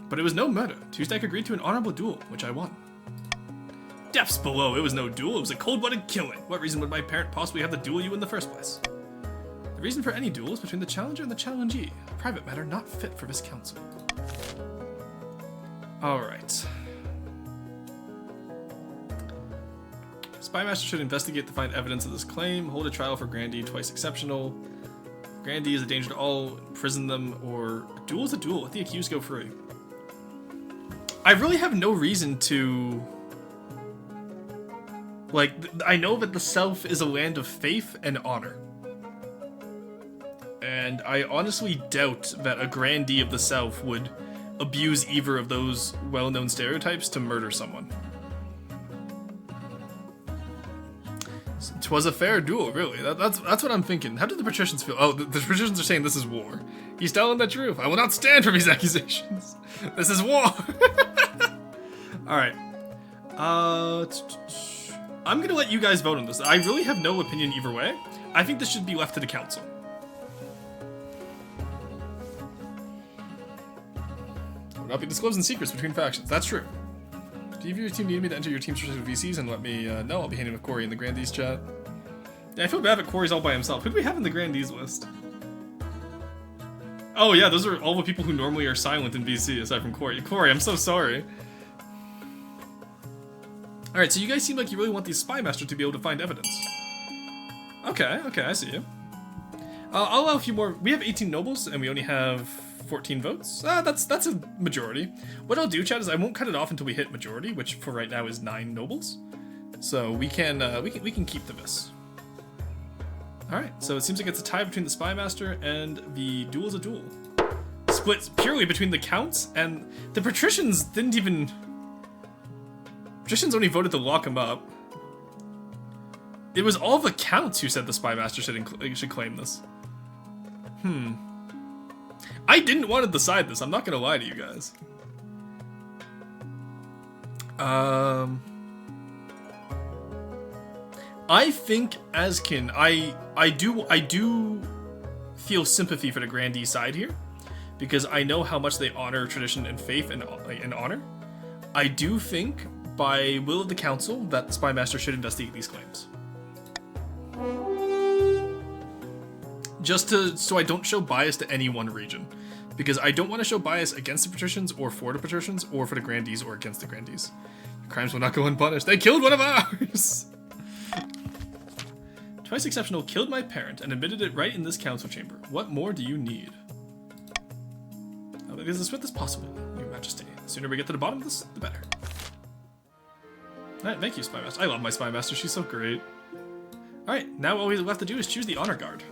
Speaker 1: But it was no murder. Tuesday agreed to an honorable duel, which I won. Depths below. It was no duel. It was a cold-blooded killing. What reason would my parent possibly have to duel you in the first place? The reason for any duel is between the challenger and the challengee. A private matter not fit for this council. Alright. Spymaster should investigate to find evidence of this claim, hold a trial for grandee, twice exceptional. Grandee is a danger to all, imprison them, or a duel is a duel, let the accused go free. I really have no reason to... I know that the South is a land of faith and honor. And I honestly doubt that a grandee of the South would abuse either of those well-known stereotypes to murder someone. It was a fair duel, really. That's what I'm thinking. How did the patricians feel? Oh, the patricians are saying this is war. He's telling the truth. I will not stand for these accusations. This is war. Alright. I'm gonna let you guys vote on this. I really have no opinion either way. I think this should be left to the council. Will not be disclosing secrets between factions. That's true. Do you of your team need me to enter your team's specific VCs and let me know? I'll be handing with Corey in the Grandees chat. Yeah, I feel bad that Corey's all by himself. Who do we have in the Grandees list? Oh yeah, those are all the people who normally are silent in VC, aside from Corey. Corey, I'm so sorry. Alright, so you guys seem like you really want the Spy Master to be able to find evidence. Okay, I see you. I'll allow a few more. We have 18 nobles, and we only have 14 votes. That's a majority. What I'll do, chat, is I won't cut it off until we hit majority, which for right now is 9 nobles. So we can keep the vis. Alright, so it seems like it's a tie between the Spy Master and the Duel is a Duel. Split purely between the Counts, and the Patricians didn't even... Patricians only voted to lock him up. It was all the Counts who said the Spy Master should claim this. I didn't want to decide this, I'm not gonna lie to you guys. I think Askin, I do feel sympathy for the Grandee side here, because I know how much they honor tradition and faith and honor. I do think, by will of the council, that the Spy Master should investigate these claims. Just so I don't show bias to any one region, because I don't want to show bias against the Patricians or for the Patricians or for the Grandees or against the Grandees. Crimes will not go unpunished. They killed one of ours! Twice Exceptional killed my parent and admitted it right in this council chamber. What more do you need? I'll make this as swift as possible, Your Majesty. The sooner we get to the bottom of this, the better. Alright, thank you, Spy Master. I love my Spy Master, she's so great. Alright, now all we have to do is choose the honor guard.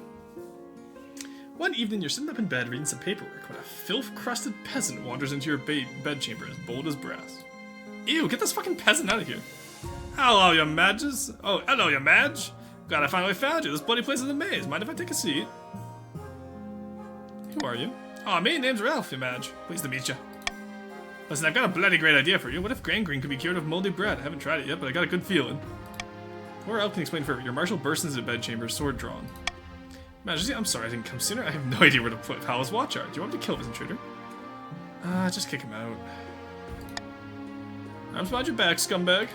Speaker 1: One evening, you're sitting up in bed reading some paperwork when a filth-crusted peasant wanders into your bedchamber as bold as brass. Ew, get this fucking peasant out of here. Hello, Your Majes. Oh, hello, Your Maj. Glad I finally found you. This bloody place is a maze. Mind if I take a seat? Who are you? Aw, me, name's Ralph, Your Maj. Pleased to meet you. Listen, I've got a bloody great idea for you. What if gangrene could be cured of moldy bread? I haven't tried it yet, but I got a good feeling. Poor Ralph can explain further. Your marshal bursts into the bedchamber, sword drawn. Majesty, I'm sorry I didn't come sooner. I have no idea where to put Palace Watch are. Do you want me to kill this intruder? Just kick him out. I'm behind your back, scumbag.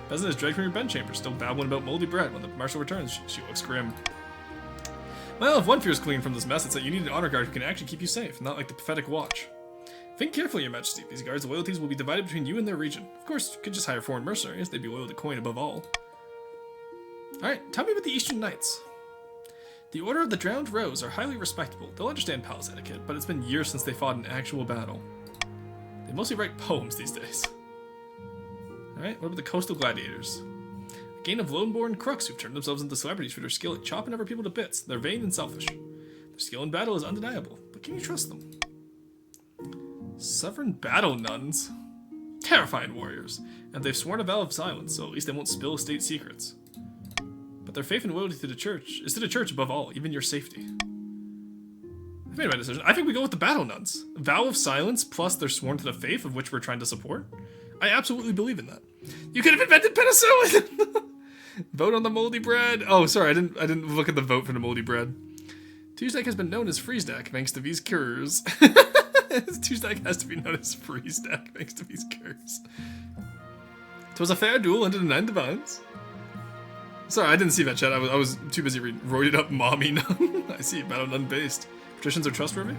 Speaker 1: Peasant is dragged from your bedchamber, still babbling about moldy bread. When the marshal returns, she looks grim. Well, if one fear is clean from this mess, it's that you need an honor guard who can actually keep you safe, not like the pathetic watch. Think carefully, Your Majesty. These guards' loyalties will be divided between you and their region. Of course, you could just hire foreign mercenaries. They'd be loyal to coin above all. Alright, tell me about the Eastern Knights. The Order of the Drowned Rose are highly respectable. They'll understand palace etiquette, but it's been years since they fought an actual battle. They mostly write poems these days. Alright, what about the Coastal Gladiators? A gang of lone-born crooks who've turned themselves into celebrities for their skill at chopping other people to bits. They're vain and selfish. Their skill in battle is undeniable, but can you trust them? Sovereign Battle Nuns? Terrifying warriors, and they've sworn a vow of silence, so at least they won't spill state secrets. But their faith and loyalty to the church is to the church above all, even your safety. I've made my decision. I think we go with the Battle Nuns. Vow of silence plus they're sworn to the faith of which we're trying to support. I absolutely believe in that. You could have invented penicillin! Vote on the moldy bread. Oh, sorry, I didn't look at the vote for the moldy bread. Tuesday has been known as Freezedack thanks to these cures. Tuesday has to be known as Freezedack thanks to these cures. 'Twas a fair duel under the 9 divines. Sorry, I didn't see that chat. I was too busy reading. Roided up mommy nun. I see, battle nun based. Patricians are trustworthy?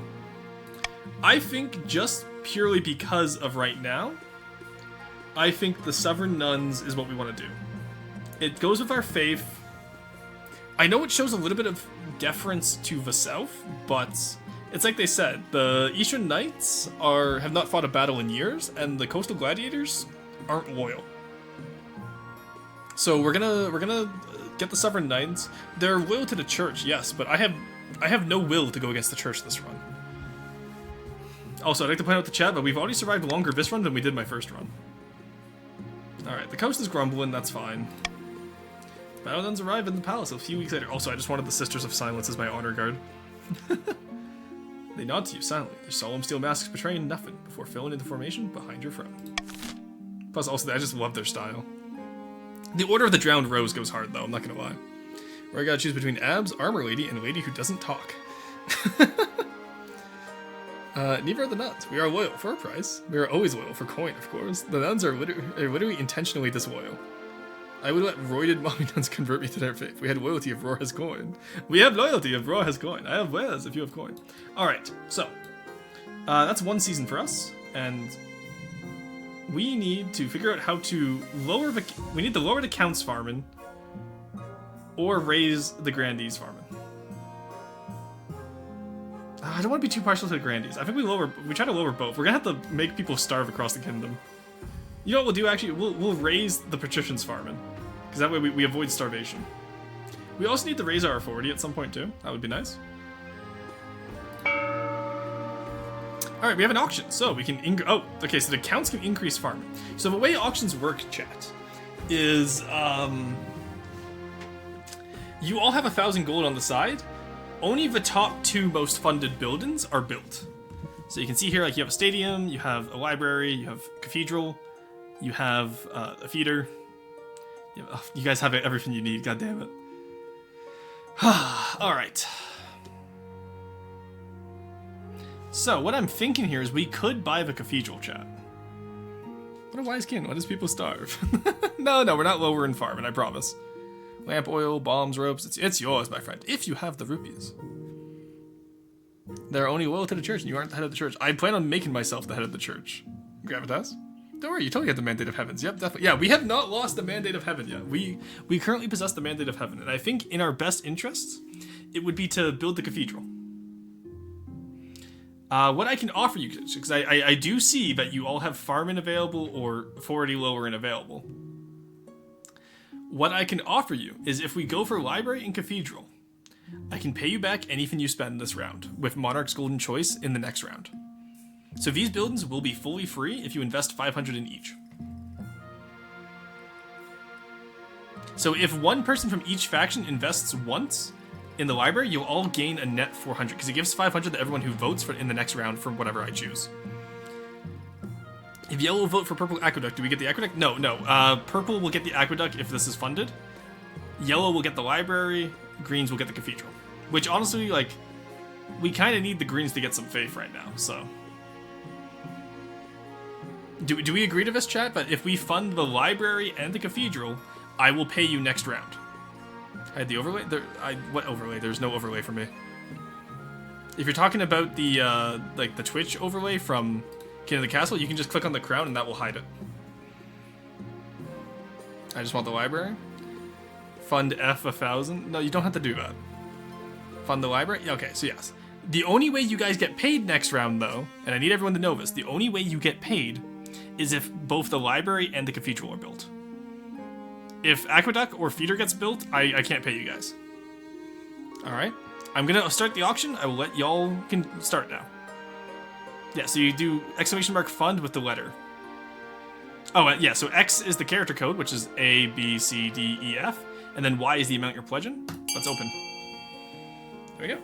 Speaker 1: I think just purely because of right now, I think the Sovereign Nuns is what we want to do. It goes with our faith. I know it shows a little bit of deference to the South, but it's like they said, the Eastern Knights have not fought a battle in years, and the Coastal Gladiators aren't loyal. So we're gonna get the Sovereign Knights. They're loyal to the Church, yes, but I have no will to go against the Church this run. Also, I'd like to point out the chat, but we've already survived longer this run than we did my first run. Alright, the coast is grumbling, that's fine. Battle Nuns arrive in the palace a few weeks later. Also, I just wanted the Sisters of Silence as my honor guard. They nod to you silently, their solemn steel masks betraying nothing before filling into formation behind your throne. Plus, also, I just love their style. The Order of the Drowned Rose goes hard, though, I'm not gonna lie. Where I gotta choose between Abs, Armor Lady, and Lady Who Doesn't Talk. Neither are the nuns. We are loyal for a price. We are always loyal for coin, of course. The nuns are literally intentionally disloyal. I would let roided mommy nuns convert me to their faith. We had loyalty if Roar has coin. We have loyalty if Roar has coin. I have Wes if you have coin. Alright, so. That's one season for us. And we need to figure out how to lower the... We need to lower the Count's farming. Or raise the Grandees farming. I don't want to be too partial to the Grandees. I think we try to lower both. We're gonna have to make people starve across the kingdom. You know what we'll do actually? We'll raise the patricians farming. Because that way we avoid starvation. We also need to raise our authority at some point too. That would be nice. Alright, we have an auction. So we can oh, okay, so the counts can increase farming. So the way auctions work, chat, is you all have 1,000 gold on the side. Only the top 2 most funded buildings are built. So you can see here, like, you have a stadium, you have a library, you have a cathedral, you have a feeder. You guys have everything you need, god damn it. Alright. So, what I'm thinking here is we could buy the cathedral, chat. What a wise king, why does people starve? No, we're not lowering farming, I promise. Lamp oil, bombs, ropes, it's yours, my friend, if you have the rupees. They're only loyal to the church, and you aren't the head of the church. I plan on making myself the head of the church. Gravitas? Don't worry, you totally have the Mandate of Heavens. Yep, definitely. Yeah, we have not lost the Mandate of Heaven yet. We currently possess the Mandate of Heaven, and I think in our best interests, it would be to build the cathedral. What I can offer you, because I do see that you all have farming available or authority lowering available. What I can offer you is if we go for library and cathedral, I can pay you back anything you spend this round with Monarch's Golden Choice in the next round. So these buildings will be fully free if you invest 500 in each. So if one person from each faction invests once in the library, you'll all gain a net 400 because it gives 500 to everyone who votes for in the next round for whatever I choose. If yellow will vote for purple aqueduct, do we get the aqueduct? No. Purple will get the aqueduct if this is funded. Yellow will get the library. Greens will get the cathedral. Which honestly, like, we kind of need the greens to get some faith right now, so. Do we agree to this, chat? But if we fund the library and the cathedral, I will pay you next round. I had the overlay? What overlay? There's no overlay for me. If you're talking about the, like, the Twitch overlay from King of the Castle, you can just click on the crown and that will hide it. I just want the library. Fund F 1,000. No, you don't have to do that. Fund the library? Okay, so yes. The only way you guys get paid next round, though, and I need everyone to know this, the only way you get paid is if both the library and the cathedral are built. If aqueduct or feeder gets built, I can't pay you guys. Alright. I'm gonna start the auction. I will let y'all can start now. Yeah, so you do exclamation mark fund with the letter. Oh, yeah, so X is the character code, which is A, B, C, D, E, F. And then Y is the amount you're pledging. Let's open. There we go.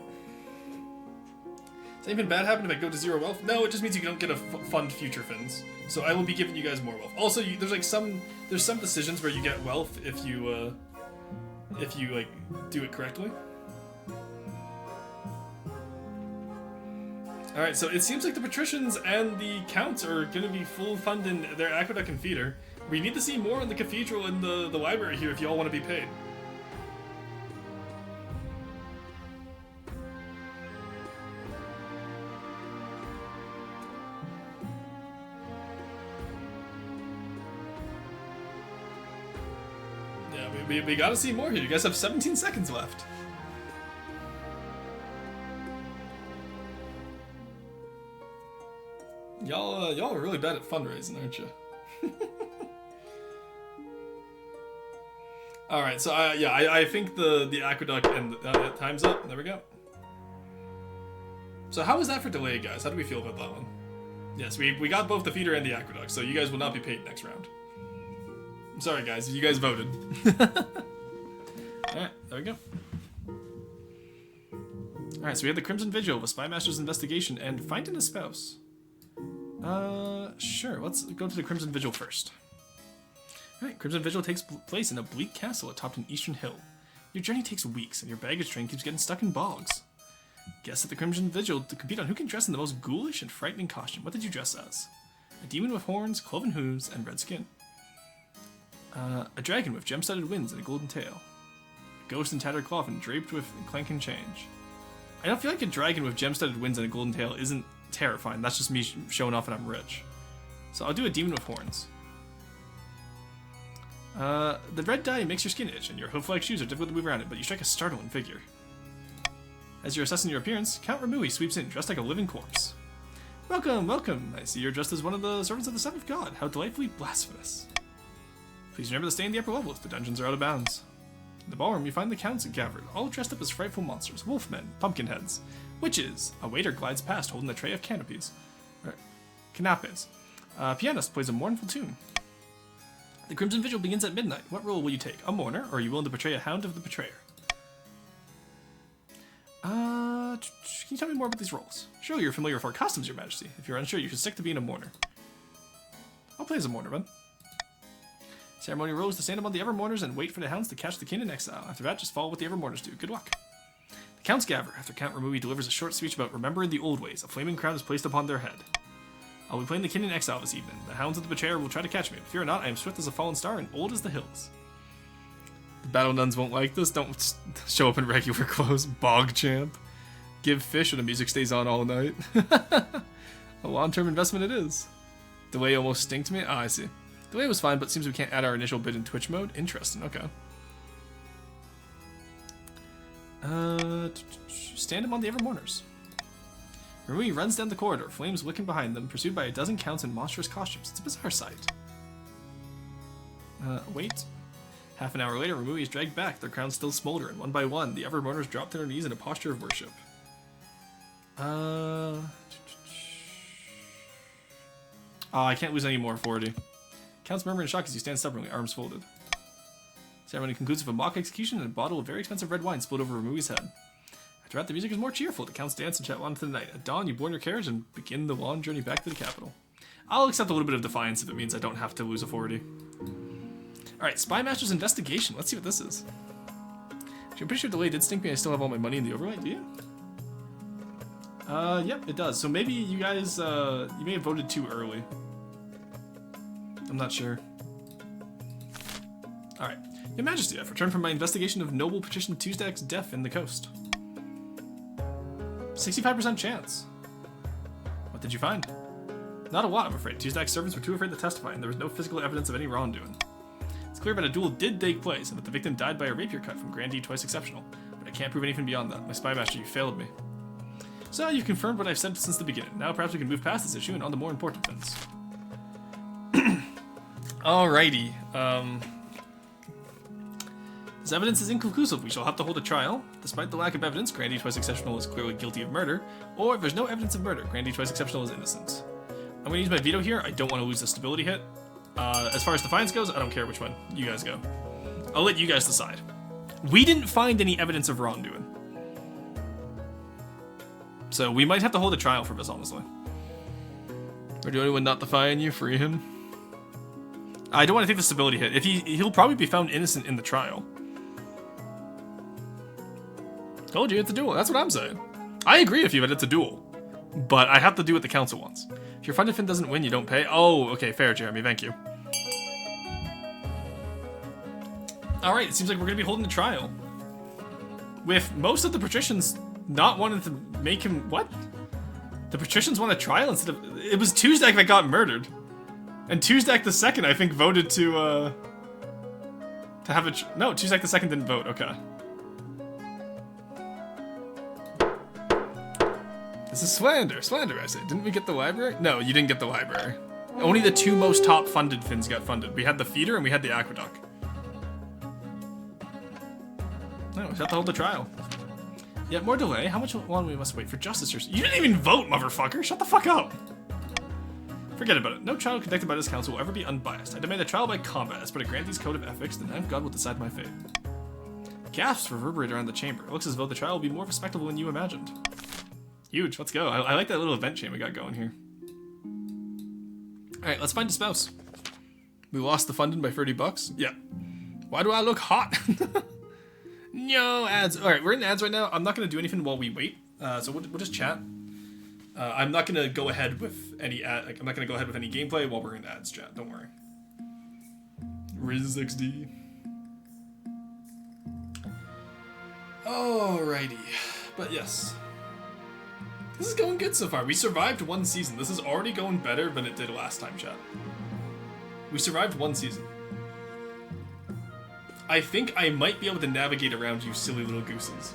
Speaker 1: Does anything bad happen if I go to 0 wealth? No, it just means you don't get to fund future fins. So I will be giving you guys more wealth. Also, there's like some decisions where you get wealth if you like do it correctly. All right, so it seems like the patricians and the counts are going to be full funding their aqueduct and feeder. We need to see more in the cathedral and the library here if y'all want to be paid. Yeah, we got to see more here. You guys have 17 seconds left. Y'all are really bad at fundraising, aren't you? All right, so I think the aqueduct and time's up. There we go. So how was that for delay, guys? How do we feel about that one? Yes, we got both the feeder and the aqueduct, so you guys will not be paid next round. I'm sorry, guys. You guys voted. All right, there we go. All right, so we have the Crimson Vigil, the Spy Master's investigation, and finding a spouse. Sure. Let's go to the Crimson Vigil first. Alright, Crimson Vigil takes place in a bleak castle atop an eastern hill. Your journey takes weeks, and your baggage train keeps getting stuck in bogs. Guests at the Crimson Vigil to compete on who can dress in the most ghoulish and frightening costume. What did you dress as? A demon with horns, cloven hooves, and red skin. A dragon with gem-studded wings and a golden tail. A ghost in tattered cloth and draped with clanking change. I don't feel like a dragon with gem-studded wings and a golden tail isn't terrifying. That's just me showing off that I'm rich. So I'll do a demon with horns. The red dye makes your skin itch, and your hoof-like shoes are difficult to move around in, but you strike a startling figure. As you're assessing your appearance, Count Ramui sweeps in, dressed like a living corpse. Welcome, welcome! I see you're dressed as one of the servants of the Seventh God. How delightfully blasphemous. Please remember to stay in the upper levels. The dungeons are out of bounds. In the ballroom, you find the counts gathered, all dressed up as frightful monsters, wolfmen, pumpkin heads, witches. A waiter glides past, holding a tray of canapes. Canapes. A pianist plays a mournful tune. The Crimson Vigil begins at midnight. What role will you take? A mourner, or are you willing to portray a hound of the betrayer? Can you tell me more about these roles? Surely you're familiar with our costumes, Your Majesty. If you're unsure, you should stick to being a mourner. I'll play as a mourner, then. Ceremonial role is to stand among the Evermourners and wait for the hounds to catch the king in exile. After that, just follow what the Evermourners do. Good luck. The counts gather. After Count Ramui delivers a short speech about remembering the old ways, a flaming crown is placed upon their head. I'll be playing the king in exile this evening. The hounds of the betrayer will try to catch me. Fear not, I am swift as a fallen star and old as the hills. The battle nuns won't like this. Don't show up in regular clothes. Bog champ. Give fish or the music stays on all night. A long-term investment it is. Delay almost stinked me. Ah, I see. Delay was fine, but seems we can't add our initial bid in Twitch mode. Interesting, okay. Stand among the Evermourners. Ramui runs down the corridor, flames licking behind them, pursued by a dozen counts in monstrous costumes. It's a bizarre sight. Wait. Half an hour later, Ramui is dragged back, their crowns still smolder, and one by one, the Evermourners drop to their knees in a posture of worship. I can't lose any more 40. Counts murmur in shock as you stand stubbornly, arms folded. Ceremony concludes with a mock execution and a bottle of very expensive red wine spilled over Ramui's head. After that, the music is more cheerful. The counts dance and chat on to the night. At dawn, you board your carriage and begin the long journey back to the capital. I'll accept a little bit of defiance if it means I don't have to lose a 40. Alright, Spy Master's investigation. Let's see what this is. Actually, I'm pretty sure delay did stink me. I still have all my money in the overlay. Do you? Yep, it does. So maybe you guys, you may have voted too early. I'm not sure. Alright. Your Majesty, I've returned from my investigation of noble Patrician Tuesday's death in the coast. 65% chance. What did you find? Not a lot, I'm afraid. Tuesday's servants were too afraid to testify, and there was no physical evidence of any wrongdoing. It's clear that a duel did take place, and that the victim died by a rapier cut from Grandee Twice Exceptional, but I can't prove anything beyond that. My Spy Master, you failed me. So, you've confirmed what I've said since the beginning. Now perhaps we can move past this issue and on to more important things. Alrighty, This evidence is inconclusive. We shall have to hold a trial. Despite the lack of evidence, Grandee Twice Exceptional is clearly guilty of murder, or if there's no evidence of murder, Grandee Twice Exceptional is innocent. I'm going to use my veto here. I don't want to lose the stability hit. As far as defiance goes, I don't care which one. You guys go. I'll let you guys decide. We didn't find any evidence of wrongdoing. So we might have to hold a trial for this, honestly. Or do anyone not defying you? Free him. I don't want to take the stability hit. If he'll probably be found innocent in the trial. Told you it's a duel. That's what I'm saying. I agree with you that it's a duel. But I have to do what the council wants. If your Fun Fin doesn't win, you don't pay. Oh, okay, fair, Jeremy. Thank you. Alright, it seems like we're going to be holding a trial. With most of the patricians not wanting to make him... What? The patricians want a trial instead of... It was Tuesday that got murdered. And Tuesday II, I think, voted to have a... No, Tuesday II didn't vote. Okay. This is slander. Slander, I say. Didn't we get the library? No, you didn't get the library. Only the two most top funded fins got funded. We had the feeder and we had the aqueduct. No, we have to hold the trial. Yet more delay. How much longer we must wait for justice? You didn't even vote, motherfucker. Shut the fuck up. Forget about it. No trial conducted by this council will ever be unbiased. I demand a trial by combat. As per the Grandee's Code of Ethics, the ninth god will decide my fate. Gasps reverberate around the chamber. It looks as though the trial will be more respectable than you imagined. Huge. Let's go. I like that little event chain we got going here. Alright, let's find a spouse. We lost the funding by 30 bucks? Yeah. Why do I look hot? No ads. Alright, we're in ads right now. I'm not going to do anything while we wait. So we'll just chat. I'm not gonna go ahead with any I'm not gonna go ahead with any gameplay while we're in ads, chat. Don't worry. Riz XD. Alrighty, but yes, this is going good so far. We survived one season. This is already going better than it did last time, chat. We survived one season. I think I might be able to navigate around you silly little gooses.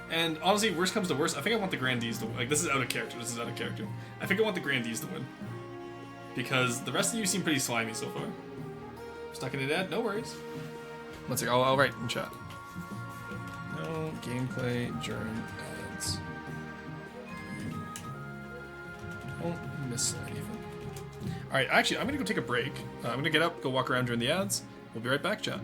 Speaker 1: And honestly, worst comes to worst, I think I want the Grandees to win. Like, this is out of character. This is out of character. I think I want the Grandees to win. Because the rest of you seem pretty slimy so far. Stuck in an ad? No worries. One second, I'll write in chat. No gameplay during ads. Don't miss anything. Alright, actually, I'm gonna go take a break. I'm gonna get up, go walk around during the ads. We'll be right back, chat.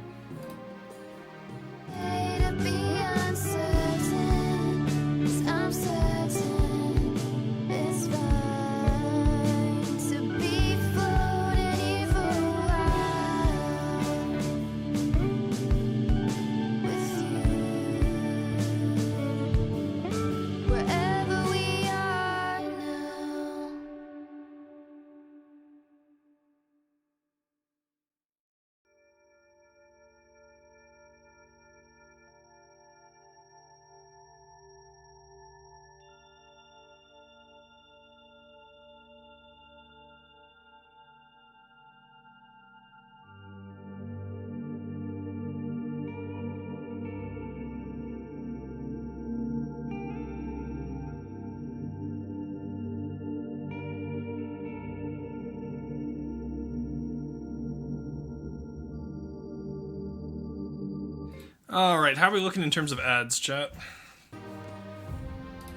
Speaker 1: Alright, how are we looking in terms of ads, chat?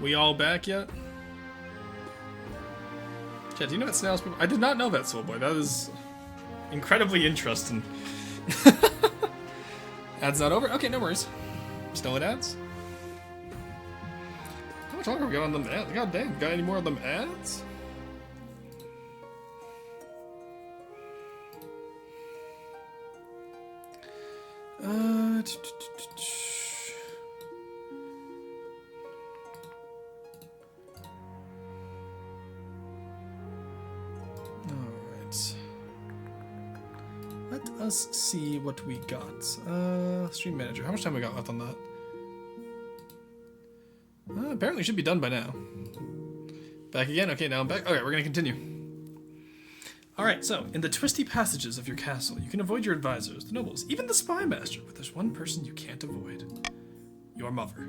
Speaker 1: We all back yet? Chat, do you know what snails people? I did not know that, Soulboy. That is incredibly interesting. Ads not over? Okay, no worries. Still in ads? How much longer we got on them ads? God damn, got any more of them ads? Alright. Let us see what we got. Stream manager. How much time we got left on that? Apparently it should be done by now. Back again? Okay, now I'm back. Alright, we're gonna continue. Alright, so, in the twisty passages of your castle, you can avoid your advisors, the nobles, even the spy master, but there's one person you can't avoid. Your mother.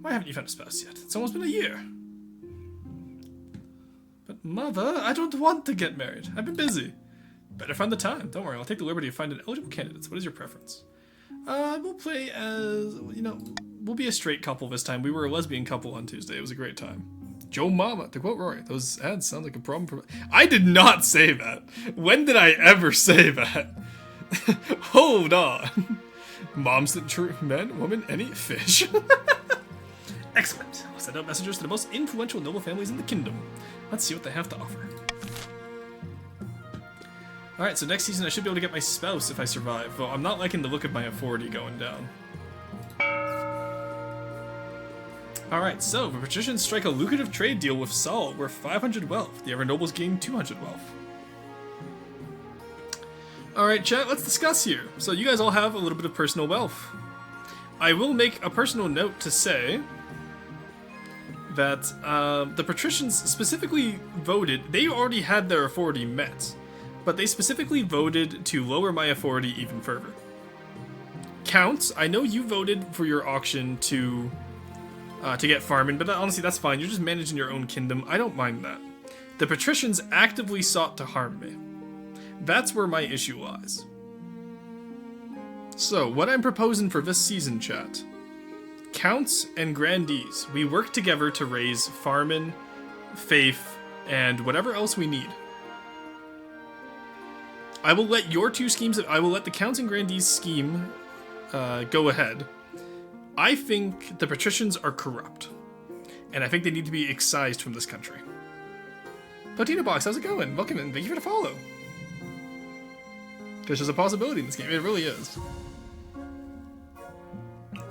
Speaker 1: Why haven't you found a spouse yet? It's almost been a year. But mother, I don't want to get married. I've been busy. Better find the time. Don't worry, I'll take the liberty of finding eligible candidates. What is your preference? We'll play as, we'll be a straight couple this time. We were a lesbian couple on Tuesday. It was a great time. Joe Mama, to quote Rory, those ads sound like a problem for... I did not say that. When did I ever say that? Hold on. Moms that true men, woman, any fish. Excellent. I'll send out messengers to the most influential noble families in the kingdom. Let's see what they have to offer. Alright, so next season I should be able to get my spouse if I survive, though I'm not liking the look of my authority going down. Alright, so the patricians strike a lucrative trade deal with Saul worth 500 wealth. The other nobles gain 200 wealth. Alright, chat, let's discuss here. So you guys all have a little bit of personal wealth. I will make a personal note to say that the patricians specifically voted, they already had their authority met, but they specifically voted to lower my authority even further. Counts, I know you voted for your auction to get farming, but honestly, that's fine. You're just managing your own kingdom. I don't mind that. The patricians actively sought to harm me. That's where my issue lies. So, what I'm proposing for this season, chat. Counts and grandees, we work together to raise farming, faith, and whatever else we need. I will let your two schemes, I will let the counts and grandees scheme go ahead. I think the patricians are corrupt, and I think they need to be excised from this country. Potato Box, how's it going? Welcome in, thank you for the follow. Because there's a possibility in this game, it really is.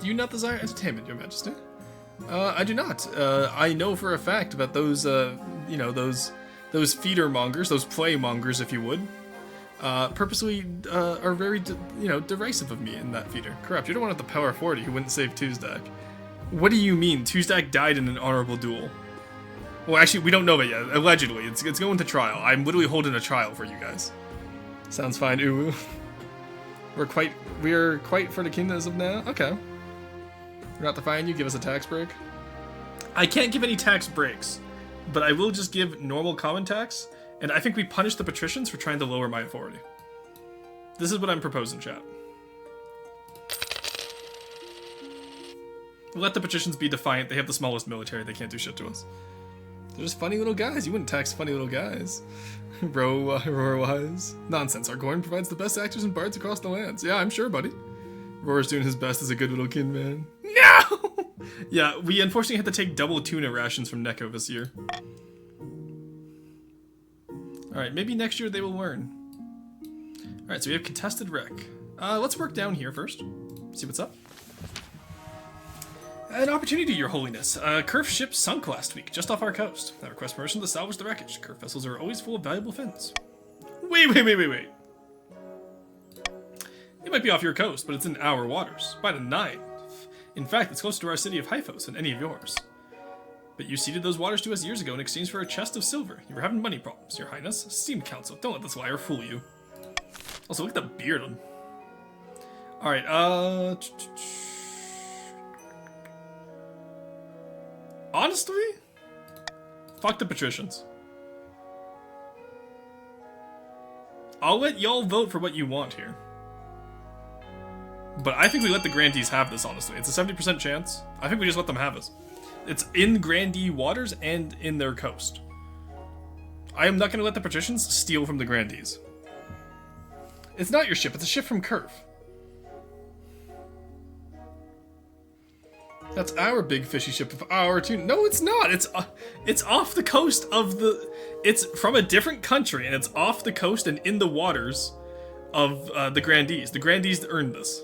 Speaker 1: Do you not desire entertainment, Your Majesty? I do not. I know for a fact that those, those feeder mongers, those play mongers, if you would, purposely are very, derisive of me in that feeder. Corrupt. You don't want the power 40 who wouldn't save Tuesday. What do you mean? Tuesday died in an honorable duel. Well, actually, we don't know that yet. Allegedly, it's going to trial. I'm literally holding a trial for you guys. Sounds fine, Uwu. We're quite for the king as of now. Okay. We're not defying you. Give us a tax break. I can't give any tax breaks, but I will just give normal common tax. And I think we punish the patricians for trying to lower my authority. This is what I'm proposing, chat. Let the patricians be defiant. They have the smallest military. They can't do shit to us. They're just funny little guys. You wouldn't tax funny little guys. Roar-wise. Nonsense. Argorn provides the best actors and bards across the lands. Yeah, I'm sure, buddy. Roar's doing his best as a good little kin man. No! Yeah, we unfortunately had to take double tuna rations from Neko this year. Alright, maybe next year they will learn. Alright, so we have contested wreck. Let's work down here first. See what's up. An opportunity, Your Holiness. Curve ship sunk last week, just off our coast. I request permission to salvage the wreckage. Curve vessels are always full of valuable fins. Wait. It might be off your coast, but it's in our waters. By the 9th. In fact, it's closer to our city of Hyphos than any of yours. But you ceded those waters to us years ago in exchange for a chest of silver. You were having money problems, Your Highness. Esteemed council, don't let this liar fool you. Also, look at the beard on him. Alright, honestly, fuck the patricians. I'll let y'all vote for what you want here. But I think we let the grandees have this, honestly. It's a 70% chance. I think we just let them have this. It's in grandee waters and in their coast. I am not going to let the patricians steal from the grandees. It's not your ship, it's a ship from Curve. That's our big fishy ship of our tune. No, it's not. It's off the coast of the... It's from a different country, and it's off the coast and in the waters of the grandees. The grandees earned this.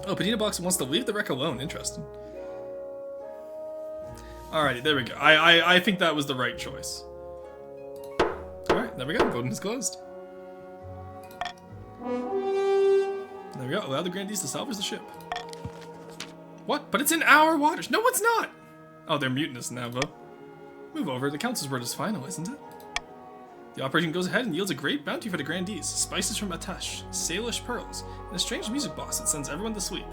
Speaker 1: Oh, Padina Box wants to leave the wreck alone. Interesting. Alrighty, there we go. I think that was the right choice. Alright, there we go. Voting is closed. There we go. Allow the grandees to salvage the ship. What? But it's in our waters. No, it's not. Oh, they're mutinous now, though. Move over. The council's word is final, isn't it? The operation goes ahead and yields a great bounty for the grandees. Spices from Atash, Salish pearls, and a strange music box that sends everyone to sleep.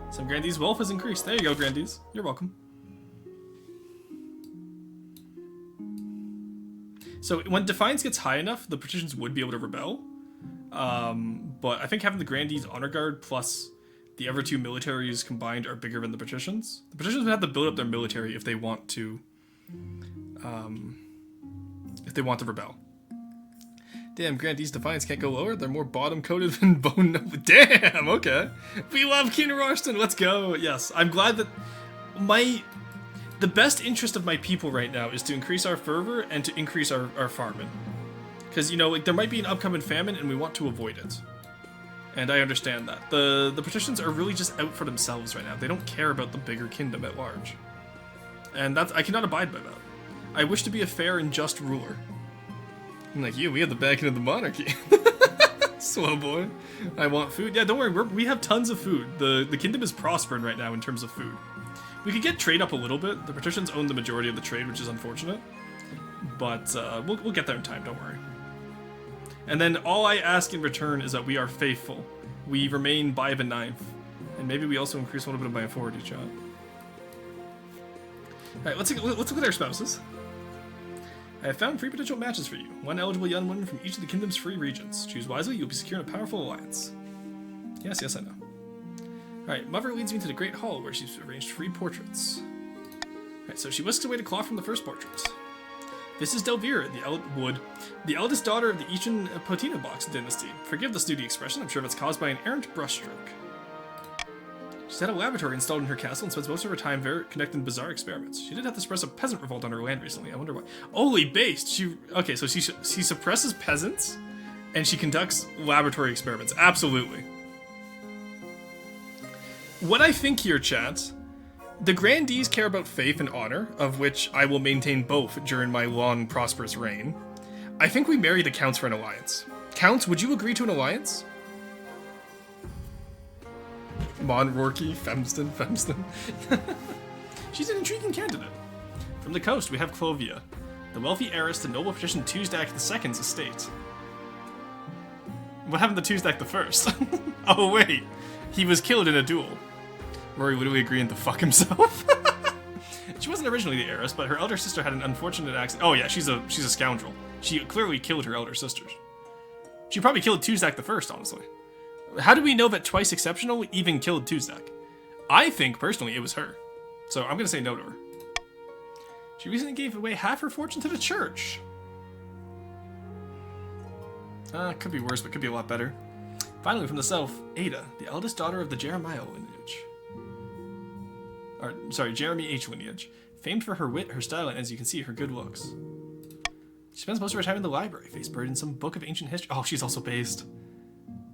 Speaker 1: Some grandees' wealth has increased. There you go, grandees. You're welcome. So when Defiance gets high enough, the patricians would be able to rebel. But I think having the grandees honor guard plus the other two militaries combined are bigger than the patricians. The patricians would have to build up their military if they want to rebel. Damn, Grandees Defiance can't go lower. They're more bottom-coated than bone. Damn, okay. We love King Rorston. Let's go. Yes, I'm glad that the best interest of my people right now is to increase our fervor and to increase our farming. Because, like, there might be an upcoming famine and we want to avoid it. And I understand that. The patricians are really just out for themselves right now. They don't care about the bigger kingdom at large. And I cannot abide by that. I wish to be a fair and just ruler. I'm like you, we have the backing of the monarchy. Slow boy. I want food. Yeah, don't worry, we have tons of food. The kingdom is prospering right now in terms of food. We could get trade up a little bit. The patricians own the majority of the trade, which is unfortunate. But we'll get there in time, don't worry. And then all I ask in return is that we are faithful. We remain by the 9th. And maybe we also increase a little bit of my authority, chat. Alright, let's look at our spouses. I have found 3 potential matches for you. 1 eligible young woman from each of the kingdom's 3 regions. Choose wisely, you'll be securing a powerful alliance. Yes, I know. Alright, Mother leads me to the Great Hall where she's arranged 3 portraits. Alright, so she whisks away the cloth from the first portrait. This is Delvira, the eldest daughter of the Eastern Potina Box dynasty. Forgive the snooty expression, I'm sure that's caused by an errant brushstroke. She's had a laboratory installed in her castle and spends most of her time conducting bizarre experiments. She did have to suppress a peasant revolt on her land recently. I wonder why. Holy based! Okay, so she suppresses peasants, and she conducts laboratory experiments. Absolutely. What I think here, chat, the grandees care about faith and honor, of which I will maintain both during my long, prosperous reign. I think we marry the counts for an alliance. Counts, would you agree to an alliance? Monrorky, Femston. She's an intriguing candidate. From the coast, we have Clovia, the wealthy heiress to noble patrician Tuesdak II's estate. What happened to Tuesdak I? Oh wait, he was killed in a duel. Rory literally agreeing to fuck himself. She wasn't originally the heiress, but her elder sister had an unfortunate accident. Oh yeah, she's a scoundrel. She clearly killed her elder sisters. She probably killed Tuesdak I, honestly. How do we know that Twice Exceptional even killed Tuesdak? I think, personally, it was her. So I'm gonna say no to her. She recently gave away half her fortune to the church. Could be worse, but could be a lot better. Finally, from the south, Ada, the eldest daughter of the Jeremiah lineage. Jeremy H lineage. Famed for her wit, her style, and as you can see, her good looks. She spends most of her time in the library, face buried in some book of ancient history. Oh, she's also based.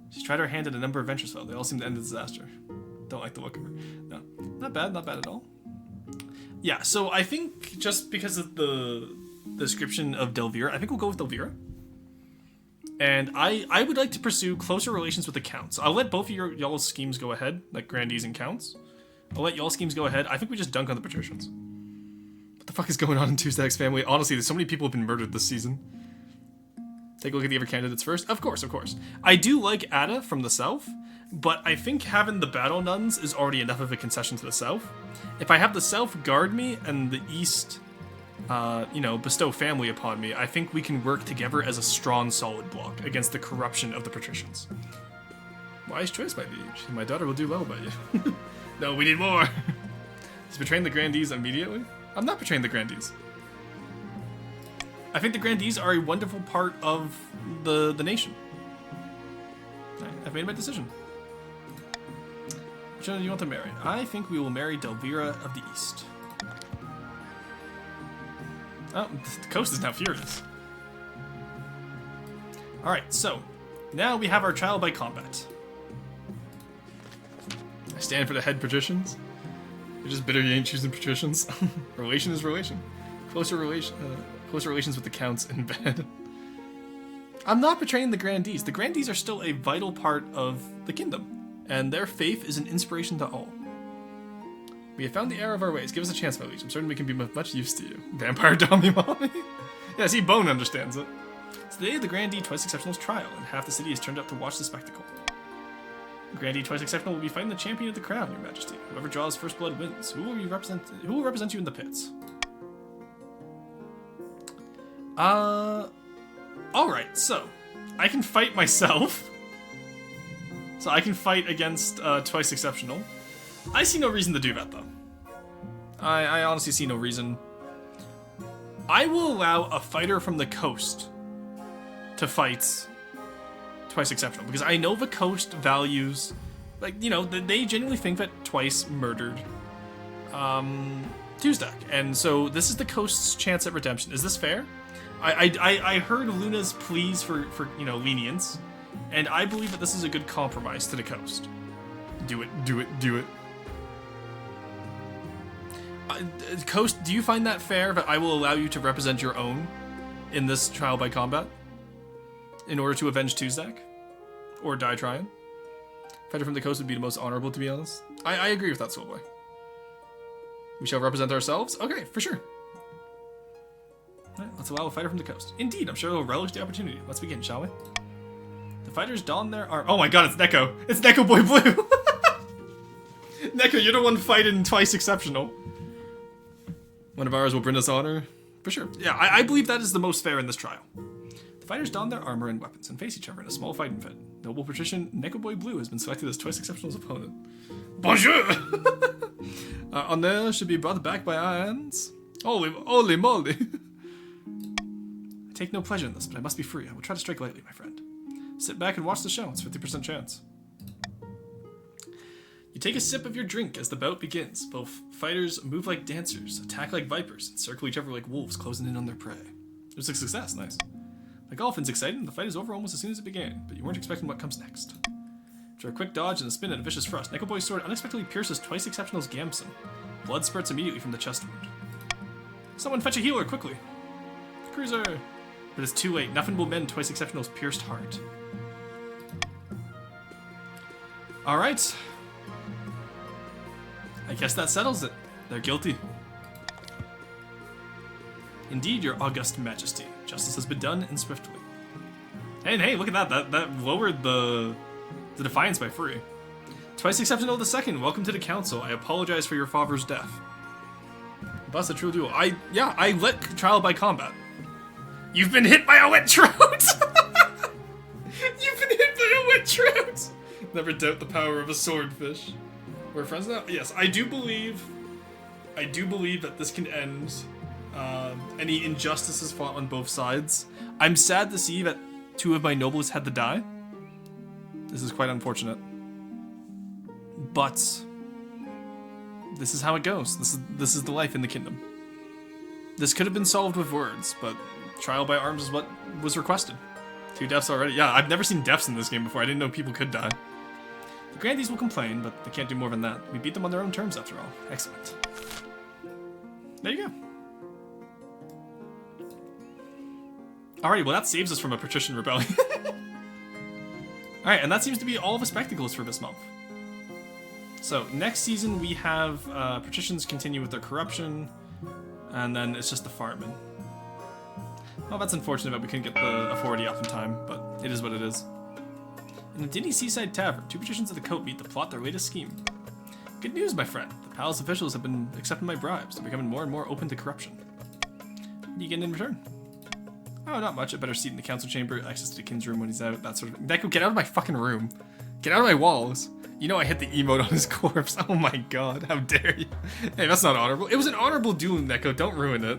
Speaker 1: She's tried her hand at a number of ventures, though. They all seem to end in disaster. Don't like the look of her. No, not bad at all. Yeah, so I think just because of the description of Delvira, I think we'll go with Delvira. And I would like to pursue closer relations with the counts. I'll let both of y'all's schemes go ahead, like grandees and counts. I'll let y'all's schemes go ahead. I think we just dunk on the patricians. What the fuck is going on in Tuesdak's family? Honestly, there's so many people have been murdered this season. Take a look at the other candidates first. Of course. I do like Ada from the south, but I think having the battle nuns is already enough of a concession to the south. If I have the south guard me and the east, bestow family upon me, I think we can work together as a strong, solid block against the corruption of the patricians. Wise choice, my liege. My daughter will do well by you. No, we need more. He's betraying the grandees immediately? I'm not betraying the grandees. I think the grandees are a wonderful part of the nation. I've made my decision. Which one do you want to marry? I think we will marry Delvira of the East. Oh, the coast is now furious. Alright, so now we have our trial by combat. I stand for the head patricians. You're just bitter you ain't choosing patricians. Relation is relation. Closer relations with the counts in bed. I'm not betraying the grandees. The grandees are still a vital part of the kingdom, and their faith is an inspiration to all. We have found the error of our ways. Give us a chance, my liege. I'm certain we can be of much use to you. Vampire Dommy Mommy? Yeah, see, Bone understands it. It's the day of the Grandee Twice Exceptional's trial, and half the city is turned up to watch the spectacle. The Grandee Twice Exceptional will be fighting the champion of the crown, your majesty. Whoever draws first blood wins. Who will represent you in the pits? Alright, so I can fight myself. So I can fight against Twice Exceptional. I see no reason to do that, though. I honestly see no reason. I will allow a fighter from the coast to fight Twice Exceptional, because I know the coast values, like, you know, they genuinely think that Twice murdered Tuesdak, and so this is the coast's chance at redemption. Is this fair? I heard Luna's pleas for lenience, and I believe that this is a good compromise to the coast. Do it. Coast, do you find that fair that I will allow you to represent your own in this trial by combat in order to avenge Tuesdak? Or die trying? Fighter from the coast would be the most honorable, to be honest. I agree with that, Soulboy. We shall represent ourselves? Okay, for sure. All right, let's allow a fighter from the coast. Indeed, I'm sure they'll relish the opportunity. Let's begin, shall we? The fighters don their arm. Oh my god, it's Neko! It's Neko Boy Blue! Neko, you're the one fighting Twice Exceptional. One of ours will bring us honor. For sure. Yeah, I believe that is the most fair in this trial. The fighters don their armor and weapons and face each other in a small fighting fit. Noble patrician Neko Boy Blue has been selected as Twice Exceptional's opponent. Bonjour! Honor should be brought back by our hands. Holy moly! I take no pleasure in this, but I must be free. I will try to strike lightly, my friend. Sit back and watch the show. It's 50% chance. You take a sip of your drink as the bout begins. Both fighters move like dancers, attack like vipers, and circle each other like wolves closing in on their prey. It was a success, nice. Like Dolphin's excited, and the fight is over almost as soon as it began, but you weren't expecting what comes next. After a quick dodge and a spin and a vicious thrust, Neko Boy's sword unexpectedly pierces twice Exceptional's Gamson. Blood spurts immediately from the chest wound. Someone fetch a healer, quickly! Cruiser! But it's too late. Nothing will mend twice Exceptional's pierced heart. Alright. I guess that settles it. They're guilty. Indeed, your august majesty. Justice has been done, and swiftly. And hey, look at that. That lowered the defiance by 3. Twice Exceptional the Second, welcome to the council. I apologize for your father's death. Bust a true duel. I let trial by combat. You've been hit by a wet trout! You've been hit by a wet trout! Never doubt the power of a swordfish. We're friends now? Yes, I do believe that this can end any injustices fought on both sides. I'm sad to see that 2 of my nobles had to die. This is quite unfortunate. But this is how it goes. This is the life in the kingdom. This could have been solved with words, but trial by arms is what was requested. 2 deaths already. Yeah, I've never seen deaths in this game before. I didn't know people could die. The Grandees will complain, but they can't do more than that. We beat them on their own terms, after all. Excellent. There you go. Alrighty, well that saves us from a patrician rebellion. Alright, and that seems to be all the spectacles for this month. So, next season we have patricians continue with their corruption, and then it's just the farming. Well, that's unfortunate that we couldn't get the authority off in time, but it is what it is. In the Dinny Seaside Tavern, 2 patricians of the coat meet to plot their latest scheme. Good news, my friend. The palace officials have been accepting my bribes. They're becoming more and more open to corruption. What do you get in return? Oh, not much. A better seat in the council chamber, access to the king's room when he's out, that sort of... Neko, get out of my fucking room. Get out of my walls. You know I hit the emote on his corpse. Oh my god, how dare you. Hey, that's not honorable. It was an honorable duel, Neko. Don't ruin it.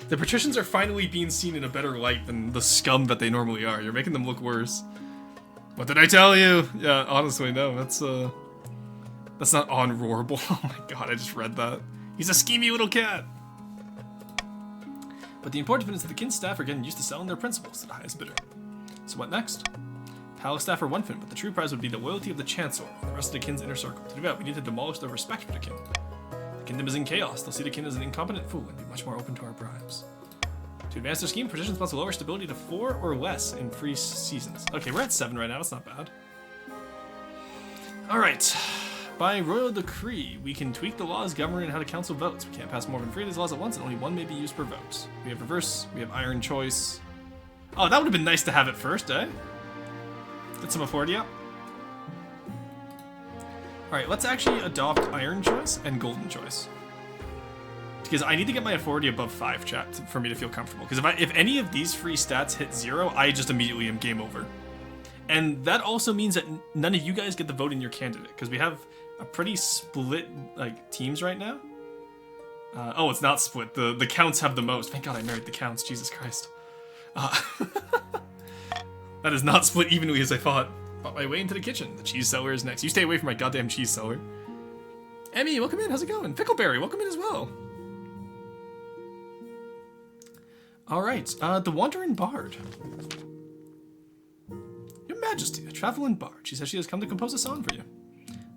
Speaker 1: The patricians are finally being seen in a better light than the scum that they normally are. You're making them look worse. What did I tell you? Yeah, honestly, no. That's not honorable. Oh my god, I just read that. He's a schemy little cat. But the important thing is that the king's staff are getting used to selling their principles to the highest bidder. So what next? Palace staff are one thing, but the true prize would be the loyalty of the Chancellor and the rest of the king's inner circle. To do that, we need to demolish their respect for the king. The kingdom is in chaos. They'll see the king as an incompetent fool and be much more open to our bribes. To advance their scheme, patricians must lower stability to 4 or less in 3 seasons. Okay, we're at 7 right now. That's not bad. Alright. By royal decree, we can tweak the laws governing how the council votes. We can't pass more than 3 of these laws at once, and only 1 may be used per vote. We have reverse, we have iron choice. Oh, that would have been nice to have it first, eh? Get some authority up. Alright, let's actually adopt iron choice and golden choice. Because I need to get my authority above 5, chat, for me to feel comfortable. Because if any of these 3 stats hit 0, I just immediately am game over. And that also means that none of you guys get the vote in your candidate, because we have a pretty split teams right now. Oh, it's not split. The counts have the most. Thank God I married the counts. Jesus Christ. That is not split evenly as I thought. Fought my way into the kitchen. The cheese cellar is next. You stay away from my goddamn cheese cellar. Emmy, welcome in. How's it going? Fickleberry, welcome in as well. All right, the Wandering Bard. Your Majesty, a traveling bard. She says she has come to compose a song for you.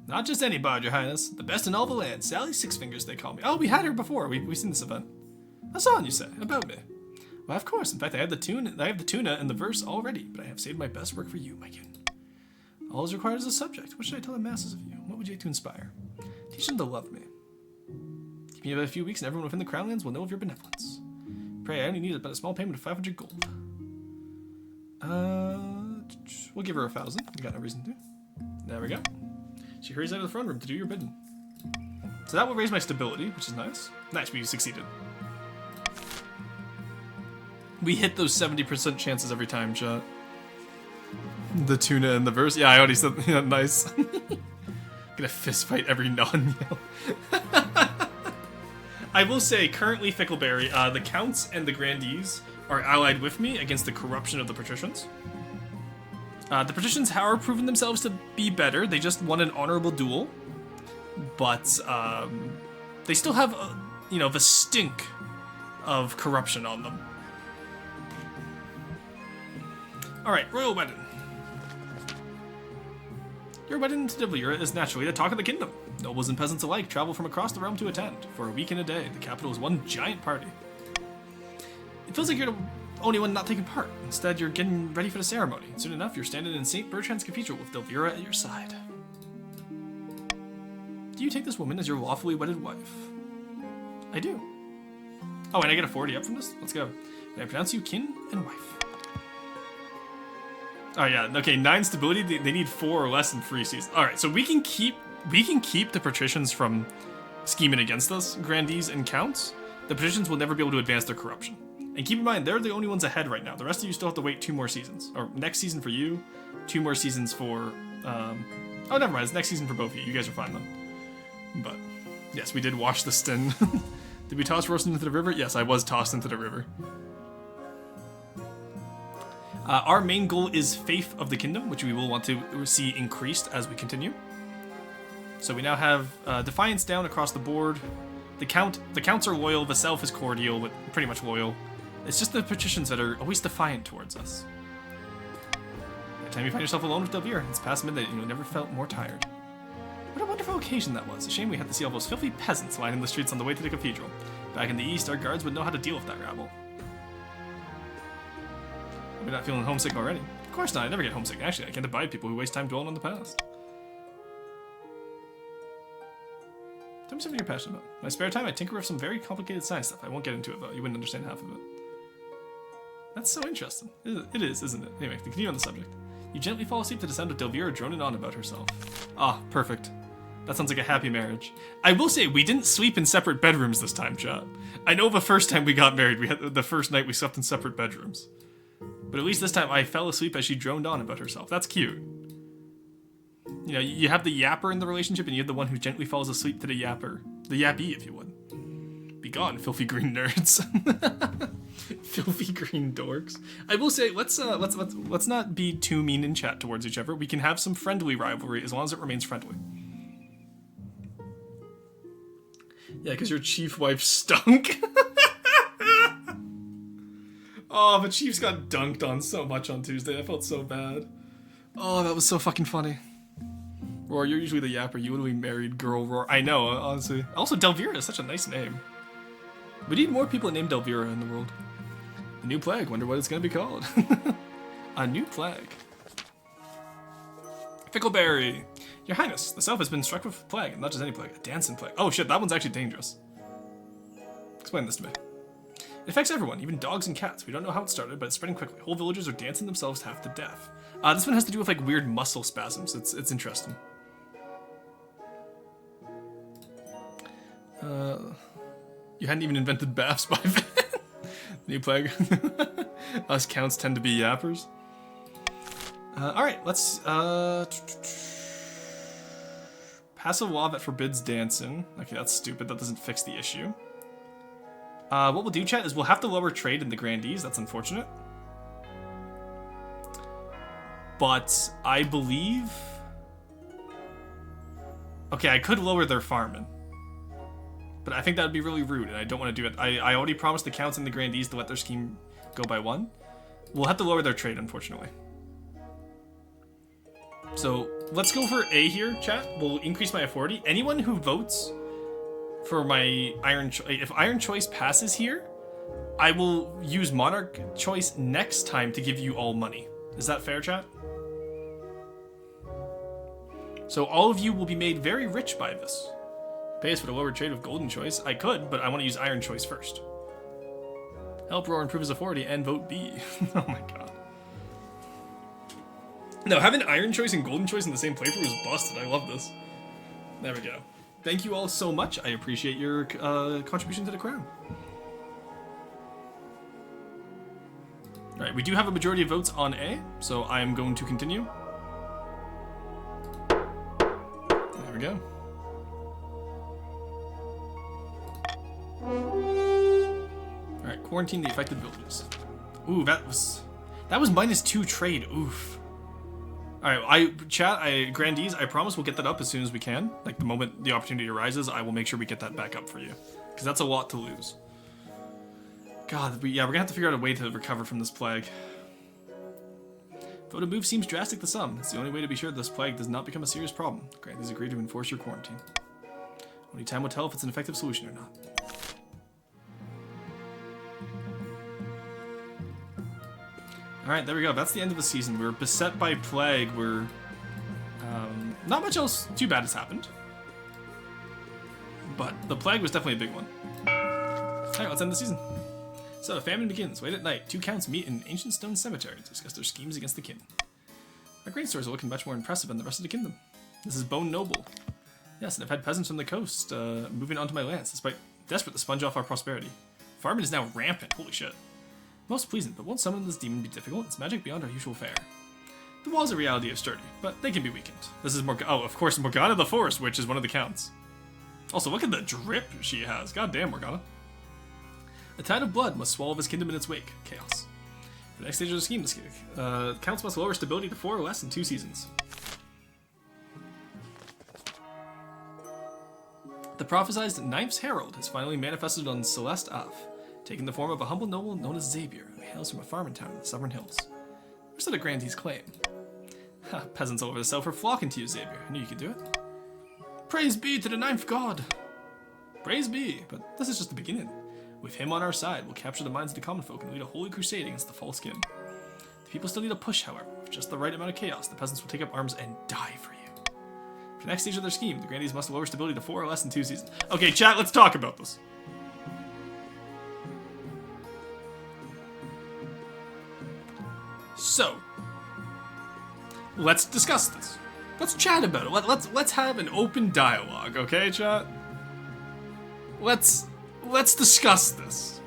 Speaker 1: Not just any bard, Your Highness. The best in all the land. Sally Six Fingers, they call me. Oh, we had her before. We've seen this event. A song, you say, about me. Well, of course. In fact, I have the tuna and the verse already, but I have saved my best work for you, my king. All is required is a subject. What should I tell the masses of you? What would you like to inspire? Teach them to love me. Give me about a few weeks, and everyone within the Crownlands will know of your benevolence. Pray, I only need about a small payment of 500 gold. We'll give her 1,000. We got no reason to. There we go. She hurries out of the throne room to do your bidding. So that will raise my stability, which is nice. Nice, we succeeded. We hit those 70% chances every time, chat. The tuna and the verse. Yeah, I already said, yeah, nice. Gonna fist fight every non-yell. I will say, currently, Fickleberry, the Counts and the Grandees are allied with me against the corruption of the Patricians. The Patricians have proven themselves to be better. They just won an honorable duel. But, they still have, the stink of corruption on them. Alright, Royal Wedding. Your wedding into Delvira is naturally the talk of the kingdom. Nobles and peasants alike travel from across the realm to attend. For a week and a day, the capital is one giant party. It feels like you're the only one not taking part. Instead, you're getting ready for the ceremony. Soon enough, you're standing in St. Bertrand's Cathedral with Delvira at your side. Do you take this woman as your lawfully wedded wife? I do. Oh, and I get a 40 up from this? Let's go. May I pronounce you kin and wife? Oh yeah, okay, 9 stability, they need 4 or less in free season. Alright, so we can keep the patricians from scheming against us, grandees and counts. The patricians will never be able to advance their corruption. And keep in mind, they're the only ones ahead right now. The rest of you still have to wait 2 more seasons. Or next season for you, 2 more seasons for, oh never mind, it's next season for both of you. You guys are fine then. But, yes, we did wash the Sten. Did we toss Roasted into the river? Yes, I was tossed into the river. Our main goal is Faith of the Kingdom, which we will want to see increased as we continue. So we now have Defiance down across the board. The counts are loyal, the Self is cordial, but pretty much loyal. It's just the patricians that are always defiant towards us. By the time you find yourself alone with Delvira, it's past midnight and you never felt more tired. What a wonderful occasion that was. A shame we had to see all those filthy peasants lining the streets on the way to the cathedral. Back in the east, our guards would know how to deal with that rabble. We're not feeling homesick already. Of course not, I never get homesick. Actually, I can't abide people who waste time dwelling on the past. Tell me something you're passionate about. In my spare time, I tinker with some very complicated science stuff. I won't get into it, though. You wouldn't understand half of it. That's so interesting. It is, isn't it? Anyway, to continue on the subject. You gently fall asleep to the sound of Delvira droning on about herself. Ah, perfect. That sounds like a happy marriage. I will say, we didn't sleep in separate bedrooms this time, chat. I know the first time we got married, the first night we slept in separate bedrooms. But at least this time I fell asleep as she droned on about herself. That's cute. You know, you have the yapper in the relationship, and you have the one who gently falls asleep to the yapper. The yappy, if you would. Be gone, filthy green nerds. Filthy green dorks. I will say, let's not be too mean in chat towards each other. We can have some friendly rivalry as long as it remains friendly. Yeah, because your chief wife stunk. Oh, but Chiefs got dunked on so much on Tuesday. I felt so bad. Oh, that was so fucking funny. Roar, you're usually the yapper. You literally married girl Roar. I know, honestly. Also, Delvira is such a nice name. We need more people named Delvira in the world. A new plague. Wonder what it's going to be called. A new plague. Fickleberry. Your Highness, the Self has been struck with plague, and not just any plague, a dancing plague. Oh shit, that one's actually dangerous. Explain this to me. It affects everyone, even dogs and cats. We don't know how it started, but it's spreading quickly. Whole villagers are dancing themselves half to death. This one has to do with like weird muscle spasms. It's interesting. You hadn't even invented baths by then. New plague. Us counts tend to be yappers. Alright, let's pass a law that forbids dancing. Okay, that's stupid. That doesn't fix the issue. What we'll do, chat, is we'll have to lower trade in the grandees. That's unfortunate. But I believe... Okay, I could lower their farming. But I think that would be really rude, and I don't want to do it. I already promised the counts and the grandees to let their scheme go by 1. We'll have to lower their trade, unfortunately. So, let's go for A here, chat. We'll increase my authority. Anyone who votes for my Iron Choice... If Iron Choice passes here, I will use Monarch Choice next time to give you all money. Is that fair, chat? So all of you will be made very rich by this. Pay us for the lower trade of Golden Choice. I could, but I want to use Iron Choice first. Help Roar improve his authority and vote B. Oh my god. No, having Iron Choice and Golden Choice in the same playthrough is busted. I love this. There we go. Thank you all so much. I appreciate your contribution to the crown. Alright, we do have a majority of votes on A, so I am going to continue. There we go. Alright, quarantine the affected villages. Ooh, that was -2 trade. Oof. Alright, grandees, I promise we'll get that up as soon as we can. Like, the moment the opportunity arises, I will make sure we get that back up for you. Because that's a lot to lose. God, yeah, we're gonna have to figure out a way to recover from this plague. Though the move seems drastic to some, it's the only way to be sure this plague does not become a serious problem. Grandees agree to enforce your quarantine. Only time will tell if it's an effective solution or not. Alright, there we go. That's the end of the season. We're beset by plague. We're... not much else too bad has happened. But the plague was definitely a big one. Alright, let's end the season. So, the famine begins. Late at night, two counts meet in an ancient stone cemetery to discuss their schemes against the king. Our grain stores are looking much more impressive than the rest of the kingdom. This is bone noble. Yes, and I've had peasants from the coast moving onto my lands, despite desperate to sponge off our prosperity. Farming is now rampant. Holy shit. Most pleasant, but won't summoning this demon be difficult? It's magic beyond our usual fare. The walls of reality are sturdy, but they can be weakened. This is oh, of course, Morgana the Forest Witch is one of the counts. Also, look at the drip she has. God damn, Morgana. A tide of blood must swallow his kingdom in its wake. Chaos. For the next stage of the scheme, counts must lower stability to 4 or less in 2 seasons. The prophesized Ninth Herald has finally manifested on Celeste Ave, taking the form of a humble noble known as Xavier, who hails from a farming town in the Southern Hills. Where's the grandee's claim? Ha, peasants all over the south are flocking to you, Xavier. I knew you could do it. Praise be to the Ninth God! Praise be, but this is just the beginning. With him on our side, we'll capture the minds of the common folk and lead a holy crusade against the false king. The people still need a push, however. With just the right amount of chaos, the peasants will take up arms and die for you. For the next stage of their scheme, the grandees must lower stability to 4 or less in 2 seasons. Okay, chat, let's talk about this. So, let's discuss this. Let's chat about it. Let's have an open dialogue, okay, chat? Let's discuss this.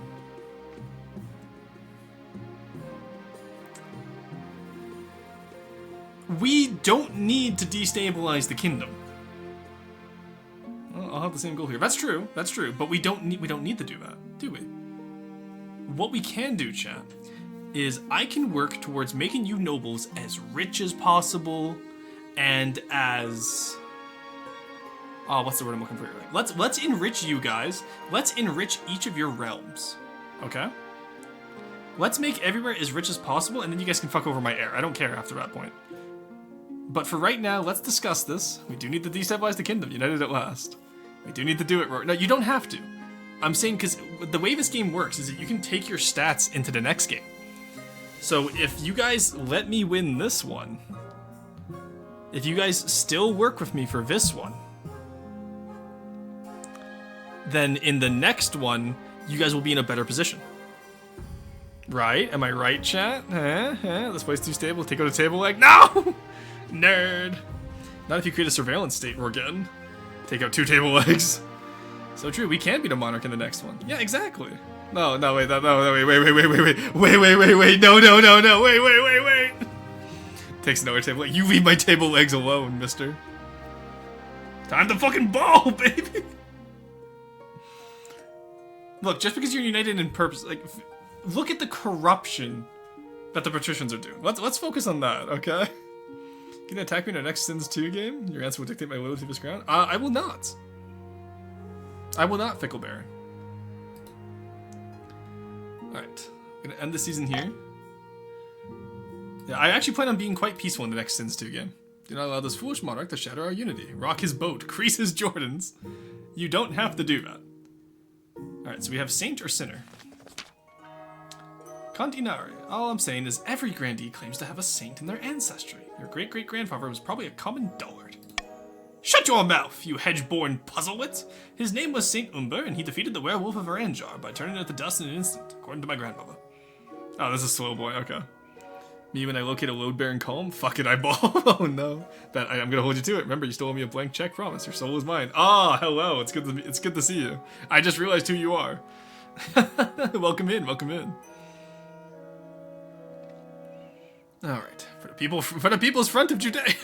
Speaker 1: We don't need to destabilize the kingdom. Well, I'll have the same goal here. That's true, but we don't need to do that, do we? What we can do, chat, is I can work towards making you nobles as rich as possible and as... oh, what's the word I'm looking for here? Let's enrich you guys. Let's enrich each of your realms. Okay? Let's make everywhere as rich as possible, and then you guys can fuck over my heir. I don't care after that point. But for right now, let's discuss this. We do need to destabilize the kingdom, united at last. We do need to do it, Rory. No, you don't have to. I'm saying because the way this game works is that you can take your stats into the next game. So if you guys let me win this one, if you guys still work with me for this one, then in the next one, you guys will be in a better position. Right? Am I right, chat? This place too stable. Take out a table leg. No! Nerd. Not if you create a surveillance state, we're getting. Take out 2 table legs. So true, we can beat a monarch in the next one. Yeah, exactly. No, wait, wait, wait. Takes another table leg. You leave my table legs alone, mister. Time to fucking ball, baby! Look, just because you're united in purpose, like, look at the corruption that the patricians are doing. Let's focus on that, okay? Can you attack me in our next Sins 2 game? Your answer will dictate my loyalty to this ground. I will not. I will not, Fickle Baron. Alright, I'm gonna end the season here. Yeah, I actually plan on being quite peaceful in the next Sins 2 game. Do not allow this foolish monarch to shatter our unity. Rock his boat, crease his Jordans. You don't have to do that. Alright, so we have Saint or Sinner. Continare. All I'm saying is every grandee claims to have a saint in their ancestry. Your great-great-grandfather was probably a common dullard. Shut your mouth, you hedge-born puzzlewit! His name was Saint Umber, and he defeated the werewolf of Aranjar by turning it to dust in an instant, according to my grandmother. Oh, this is slow boy, okay. Me when I locate a load-bearing column? Fuck it, I ball. Oh no. I'm gonna hold you to it. Remember, you still owe me a blank check, promise. Your soul is mine. Ah, hello, it's good to see you. I just realized who you are. Welcome in, welcome in. Alright, for the people's front of Judea. If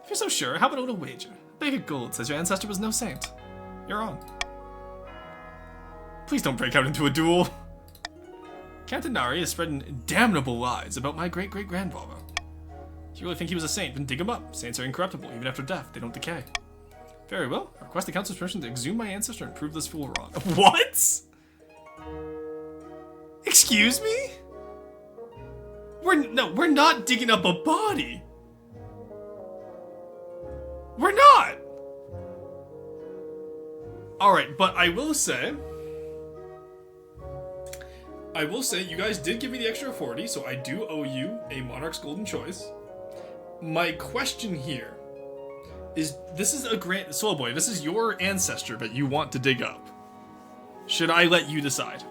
Speaker 1: you're so sure, how about a little wager? Bag of gold says your ancestor was no saint. You're wrong. Please don't break out into a duel. Cantinari is spreading damnable lies about my great-great-grandfather. If you really think he was a saint, then dig him up. Saints are incorruptible, even after death. They don't decay. Very well. I request the council's permission to exhume my ancestor and prove this fool wrong. What? Excuse me? We're not digging up a body. We're not. All right, but I will say, you guys did give me the extra 40, so I do owe you a Monarch's Golden Choice. My question here is, this is a grant, Soul Boy, this is your ancestor that you want to dig up. Should I let you decide?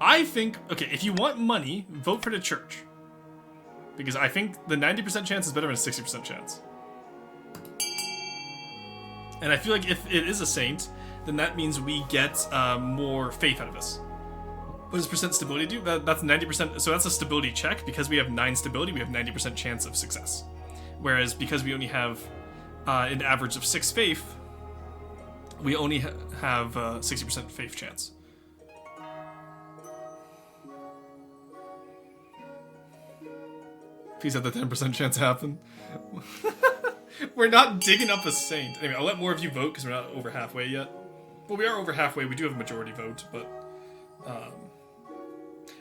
Speaker 1: I think, okay, if you want money, vote for the church. Because I think the 90% chance is better than a 60% chance. And I feel like if it is a saint, then that means we get more faith out of this. What does percent stability do? That's 90%, so that's a stability check. Because we have 9 stability, we have 90% chance of success. Whereas because we only have an average of 6 faith, we only have 60% faith chance. Please have the 10% chance happen. We're not digging up a saint. Anyway, I'll let more of you vote because we're not over halfway yet. Well, we are over halfway. We do have a majority vote, but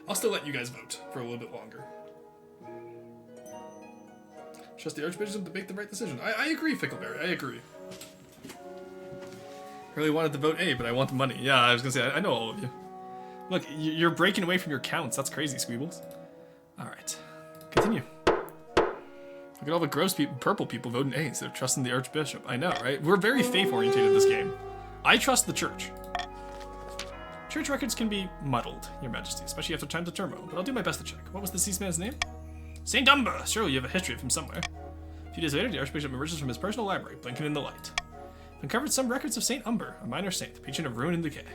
Speaker 1: I'll still let you guys vote for a little bit longer. Trust the Archbishop to make the right decision. I agree, Fickleberry. I agree. Really wanted to vote A, but I want the money. Yeah, I was gonna say, I know all of you. Look, you're breaking away from your counts. That's crazy, Squeebles. Alright. Continue. Look at all the gross purple people voting A instead of trusting the Archbishop. I know, right? We're very faith-oriented this game. I trust the church. Church records can be muddled, Your Majesty, especially after time to turmoil, but I'll do my best to check. What was the deceased man's name? Saint Umber! Surely you have a history of him somewhere. A few days later, the Archbishop emerges from his personal library, blinking in the light. Uncovered some records of Saint Umber, a minor saint, patron of ruin and decay.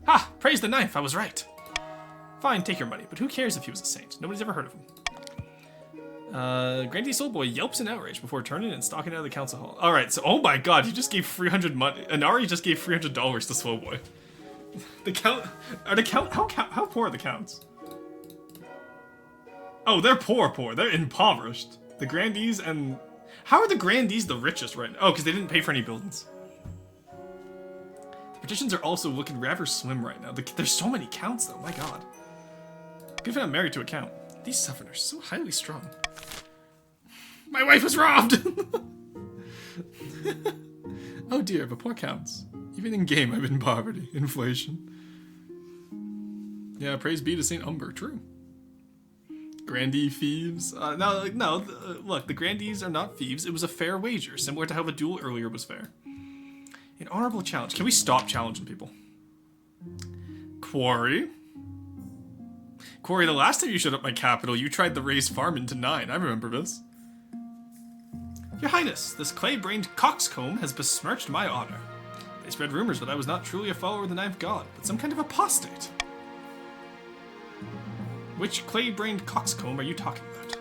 Speaker 1: Ha! Praise the ninth, I was right! Fine, take your money, but who cares if he was a saint? Nobody's ever heard of him. Grandy Soulboy yelps in outrage before turning and stalking out of the council hall. Alright, so, oh my god, you just gave 300 money. Inari just gave $300 to Slowboy. How poor are the counts? Oh, they're poor. They're impoverished. The Grandees and... How are the Grandees the richest right now? Oh, because they didn't pay for any buildings. The petitions are also looking rather slim right now. There's so many counts though, my god. Good thing I'm married to a count. These Southerners, so highly strung. My wife was robbed! Oh dear, but poor counts. Even in game, I'm in poverty. Inflation. Yeah, praise be to Saint Umber. True. Grandee thieves. Look, the Grandees are not thieves. It was a fair wager, similar to how the duel earlier was fair. An honorable challenge. Can we stop challenging people? Quarry. Quarry, the last time you showed up my capital, you tried to raise farming to 9. I remember this. Your Highness, this clay-brained coxcomb has besmirched my honor. They spread rumors that I was not truly a follower of the Ninth God, but some kind of apostate. Which clay-brained coxcomb are you talking about?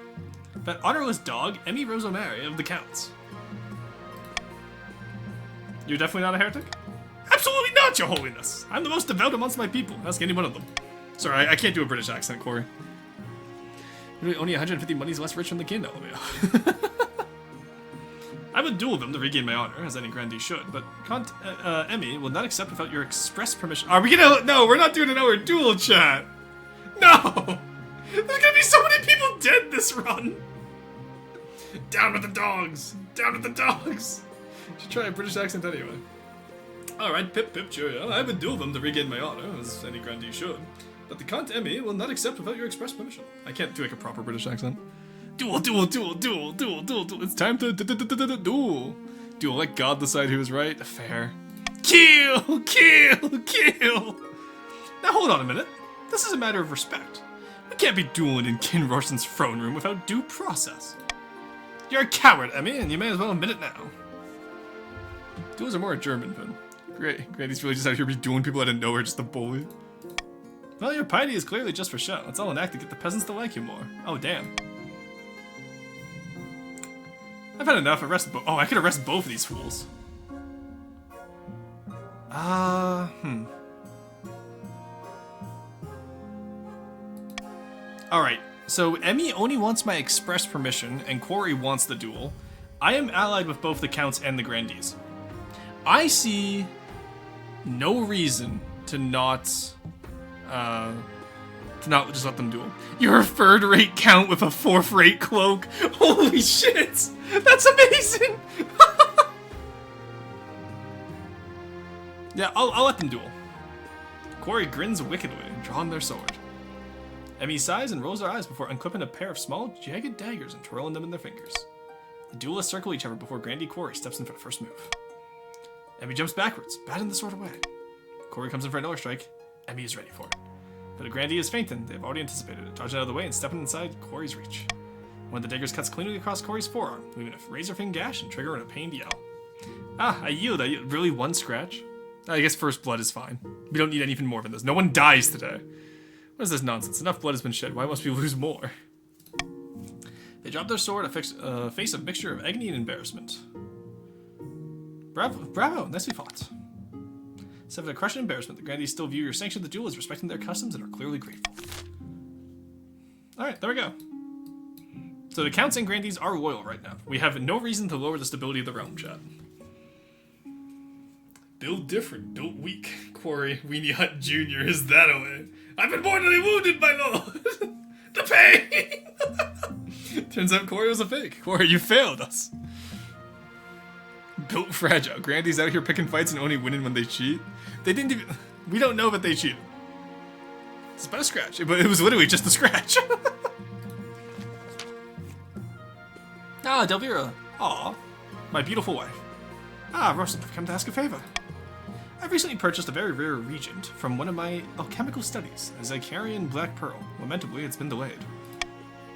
Speaker 1: That honorless dog, Emmy Rose O'Mary of the Counts. You're definitely not a heretic? Absolutely not, Your Holiness! I'm the most devout amongst my people. Ask any one of them. Sorry, I can't do a British accent, Corey. Only 150 monies less rich from the king, LMAO. I would duel them to regain my honor, as any grandee should, but Emmy will not accept without your express permission. Are we gonna... No, we're not doing another duel chat! No! There's gonna be so many people dead this run! Down with the dogs! Down with the dogs! Should try a British accent anyway. Alright, pip, cheerio. I would duel them to regain my honor, as any grandee should. But the Count Emmy will not accept without your express permission. I can't do like a proper British accent. Duel. It's time to duel. Duel, let God decide who is right. Fair. Kill. Now hold on a minute. This is a matter of respect. We can't be dueling in King Rorson's throne room without due process. You're a coward, Emmy, and you may as well admit it now. Duels are more a German thing. Great. Granny's really just out here be dueling people out of nowhere just to bully. Well, your piety is clearly just for show. It's all an act to get the peasants to like you more. Oh, damn. I've had enough. Oh, I could arrest both of these fools. Alright, so Emmy only wants my express permission, and Quarry wants the duel. I am allied with both the Counts and the Grandees. I see no reason to not to not just let them duel. You're a third-rate count with a fourth-rate cloak. Holy shit! That's amazing! Yeah, I'll let them duel. Quarry grins wickedly, drawing their sword. Emmy sighs and rolls her eyes before unclipping a pair of small, jagged daggers and twirling them in their fingers. The duelists circle each other before Grandy Quarry steps in for the first move. Emmy jumps backwards, batting the sword away. Quarry comes in for another strike. Emmy is ready for it. But Grandy is fainting. They've already anticipated it, dodging out of the way and stepping inside Quarry's reach. One of the daggers cuts cleanly across Quarry's forearm, leaving a razor-thin gash and triggering a pained yell. Ah, I yield. Really, one scratch? I guess first blood is fine. We don't need anything more than this. No one dies today. What is this nonsense? Enough blood has been shed. Why must we lose more? They drop their sword, face a mixture of agony and embarrassment. Bravo, nicely fought. Except for the crushing embarrassment, the Grandies still view your sanction of the duel as respecting their customs and are clearly grateful. Alright, there we go. So the Counts and Grandies are loyal right now. We have no reason to lower the stability of the realm, chat. Build different, built weak. Quarry, Weenie Hut Jr. is that away. I've been mortally wounded, my lord! The pain! Turns out Quarry was a fake. Quarry, you failed us. Built fragile. Grandy's out here picking fights and only winning when they cheat. They didn't even... We don't know that they cheated. It's about a scratch, but it was literally just a scratch. Ah, Delvira. Aw. My beautiful wife. Ah, Rosen, I've come to ask a favor. I've recently purchased a very rare regent from one of my alchemical studies, a Zycarian Black Pearl. Lamentably, it's been delayed. I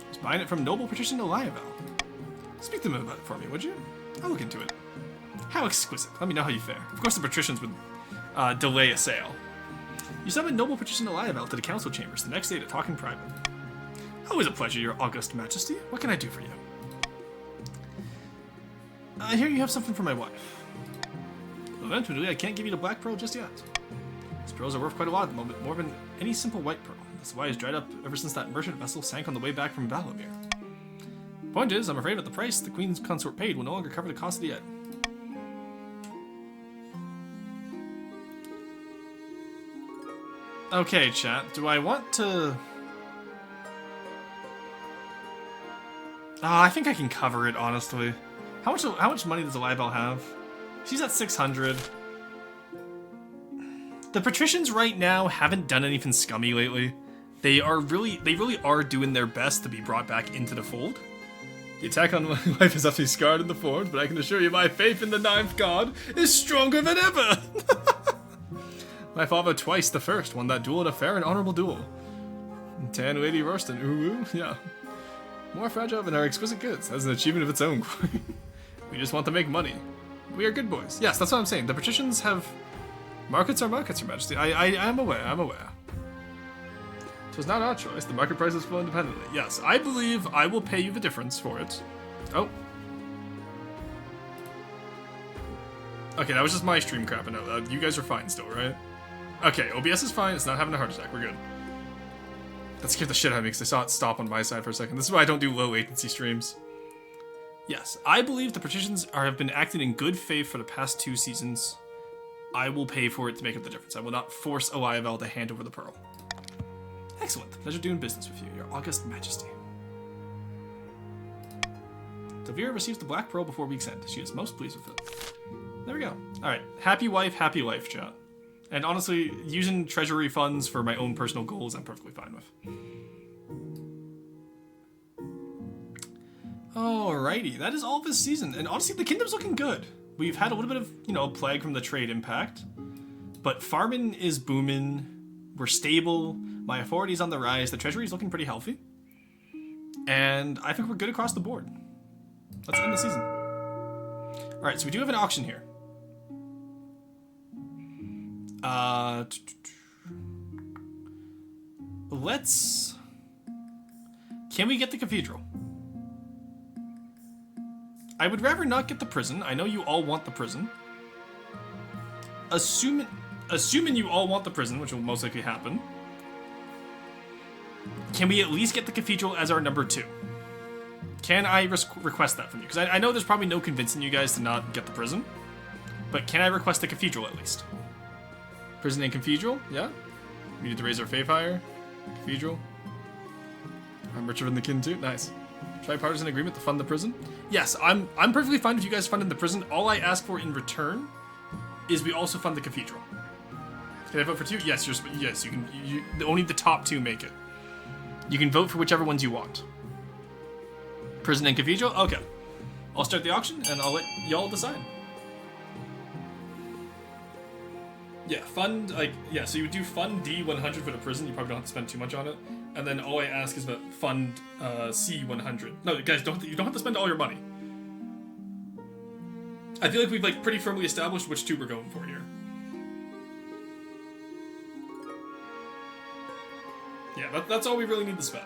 Speaker 1: was buying it from noble patrician Eliavel. Speak to him about it for me, would you? I'll look into it. How exquisite. Let me know how you fare. Of course the patricians would delay a sale. You summoned noble patrician Eliavel to the council chambers the next day to talk in private. Always a pleasure, your august majesty. What can I do for you? I hear you have something for my wife. Eventually, I can't give you the black pearl just yet. These pearls are worth quite a lot at the moment, more than any simple white pearl. This why is dried up ever since that merchant vessel sank on the way back from Valamir. Point is, I'm afraid that the price the Queen's consort paid will no longer cover the cost of the ed. Okay, chat. Do I want to... I think I can cover it, honestly. How much money does Eliavel have? She's at 600. The patricians right now haven't done anything scummy lately. They really are doing their best to be brought back into the fold. The attack on my life is utterly scarred in the forge, but I can assure you my faith in the ninth god is stronger than ever. My father twice the first won that duel in a fair and honorable duel. Tan Lady Rorston, ooh, yeah. More fragile than our exquisite goods. That's an achievement of its own. We just want to make money. We are good boys. Yes, that's what I'm saying. The patricians have... Markets are markets, your majesty. I am aware, I'm aware. So it's not our choice. The market prices flow independently. Yes, I believe I will pay you the difference for it. Oh. Okay, that was just my stream crapping out. You guys are fine still, right? Okay, OBS is fine. It's not having a heart attack. We're good. That scared the shit out of me because I saw it stop on my side for a second. This is why I don't do low latency streams. Yes, I believe the patricians have been acting in good faith for the past 2 seasons. I will pay for it to make up the difference. I will not force Eliavel to hand over the pearl. Excellent. Pleasure doing business with you, your august majesty. Delvira receives the black pearl before week's end. She is most pleased with it. There we go. Alright, happy wife, happy life, chat. And honestly, using treasury funds for my own personal goals, I'm perfectly fine with. Alrighty, that is all this season. And honestly, the kingdom's looking good. We've had a little bit of, a plague from the trade impact. But farming is booming. We're stable. My authority's on the rise. The treasury's looking pretty healthy. And I think we're good across the board. Let's end the season. Alright, so we do have an auction here. Can we get the cathedral? I would rather not get the prison. I know you all want the prison. Assuming you all want the prison, which will most likely happen, can we at least get the cathedral as our number 2? Can I request that from you? Because I know there's probably no convincing you guys to not get the prison, but can I request the cathedral at least? Prison and cathedral? Yeah? We need to raise our faith higher? Cathedral. I'm richer than the kin too. Nice. Tripartisan agreement to fund the prison. Yes, I'm perfectly fine if you guys funded the prison. All I ask for in return is we also fund the cathedral. Can I vote for 2? Yes, yes, you can. Only the top 2 make it. You can vote for whichever ones you want. Prison and cathedral? Okay. I'll start the auction and I'll let y'all decide. Yeah, fund, like, yeah, so you would do fund D100 for the prison. You probably don't have to spend too much on it. And then all I ask is about fund C100. No, guys, you don't have to spend all your money. I feel like we've, like, pretty firmly established which 2 we're going for here. Yeah, that's all we really need to spend.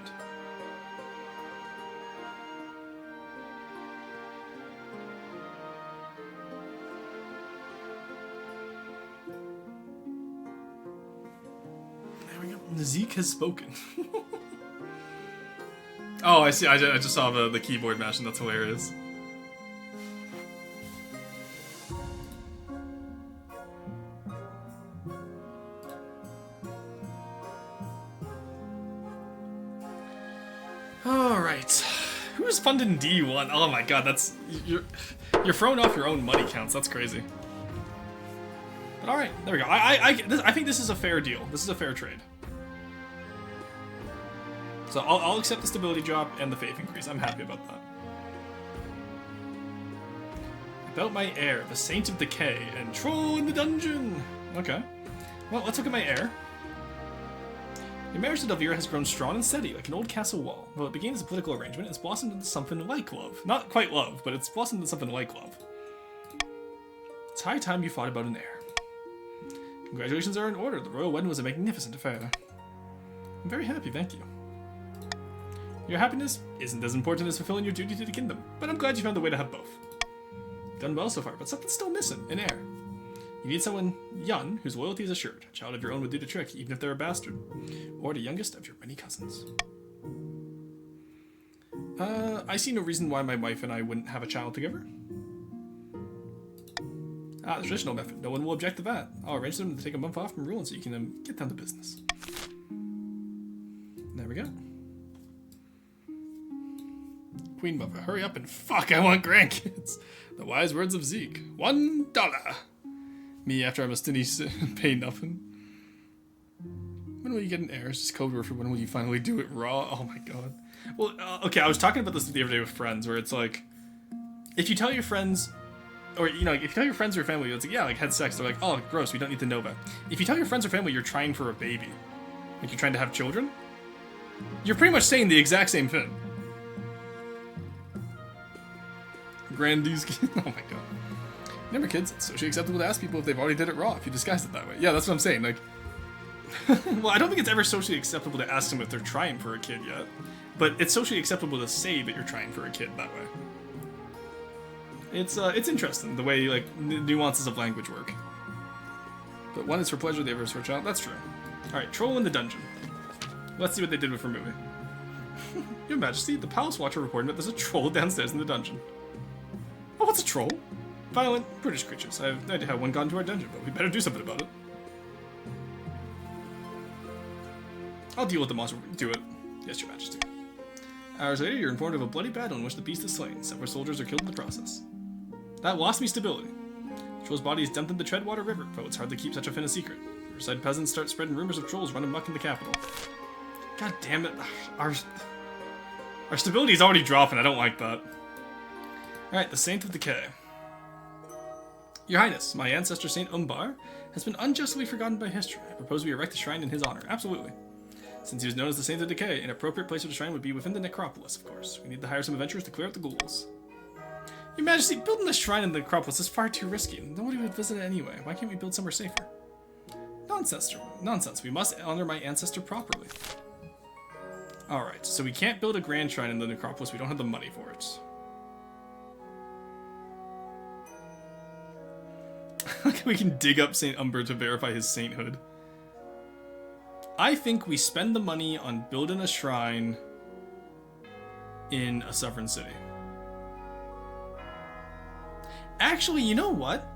Speaker 1: Zeke has spoken. Oh, I see. I just saw the keyboard mashing. That's hilarious. All right. Who's funding D1? Oh my god, that's you're throwing off your own money counts. That's crazy. But all right, there we go. I think this is a fair deal. This is a fair trade. So I'll accept the stability drop and the faith increase. I'm happy about that. About my heir, the Saint of Decay, and Troll in the Dungeon. Okay. Well, let's look at my heir. Your marriage to Delvira has grown strong and steady, like an old castle wall. Though it began as a political arrangement, it's blossomed into something like love. Not quite love, but it's blossomed into something like love. It's high time you thought about an heir. Congratulations are in order. The royal wedding was a magnificent affair. I'm very happy, thank you. Your happiness isn't as important as fulfilling your duty to the kingdom, but I'm glad you found a way to have both. Done well so far, but something's still missing, an heir. You need someone young, whose loyalty is assured. A child of your own would do the trick, even if they're a bastard. Or the youngest of your many cousins. I see no reason why my wife and I wouldn't have a child together. The traditional method. No one will object to that. I'll arrange them to take a month off from ruling so you can get down to business. There we go. Queen Mother, hurry up and fuck, I want grandkids. The wise words of Zeke. $1. Me after I'm a stinny pay nothing. When will you get an heir? It's just code word for when will you finally do it raw? Oh my god. Well, okay, I was talking about this the other day with friends, where it's like, if you tell your friends, or, you know, if you tell your friends or family, it's like, yeah, like, had sex, they're like, oh, gross, we don't need to know that. If you tell your friends or family you're trying for a baby, like you're trying to have children, you're pretty much saying the exact same thing. Grandees, oh my god. Remember, kids, it's socially acceptable to ask people if they've already did it raw, if you disguise it that way. Yeah, that's what I'm saying, like... Well, I don't think it's ever socially acceptable to ask them if they're trying for a kid yet. But it's socially acceptable to say that you're trying for a kid that way. It's interesting, the way, like, nuances of language work. But one is for pleasure, the other is for a child. That's true. Alright, Troll in the Dungeon. Let's see what they did with her movie. Your Majesty, the Palace Watcher reported that there's a troll downstairs in the dungeon. Oh, what's a troll? Violent, British creatures. I have no idea how one got into our dungeon, but we better do something about it. I'll deal with the monster. Do it. Yes, Your Majesty. Hours later, you're informed of a bloody battle in which the beast is slain. Several soldiers are killed in the process. That lost me stability. The troll's body is dumped in the Treadwater River, though it's hard to keep such a thing a secret. Riverside peasants start spreading rumors of trolls running muck in the capital. God damn it. Our stability is already dropping. I don't like that. Alright, the Saint of Decay. Your Highness, my ancestor Saint Umbar has been unjustly forgotten by history. I propose we erect a shrine in his honor. Absolutely. Since he was known as the Saint of Decay, an appropriate place for the shrine would be within the necropolis, of course. We need to hire some adventurers to clear out the ghouls. Your Majesty, building a shrine in the necropolis is far too risky. Nobody would visit it anyway. Why can't we build somewhere safer? Nonsense. We must honor my ancestor properly. Alright, so we can't build a grand shrine in the necropolis. We don't have the money for it. We can dig up Saint Umber to verify his sainthood. I think we spend the money on building a shrine in a sovereign city. Actually, you know what?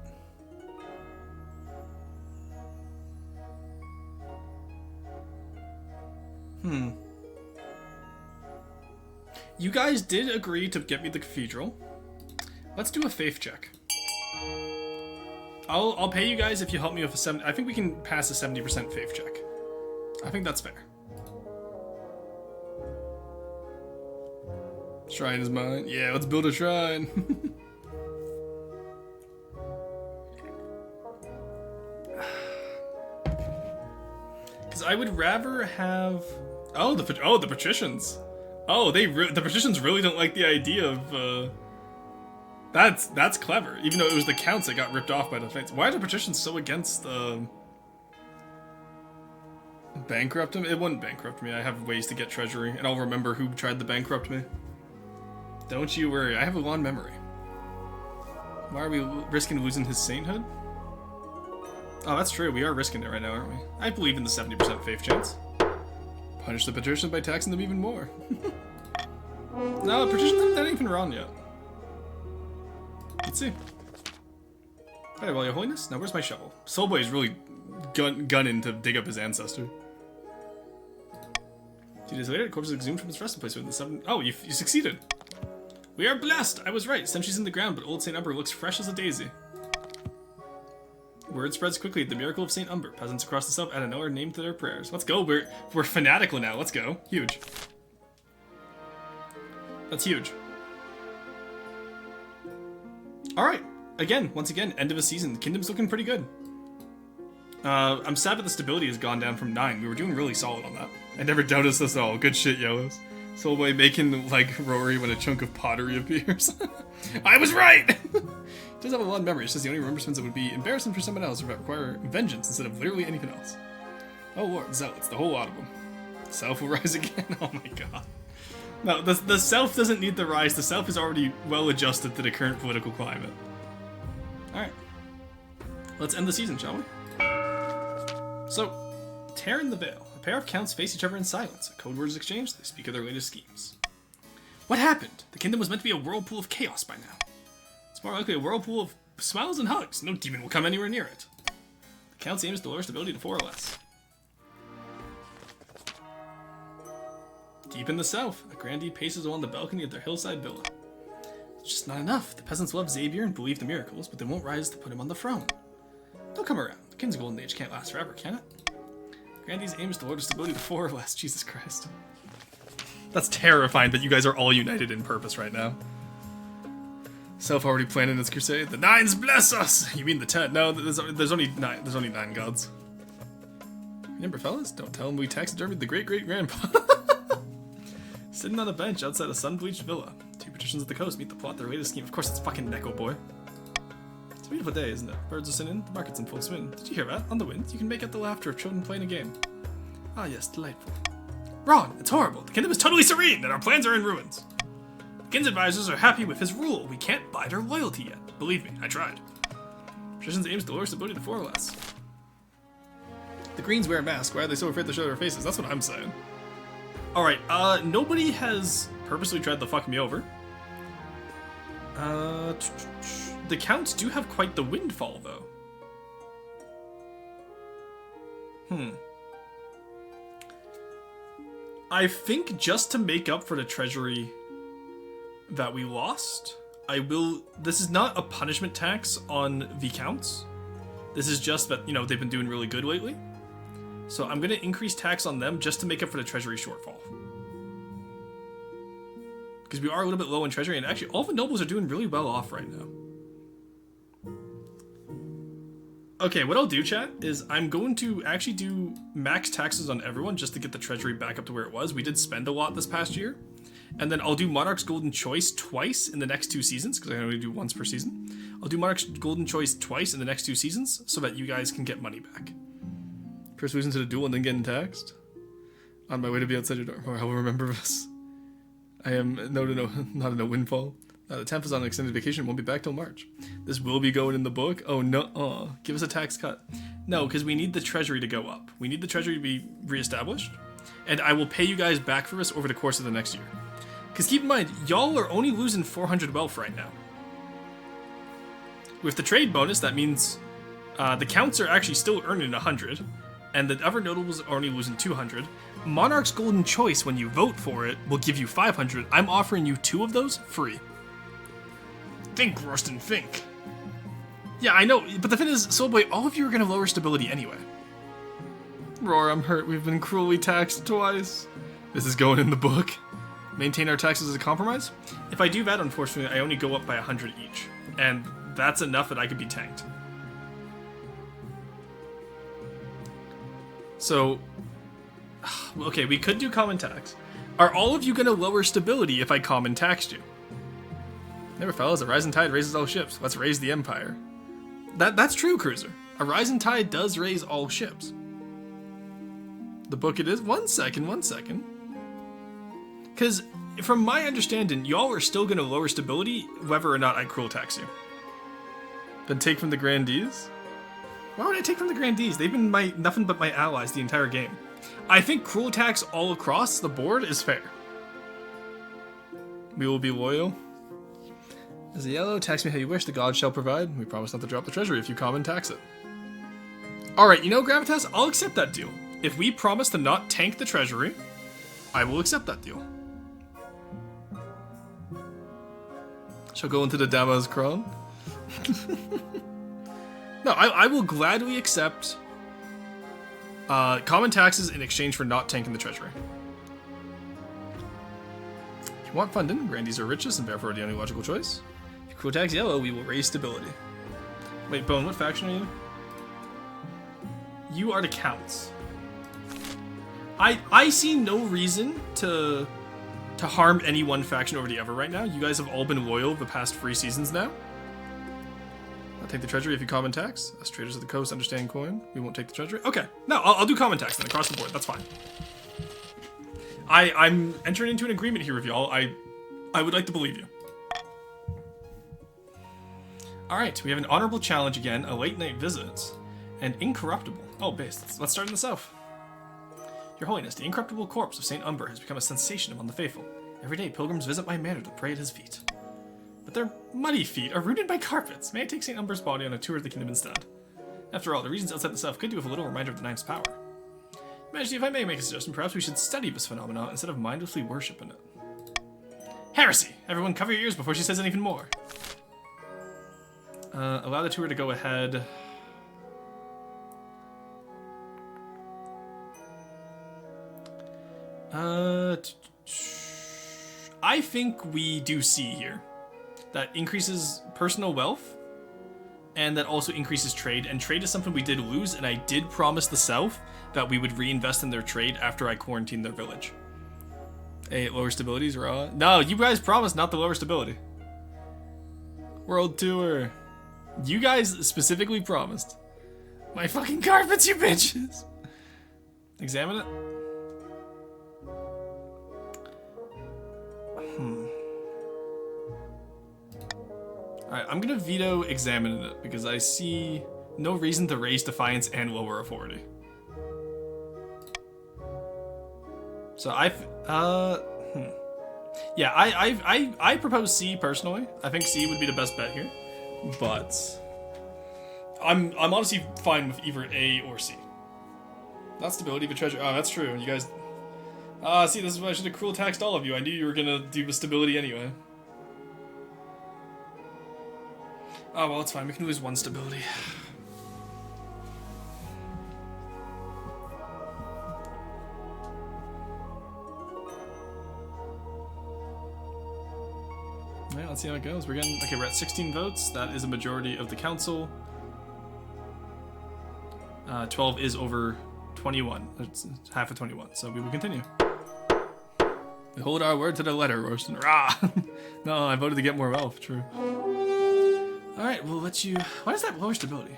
Speaker 1: You guys did agree to get me the cathedral. Let's do a faith check. I'll pay you guys if you help me with a 7. I think we can pass a 70% faith check. I think that's fair. Shrine is mine. Yeah, let's build a shrine. Because I would rather have... Oh, the patricians. Oh, the patricians really don't like the idea of... That's clever. Even though it was the counts that got ripped off by the knights. Why are the patricians so against... bankrupt him? It wouldn't bankrupt me. I have ways to get treasury, and I'll remember who tried to bankrupt me. Don't you worry, I have a long memory. Why are we risking losing his sainthood? Oh, that's true. We are risking it right now, aren't we? I believe in the 70% faith chance. Punish the patricians by taxing them even more. No, the patricians haven't done anything wrong yet. Let's see. Alright, well, your holiness, now where's my shovel? Soulboy is really gunning to dig up his ancestor. 2 days later, the corpse is exhumed from its resting place within the 7... Oh, you succeeded! We are blessed! I was right. Centuries in the ground, but old St. Umber looks fresh as a daisy. Word spreads quickly. The miracle of St. Umber. Peasants across the south add another name to their prayers. Let's go. We're fanatical now. Let's go. Huge. That's huge. Alright. Once again, end of a season. The kingdom's looking pretty good. I'm sad that the stability has gone down from 9. We were doing really solid on that. I never noticed this at all. Good shit, Yellows. Soulboy making, like, Rory when a chunk of pottery appears. I was right! He does have a lot of memory. It's just the only remembrance that would be embarrassing for someone else or require vengeance instead of literally anything else. Oh lord, zealots, the whole lot of them. Self will rise again. Oh my god. No, the self doesn't need to rise. The self is already well adjusted to the current political climate. Alright. Let's end the season, shall we? So, tearing the veil. A pair of counts face each other in silence. A code word is exchanged. They speak of their latest schemes. What happened? The kingdom was meant to be a whirlpool of chaos by now. It's more likely a whirlpool of smiles and hugs. No demon will come anywhere near it. The count's aim is to lower stability to 4 or less. Deep in the south, a grandee paces along the balcony of their hillside villa. It's just not enough. The peasants love Xavier and believe the miracles, but they won't rise to put him on the throne. They'll come around. The king's golden age can't last forever, can it? Grandee's aim is to lower stability to 4 or less. Jesus Christ. That's terrifying that you guys are all united in purpose right now. Self already planning its crusade. The 9s bless us! You mean the 10? No, there's only 9. There's only 9 gods. Remember, fellas? Don't tell them we taxidermied the great-great-grandpa. Sitting on a bench outside a sun-bleached villa. 2 patricians at the coast meet to plot their latest scheme. Of course, it's fucking Neko Boy. It's a beautiful day, isn't it? Birds are singing, the market's in full swing. Did you hear that? On the wind, you can make out the laughter of children playing a game. Ah, yes, delightful. Ron, it's horrible. The kingdom is totally serene, and our plans are in ruins. The king's advisors are happy with his rule. We can't buy their loyalty yet. Believe me, I tried. Patricians aims to lower stability to 4 or less. The Greens wear masks. Why are they so afraid to show their faces? That's what I'm saying. Alright, nobody has purposely tried to fuck me over. The counts do have quite the windfall, though. I think just to make up for the treasury that we lost, I will... This is not a punishment tax on the counts. This is just that, you know, they've been doing really good lately. So I'm going to increase tax on them just to make up for the treasury shortfall. Because we are a little bit low in treasury, and actually all the nobles are doing really well off right now. Okay, what I'll do, chat, is I'm going to actually do max taxes on everyone just to get the treasury back up to where it was. We did spend a lot this past year. And then I'll do Monarch's Golden Choice twice in the next 2 seasons, because I only do once per season. I'll do Monarch's Golden Choice twice in the next 2 seasons, so that you guys can get money back. First losing to the duel and then getting taxed. On my way to be outside your door. Oh, I will remember this. I am not in a windfall. The 10th is on an extended vacation. Won't be back till March. This will be going in the book. Oh no! Give us a tax cut. No, because we need the treasury to go up. We need the treasury to be reestablished, and I will pay you guys back for this over the course of the next year. Because keep in mind, y'all are only losing 400 wealth right now. With the trade bonus, that means the counts are actually still earning 100. And the other notables are only losing 200. Monarch's Golden Choice, when you vote for it, will give you 500. I'm offering you 2 of those free. Think, Rorston, think. Yeah, I know, but the thing is, Soulboy, all of you are going to lower stability anyway. Roar, I'm hurt. We've been cruelly taxed twice. This is going in the book. Maintain our taxes as a compromise? If I do that, unfortunately, I only go up by 100 each. And that's enough that I could be tanked. So, okay, we could do common tax. Are all of you going to lower stability if I common taxed you? Never fellas, a rising tide raises all ships. Let's raise the empire. That's true, Cruiser. A rising tide does raise all ships. The book it is. 1 second. Because from my understanding, y'all are still going to lower stability whether or not I cruel tax you. Then take from the grandees? Why would I take from the grandees? They've been nothing but my allies the entire game. I think cruel tax all across the board is fair. We will be loyal. As a yellow, tax me how you wish, the gods shall provide. We promise not to drop the treasury if you common tax it. Alright, you know, Gravitas, I'll accept that deal. If we promise to not tank the treasury, I will accept that deal. Shall go into the Dama's crown? No, I will gladly accept common taxes in exchange for not tanking the treasury. If you want funding, grandees are richest and therefore the only logical choice. If you cruel tax yellow, we will raise stability. Wait, Bone, what faction are you? You are the counts. I see no reason to harm any one faction over the other right now. You guys have all been loyal the past 3 seasons now. I'll take the treasury if you common tax. Us traders of the coast understand coin. We won't take the treasury. Okay, no, I'll do common tax then across the board. That's fine. I'm entering into an agreement here with y'all. I would like to believe you. All right, we have an honorable challenge again, a late night visit, and incorruptible. Oh, base. Let's start in the south. Your Holiness, the incorruptible corpse of Saint Umber has become a sensation among the faithful. Every day, pilgrims visit my manor to pray at his feet. But their muddy feet are rooted by carpets. May I take Saint Umber's body on a tour of the kingdom instead? After all, the regions outside the south could do with a little reminder of the Knife's power. Majesty, if I may make a suggestion, perhaps we should study this phenomenon instead of mindlessly worshiping it. Heresy! Everyone cover your ears before she says anything more. Allow the tour to go ahead. I think we do C here. That increases personal wealth, and that also increases trade. And trade is something we did lose, and I did promise the South that we would reinvest in their trade after I quarantined their village. Hey, lower stabilities are on. No, you guys promised not to lower stability. World tour. You guys specifically promised. My fucking carpets, you bitches! Examine it. Alright, I'm gonna veto examining it because I see no reason to raise defiance and lower authority. So yeah, I propose C personally. I think C would be the best bet here, but I'm honestly fine with either A or C. Not stability, but treasure. Oh, that's true. You guys. See, this is why I should have cruel taxed all of you. I knew you were gonna do with stability anyway. Oh well, it's fine. We can lose 1 stability. Alright, let's see how it goes. We're at 16 votes. That is a majority of the council. 12 is over 21. It's half of 21, so we will continue. We hold our word to the letter, Royston. Rah! No, I voted to get more wealth, true. Alright, we'll let you... Why is that lower stability?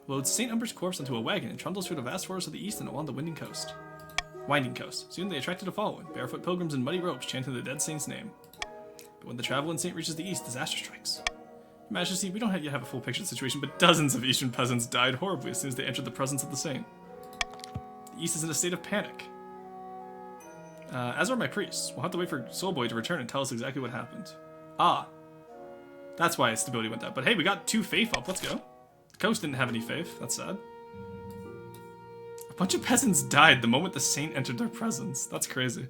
Speaker 1: Loads St. Umber's corpse onto a wagon and trundles through the vast forests of the east and along the winding coast. Winding coast. Soon they attracted a following, barefoot pilgrims in muddy robes chanting the dead saint's name. But when the traveling saint reaches the east, disaster strikes. Your Majesty, we don't yet have a full picture of the situation, but dozens of eastern peasants died horribly as soon as they entered the presence of the saint. The east is in a state of panic. As are my priests. We'll have to wait for Soulboy to return and tell us exactly what happened. Ah. That's why stability went down. But hey, we got 2 faith up. Let's go. The coast didn't have any faith. That's sad. A bunch of peasants died the moment the saint entered their presence. That's crazy.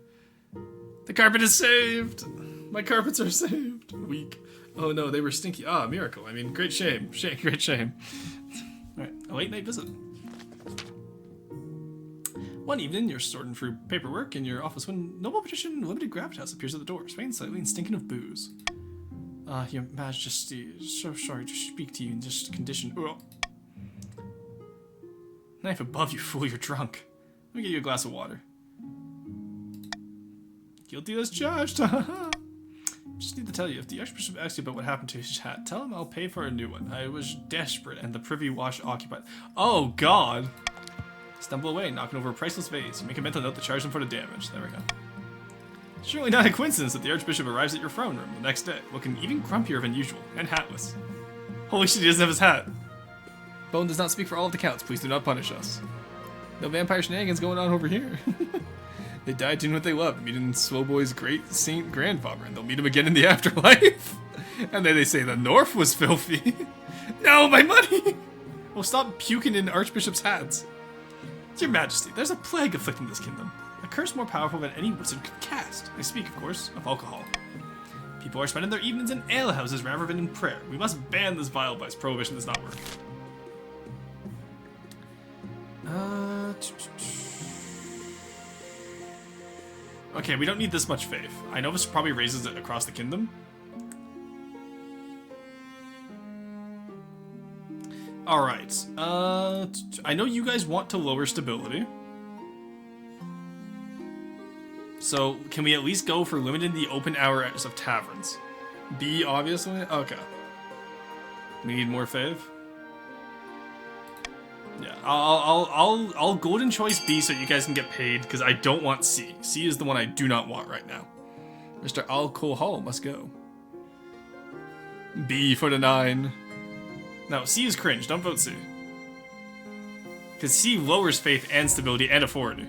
Speaker 1: The carpet is saved! My carpets are saved! Weak. Oh no, they were stinky. Ah, miracle. I mean, great shame. Great shame. Alright, a late night visit. One evening, you're sorting through paperwork in your office when noble patrician limited gravitas appears at the door, swaying slightly and stinking of booze. Your majesty, so sorry to speak to you in this condition. Oh. Knife above you, fool, you're drunk. Let me get you a glass of water. Guilty as charged, Just need to tell you, if the Archbishop asks you about what happened to his hat, tell him I'll pay for a new one. I was desperate and the privy wash occupied. Oh, God! Stumble away, knocking over a priceless vase. You make a mental note to charge him for the damage. There we go. Surely not a coincidence that the Archbishop arrives at your throne room the next day, looking even grumpier than usual, and hatless. Holy shit, he doesn't have his hat. Bone does not speak for all of the counts. Please do not punish us. No vampire shenanigans going on over here. They died doing what they loved, meeting Slowboy's great saint grandfather, and they'll meet him again in the afterlife. And then they say the North was filthy. No, my money! Well, stop puking in Archbishop's hats. Your Majesty, there's a plague afflicting this kingdom. A curse more powerful than any wizard could cast. I speak, of course, of alcohol. People are spending their evenings in alehouses rather than in prayer. We must ban this vile vice. Prohibition does not work. Okay, we don't need this much faith. I know this probably raises it across the kingdom. Alright, I know you guys want to lower stability. So, can we at least go for limiting the open hours of taverns? B, obviously? Okay. We need more fave? Yeah, I'll golden choice B so you guys can get paid, because I don't want C. C is the one I do not want right now. Mr. Alcohol must go. B for the 9. No, C is cringe. Don't vote C. Because C lowers faith and stability and authority.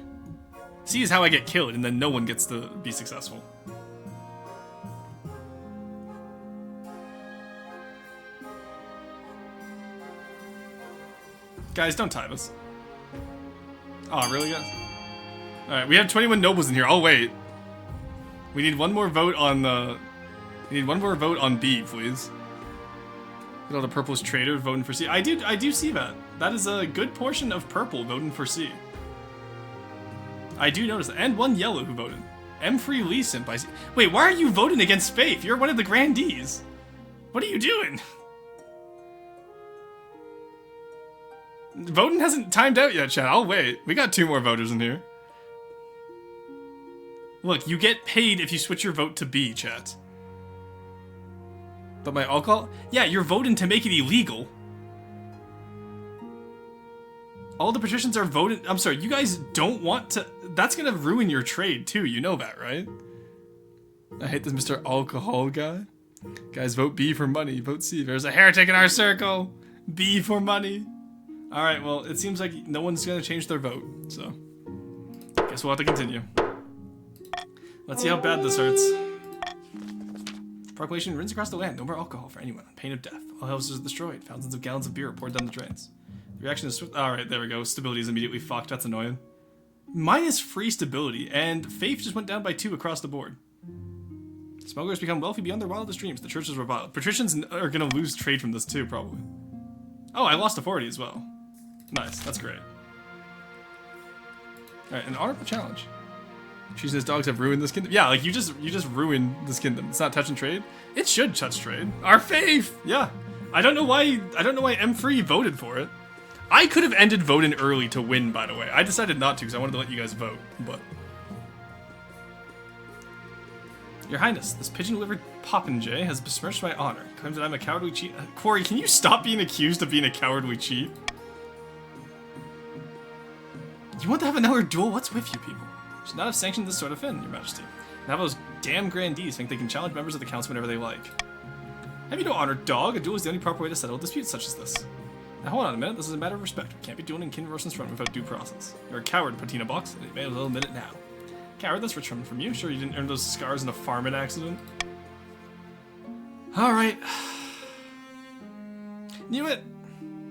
Speaker 1: C is how I get killed, and then no one gets to be successful. Guys, don't tie us. Oh, really, guys? Alright, we have 21 nobles in here. I'll wait. We need one more vote on the... We need one more vote on B, please. Look at all the purple's trader voting for C. I do see that. That is a good portion of purple voting for C. I do notice that. And one yellow who voted. M3 Lee Simp by C. Wait, why are you voting against Faith? You're one of the grandees. What are you doing? Voting hasn't timed out yet, chat. I'll wait. We got 2 more voters in here. Look, you get paid if you switch your vote to B, chat. But my alcohol? Yeah, you're voting to make it illegal. All the patricians are voting. I'm sorry, you guys don't want to. That's gonna ruin your trade too. You know that, right? I hate this Mr. Alcohol guy. Guys, vote B for money. Vote C. There's a heretic in our circle. B for money. Alright, well, it seems like no one's gonna change their vote, so. Guess we'll have to continue. Let's see how bad this hurts. Proclamation runs across the land. No more alcohol for anyone. On pain of death. All houses are destroyed. Thousands of gallons of beer are poured down the drains. The reaction is swift. Alright, there we go. Stability is immediately fucked. That's annoying. Minus free stability, and faith just went down by 2 across the board. Smugglers become wealthy beyond their wildest dreams. The churches reviled. Patricians are gonna lose trade from this too, probably. Oh, I lost authority as well. Nice, that's great. Alright, an honorable challenge. Cheese and his dogs have ruined this kingdom. Yeah, like you just ruined this kingdom. It's not touching trade. It should touch trade. Our faith! Yeah. I don't know why M3 voted for it. I could have ended voting early to win, by the way. I decided not to because I wanted to let you guys vote, but. Your Highness, this pigeon-livered popinjay has besmirched my honor. Claims that I'm a cowardly cheat. Corey, can you stop being accused of being a cowardly cheat? You want to have another duel? What's with you people? You should not have sanctioned this sort of thing, Your Majesty. Now those damn grandees think they can challenge members of the council whenever they like. Have you no honor, dog? A duel is the only proper way to settle disputes such as this. Now hold on a minute, this is a matter of respect. We can't be dueling in King Rosen's front without due process. You're a coward, Patina Box, and you may as well admit it now. Coward, that's returned from you. Sure you didn't earn those scars in a farming accident? Alright. Knew it.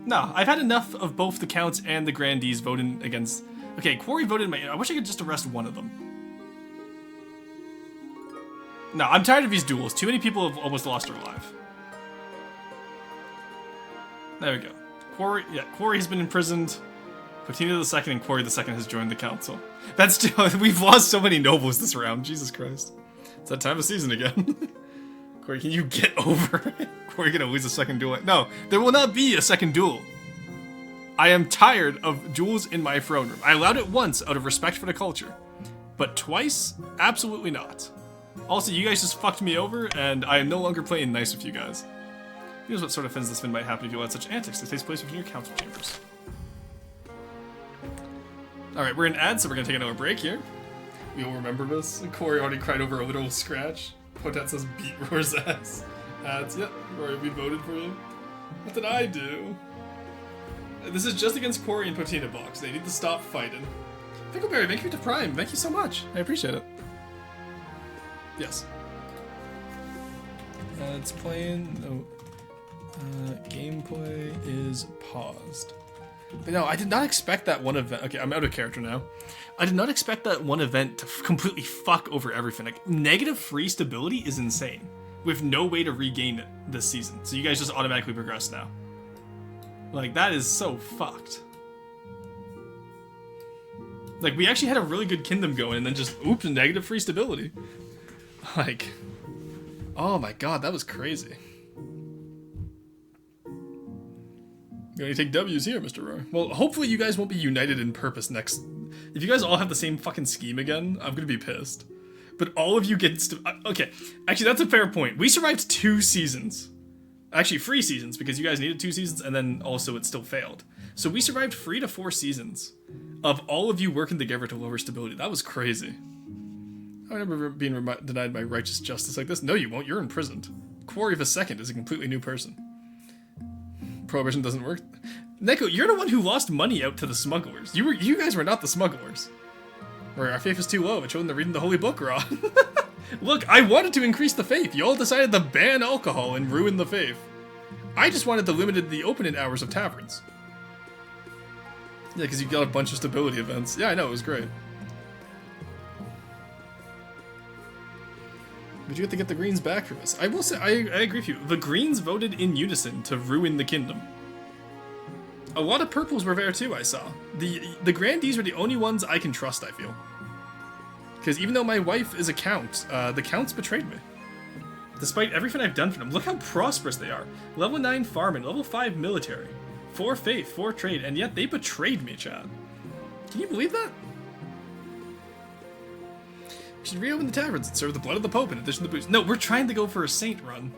Speaker 1: No, I've had enough of both the counts and the grandees voting against... Okay, Quarry voted my... I wish I could just arrest one of them. No, I'm tired of these duels. Too many people have almost lost their life. There we go. Quarry has been imprisoned. Patina the Second and Quarry the Second has joined the council. That's we've lost so many nobles this round. Jesus Christ. It's that time of season again. Quarry, can you get over it? Quarry gonna lose a second duel. No, there will not be a second duel. I am tired of duels in my throne room. I allowed it once out of respect for the culture. But twice? Absolutely not. Also, you guys just fucked me over, and I am no longer playing nice with you guys. Here's what sort of fins this fin might happen if you let such antics. This takes place within your council chambers. Alright, we're in ads, so we're gonna take another break here. We will remember this. Corey already cried over a little scratch. Potat says beat Roar's ass. Ads, yep, Rory, we voted for you. What did I do? This is just against Corey and Potina box. They need to stop fighting. Pickleberry, thank you to Prime. Thank you so much. I appreciate it. Yes. It's playing. No. Gameplay is paused. But no, I did not expect that one event. Okay, I'm out of character now. I did not expect that one event to completely fuck over everything. Like, negative free stability is insane, with no way to regain it this season. So you guys just automatically progress now. Like, that is so fucked. Like, we actually had a really good kingdom going, and then just, oops, negative free stability. Like, oh my god, that was crazy. You only take W's here, Mr. Roy. Well, hopefully you guys won't be united in purpose next... If you guys all have the same fucking scheme again, I'm gonna be pissed. But all of you get... Okay, actually, that's a fair point. We survived 2 seasons. Actually, 3 seasons, because you guys needed 2 seasons, and then also it still failed. So we survived 3 to 4 seasons of all of you working together to lower stability. That was crazy. I remember being denied my righteous justice like this. No, you won't. You're imprisoned. Quarry the Second is a completely new person. Prohibition doesn't work. Neko, you're the one who lost money out to the smugglers. You guys were not the smugglers. Or our faith is too low. It showed them reading the holy book wrong. Look, I wanted to increase the faith. You all decided to ban alcohol and ruin the faith. I just wanted to limit the opening hours of taverns. Yeah, because you got a bunch of stability events. Yeah, I know, it was great. But you have to get the Greens back from us. I will say, I agree with you. The Greens voted in unison to ruin the kingdom. A lot of purples were there too, I saw. The Grandees are the only ones I can trust, I feel. Because even though my wife is a count, the counts betrayed me. Despite everything I've done for them, look how prosperous they are. Level 9 farming, level 5 military, 4 faith, 4 trade, and yet they betrayed me, Chad. Can you believe that? We should reopen the taverns and serve the blood of the Pope in addition to booze. No, we're trying to go for a saint run.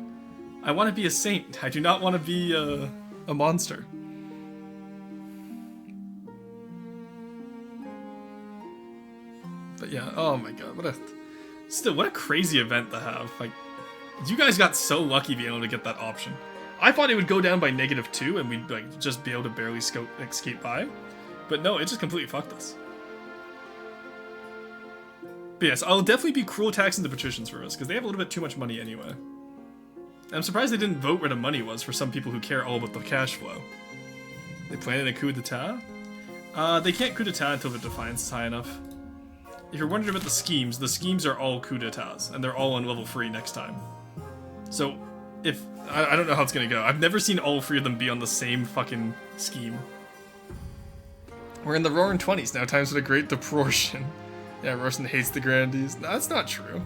Speaker 1: I want to be a saint. I do not want to be a monster. But yeah, oh my god, what a crazy event to have. Like, you guys got so lucky being able to get that option. I thought it would go down by -2 and we'd like just be able to barely escape by. But no, it just completely fucked us. But yes, I'll definitely be cruel taxing the patricians for us, because they have a little bit too much money anyway. I'm surprised they didn't vote where the money was for some people who care all about the cash flow. They planning a coup d'etat? They can't coup d'etat until the defiance is high enough. If you're wondering about the schemes are all coup d'etats, and they're all on level 3 next time. So, if... I don't know how it's gonna go. I've never seen all 3 of them be on the same fucking scheme. We're in the roaring 20s now, times for the Great Depression. Yeah, Roshan hates the Grandees. No, that's not true.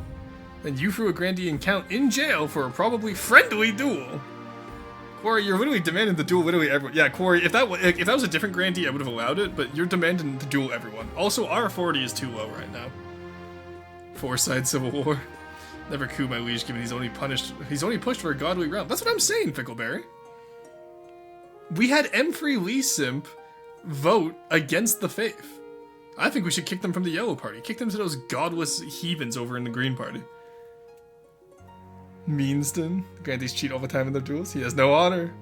Speaker 1: And you threw a Grandee and Count in jail for a probably friendly duel. Corey, you're literally demanding to duel literally everyone. Yeah, Corey, if that was a different Grandee, I would have allowed it, but you're demanding to duel everyone. Also, our authority is too low right now. 4-side civil war. Never coup my liege, given he's only pushed for a godly realm. That's what I'm saying, Pickleberry. We had M3 Lee Simp vote against the faith. I think we should kick them from the yellow party. Kick them to those godless heathens over in the green party. Meanston. The Grandees cheat all the time in their duels. He has no honor.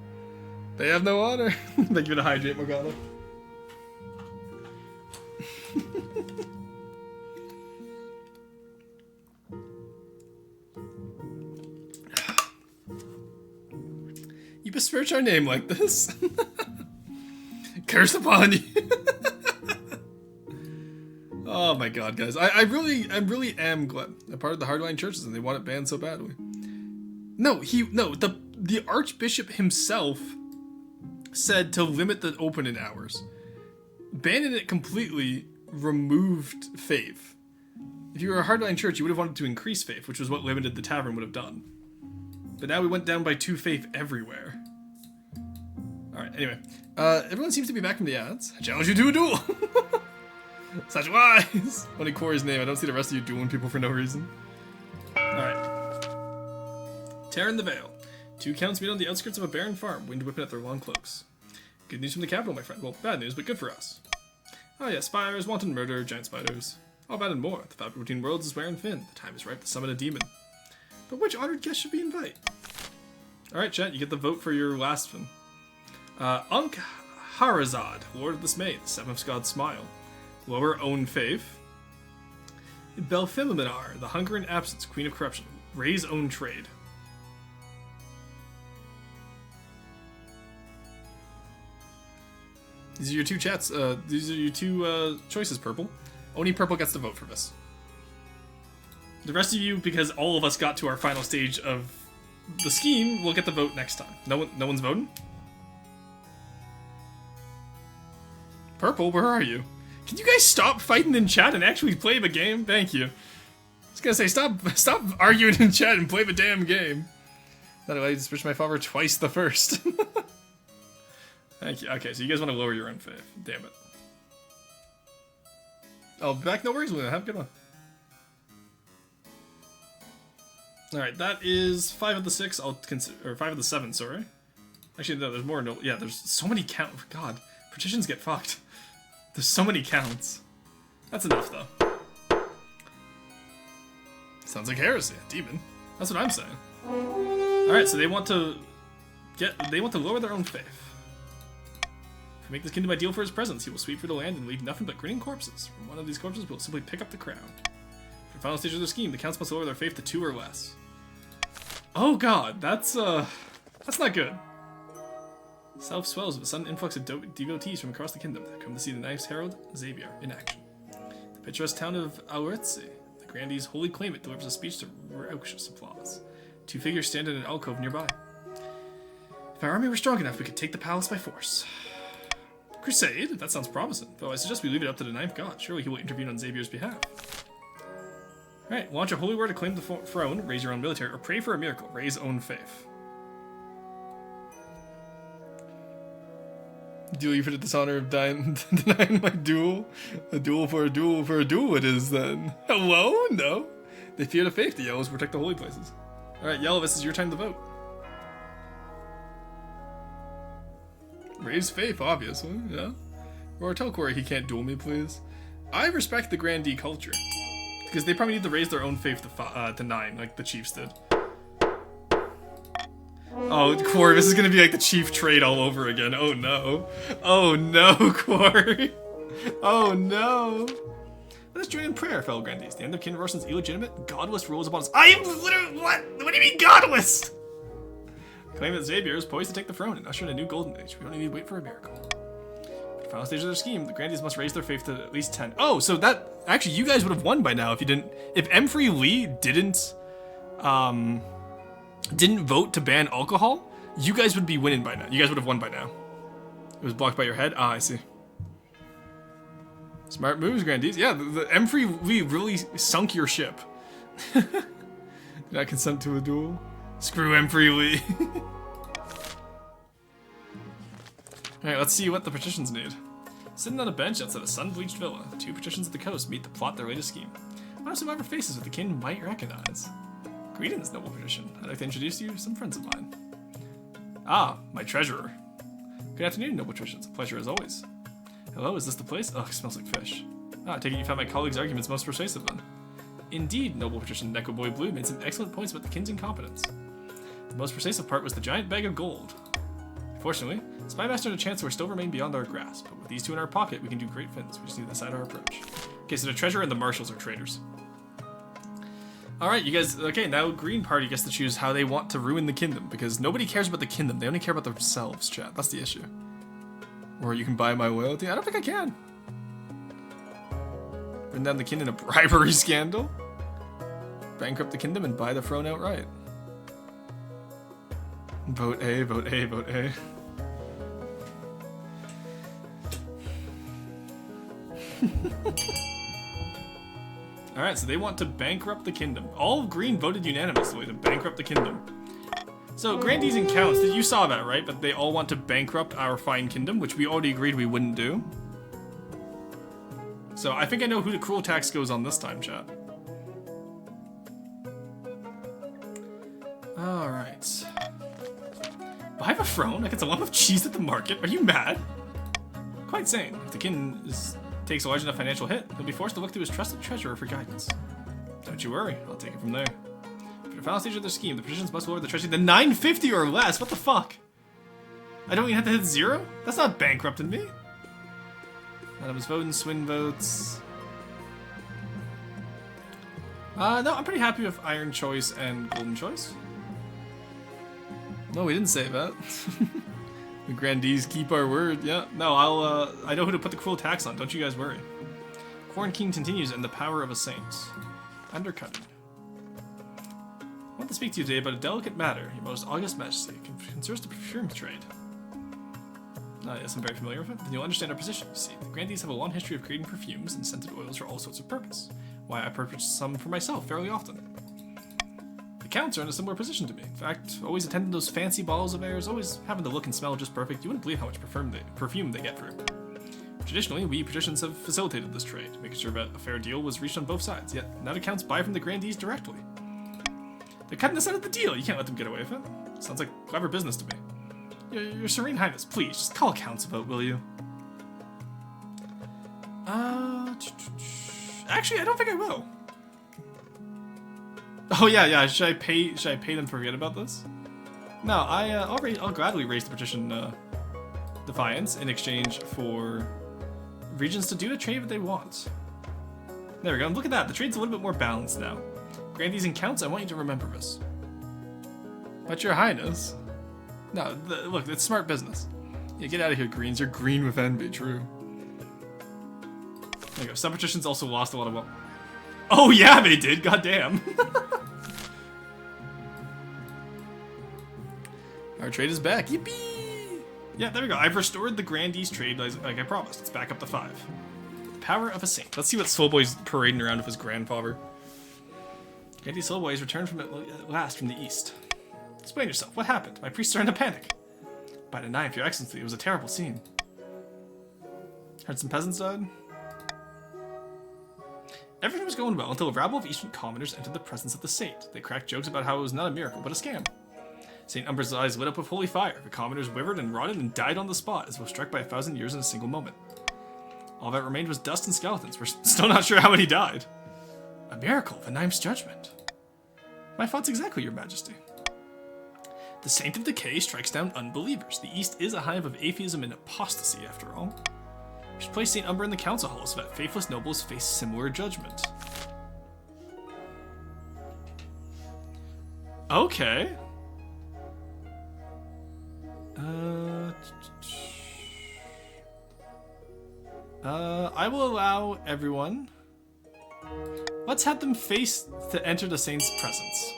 Speaker 1: They have no honor. Thank you to hydrate, Morgana. You besmirch our name like this? Curse upon you. Oh my god, guys. I really am glad. A part of the hardline churches and they want it banned so badly. No, the Archbishop himself said to limit the opening hours. Banning it completely removed faith. If you were a hardline church, you would have wanted to increase faith, which was what Limited the Tavern would have done. But now we went down by 2 faith everywhere. Alright, anyway. Everyone seems to be back from the ads. I challenge you to a duel! Such wise! Only Corey's name. I don't see the rest of you dueling people for no reason. Alright. Tear in the Veil. 2 counts meet on the outskirts of a barren farm, wind whipping at their long cloaks. Good news from the capital, my friend. Well, bad news, but good for us. Oh yeah, spires, wanton murder, giant spiders. All bad and more. The fabric between worlds is wearing thin. The time is ripe to summon a demon. But which honored guest should we invite? Alright, chat, you get the vote for your last one. Harazad, Lord of Dismay, the Seventh God's Smile. Lower Own Faith. Belfiminar, the Hunger and Absence, Queen of Corruption. Ray's Own Trade. These are your 2 chats. These are your 2 choices, Purple. Only Purple gets to vote for this. The rest of you, because all of us got to our final stage of the scheme, will get the vote next time. No one's voting? Purple, where are you? Can you guys stop fighting in chat and actually play the game? Thank you. I was gonna say, stop arguing in chat and play the damn game. That allowed you to switch my father twice the first. Thank you. Okay, so you guys want to lower your own faith. Damn it. Oh, back, no worries, Luna. Have a good one. Alright, that is 5 of the 6. I'll consider, or 5 of the 7, sorry. Actually, no, there's more. No, yeah, there's so many count. God, partitions get fucked. There's so many counts. That's enough, though. Sounds like heresy, a demon. That's what I'm saying. Alright, so they want to lower their own faith. If we make this kingdom ideal for his presence, he will sweep through the land and leave nothing but grinning corpses. From one of these corpses, we'll simply pick up the crown. For the final stage of their scheme, the counts must lower their faith to 2 or less. Oh god, that's not good. South swells with a sudden influx of devotees from across the kingdom that come to see the Knight's Herald, Xavier, in action. The picturesque town of Auretzi, the grandee's holy claimant, delivers a speech to raucous applause. 2 figures stand in an alcove nearby. If our army were strong enough, we could take the palace by force. Crusade? That sounds promising, though I suggest we leave it up to the 9th god. Surely he will intervene on Xavier's behalf. Alright, launch a holy war to claim the throne, raise your own military, or pray for a miracle, raise own faith. Duel you for the dishonor of denying my duel? A duel for a duel for a duel it is then. Hello? No. They fear the faith, the yellows protect the holy places. Alright, Yellow, this is your time to vote. Raise faith, obviously, yeah. Or tell Corey he can't duel me, please. I respect the Grandee culture. Because they probably need to raise their own faith to 9, like the Chiefs did. Oh, Corey, this is gonna be like the Chief trade all over again. Oh no. Oh no, Corey. Oh no. Let us join in prayer, fellow Grandees. The end of King Rorson's illegitimate, godless rules upon us. I am literally, what? What do you mean godless? Claim that Xavier is poised to take the throne and usher in a new golden age. We only need to wait for a miracle. For the final stage of their scheme, the Grandees must raise their faith to at least 10. Oh, so that, actually, you guys would have won by now if you didn't, if Emfrey Lee didn't vote to ban alcohol, you guys would be winning by now. You guys would have won by now. It was blocked by your head? Ah, I see. Smart moves, Grandees. Yeah, the Emfrey Lee really sunk your ship. Did not consent to a duel. Screw Emfrey Lee. Alright, let's see what the patricians need. Sitting on a bench outside a sun-bleached villa, 2 patricians at the coast meet to plot their latest scheme. One of some other faces that the king might recognize. Greetings, noble patrician. I'd like to introduce you to some friends of mine. Ah, my treasurer. Good afternoon, noble patricians. A pleasure as always. Hello, is this the place? Ugh, smells like fish. Ah, I take it you found my colleague's arguments most persuasive then. Indeed, noble patrician Neko Boy Blue made some excellent points about the king's incompetence. The most persuasive part was the giant bag of gold. Fortunately, Spymaster and the Chancellor still remain beyond our grasp, but with these 2 in our pocket, we can do great things. We just need to decide our approach. Okay, so the treasurer and the marshals are traitors. Alright, you guys, okay, now Green Party gets to choose how they want to ruin the kingdom, because nobody cares about the kingdom, they only care about themselves, chat. That's the issue. Or you can buy my loyalty? I don't think I can. Bring down the king in a bribery scandal. Bankrupt the kingdom and buy the throne outright. Vote A, vote A, vote A. Alright, so they want to bankrupt the kingdom. All green voted unanimously to bankrupt the kingdom. So, grandees and counts, you saw that, right? That they all want to bankrupt our fine kingdom, which we already agreed we wouldn't do. So, I think I know who the cruel tax goes on this time, chat. Alright. Buy the throne? Like it's a lump of cheese at the market? Are you mad? Quite sane. If the king takes a large enough financial hit, he'll be forced to look to his trusted treasurer for guidance. Don't you worry, I'll take it from there. For the final stage of their scheme, the patricians must lower the treasury to 950 or less. What the fuck? I don't even have to hit 0? That's not bankrupting me. Madam's voting, swing votes. No, I'm pretty happy with Iron Choice and Golden Choice. No, we didn't say that. The grandees keep our word. Yeah. No, I know who to put the cruel tax on. Don't you guys worry. Corn King continues in the power of a saint. Undercutting. I want to speak to you today about a delicate matter. Your most august majesty concerns the perfume trade. Yes, I'm very familiar with it. Then you'll understand our position. You see, the grandees have a long history of creating perfumes and scented oils for all sorts of purpose. Why, I purchase some for myself fairly often. The counts are in a similar position to me. In fact, always attending those fancy balls of theirs, always having the look and smell just perfect. You wouldn't believe how much perfume they get for it. Traditionally, we patricians have facilitated this trade, making sure that a fair deal was reached on both sides. Yet, now the counts buy from the grandees directly. They're cutting us out of the deal. You can't let them get away with it. Sounds like clever business to me. Your Serene Highness, please, just call accounts a vote, will you? Actually, I don't think I will. Oh yeah. Should I pay them to forget about this? No, I'll gladly raise the patrician defiance in exchange for regions to do the trade that they want. There we go. And look at that. The trade's a little bit more balanced now. Grandees and counts, I want you to remember this. But your highness. No, look, it's smart business. Yeah, get out of here, greens. You're green with envy, true. There you go. Some patricians also lost a lot of wealth. Oh yeah, they did. Goddamn. Our trade is back. Yippee! Yeah, there we go. I've restored the grandees trade like I promised. It's back up to 5. The power of a saint. Let's see what Soulboy's parading around with his grandfather. Grandee Soulboy has returned from at last from the east. Explain yourself. What happened? My priests are in a panic. By the 9th, your excellency, it was a terrible scene. Heard some peasants died? Everything was going well until a rabble of Eastern commoners entered the presence of the saint. They cracked jokes about how it was not a miracle, but a scam. St. Umber's eyes lit up with holy fire. The commoners withered and rotted and died on the spot, as if struck by 1,000 years in a single moment. All that remained was dust and skeletons. We're still not sure how many died. A miracle, the 9th's judgment. My thoughts exactly, your majesty. The Saint of Decay strikes down unbelievers. The East is a hive of atheism and apostasy, after all. We should place St. Umber in the council hall so that faithless nobles face similar judgment. Okay. I will allow everyone. Let's have them face to enter the Saint's presence.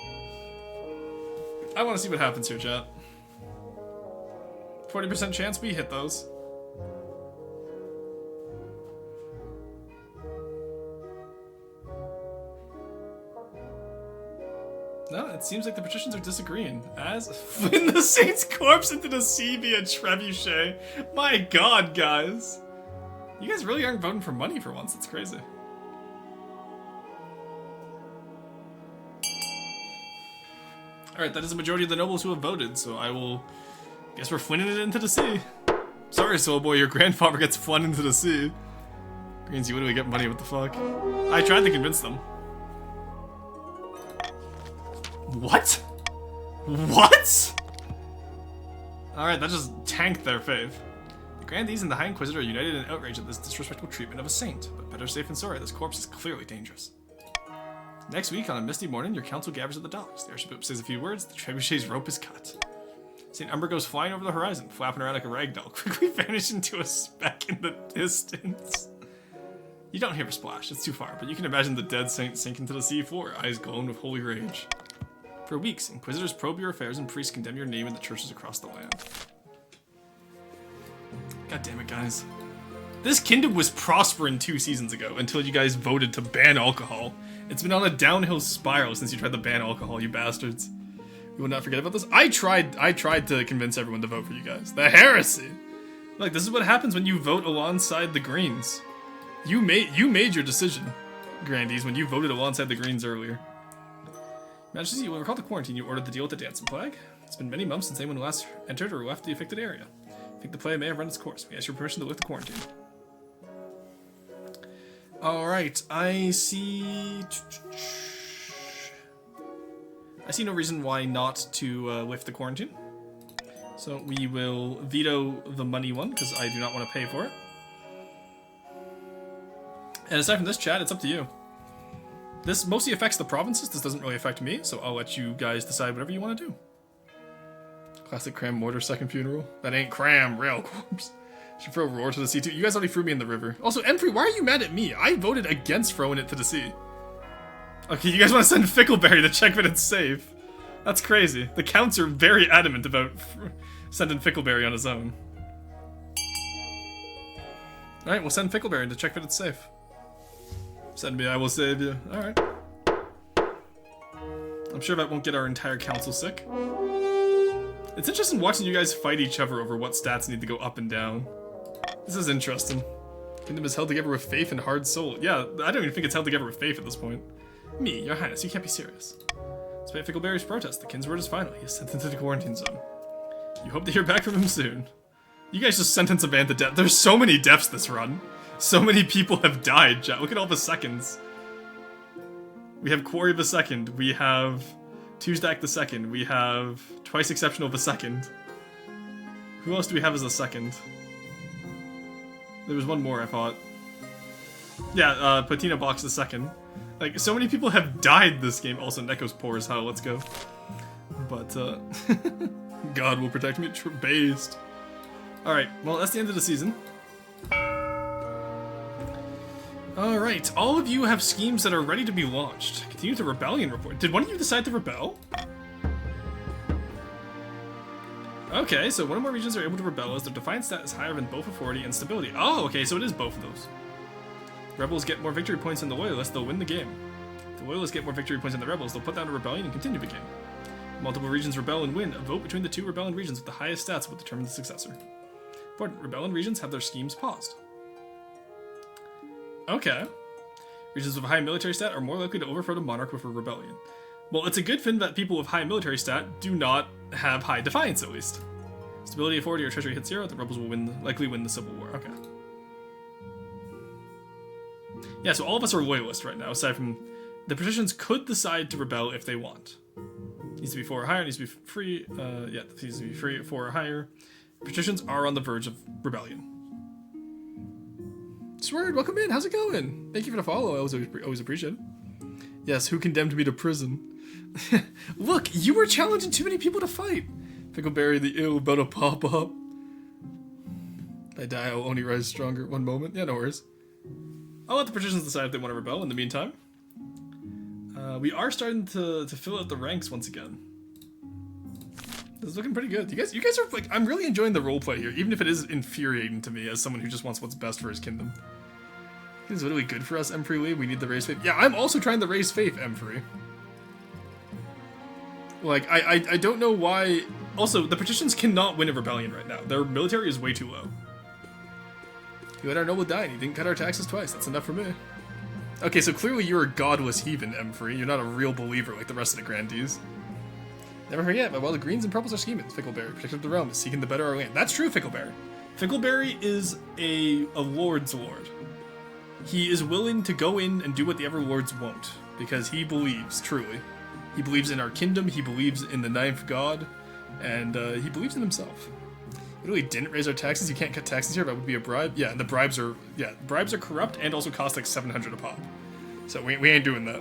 Speaker 1: I want to see what happens here, chat. 40% chance we hit those. No, it seems like the patricians are disagreeing. As fling the Saint's corpse into the sea via trebuchet. My god, guys. You guys really aren't voting for money for once. That's crazy. Alright, that is the majority of the nobles who have voted, so I will... guess we're flinging it into the sea. Sorry, Soulboy, your grandfather gets flung into the sea. Greensy, when do we get money? What the fuck? I tried to convince them. What? What? Alright, that just tanked their faith. The Grandees and the High Inquisitor are united in outrage at this disrespectful treatment of a saint, but better safe than sorry, this corpse is clearly dangerous. Next week, on a misty morning, your council gathers at the docks. The Archbishop says a few words, the trebuchet's rope is cut. St. Umber goes flying over the horizon, flapping around like a ragdoll, quickly vanishing into a speck in the distance. You don't hear a splash, it's too far, but you can imagine the dead saint sink into the sea floor, eyes glowing with holy rage. For weeks, inquisitors probe your affairs and priests condemn your name in the churches across the land. God damn it, guys. This kingdom was prospering 2 seasons ago until you guys voted to ban alcohol. It's been on a downhill spiral since you tried to ban alcohol, you bastards. We will not forget about this. I tried to convince everyone to vote for you guys. The heresy! Look, this is what happens when you vote alongside the Greens. You made your decision, Grandees, when you voted alongside the Greens earlier. Majesty, when we're called to quarantine, you ordered the deal with the dancing plague. It's been many months since anyone last entered or left the affected area. I think the plague may have run its course. We ask your permission to lift the quarantine. Alright, I see no reason why not to lift the quarantine. So we will veto the money one, because I do not want to pay for it. And aside from this, chat, it's up to you. This mostly affects the provinces, this doesn't really affect me, so I'll let you guys decide whatever you want to do. Classic cram mortar second funeral. That ain't cram, rail corpse. Should throw roar to the sea too. You guys already threw me in the river. Also, Emfrey, why are you mad at me? I voted against throwing it to the sea. Okay, you guys want to send Fickleberry to check that it's safe. That's crazy. The counts are very adamant about sending Fickleberry on his own. Alright, we'll send Fickleberry to check that it's safe. Send me, I will save you. Alright. I'm sure that won't get our entire council sick. It's interesting watching you guys fight each other over what stats need to go up and down. This is interesting. Kingdom is held together with faith and hard soul. Yeah, I don't even think it's held together with faith at this point. Me, your highness, you can't be serious. Despite Fickleberry's protest, the king's word is final. He is sentenced to the quarantine zone. You hope to hear back from him soon. You guys just sentenced a man to death. There's so many deaths this run. So many people have died, chat. Look at all the seconds. We have Quarry the Second. We have Tuesdack the Second. We have Twice Exceptional the Second. Who else do we have as the second? There was one more, I thought. Yeah, Patina Box the Second. Like, so many people have died this game. Also, Neko's poor as hell. Let's go. But, God will protect me. Based. Alright, well, that's the end of the season. Alright, all of you have schemes that are ready to be launched. Continue the rebellion report. Did one of you decide to rebel? Okay, so one or more regions are able to rebel as their defiance stat is higher than both authority and stability. Oh, okay, so it is both of those. Rebels get more victory points than the loyalists, they'll win the game. If the loyalists get more victory points than the rebels, they'll put down a rebellion and continue the game. Multiple regions rebel and win. A vote between the 2 rebellion regions with the highest stats will determine the successor. Important, rebellion regions have their schemes paused. Okay. Regions with a high military stat are more likely to overthrow the monarch with a rebellion. Well, it's a good thing that people with high military stat do not have high defiance, at least. Stability, authority, or treasury hit 0, the rebels will likely win the civil war. Okay. Yeah, so all of us are loyalists right now, aside from... The patricians could decide to rebel if they want. Needs to be 4 or higher, needs to be free... yeah, it needs to be free at 4 or higher. Patricians are on the verge of rebellion. Sword, welcome in. How's it going? Thank you for the follow. I always appreciate it. Yes, who condemned me to prison? Look, you were challenging too many people to fight. Fickleberry the ill about to pop up. If I die, I'll only rise stronger. One moment. Yeah, no worries. I'll let the patricians decide if they want to rebel in the meantime. We are starting to fill out the ranks once again. This is looking pretty good. You guys are like, I'm really enjoying the roleplay here, even if it is infuriating to me as someone who just wants what's best for his kingdom. This is literally good for us, Emfrey Lee. We need to raise faith. Yeah, I'm also trying to raise faith, Emfrey. Like, I don't know why... Also, the patricians cannot win a rebellion right now. Their military is way too low. You let our noble die and you didn't cut our taxes twice. That's enough for me. Okay, so clearly you're a godless heathen, Emfrey. You're not a real believer like the rest of the grandees. Never forget, but while the greens and purples are scheming, Fickleberry, protector of the realm, is seeking to better our land. That's true, Fickleberry. Fickleberry is a lord's lord. He is willing to go in and do what the other lords won't, because he believes, truly. He believes in our kingdom, he believes in the ninth god, and he believes in himself. We really didn't raise our taxes. You can't cut taxes here. That would be a bribe. Yeah, and the bribes are corrupt and also cost like 700 a pop. So we ain't doing that.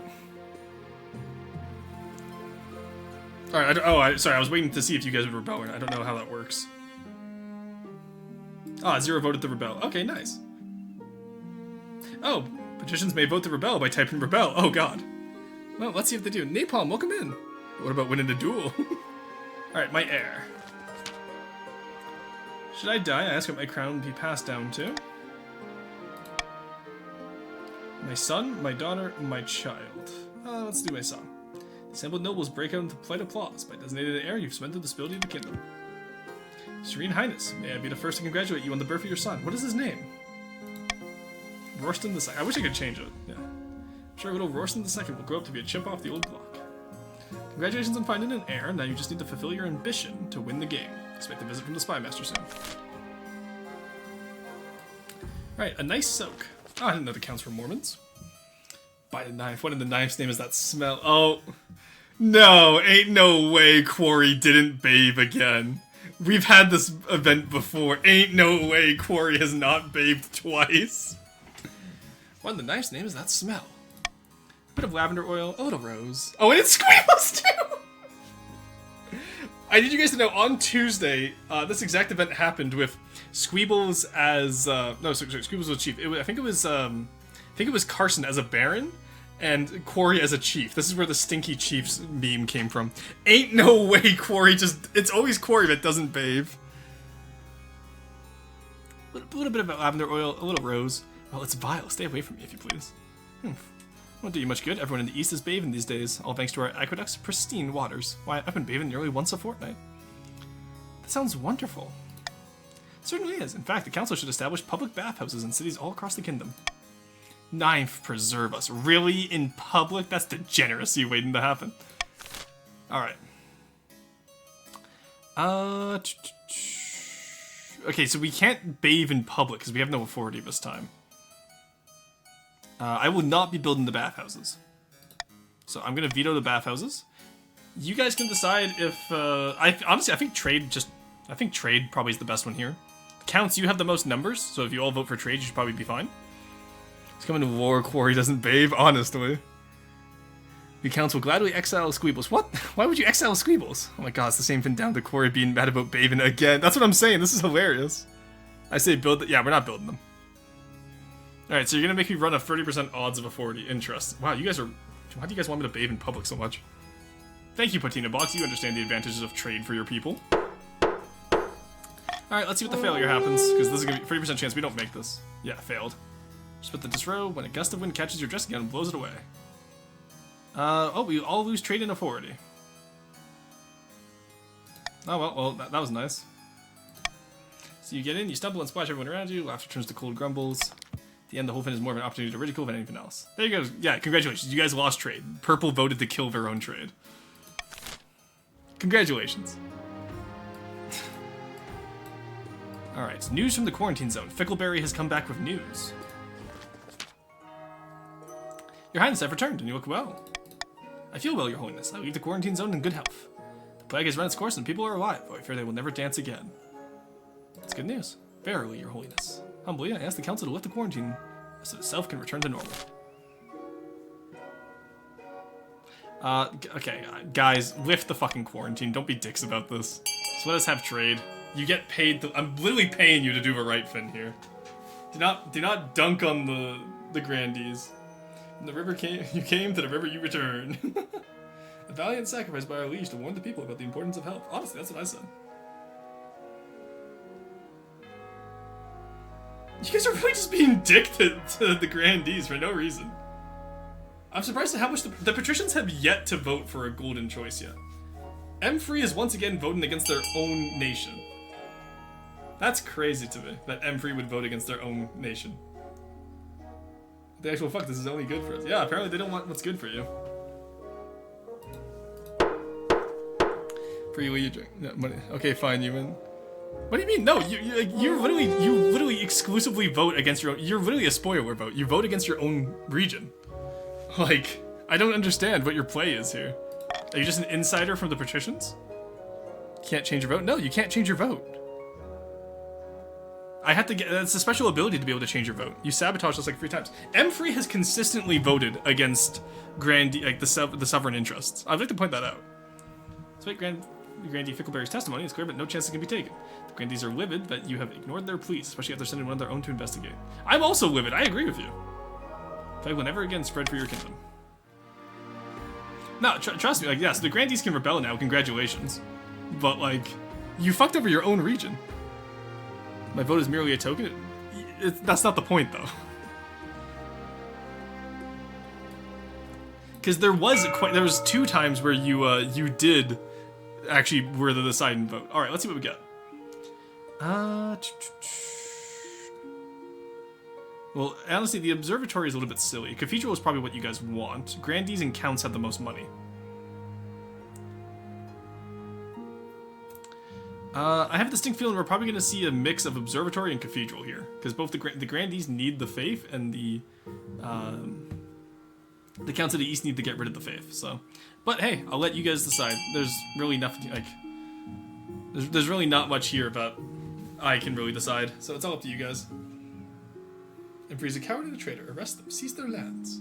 Speaker 1: All right. Sorry. I was waiting to see if you guys would rebel or not. I don't know how that works. Ah, 0 voted to rebel. Okay, nice. Oh, patricians may vote to rebel by typing rebel. Oh god. Well, let's see if they do. Napalm, welcome in. What about winning the duel? Alright, my heir. Should I die? I ask what my crown be passed down to. My son, my daughter, my child. Let's do my son. The assembled nobles break out into polite applause. By designated heir, you've cemented the stability of the kingdom. Serene Highness, may I be the first to congratulate you on the birth of your son. What is his name? Rorston II. I wish I could change it. Yeah. I'm sure little Rorston II will grow up to be a chip off the old block. Congratulations on finding an heir. Now you just need to fulfill your ambition to win the game. Expect a visit from the Spy Master soon. Right, a nice soak. Oh, I didn't know the counts for Mormons. By the knife. What in the knife's name is that smell? Oh, no, ain't no way Quarry didn't bathe again. We've had this event before. Ain't no way Quarry has not bathed twice. What in the knife's name is that smell? A bit of lavender oil, a little rose. Oh, and it's Squeebles too! I need you guys to know, on Tuesday, this exact event happened with Squeebles as, no, sorry, Squeebles was chief. I think it was Carson as a baron, and Quarry as a chief. This is where the Stinky Chiefs meme came from. Ain't no way Quarry it's always Quarry that doesn't bathe. A little bit of lavender oil, a little rose. Well, it's vile. Stay away from me, if you please. Won't do you much good. Everyone in the East is bathing these days, all thanks to our aqueduct's pristine waters. Why, I've been bathing nearly once a fortnight. That sounds wonderful. It certainly is. In fact, the council should establish public bathhouses in cities all across the kingdom. Ninth, preserve us. Really? In public? That's degeneracy waiting to happen. Alright. Okay, so we can't bathe in public because we have no authority this time. I will not be building the bathhouses. So I'm going to veto the bathhouses. You guys can decide if... honestly, I think trade probably is the best one here. Counts, you have the most numbers, so if you all vote for trade, you should probably be fine. It's coming to war, Quarry doesn't bathe, honestly. The counts will gladly exile Squeebles. What? Why would you exile Squeebles? Oh my god, it's the same thing down to Quarry being mad about bathing again. That's what I'm saying, this is hilarious. I say build... Yeah, we're not building them. Alright, so you're gonna make me run a 30% odds of authority. Interest. Wow, you guys are... Why do you guys want me to bathe in public so much? Thank you, Patina Box. You understand the advantages of trade for your people. Alright, let's see what the failure happens, because this is gonna be 30% chance we don't make this. Yeah, failed. Just put the disrobe. When a gust of wind catches your dressing gown and blows it away. Oh, we all lose trade and authority. Oh, well, that was nice. So you get in, you stumble and splash everyone around you, laughter turns to cold grumbles. At the end, the whole thing is more of an opportunity to ridicule than anything else. There you go. Yeah, congratulations. You guys lost trade. Purple voted to kill their own trade. Congratulations. Alright, news from the quarantine zone. Fickleberry has come back with news. Your Highness have returned, and you look well. I feel well, Your Holiness. I leave the quarantine zone in good health. The plague has run its course, and people are alive, though I fear they will never dance again. That's good news. Verily, Your Holiness. Humbly, I ask the council to lift the quarantine so the self can return to normal. Okay, guys, lift the fucking quarantine. Don't be dicks about this. Just let us have trade. You get paid. I'm literally paying you to do the right thing here. Do not dunk on the grandees. From the river you came, to the river you return. A valiant sacrifice by our liege to warn the people about the importance of health. Honestly, that's what I said. You guys are really just being dick to the grandees for no reason. I'm surprised at how much the patricians have yet to vote for a golden choice yet. M3 is once again voting against their own nation. That's crazy to me, that M3 would vote against their own nation. The actual fuck, this is only good for us. Yeah, apparently they don't want what's good for you. For you drink. No, money. Okay, fine, you win. What do you mean? No, you literally exclusively vote against your own. You're literally a spoiler vote. You vote against your own region. Like, I don't understand what your play is here. Are you just an insider from the patricians? Can't change your vote? No, you can't change your vote. I have to get. That's a special ability to be able to change your vote. You sabotage us like 3 times. M3 has consistently voted against the sovereign interests. I'd like to point that out. Despite Grandee Fickleberry's testimony, it's clear that no chances can be taken. The Grandees are livid that you have ignored their pleas, especially after sending one of their own to investigate. I'm also livid. I agree with you. Plague will never again spread for your kingdom. No, trust me, like, yes, the Grandees can rebel now, congratulations. But, like, you fucked over your own region. My vote is merely a token? That's not the point, though. Because there was 2 times where you did actually were the deciding vote. All right, let's see what we got. Well, honestly, the observatory is a little bit silly. Cathedral is probably what you guys want. Grandees and Counts have the most money. I have a distinct feeling we're probably going to see a mix of observatory and cathedral here, because both the Grandees need the faith, and the Counts of the East need to get rid of the faith. So, but hey, I'll let you guys decide. There's really nothing like. There's really not much here that I can really decide. So it's all up to you guys. If he's a coward and a traitor, arrest them, seize their lands.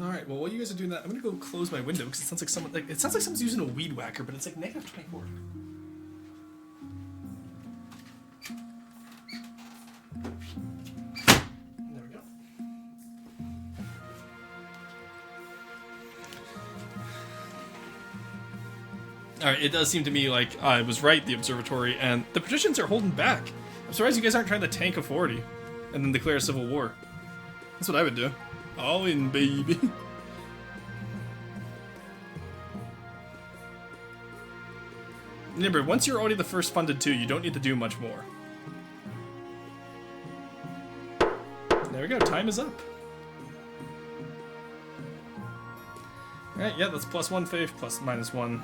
Speaker 1: Alright, well while you guys are doing that, I'm gonna go close my window because it sounds like someone's using a weed whacker, but it's like -24. There we go. Alright, it does seem to me like I was right, the observatory, and the patricians are holding back. I'm surprised you guys aren't trying to tank authority and then declare a civil war. That's what I would do. All in, baby. Remember, once you're already the first funded 2, you don't need to do much more. There we go, time is up. Alright, yeah, that's +1 faith, plus -1.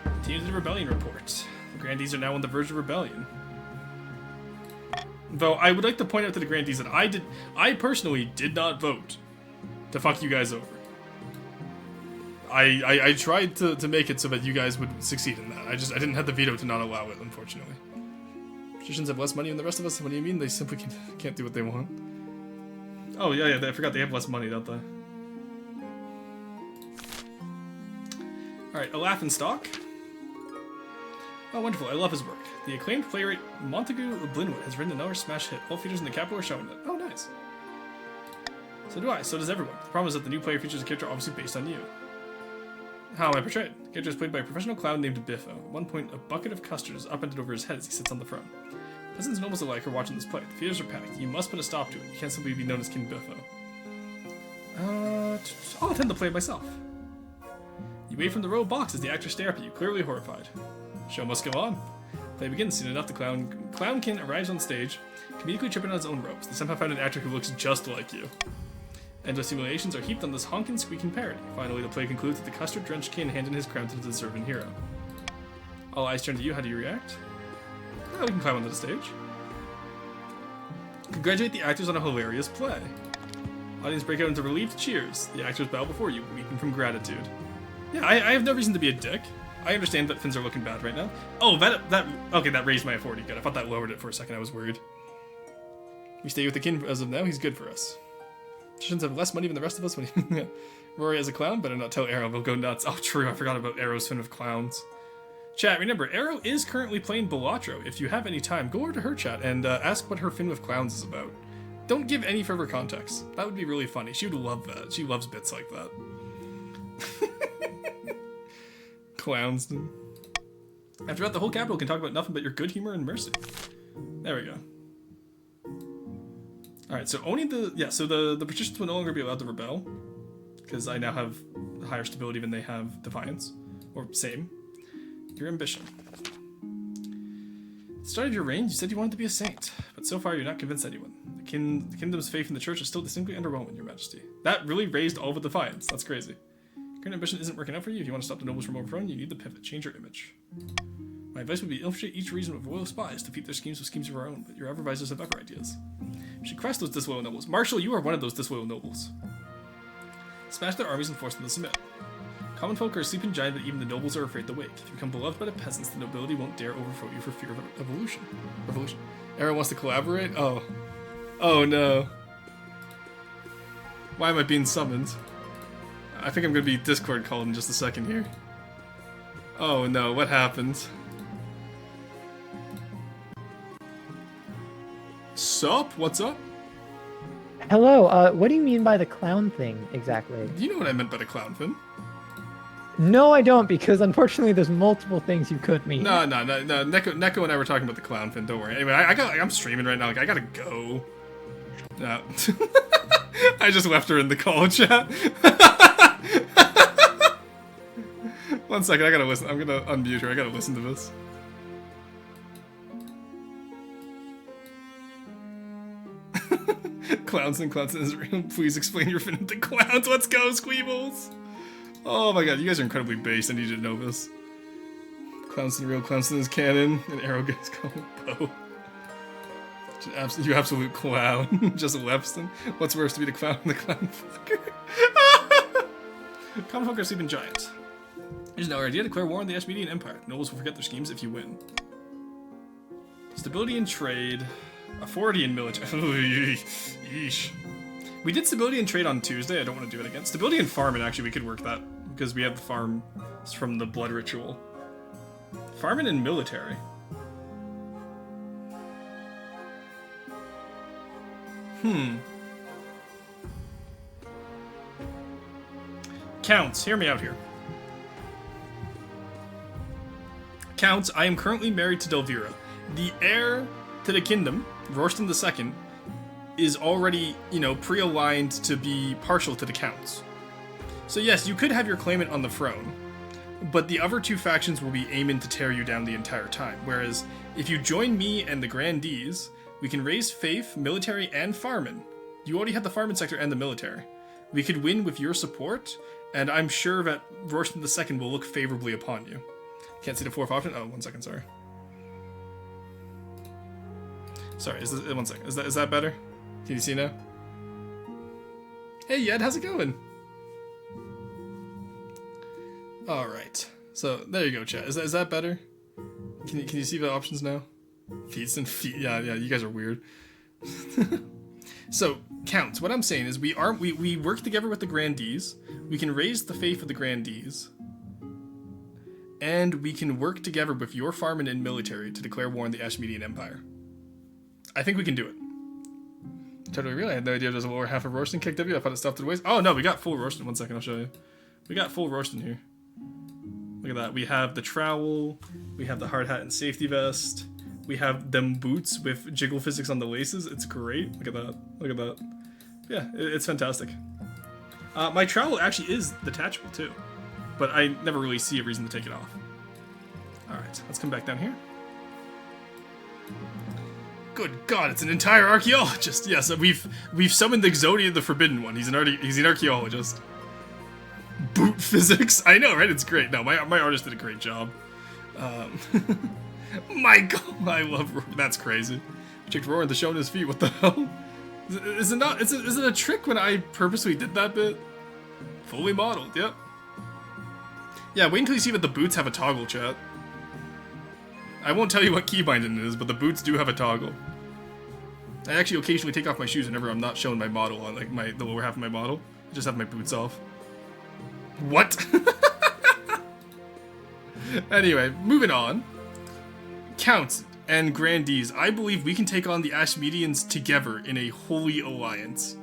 Speaker 1: Continue the rebellion report. The Grandees are now on the verge of rebellion. Though, I would like to point out to the Grandees that I personally did not vote to fuck you guys over. I tried to make it so that you guys would succeed in that. I didn't have the veto to not allow it, unfortunately. Patricians have less money than the rest of us. What do you mean? They simply can't do what they want. Oh, yeah, I forgot they have less money, don't they? Alright, a laugh in stock. Oh, wonderful. I love his work. The acclaimed playwright Montague Blinwood has written another smash hit. All features in the capital are showing it. Oh, nice. So do I. So does everyone. The problem is that the new player features a character obviously based on you. How am I portrayed? The character is played by a professional clown named Biffo. At one point, a bucket of custard is upended over his head as he sits on the throne. Peasants and nobles alike are watching this play. The theaters are packed. You must put a stop to it. You can't simply be known as King Biffo. I'll attend the play myself. You wave from the row of box as the actors stare up at you, clearly horrified. Show must go on. Play begins. Soon enough, the clownkin arrives on stage, comedically tripping on his own ropes. They somehow find an actor who looks just like you. Endless humiliations are heaped on this honking, squeaking parody. Finally, the play concludes with the custard-drenched kin handing his crown to the deserving hero. All eyes turn to you. How do you react? Oh, we can climb onto the stage. Congratulate the actors on a hilarious play. Audience break out into relieved cheers. The actors bow before you, weeping from gratitude. Yeah, I have no reason to be a dick. I understand that things are looking bad right now. Oh, okay, that raised my authority. Good. I thought that lowered it for a second. I was worried. We stay with the king as of now. He's good for us. Patricians have less money than the rest of us. When Rory as a clown, better not tell Arrow. We'll go nuts. Oh, true. I forgot about Arrow's fin of clowns. Chat, remember, Arrow is currently playing Balatro. If you have any time, go over to her chat and ask what her fin with clowns is about. Don't give any further context. That would be really funny. She would love that. She loves bits like that. Clowns. After that, the whole capital can talk about nothing but your good humor and mercy. There we go. Alright, so owning the patricians will no longer be allowed to rebel. Because I now have higher stability than they have defiance. Or same. Your ambition. At the start of your reign, you said you wanted to be a saint. But so far, you're not convinced anyone. The kingdom's faith in the church is still distinctly underwhelming, your majesty. That really raised all the defiance. That's crazy. Current ambition isn't working out for you. If you want to stop the nobles from overthrowing, you need to pivot. Change your image. My advice would be infiltrate each region with royal spies, defeat their schemes with schemes of our own, but your advisors have other ideas. You should crush those disloyal nobles. Marshal, you are one of those disloyal nobles. Smash their armies and force them to submit. Common folk are a sleeping giant that even the nobles are afraid to wake. If you become beloved by the peasants, the nobility won't dare overthrow you for fear of revolution. Aaron wants to collaborate? Oh. Oh no. Why am I being summoned? I think I'm gonna be Discord called in just a second here. Oh no, what happened? What's up? What's up?
Speaker 3: Hello, what do you mean by the clown thing exactly?
Speaker 1: You know what I meant by the clown fin.
Speaker 3: No, I don't, because unfortunately there's multiple things you could mean.
Speaker 1: No. Neko and I were talking about the clown fin. Don't worry. Anyway, I'm streaming right now. Like, I gotta go. No. I just left her in the call chat. 1 second, I gotta listen. I'm gonna unmute her. I gotta listen to this. Clowns in his room. Please explain your fin to clowns. Let's go, Squeebles. Oh my god, you guys are incredibly based. I need you to know this. Clownson real, Clownson is canon, and Arrow gets called Bo. You absolute clown. Just Webston. What's worse, to be the clown and the clown fucker? Clown fucker sleeping giant. Here's an idea: declare war on the Ashmedian Empire. Nobles will forget their schemes if you win. Stability in trade. Authority in military. Yeesh. We did stability and trade on Tuesday. I don't want to do it again. Stability and farm, and actually we could work that because we have the farm from the blood ritual. Farming and military. Counts, hear me out here. Counts, I am currently married to Delvira. The heir to the kingdom, Rorston II, is already, pre-aligned to be partial to the Counts. So yes, you could have your claimant on the throne, but the other two factions will be aiming to tear you down the entire time. Whereas, if you join me and the Grandees, we can raise faith, military, and farming. You already have the farming sector and the military. We could win with your support, and I'm sure that Rorston II will look favorably upon you. Can't see the fourth option? Oh, 1 second, sorry. Sorry, 1 second. Is that better? Can you see now? Hey, Yed, how's it going? Alright. So, there you go, chat. Is that better? Can you see the options now? Feats and feet. Yeah, you guys are weird. So, Counts, what I'm saying is we work together with the Grandees, we can raise the faith of the Grandees, and we can work together with your farming and military to declare war on the Ashmedian Empire. I think we can do it. Totally real. I had no idea there's a lower half of Rorston kicked W. I thought it stopped at the waist. Oh no, we got full Rorston. 1 second, I'll show you. We got full Rorston here. Look at that. We have the trowel, we have the hard hat and safety vest, we have them boots with jiggle physics on the laces. It's great. Look at that. Look at that. Yeah, it's fantastic. My trowel actually is detachable too, but I never really see a reason to take it off. Alright, let's come back down here. Good God, it's an entire archaeologist. Yes, we've summoned the Exodian, the Forbidden One. He's an archaeologist. Boot physics. I know, right? It's great. No, my artist did a great job. My God, I love. That's crazy. Checked Roar into showing his feet. What the hell? Is it not? Is it a trick when I purposely did that bit? Fully modeled. Yep. Yeah. Wait until you see that the boots have a toggle, chat. I won't tell you what keybinding it is, but the boots do have a toggle. I actually occasionally take off my shoes whenever I'm not showing my model on like the lower half of my model. I just have my boots off. What? Anyway, moving on. Counts and Grandees, I believe we can take on the Ashmedians together in a holy alliance.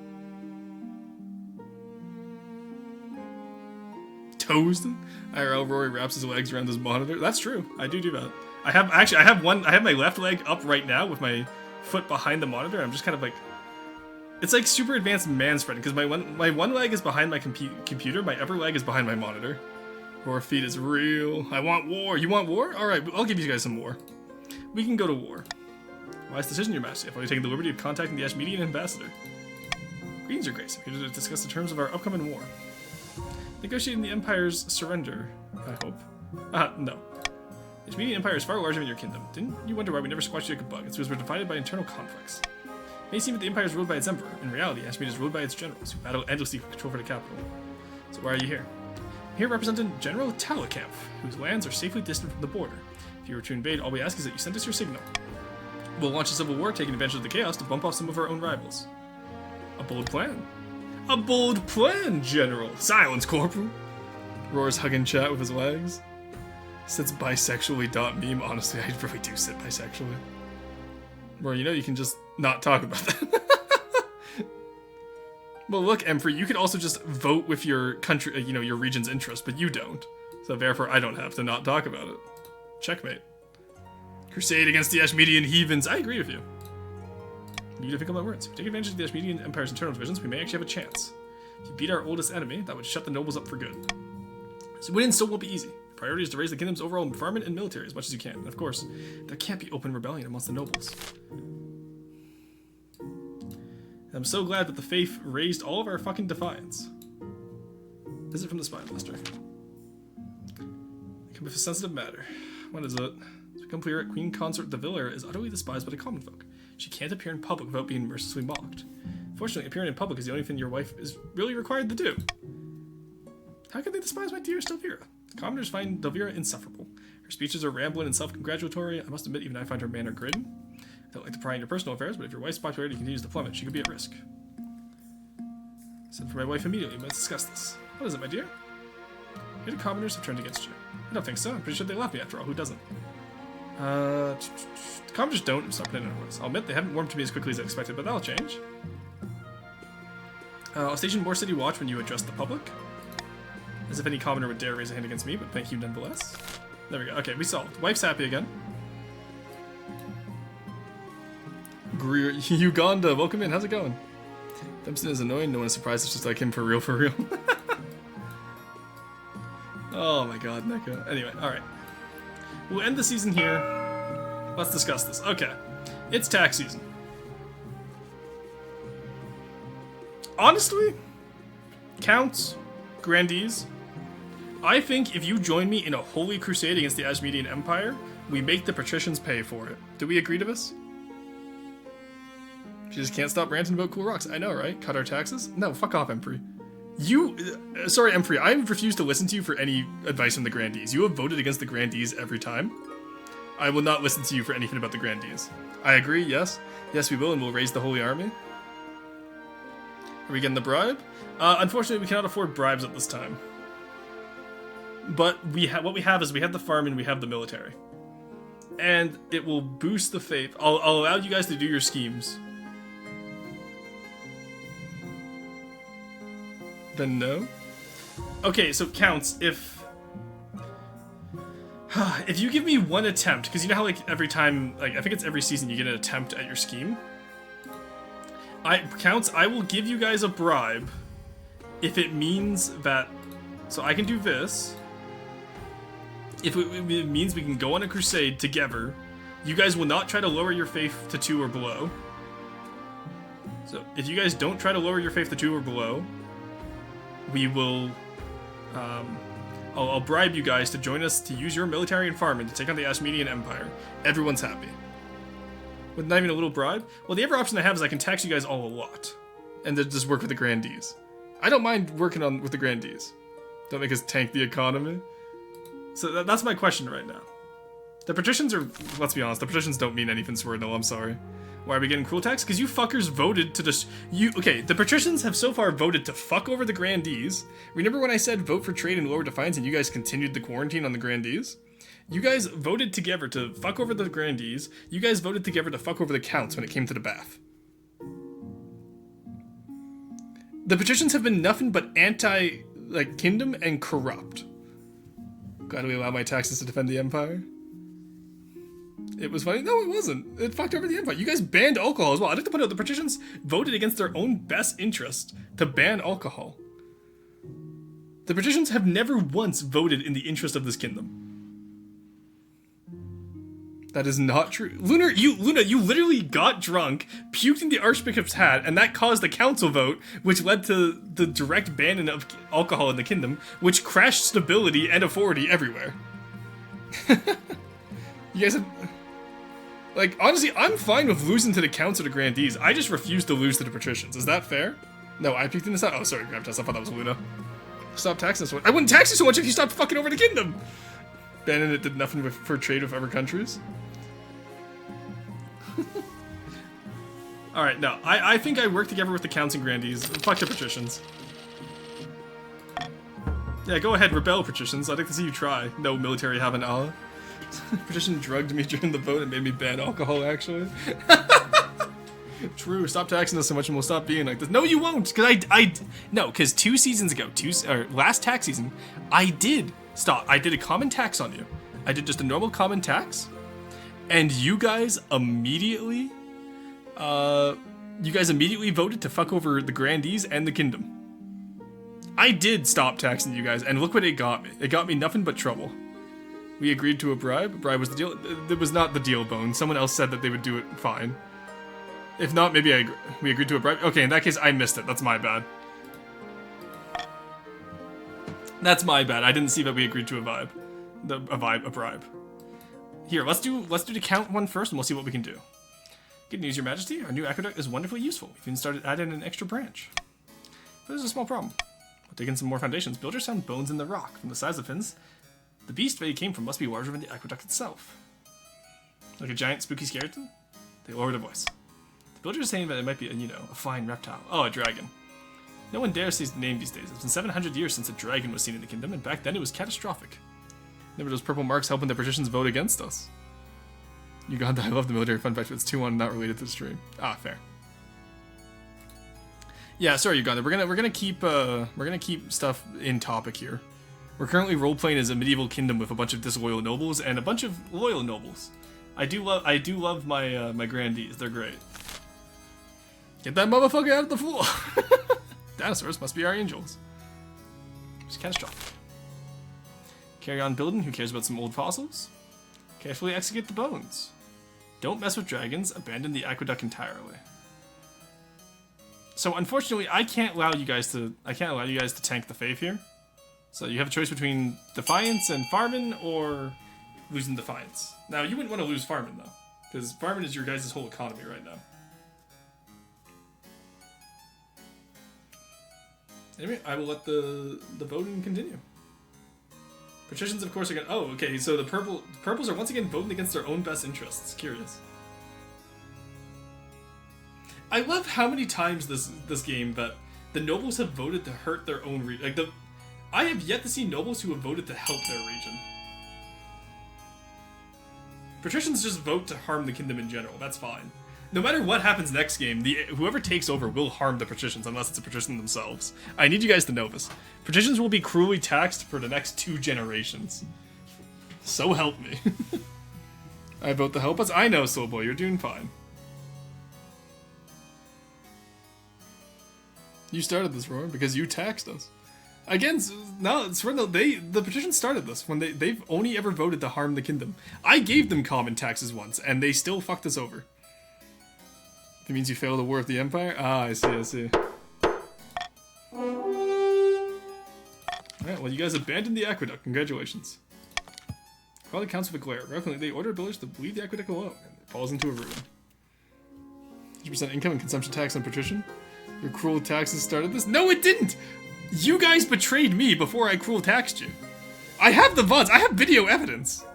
Speaker 1: Toast? IRL Rory wraps his legs around his monitor. That's true. I do that. I have my left leg up right now with my foot behind the monitor. I'm just kind of like, it's like super advanced man spreading because my one leg is behind my computer, my upper leg is behind my monitor. Roar feet is real. I want war. You want war? All right, I'll give you guys some war. We can go to war. Wise decision, Your Majesty. I've only taken the liberty of contacting the Ashmedian ambassador. Greetings, Your Grace. I'm here to discuss the terms of our upcoming war. Negotiating the Empire's surrender, I hope. No. The Ashmedian Empire is far larger than your kingdom. Didn't you wonder why we never squashed you like a bug? It's because we're divided by internal conflicts. It may seem that the Empire is ruled by its emperor. In reality, Ashmedia is ruled by its generals, who battle endlessly for control for the capital. So why are you here? I'm here representing General Talakamp, whose lands are safely distant from the border. If you were to invade, all we ask is that you send us your signal. We'll launch a civil war, taking advantage of the chaos to bump off some of our own rivals. A bold plan. A bold plan, General! Silence, Corporal! Roars hugging chat with his legs. Sits bisexually.meme. Honestly, I really do sit bisexually. Well, you know you can just not talk about that. Well, look, Emperor, you could also just vote with your country, you know, your region's interest, but you don't. So therefore, I don't have to not talk about it. Checkmate. Crusade against the Ashmedian heathens. I agree with you. You need to think of my words. If we take advantage of the Ashmedian Empire's internal divisions, we may actually have a chance. If you beat our oldest enemy, that would shut the nobles up for good. So winning still won't be easy. Priority is to raise the kingdom's overall environment and military as much as you can. And of course, there can't be open rebellion amongst the nobles. I'm so glad that the faith raised all of our fucking defiance. Visit from the Spy Master. Come with a sensitive matter. What is it? It's become clear that Queen Consort de Villers is utterly despised by the common folk. She can't appear in public without being mercilessly mocked. Fortunately, appearing in public is the only thing your wife is really required to do. How can they despise my dearest Elvira? The commoners find Elvira insufferable. Her speeches are rambling and self-congratulatory. I must admit, even I find her manner gritty. I don't like to pry in your personal affairs, but if your wife's popularity continues to plummet, she could be at risk. Send for my wife immediately. Let's discuss this. What is it, my dear? Your commoners have turned against you. I don't think so. I'm pretty sure they love me after all. Who doesn't? The commoners don't. Stop putting it in words. I'll admit they haven't warmed to me as quickly as I expected, but that'll change. I'll station more city watch when you address the public. As if any commoner would dare raise a hand against me, but thank you nonetheless. There we go. Okay, we solved. Wife's happy again. Uganda, welcome in. How's it going? Dempsey is annoying. No one is surprised. It's just like him for real, for real. Oh my god, Neko. Anyway, alright. We'll end the season here. Let's discuss this. Okay. It's tax season. Honestly, counts, grandees, I think if you join me in a holy crusade against the Ashmedian Empire, we make the patricians pay for it. Do we agree to this? She just can't stop ranting about cool rocks. I know, right? Cut our taxes? No, fuck off, Emperor. Sorry, Emperor, I refuse to listen to you for any advice from the grandees. You have voted against the grandees every time. I will not listen to you for anything about the grandees. I agree, yes. Yes, we will, and we'll raise the holy army. Are we getting the bribe? Unfortunately, we cannot afford bribes at this time. But what we have is we have the farm and we have the military. And it will boost the faith. I'll allow you guys to do your schemes. Then no? Okay, so counts if you give me one attempt, because you know how like every time, like I think it's every season you get an attempt at your scheme. I will give you guys a bribe if it means that, so I can do this. If it means we can go on a crusade together, you guys will not try to lower your faith to 2 or below. So if you guys don't try to lower your faith to 2 or below, we will, I'll bribe you guys to join us to use your military and farming to take on the Ashmedian Empire. Everyone's happy. With not even a little bribe? Well, the other option I have is I can tax you guys all a lot. And then just work with the grandees. I don't mind working with the grandees. Don't make us tank the economy. So that's my question right now. The patricians are, let's be honest, the patricians don't mean anything, Swordnil, I'm sorry. Why are we getting cruel tax? Because you fuckers voted to just, okay, the patricians have so far voted to fuck over the grandees. Remember when I said vote for trade and lower defiance and you guys continued the quarantine on the grandees? You guys voted together to fuck over the grandees. You guys voted together to fuck over the counts when it came to the bath. The patricians have been nothing but kingdom and corrupt. Glad we allow my taxes to defend the empire. It was funny. No, it wasn't. It fucked over the empire. You guys banned alcohol as well. I'd like to point out the patricians voted against their own best interest to ban alcohol. The patricians have never once voted in the interest of this kingdom. That is not true. Luna, you literally got drunk, puked in the Archbishop's hat, and that caused a council vote, which led to the direct banning of alcohol in the kingdom, which crashed stability and authority everywhere. You guys have... Like, honestly, I'm fine with losing to the counts or the grandees. I just refuse to lose to the patricians. Is that fair? No, I puked in this hat. Oh, sorry, Gravitas. I thought that was Luna. Stop taxing this one. I wouldn't tax you so much if you stopped fucking over the kingdom! Banning it did nothing for trade with other countries. Alright, no. I think I work together with the counts and grandees. Fuck the patricians. Yeah, go ahead, rebel, patricians. I'd like to see you try. No military have an Allah. Patrician drugged me during the vote and made me ban alcohol, actually. True. Stop taxing us so much, and we'll stop being like this. No, you won't. Because 2 seasons ago, last tax season, I did stop. I did a common tax on you. I did just a normal common tax, and you guys immediately voted to fuck over the grandees and the kingdom. I did stop taxing you guys, and look what it got me. It got me nothing but trouble. We agreed to a bribe. A bribe was the deal. It was not the deal, Bone. Someone else said that they would do it fine. If not, maybe we agreed to a bribe. Okay, in that case, I missed it. That's my bad. That's my bad. I didn't see that we agreed to a bribe. Here, let's do the count one first, and we'll see what we can do. Good news, Your Majesty. Our new aqueduct is wonderfully useful. We've even started adding an extra branch. But there's a small problem. We'll dig in some more foundations. Builders found bones in the rock. From the size of fins, the beast they came from must be larger than the aqueduct itself. Like a giant spooky skeleton? They lowered their voice. The builders are saying that it might be a fine reptile. Oh, a dragon. No one dares say the name these days. It's been 700 years since a dragon was seen in the kingdom, and back then it was catastrophic. Never those purple marks helping the patricians vote against us. You got that. I love the military fun fact, but it's 2-1, not related to the stream. Ah, fair. Yeah, sorry, Uganda. We're gonna keep stuff in topic here. We're currently role playing as a medieval kingdom with a bunch of disloyal nobles and a bunch of loyal nobles. I do love my my grandees. They're great. Get that motherfucker out of the floor. Dinosaurs must be our angels. It's catastrophic. Carry on building. Who cares about some old fossils? Carefully execute the bones. Don't mess with dragons. Abandon the aqueduct entirely. So unfortunately, I can't allow you guys to tank the faith here. So you have a choice between Defiance and Farming, or losing Defiance. Now you wouldn't want to lose Farming though, because Farming is your guys' whole economy right now. Anyway, I will let the voting continue. Patricians, of course, are gonna. Oh, okay. So the purples are once again voting against their own best interests. Curious. I love how many times this game that the nobles have voted to hurt their own region. I have yet to see nobles who have voted to help their region. Patricians just vote to harm the kingdom in general. That's fine. No matter what happens next game, whoever takes over will harm the patricians, unless it's a patrician themselves. I need you guys to know this. Patricians will be cruelly taxed for the next 2 generations. So help me. I vote to help us. I know, Soulboy, you're doing fine. You started this, Roar, because you taxed us. Again, no, it's for the patricians started this when they've only ever voted to harm the kingdom. I gave them common taxes once, and they still fucked us over. It means you failed the war of the empire? Ah, I see. Alright, well, you guys abandoned the aqueduct. Congratulations. Quality counts with a glare. Reluctantly, they order builders to leave the aqueduct alone, and it falls into a ruin. 100% income and consumption tax on patrician? Your cruel taxes started this? No, it didn't! You guys betrayed me before I cruel taxed you. I have the VODs. I have video evidence.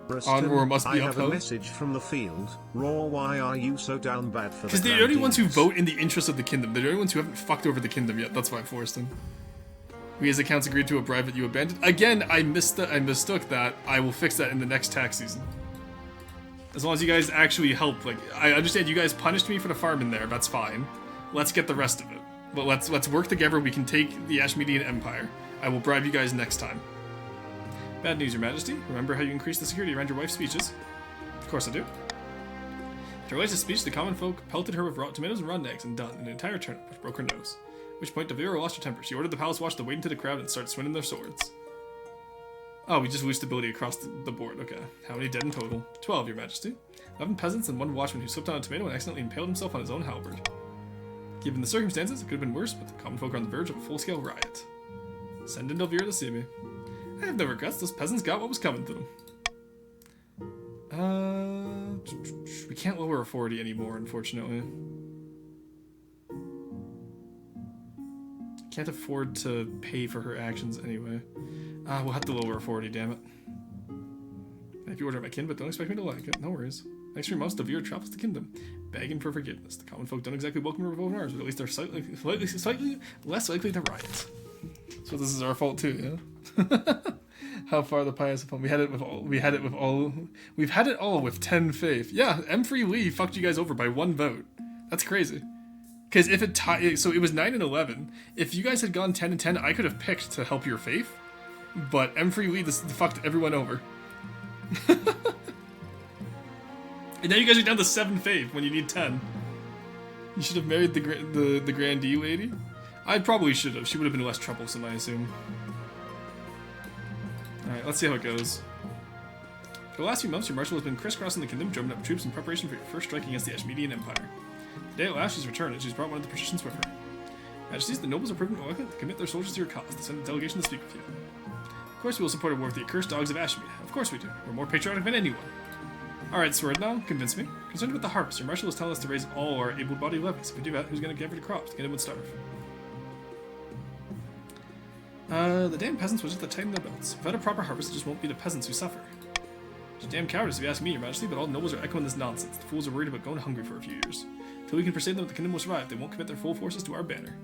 Speaker 1: Roar must be
Speaker 2: I have
Speaker 1: upheld.
Speaker 2: A message from the field. Roar, why are you so down bad for the
Speaker 1: Because they're the only ones who vote in the interest of the kingdom. They're the only ones who haven't fucked over the kingdom yet. That's why I forced them. We as accounts agreed to a bribe that you abandoned. Again, I mistook that. I will fix that in the next tax season. As long as you guys actually help. Like, I understand you guys punished me for the farm in there. That's fine. Let's get the rest of it. But let's work together. We can take the Ashmedian Empire. I will bribe you guys next time. Bad news, Your Majesty. Remember how you increased the security around your wife's speeches? Of course I do. To her latest speech, the common folk pelted her with raw tomatoes and rotten eggs and done an entire turnip, which broke her nose. At which point, Devira lost her temper. She ordered the palace watch to wade into the crowd and start swinging their swords. Oh, we just lose stability across the board. Okay. How many dead in total? 12, Your Majesty. 11 peasants and 1 watchman who slipped on a tomato and accidentally impaled himself on his own halberd. Given the circumstances, it could have been worse, but the common folk are on the verge of a full-scale riot. Send in Delvira to see me. I have no regrets. Those peasants got what was coming to them. We can't lower authority anymore, unfortunately. Can't afford to pay for her actions anyway. We'll have to lower authority, damn it. If you order my kin, but don't expect me to like it. No worries. Next 3 months, Devira travels the kingdom, begging for forgiveness. The common folk don't exactly welcome her with open arms, but at least they're slightly less likely to riot. So this is our fault too, yeah? How far the pie has fallen. We had it all with 10 faith. Yeah, M3 Lee fucked you guys over by 1 vote. That's crazy. Because if it tied, so it was 9 and 11. If you guys had gone 10 and 10, I could have picked to help your faith. But M3 Lee fucked everyone over. And now you guys are down to 7 faith when you need 10. You should have married the grandee lady. I probably should have. She would have been less troublesome, I assume. Alright, let's see how it goes. For the last few months, your marshal has been crisscrossing the kingdom, drumming up troops in preparation for your first strike against the Ashmedian Empire. Today at last, she's returned, and she's brought one of the patricians with her. Majesties, the nobles are proven reluctant to commit their soldiers to your cause. They send a delegation to speak with you. Of course we will support a war with the accursed dogs of Ashmead. Of course we do. We're more patriotic than anyone. Alright, Sword now, convince me. Concerned with the harvest, your marshal is telling us to raise all our able-bodied levies. If we do that, who's going to give her the crops? The kingdom would starve. The damn peasants will just have to tighten their belts. Without a proper harvest, it just won't be the peasants who suffer. It's a damn cowardice if you ask me, your majesty, but all nobles are echoing this nonsense. The fools are worried about going hungry for a few years. Till we can persuade them that the kingdom will survive, they won't commit their full forces to our banner.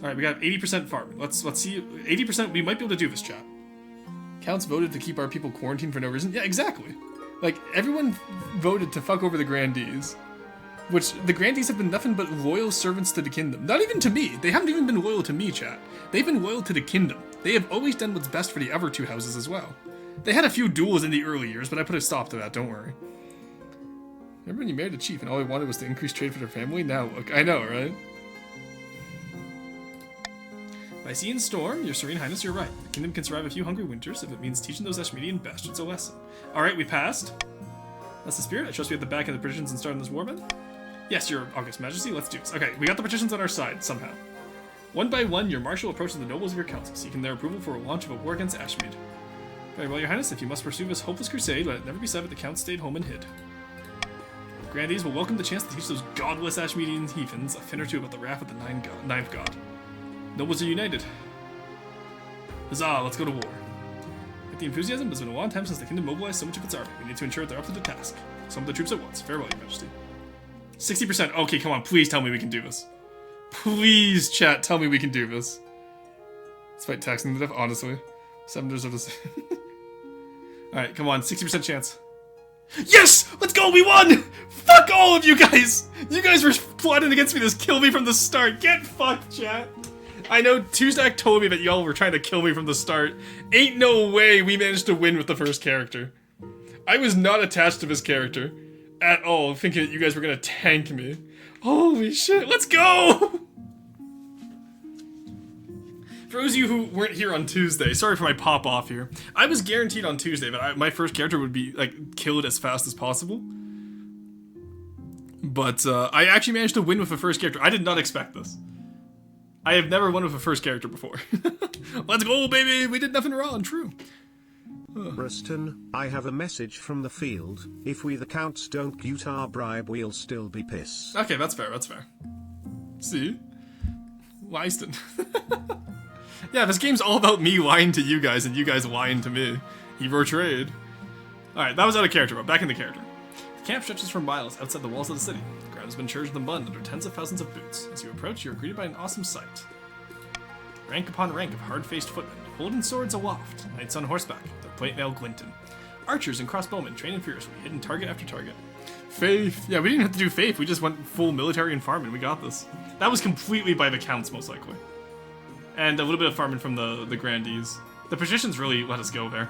Speaker 1: Alright, we got 80% farming. Let's see. 80%, we might be able to do this, chat. Counts voted to keep our people quarantined for no reason. Yeah, exactly. Like, everyone voted to fuck over the grandees. Which, the grandees have been nothing but loyal servants to the kingdom. Not even to me. They haven't even been loyal to me, chat. They've been loyal to the kingdom. They have always done what's best for the other 2 houses as well. They had a few duels in the early years, but I put a stop to that, don't worry. Remember when you married a chief and all he wanted was to increase trade for their family? Now look, I know, right? By sea and storm, your serene highness, you're right. The kingdom can survive a few hungry winters if it means teaching those Ashmedian bastards a lesson. Alright, we passed. That's the spirit. I trust we have the back of the patricians and starting this war, then? Yes, your august majesty, let's do this. Okay, we got the patricians on our side, somehow. One by one, your marshal approaches the nobles of your council, seeking their approval for a launch of a war against Ashmead. Very well, your highness, if you must pursue this hopeless crusade, let it never be said that the count stayed home and hid. The grandees will welcome the chance to teach those godless Ashmedian heathens a thing or two about the wrath of the ninth god. Nobles are united. Huzzah, let's go to war. With the enthusiasm, it's been a long time since the kingdom mobilized so much of its army. We need to ensure that they're up to the task. Some of the troops at once. Farewell, your majesty. 60%. Okay, come on, please tell me we can do this. Please, chat, tell me we can do this. Despite taxing the death, honestly. 7 deserve the same. Alright, come on, 60% chance. Yes! Let's go, we won! Fuck all of you guys! You guys were plotting against me to kill me from the start. Get fucked, chat. I know Tuesday told me that y'all were trying to kill me from the start. Ain't no way we managed to win with the first character. I was not attached to this character at all, thinking that you guys were gonna tank me. Holy shit, let's go! For those of you who weren't here on Tuesday, sorry for my pop off here. I was guaranteed on Tuesday that my first character would be like killed as fast as possible. But I actually managed to win with the first character. I did not expect this. I have never won with a first character before. Let's go, baby! We did nothing wrong, true.
Speaker 2: Ruston, I have a message from the field. If we the counts don't get our bribe, we'll still be pissed.
Speaker 1: Okay, that's fair, that's fair. See? Leiston. Yeah, this game's all about me lying to you guys and you guys lying to me. Hero trade. Alright, that was out of character, but back in the character. The camp stretches for miles outside the walls of the city. The ground has been charged with mud under tens of thousands of boots. As you approach, you are greeted by an awesome sight. Rank upon rank of hard-faced footmen, holding swords aloft, knights on horseback, their plate mail glinting. Archers and crossbowmen training furiously, hitting target after target. Faith! Yeah, we didn't have to do faith, we just went full military and farming, we got this. That was completely by the counts, most likely. And a little bit of farming from the grandees. The patricians really let us go there.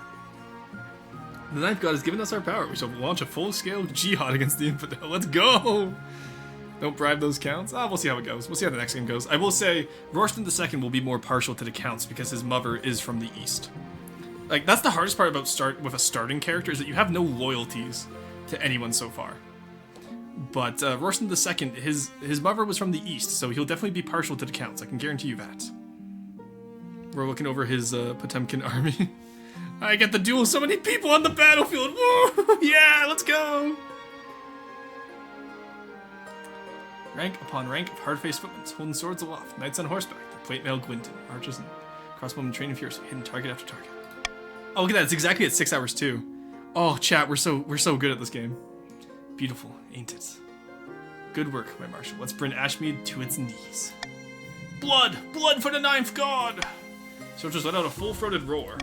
Speaker 1: The ninth god has given us our power. We shall launch a full-scale jihad against the infidel. Let's go! Don't bribe those counts. We'll see how it goes. We'll see how the next game goes. I will say, Royston II will be more partial to the counts because his mother is from the east. Like, that's the hardest part about with a starting character, is that you have no loyalties to anyone so far. But Royston II, his mother was from the east, so he'll definitely be partial to the counts. I can guarantee you that. We're looking over his Potemkin army. I get to duel so many people on the battlefield. Woo! Yeah, let's go! Rank upon rank of hard-faced footmen, holding swords aloft, knights on horseback, their plate mail glinting, archers and crossbowmen training fiercely, hitting target after target. Oh, look at that! It's exactly at 6 hours too. Oh, chat, we're so good at this game. Beautiful, ain't it? Good work, my marshal. Let's bring Ashmead to its knees. Blood! Blood for the ninth god! Soldiers let out a full-throated roar.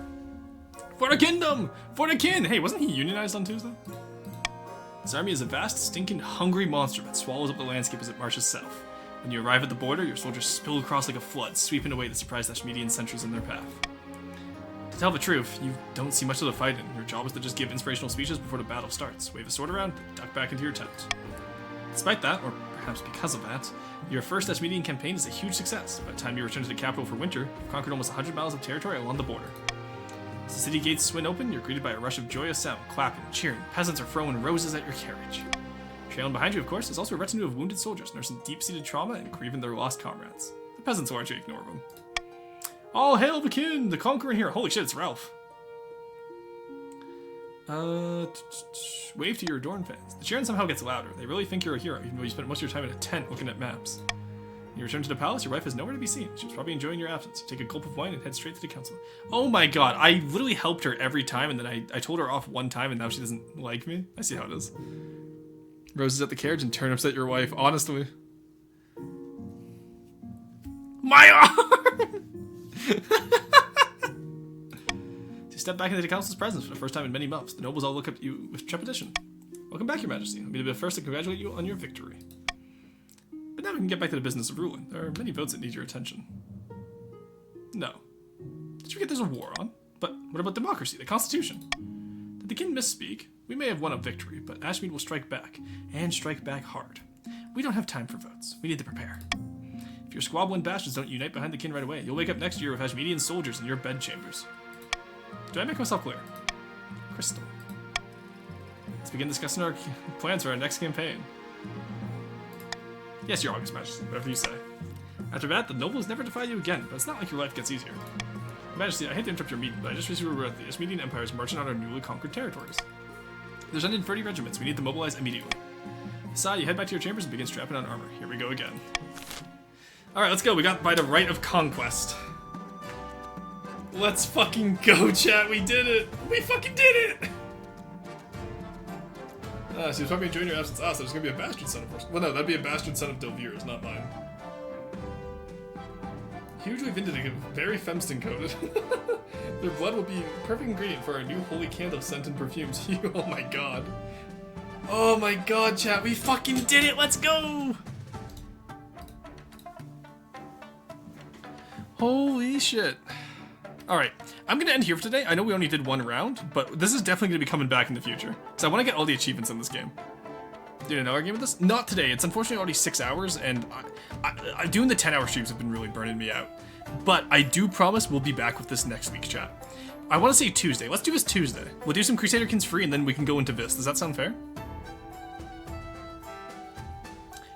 Speaker 1: For the kingdom! For the kin! Hey, wasn't he unionized on Tuesday? This army is a vast, stinking, hungry monster that swallows up the landscape as it marches south. When you arrive at the border, your soldiers spill across like a flood, sweeping away the surprised Ashmedian sentries in their path. To tell the truth, you don't see much of the fight in. Your job is to just give inspirational speeches before the battle starts, wave a sword around, and duck back into your tent. Despite that, or perhaps because of that, your first Ashmedian campaign is a huge success. By the time you return to the capital for winter, you've conquered almost 100 miles of territory along the border. As the city gates swing open, you're greeted by a rush of joyous sound, clapping, cheering. Peasants are throwing roses at your carriage. Trailing behind you, of course, is also a retinue of wounded soldiers nursing deep-seated trauma and grieving their lost comrades. The peasants largely ignore them. All hail the king, the conqueror in here. Holy shit, it's Ralph. Wave to your Dorn fans. The cheering somehow gets louder. They really think you're a hero, even though you spent most of your time in a tent looking at maps. When you return to the palace, your wife is nowhere to be seen. She was probably enjoying your absence. You take a gulp of wine and head straight to the council. Oh my god, I literally helped her every time, and then I told her off one time, and now she doesn't like me. I see how it is. Roses at the carriage and turnips at your wife, honestly. My arm! You step back into the council's presence for the first time in many months. The nobles all look up at you with trepidation. Welcome back, your majesty. I'll be the first to congratulate you on your victory. But now we can get back to the business of ruling. There are many votes that need your attention. No. Did you forget there's a war on? But what about democracy, the constitution? Did the king misspeak? We may have won a victory, but Ashmead will strike back, and strike back hard. We don't have time for votes. We need to prepare. If your squabbling bastards don't unite behind the king right away, you'll wake up next year with Ashmedian soldiers in your bedchambers. Did I make myself clear? Crystal. Let's begin discussing our plans for our next campaign. Yes, your August Majesty, whatever you say. After that, the nobles never defy you again, but it's not like your life gets easier. Majesty, I hate to interrupt your meeting, but I just received word that the Ashmedian Empire is marching on our newly conquered territories. There's 130 regiments. We need to mobilize immediately. Asad, you head back to your chambers and begin strapping on armor. Here we go again. Alright, let's go. We got by the right of conquest. Let's fucking go, chat. We did it. We fucking did it. She was probably enjoying your absence. So there's gonna be a bastard son of course. Well, no, that'd be a bastard son of Delvir's, not mine. Hugely vindicative, very femston coated. Their blood will be perfect ingredient for our new holy candle scent and perfumes. Oh my god. Oh my god, chat, we fucking did it, let's go! Holy shit. Alright, I'm gonna end here for today. I know we only did one round, but this is definitely gonna be coming back in the future. So I wanna get all the achievements in this game. Doing another game with this? Not today. It's unfortunately already 6 hours, and I doing the 10-hour streams have been really burning me out. But I do promise we'll be back with this next week, chat. I want to say Tuesday. Let's do this Tuesday. We'll do some Crusaderkins free, and then we can go into this. Does that sound fair?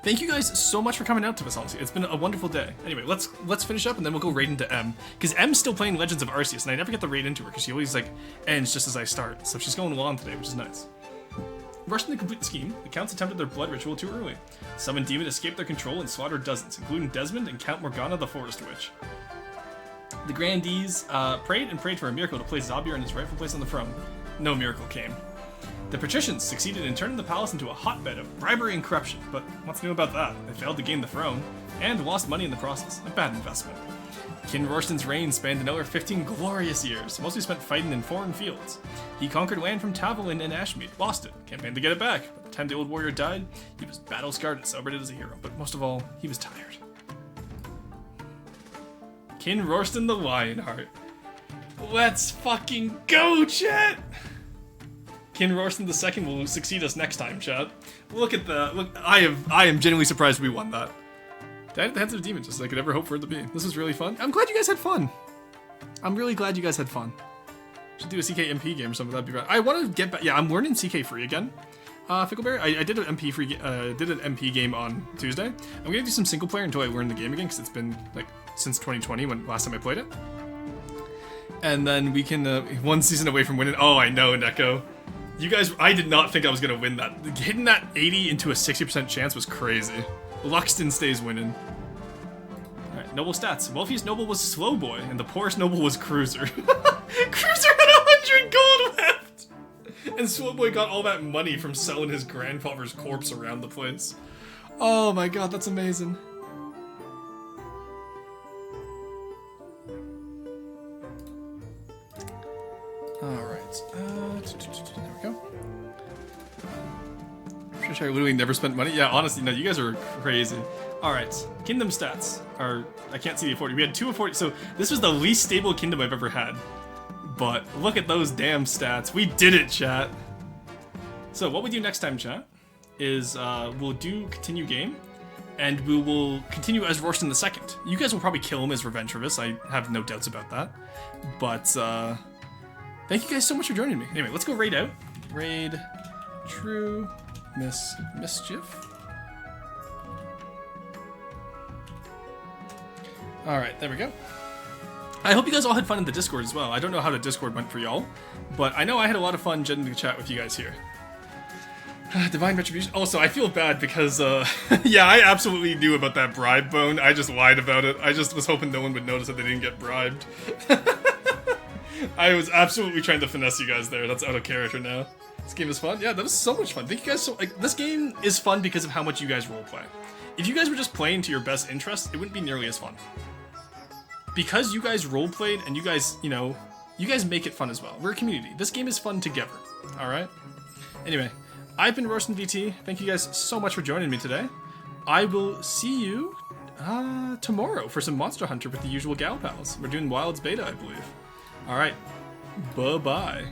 Speaker 1: Thank you guys so much for coming out to this, honestly. It's been a wonderful day. Anyway, let's finish up, and then we'll go raid into M. Because M's still playing Legends of Arceus, and I never get to raid into her, because she always, like, ends just as I start. So she's going long today, which is nice. Rushing to complete the scheme, the Counts attempted their blood ritual too early. Summoned Demon escaped their control and slaughtered dozens, including Desmond and Count Morgana the Forest Witch. The Grandees prayed and prayed for a miracle to place Zabir in his rightful place on the throne. No miracle came. The patricians succeeded in turning the palace into a hotbed of bribery and corruption, but what's new about that? They failed to gain the throne, and lost money in the process. A bad investment. King Rorston's reign spanned another 15 glorious years, mostly spent fighting in foreign fields. He conquered land from Tavolin and Ashmead, lost it, campaigned to get it back. By the time the old warrior died, he was battle-scarred and celebrated as a hero, but most of all, he was tired. King Rorston the Lionheart. Let's fucking go, chat! King Rorston II will succeed us next time, chat. Look at that. Look, I am genuinely surprised we won that. Died at the hands of a demon, just as I could ever hope for it to be. This was really fun. I'm glad you guys had fun. I'm really glad you guys had fun. Should do a CK MP game or something. That'd be right. I want to get back. Yeah, I'm learning CK free again. Fickleberry. I did an MP free. Did an MP game on Tuesday. I'm gonna do some single player until I learn the game again, because it's been like since 2020 when last time I played it. And then we can one season away from winning. Oh, I know, Neko. You guys, I did not think I was gonna win that. Hitting that 80 into a 60% chance was crazy. Luxton stays winning. Alright, noble stats. Wealthiest noble was Slowboy, and the poorest noble was Cruiser. Cruiser had 100 gold left! And Slowboy got all that money from selling his grandfather's corpse around the place. Oh my god, that's amazing. Alright. There we go. I literally never spent money. Yeah, honestly, no, you guys are crazy. Alright. Kingdom stats are... I can't see the 40. We had 2 of 40. So this was the least stable kingdom I've ever had. But look at those damn stats. We did it, chat. So what we do next time, chat, is we'll do continue game. And we will continue as Rorschach the Second. You guys will probably kill him as Revenge for this. I have no doubts about that. But thank you guys so much for joining me. Anyway, let's go raid out. Raid True Mischief. Alright, there we go. I hope you guys all had fun in the Discord as well. I don't know how the Discord went for y'all, but I know I had a lot of fun getting to chat with you guys here. Divine Retribution. Also, I feel bad because, yeah, I absolutely knew about that bribe bone. I just lied about it. I just was hoping no one would notice that they didn't get bribed. I was absolutely trying to finesse you guys there. That's out of character now. This game is fun. Yeah, that was so much fun. Thank you guys so... Like, this game is fun because of how much you guys roleplay. If you guys were just playing to your best interest, it wouldn't be nearly as fun. Because you guys roleplayed and you guys, you know, you guys make it fun as well. We're a community. This game is fun together. Alright? Anyway... I've been Rorschach VT. Thank you guys so much for joining me today. I will see you tomorrow for some Monster Hunter with the usual gal pals. We're doing Wilds Beta, I believe. Alright. Bye-bye.